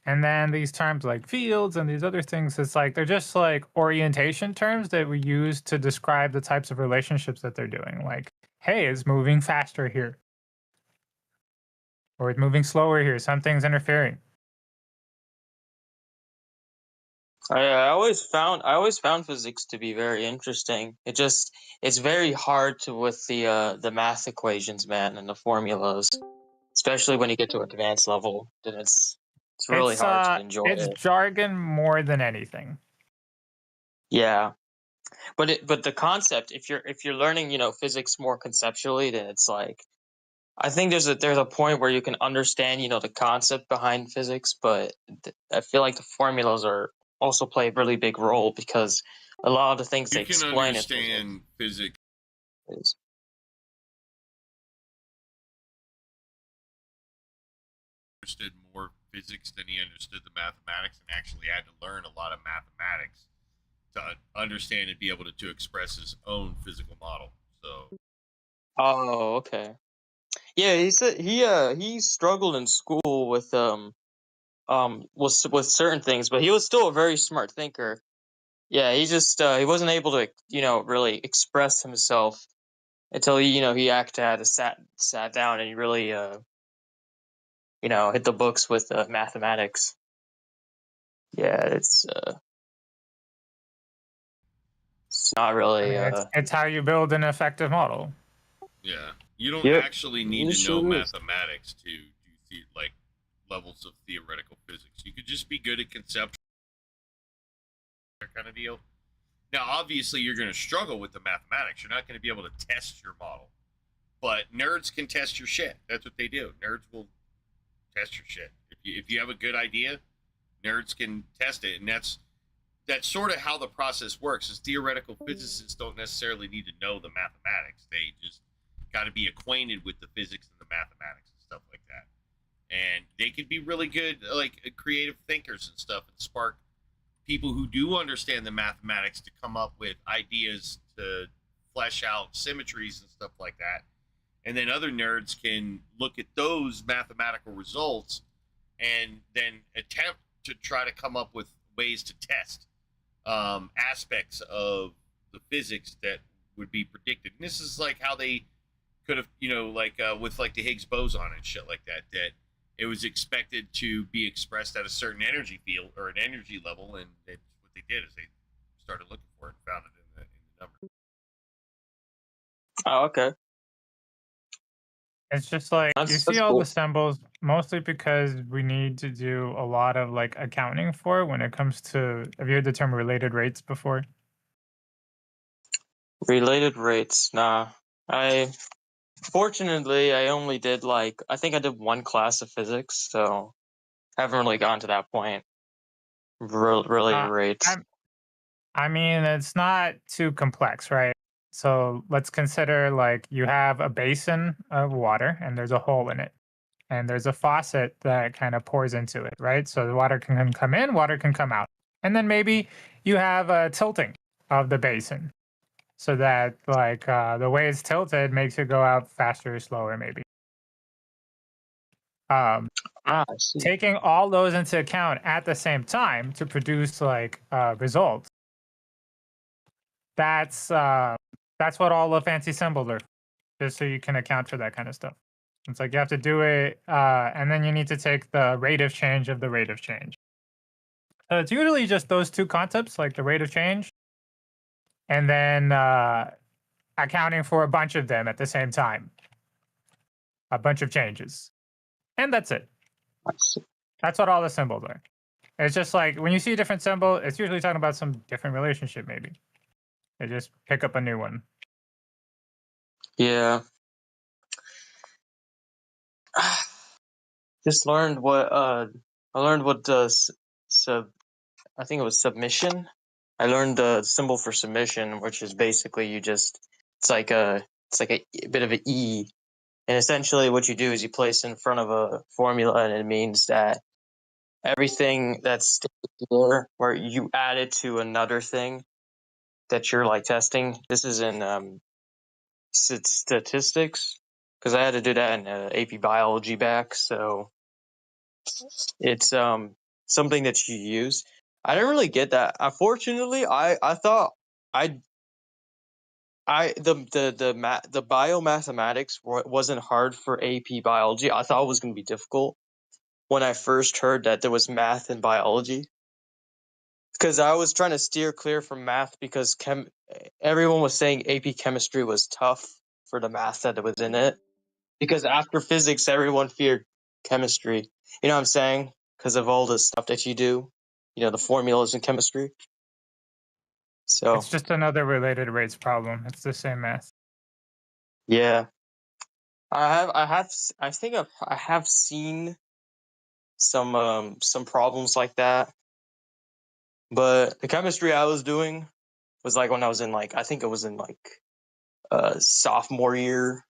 And then these terms like fields and these other things, it's like they're just like orientation terms that we use to describe the types of relationships that they're doing. Like, hey, it's moving faster here. Or it's moving slower here. Something's interfering. I always found physics to be very interesting. It's very hard to with the math equations, man, and the formulas, especially when you get to advanced level. Then it's really hard to enjoy it's it. jargon more than anything. Yeah, but the concept, if you're learning physics more conceptually, then it's like I think there's a point where you can understand, the concept behind physics, but I feel like the formulas are also play a really big role because a lot of the things they You can explain in understand physics. is Understood more physics than he understood the mathematics, and actually had to learn a lot of mathematics to understand and be able to express his own physical model. So Oh, okay. Yeah, he said he struggled in school with with certain things, but he was still a very smart thinker. Yeah, he just he wasn't able to really express himself until he actually had to sat down and he really hit the books with mathematics. Yeah, it's not I really mean, it's how you build an effective model. yeah, you don't Yep. actually need It to sure know is. mathematics to do like levels of theoretical physics. You could just be good at conceptual kind of deal. Now, obviously, you're going to struggle with the mathematics. You're not going to be able to test your model, but nerds can test your shit. That's what they do. Nerds will test your shit. If you have a good idea, nerds can test it, and that's sort of how the process works. Is theoretical physicists don't necessarily need to know the mathematics. They just got to be acquainted with the physics and the mathematics and stuff like that. And they could be really good, like creative thinkers and stuff, and spark people who do understand the mathematics to come up with ideas to flesh out symmetries and stuff like that. And then other nerds can look at those mathematical results and then attempt to try to come up with ways to test aspects of the physics that would be predicted. And this is like how they could have, with like the Higgs boson and shit like that, that it was expected to be expressed at a certain energy field or an energy level, and what they did is they started looking for it and found it in the number. Oh, okay. It's just like you That's see all cool. the symbols mostly because we need to do a lot of like accounting for it when it comes to. Have you heard the term related rates before? Related rates, nah. Fortunately, I only did I think I did one class of physics, so I haven't really gotten to that point. Related rates. I mean, it's not too complex, right? So let's consider like you have a basin of water and there's a hole in it. And there's a faucet that kind of pours into it, right? So the water can come in, water can come out. And then maybe you have a tilting of the basin so that like the way it's tilted makes it go out faster or slower maybe. I see. Taking all those into account at the same time to produce like results. That's what all the fancy symbols are, just so you can account for that kind of stuff. It's like you have to do it, and then you need to take the rate of change of the rate of change. So it's usually just those two concepts, like the rate of change, and then accounting for a bunch of them at the same time. A bunch of changes. And that's it. That's what all the symbols are. It's just like when you see a different symbol, it's usually talking about some different relationship, maybe. They just pick up a new one. Yeah. Just learned what I learned what I think it was submission. I learned the symbol for submission, which is basically it's like a bit of an E. And essentially what you do is you place in front of a formula and it means that everything that's there where you add it to another thing that you're like testing. This is in statistics because I had to do that in AP biology back, so it's something that you use. I didn't really get that. Unfortunately, I thought the biomathematics wasn't hard for AP biology. I thought it was going to be difficult when I first heard that there was math in biology. Because I was trying to steer clear from math because everyone was saying AP chemistry was tough for the math that was in it. Because after physics, everyone feared chemistry. You know what I'm saying? Because of all the stuff that you do, the formulas in chemistry. So It's just another related rates problem. It's the same math. yeah, I have seen some problems like that, but the chemistry I was doing was like when I was in like I think it was in like sophomore year,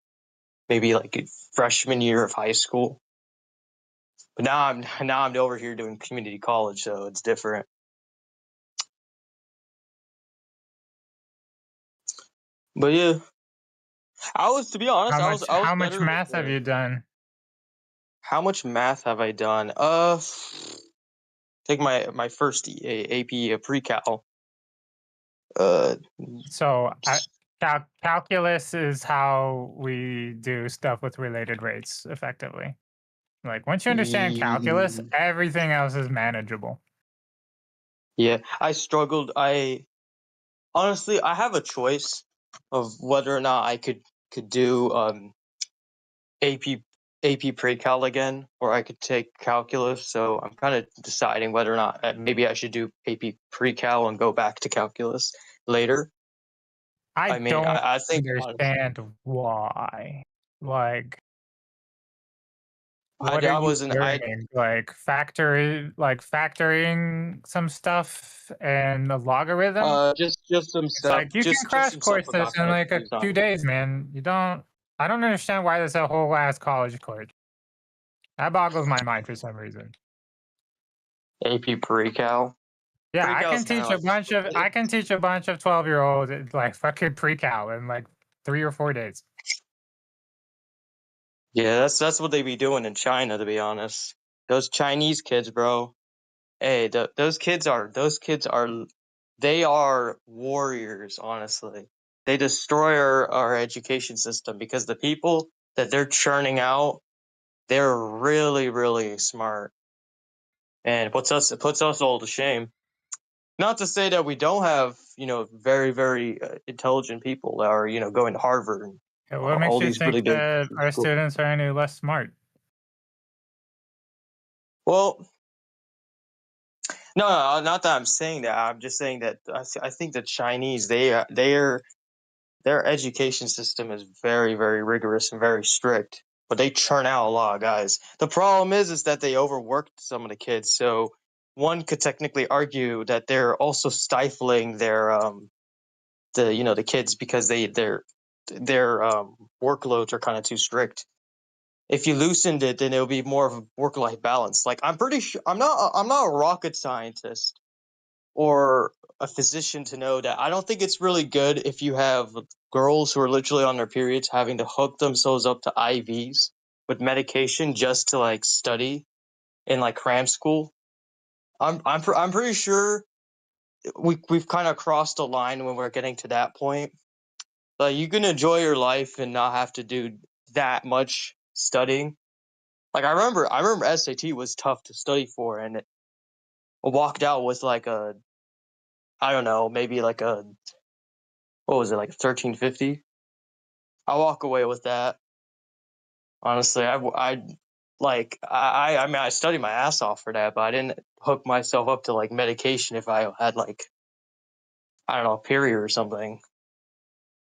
maybe like freshman year of high school. But now I'm over here doing community college, so it's different. But yeah, to be honest, I was How much better math have before. you done? How much math have I done? Take my first AP pre-cal. So calculus is how we do stuff with related rates, effectively. Like once you understand calculus, everything else is manageable. Yeah, I struggled. Honestly, I have a choice of whether or not I could do AP pre-cal again, or I could take calculus. So I'm kind of deciding whether or not maybe I should do AP pre-cal and go back to calculus later. I mean, don't I think understand why. Like, what I are you wasn't. learning? Like factoring some stuff and a logarithm? Just some It's stuff. like you can Just crash some stuff course I this got in kind of like a confused on. few days, man. I don't understand why there's a whole ass college course. That boggles my mind for some reason. AP pre-cal. Yeah, I Pre-cal's can kinda teach like a bunch of 12-year-olds like fucking pre-cal in like 3 or 4 days. Yeah, that's what they be doing in China, to be honest. Those Chinese kids, bro. Hey, those kids are they are warriors, honestly. They destroy our education system because the people that they're churning out, they're really, really smart. And it puts us all to shame. Not to say that we don't have, very, very intelligent people that are, going to Harvard and Yeah, what all makes you these really think big that our schools. students are any less smart? Well, no, not that I'm saying that. I'm just saying that I think the Chinese their education system is very, very rigorous and very strict, but they churn out a lot of guys. The problem is that they overworked some of the kids. So one could technically argue that they're also stifling their the kids because their workloads are kind of too strict. If you loosened it, then it'll be more of a work-life balance. Like I'm pretty sure I'm not a rocket scientist or a physician to know that I don't think it's really good if you have girls who are literally on their periods having to hook themselves up to IVs with medication just to like study in like cram school. I'm pretty sure we've kind of crossed a line when we're getting to that point. Like you can enjoy your life and not have to do that much studying. Like I remember SAT was tough to study for, and I walked out with like I don't know, maybe like what was it, like 1350? I walk away with that. Honestly, I mean I studied my ass off for that, but I didn't hook myself up to like medication if I had like I don't know, period or something.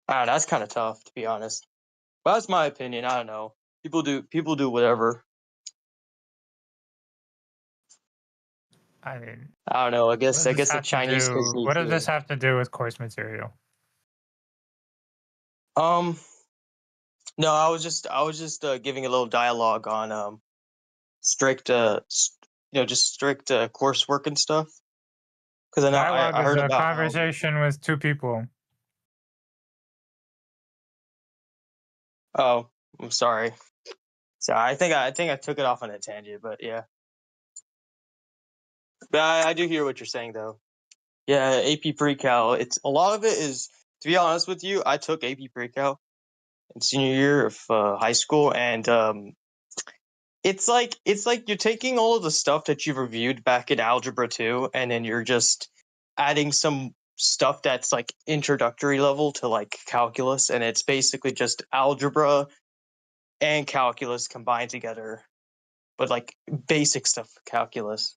I don't know, that's kind of tough to be honest. But that's my opinion. I don't know. People do whatever. I mean, I don't know. I what guess does this the have to Chinese kids do? need What does this to. have to do with course material? No, I was just giving a little dialogue on strict just strict coursework and stuff. Because I know Dialogue I is heard a about how. conversation with two people. Oh, I'm sorry. So I think I took it off on a tangent, but yeah. But I do hear what you're saying though. Yeah, AP pre-cal. It's a lot of it is, to be honest with you, I took AP pre-cal in senior year of high school, and it's like you're taking all of the stuff that you've reviewed back in algebra 2, and then you're just adding some stuff that's like introductory level to like calculus, and it's basically just algebra and calculus combined together, but like basic stuff for calculus.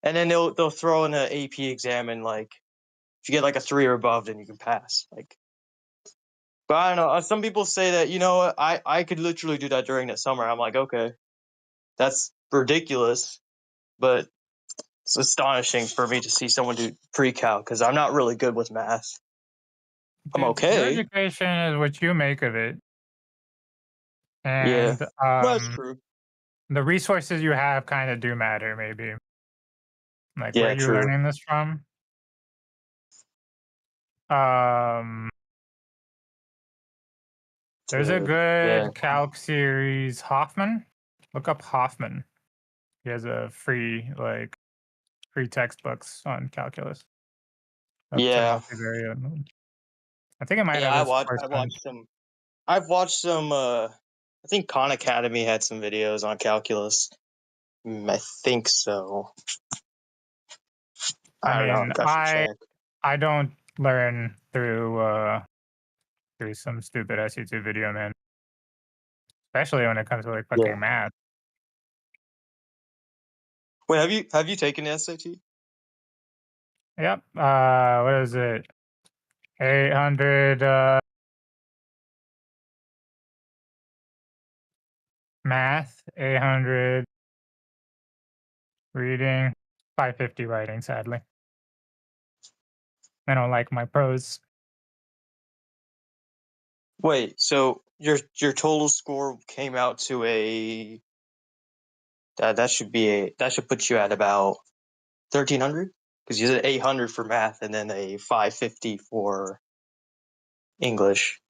And then they'll throw in an AP exam, and like if you get like a 3 or above, then you can pass. Like, But I don't know. Some people say that, you know what, I could literally do that during the summer. I'm like, okay, that's ridiculous, but it's astonishing for me to see someone do pre-calc because I'm not really good with math. I'm Your okay. education is what you make of it. Yeah, And that's true. the resources you have kind of do matter, maybe. Like, where Yeah, are you true. learning this from? There's a good Yeah. calc series, Hoffman. Look up Hoffman. He has a free textbooks on calculus. Up to Yeah. multivariate. I think it might Yeah, have I his watched course I on. watched some I've watched some I think Khan Academy had some videos on calculus. I think so. I don't know. I should check. I don't learn through some stupid SU2 video, man. Especially when it comes to like fucking Yeah. math. Wait, have you taken the SAT? Yep. What is it? 800 math, 800 reading, 550 writing, sadly. I don't like my prose. Wait, so your total score came out to a that should put you at about 1300 because you said 800 for math and then a 550 for English.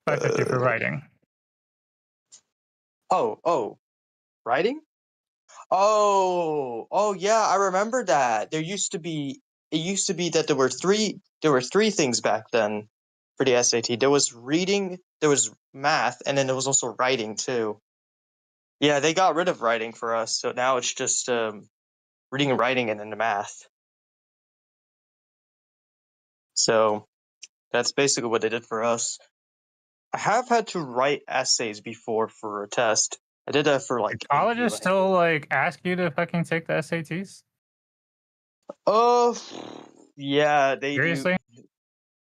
550 for writing. Oh, writing? Oh yeah, I remember that. It used to be that there were three things back then for the SAT. There was reading, there was math, and then there was also writing too. Yeah, they got rid of writing for us, so now it's just reading and writing and then the math. So that's basically what they did for us. I have had to write essays before for a test. I did that for like Colleges still like ask you to fucking take the SATs? Oh, yeah, they Seriously?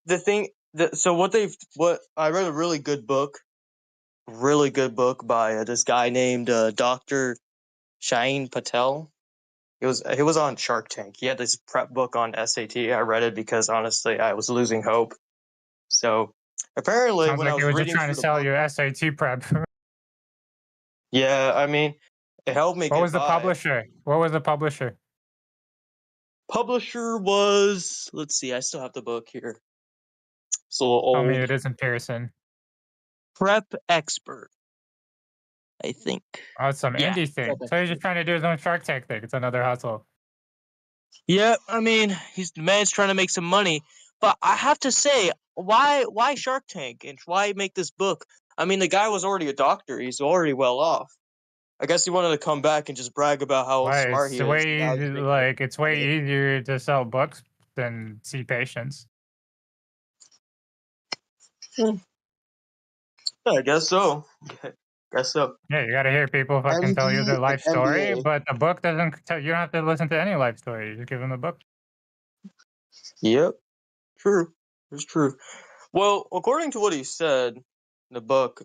do. So what I read a really good book by this guy named Dr. Shaheen Patel. He was on Shark Tank. He had this prep book on SAT. I read it because honestly I was losing hope. So apparently Sounds when I like he was was just reading trying to through the sell book, you SAT prep. yeah, I mean, it helped me What get was the by. publisher? What was the publisher? Publisher was, let's see, I still have the book here. It's a little Tell me old. it isn't Pearson. Prep Expert, I think. Oh, it's some Yeah, indie thing. Prep So he's just trying to do his own Shark Tank thing. It's another hustle. Yeah, I mean, the man's trying to make some money, but I have to say, why Shark Tank and why make this book? I mean, the guy was already a doctor; he's already well off. I guess he wanted to come back and just brag about how Why? smart he It's is. way easy, like it's way easier to sell books than see patients. I guess so. Guess so. Yeah, you gotta hear people fucking tell you their MD life and story, MBA. but the book doesn't tell you don't have to listen to any life story. You just give them the book. Yep, true. It's true. Well, according to what he said in the book,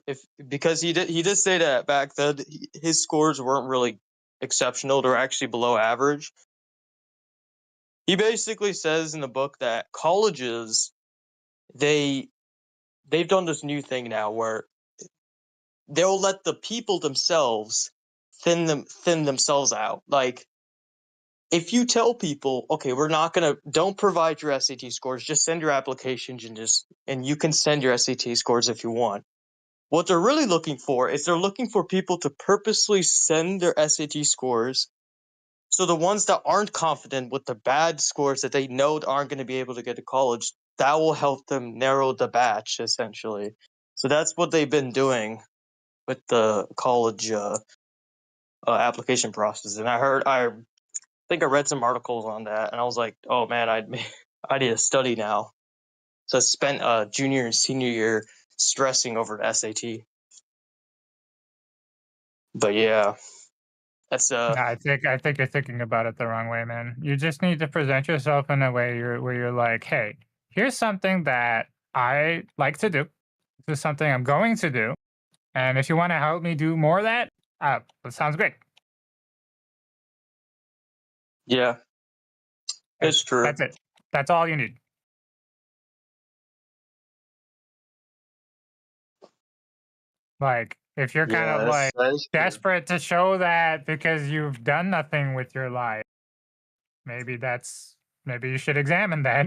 because he did say that back then his scores weren't really exceptional; they're actually below average. He basically says in the book that colleges they've done this new thing now where they'll let the people themselves thin themselves out. Like if you tell people, okay, don't provide your SAT scores, just send your applications and you can send your SAT scores if you want. What they're really looking for is they're looking for people to purposely send their SAT scores. So the ones that aren't confident with the bad scores that they know aren't going to be able to get to college, that will help them narrow the batch, essentially. So that's what they've been doing with the college application process. And I think I read some articles on that, and I was like, oh man, I need to study now. So I spent junior and senior year stressing over the SAT. But yeah, that's Nah, I think you're thinking about it the wrong way, man. You just need to present yourself in a way where you're like, hey, here's something that I like to do. This is something I'm going to do. And if you want to help me do more of that, that sounds great. Yeah, it's true. That's it. That's all you need. Like, if you're kind of like that is true. desperate to show that because you've done nothing with your life, maybe you should examine that.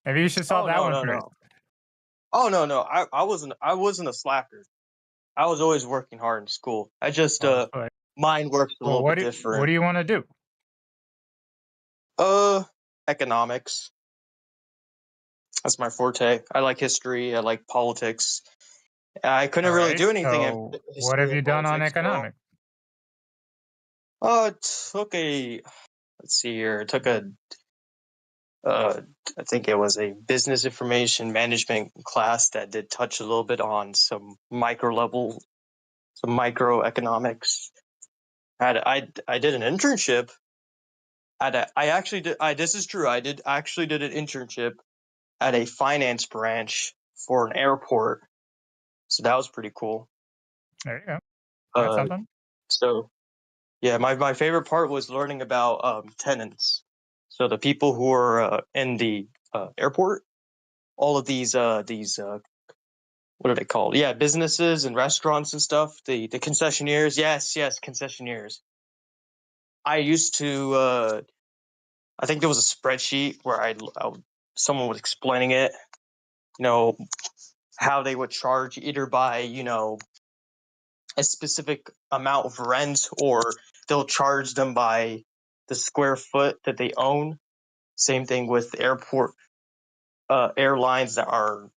Maybe you should solve Oh that no, one no, first. no. Oh no. I wasn't a slacker. I was always working hard in school. I just mine works a Well, little what bit do different. you want to do? Economics. That's my forte. I like history. I like politics. I couldn't All really right. do anything in So, what history have or you done on politics, bro. economics? Took a. Let's see here. I took a. I think it was a business information management class that did touch a little bit on some microeconomics. I did an internship. This is true. I did an internship at a finance branch for an airport. So that was pretty cool. There you go. That's something. So yeah, my favorite part was learning about tenants. So the people who are in the airport, all of these what are they called? Yeah, businesses and restaurants and stuff. The concessionaires. Yes, concessionaires. I used to. I think there was a spreadsheet where someone was explaining it. You know how they would charge either by a specific amount of rent, or they'll charge them by the square foot that they own. Same thing with airport airlines that are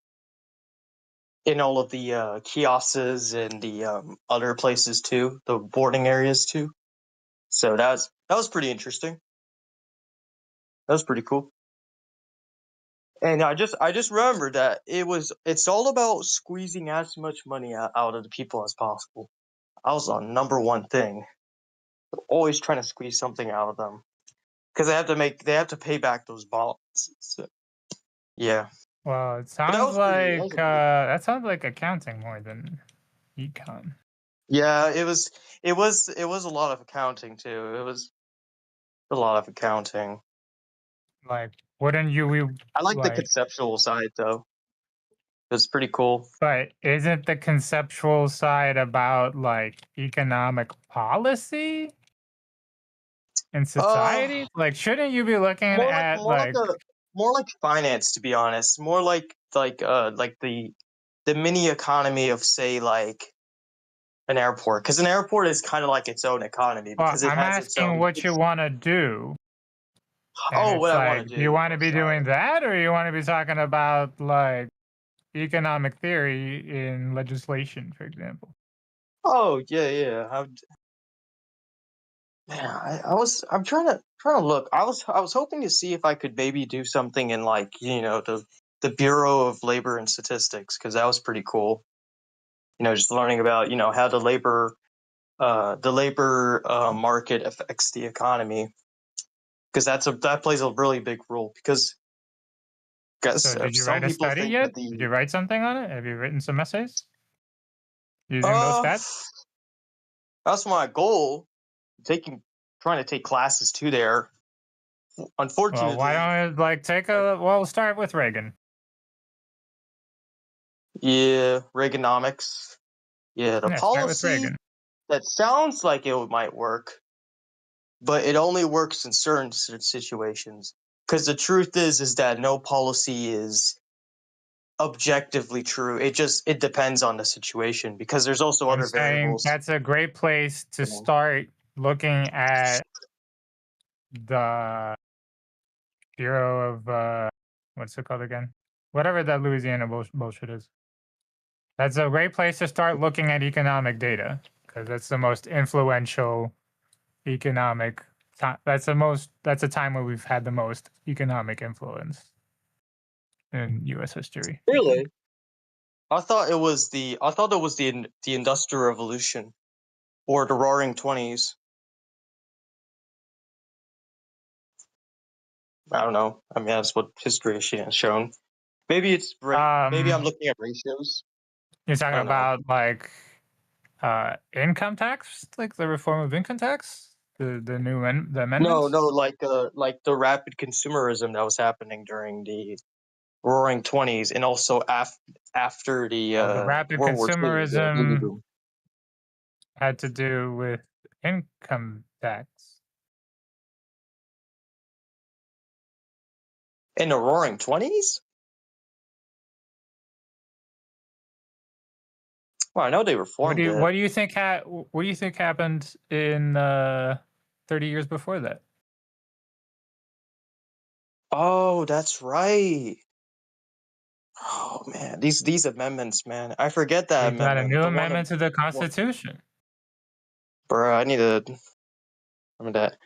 in all of the kiosks and the other places too, the boarding areas too. So that was pretty interesting. That was pretty cool. And I just remembered that it's all about squeezing as much money out of the people as possible. I was on number one thing. Always trying to squeeze something out of them because they have to pay back those bonds. So, yeah. Well, it But sounds like that sounds like accounting more than econ. Yeah, it was a lot of accounting too. It was a lot of accounting. Like, wouldn't you? I like the conceptual side though. It's pretty cool. But isn't the conceptual side about like economic policy in society? Like, shouldn't you be looking at more like finance, to be honest. More like the mini economy of, say, like an airport, because an airport is kind of like its own economy Well, because it I'm has its asking own. what you want to do. And What it's I want to like, do. you want to be doing that, or you want to be talking about like economic theory in legislation, for example? Oh yeah. I'm trying to look. I was hoping to see if I could maybe do something in like the Bureau of Labor and Statistics, because that was pretty cool. Just learning about how the labor market affects the economy, because that plays a really big role. Because So did you some write a people study think yet? that the Did you write something on it? Have you written some essays using those stats? that's my goal. Trying to take classes too there. Unfortunately, Well, why don't we we'll start with Reagan. yeah, Reaganomics. Yeah, the Yeah, start with policy Reagan. that sounds like it might work, but it only works in certain situations. Because the truth is that no policy is objectively true. It depends on the situation, because there's also I'm other saying variables. that's a great place to start looking at the Bureau of what's it called again? Whatever that Louisiana bullshit is. That's a great place to start looking at economic data, because that's the most influential economic time. That's a time where we've had the most economic influence in U.S. history. Really? I thought it was the Industrial Revolution or the Roaring '20s. I don't know. I mean, that's what history has shown. Maybe it's maybe I'm looking at ratios. You're I talking don't know. about like income tax, like the reform of income tax, the new the amendments. No, like the rapid consumerism that was happening during the Roaring Twenties, and also after the The rapid World War II, the baby consumerism boom. had to do with income tax. In the Roaring Twenties? Well, I know they reformed it. What do you think what do you think happened in 30 years before that? Oh, that's right. Oh man, these amendments, man. I forget that We got a amendment. new The one, amendment to the Constitution. bro. I need to remember that.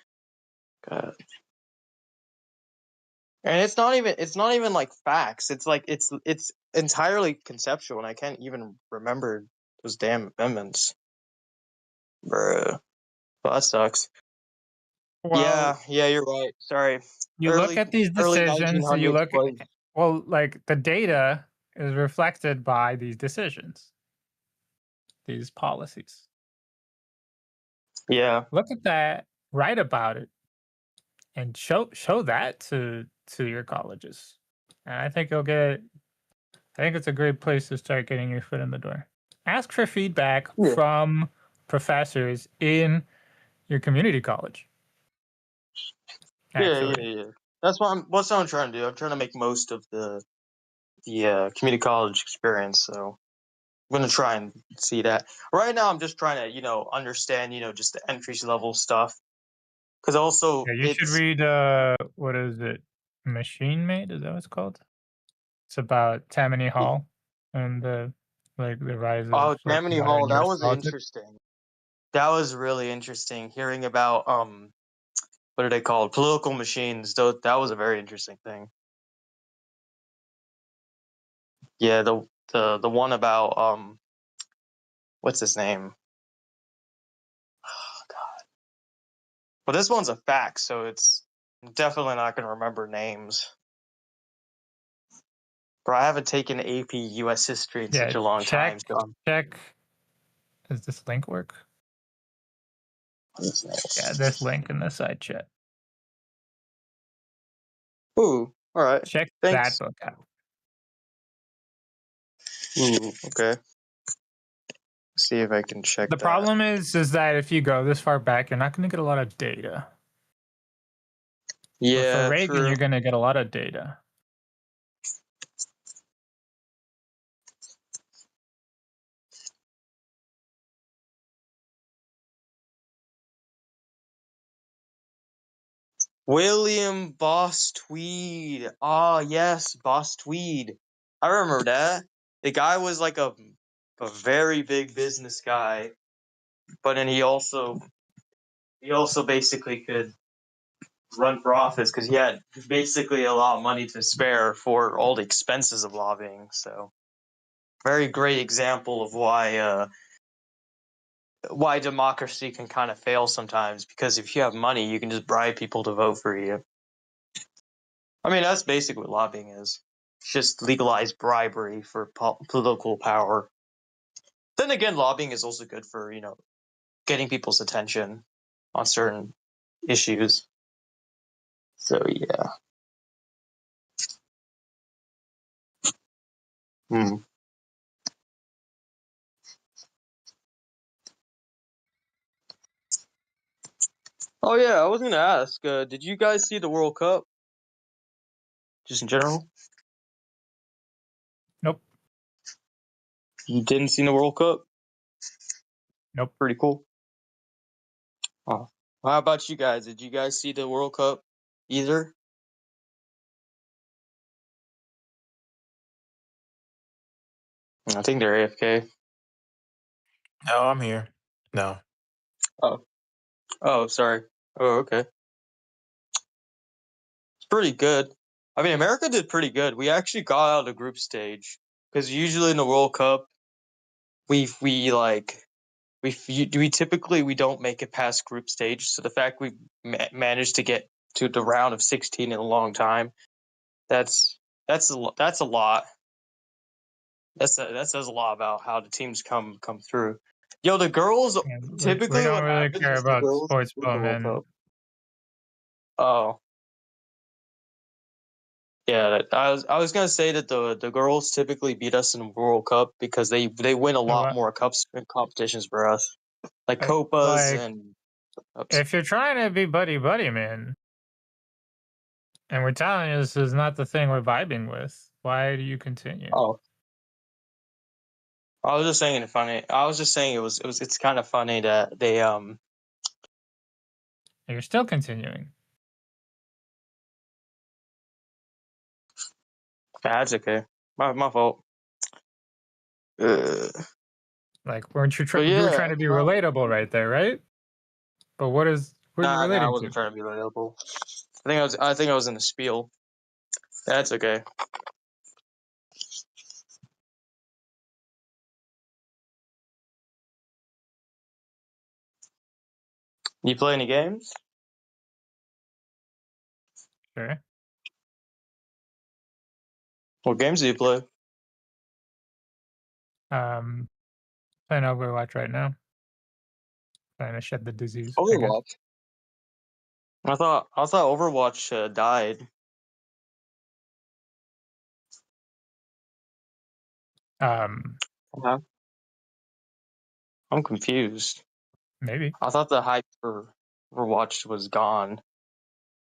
God. And it's not even like facts. It's like it's entirely conceptual, and I can't even remember those damn amendments, bro. Well, that sucks. Well, Yeah, you're right. Sorry. you look at these Early decisions, and you 1900s look was well, like the data is reflected by these decisions, these policies. yeah. Look at that, write about it, and show that to your colleges. And I think you'll get. I think it's a great place to start getting your foot in the door. Ask for feedback from professors in your community college. Actually. Yeah. That's what I'm trying to do. I'm trying to make most of the community college experience. So I'm gonna try and see that. Right now, I'm just trying to understand just the entry level stuff. Because also Yeah, you should read what is it? Machine Made? Is that what it's called? It's about Tammany Hall and the rise of like Tammany modern Hall, that US was politics. interesting. That was really interesting. Hearing about what are they called? Political machines. Though that was a very interesting thing. Yeah, the one about what's his name? Oh God. But this one's a fact, so it's definitely not gonna remember names. Bro, I haven't taken AP US history in such a long time. So check. Does this link work? Yeah, this link in the side chat. Ooh, all right. Check Thanks. that book out. Ooh, okay. See if I can check The that. problem is that if you go this far back, you're not going to get a lot of data. But Yeah, for Reagan, true. you're going to get a lot of data. William Boss Tweed. Ah, yes, Boss Tweed. I remember that. The guy was like a very big business guy, but then he also basically could run for office because he had basically a lot of money to spare for all the expenses of lobbying. So, very great example of why democracy can kind of fail sometimes, because if you have money, you can just bribe people to vote for you. I mean, that's basically what lobbying is. It's just legalized bribery for political power. Then again, lobbying is also good for, getting people's attention on certain issues. So, yeah. Oh, yeah, I was going to ask, did you guys see the World Cup? Just in general? Nope. You didn't see the World Cup? Nope. Pretty cool. Oh. How about you guys? Did you guys see the World Cup either? I think they're AFK. No, I'm here. No. Oh, sorry. Oh, okay. It's pretty good. I mean, America did pretty good. We actually got out of the group stage, because usually in the World Cup, we typically don't make it past group stage. So the fact we managed to get to the round of 16 in a long time, that's That's a lot. That says a lot about how the teams come through. Yo, the girls Yeah, we typically don't what really happens care is the about girls sports win the ball, World man. Cup. Oh. Yeah, I was gonna say that the girls typically beat us in the World Cup because they win a lot What? more cups and competitions for us, like Like, copas like, and cups. if you're trying to be buddy buddy, man, and we're telling you this is not the thing we're vibing with, why do you continue? Oh, I was just saying it funny. I was just saying it's kind of funny that they You're still continuing. That's okay. My fault. Like, weren't you But you were yeah, trying to be relatable right there, right? But what are you nah, I relating wasn't to? trying to be relatable. I think I was in the spiel. That's okay. You play any games? Sure. What games do you play? Playing Overwatch right now. Trying to shed the disease, I guess. Overwatch. I thought Overwatch died. Yeah. I'm confused. Maybe. I thought the hype for Overwatch was gone.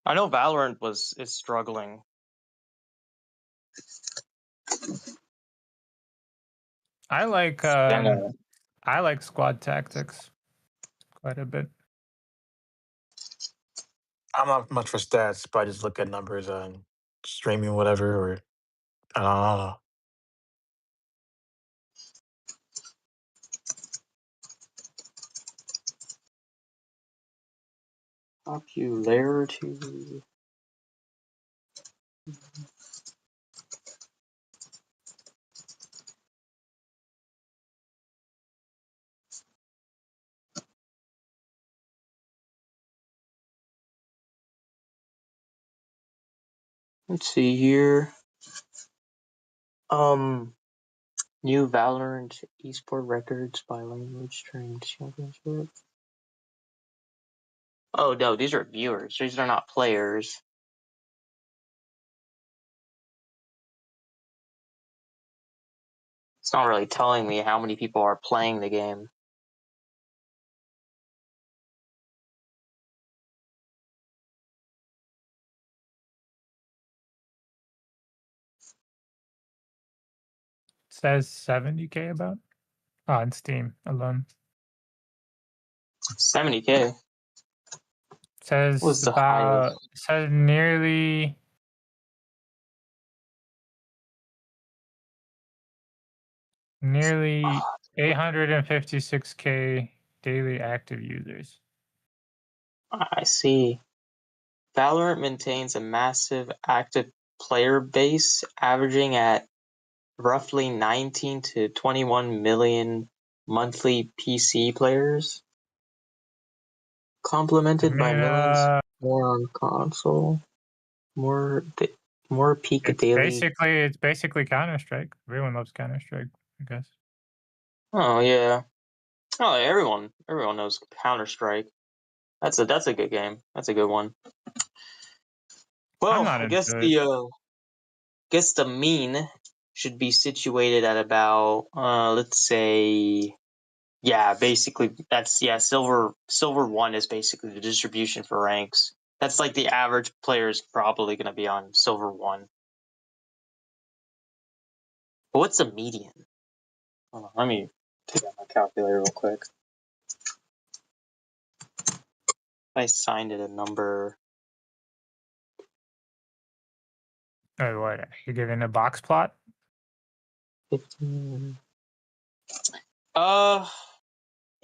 I know Valorant is struggling. I like Yeah. I like squad tactics quite a bit. I'm not much for stats, but I just look at numbers on streaming, whatever, or I don't know. Popularity. Let's see here. New Valorant esport records by language trained championship. Oh no, these are viewers. These are not players. It's not really telling me how many people are playing the game. It says 70K about on Steam alone. 70K. Says Was the about highest? says nearly nearly 856K daily active users. I see. Valorant maintains a massive active player base, averaging at roughly 19 to 21 million monthly PC players, complemented by millions more on console. More peak daily. It's basically Counter-Strike. Everyone loves Counter-Strike, I guess. Oh yeah. Oh, everyone knows Counter-Strike. That's a good game. That's a good one. I'm Well, not I guess into it. the mean should be situated at about let's say, yeah, basically that's silver 1 is basically the distribution for ranks. That's like the average player is probably going to be on silver 1. But what's the median? Hold on, let me take out my calculator real quick. I assigned it a number. Oh, what? You're giving a box plot? 15. Yeah,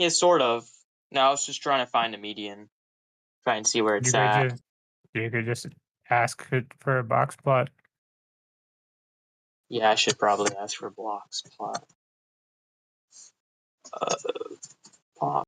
sort of. No, I was just trying to find a median. Try and see where it's at. You could just ask it for a box plot. Yeah, I should probably ask for blocks plot. Plot.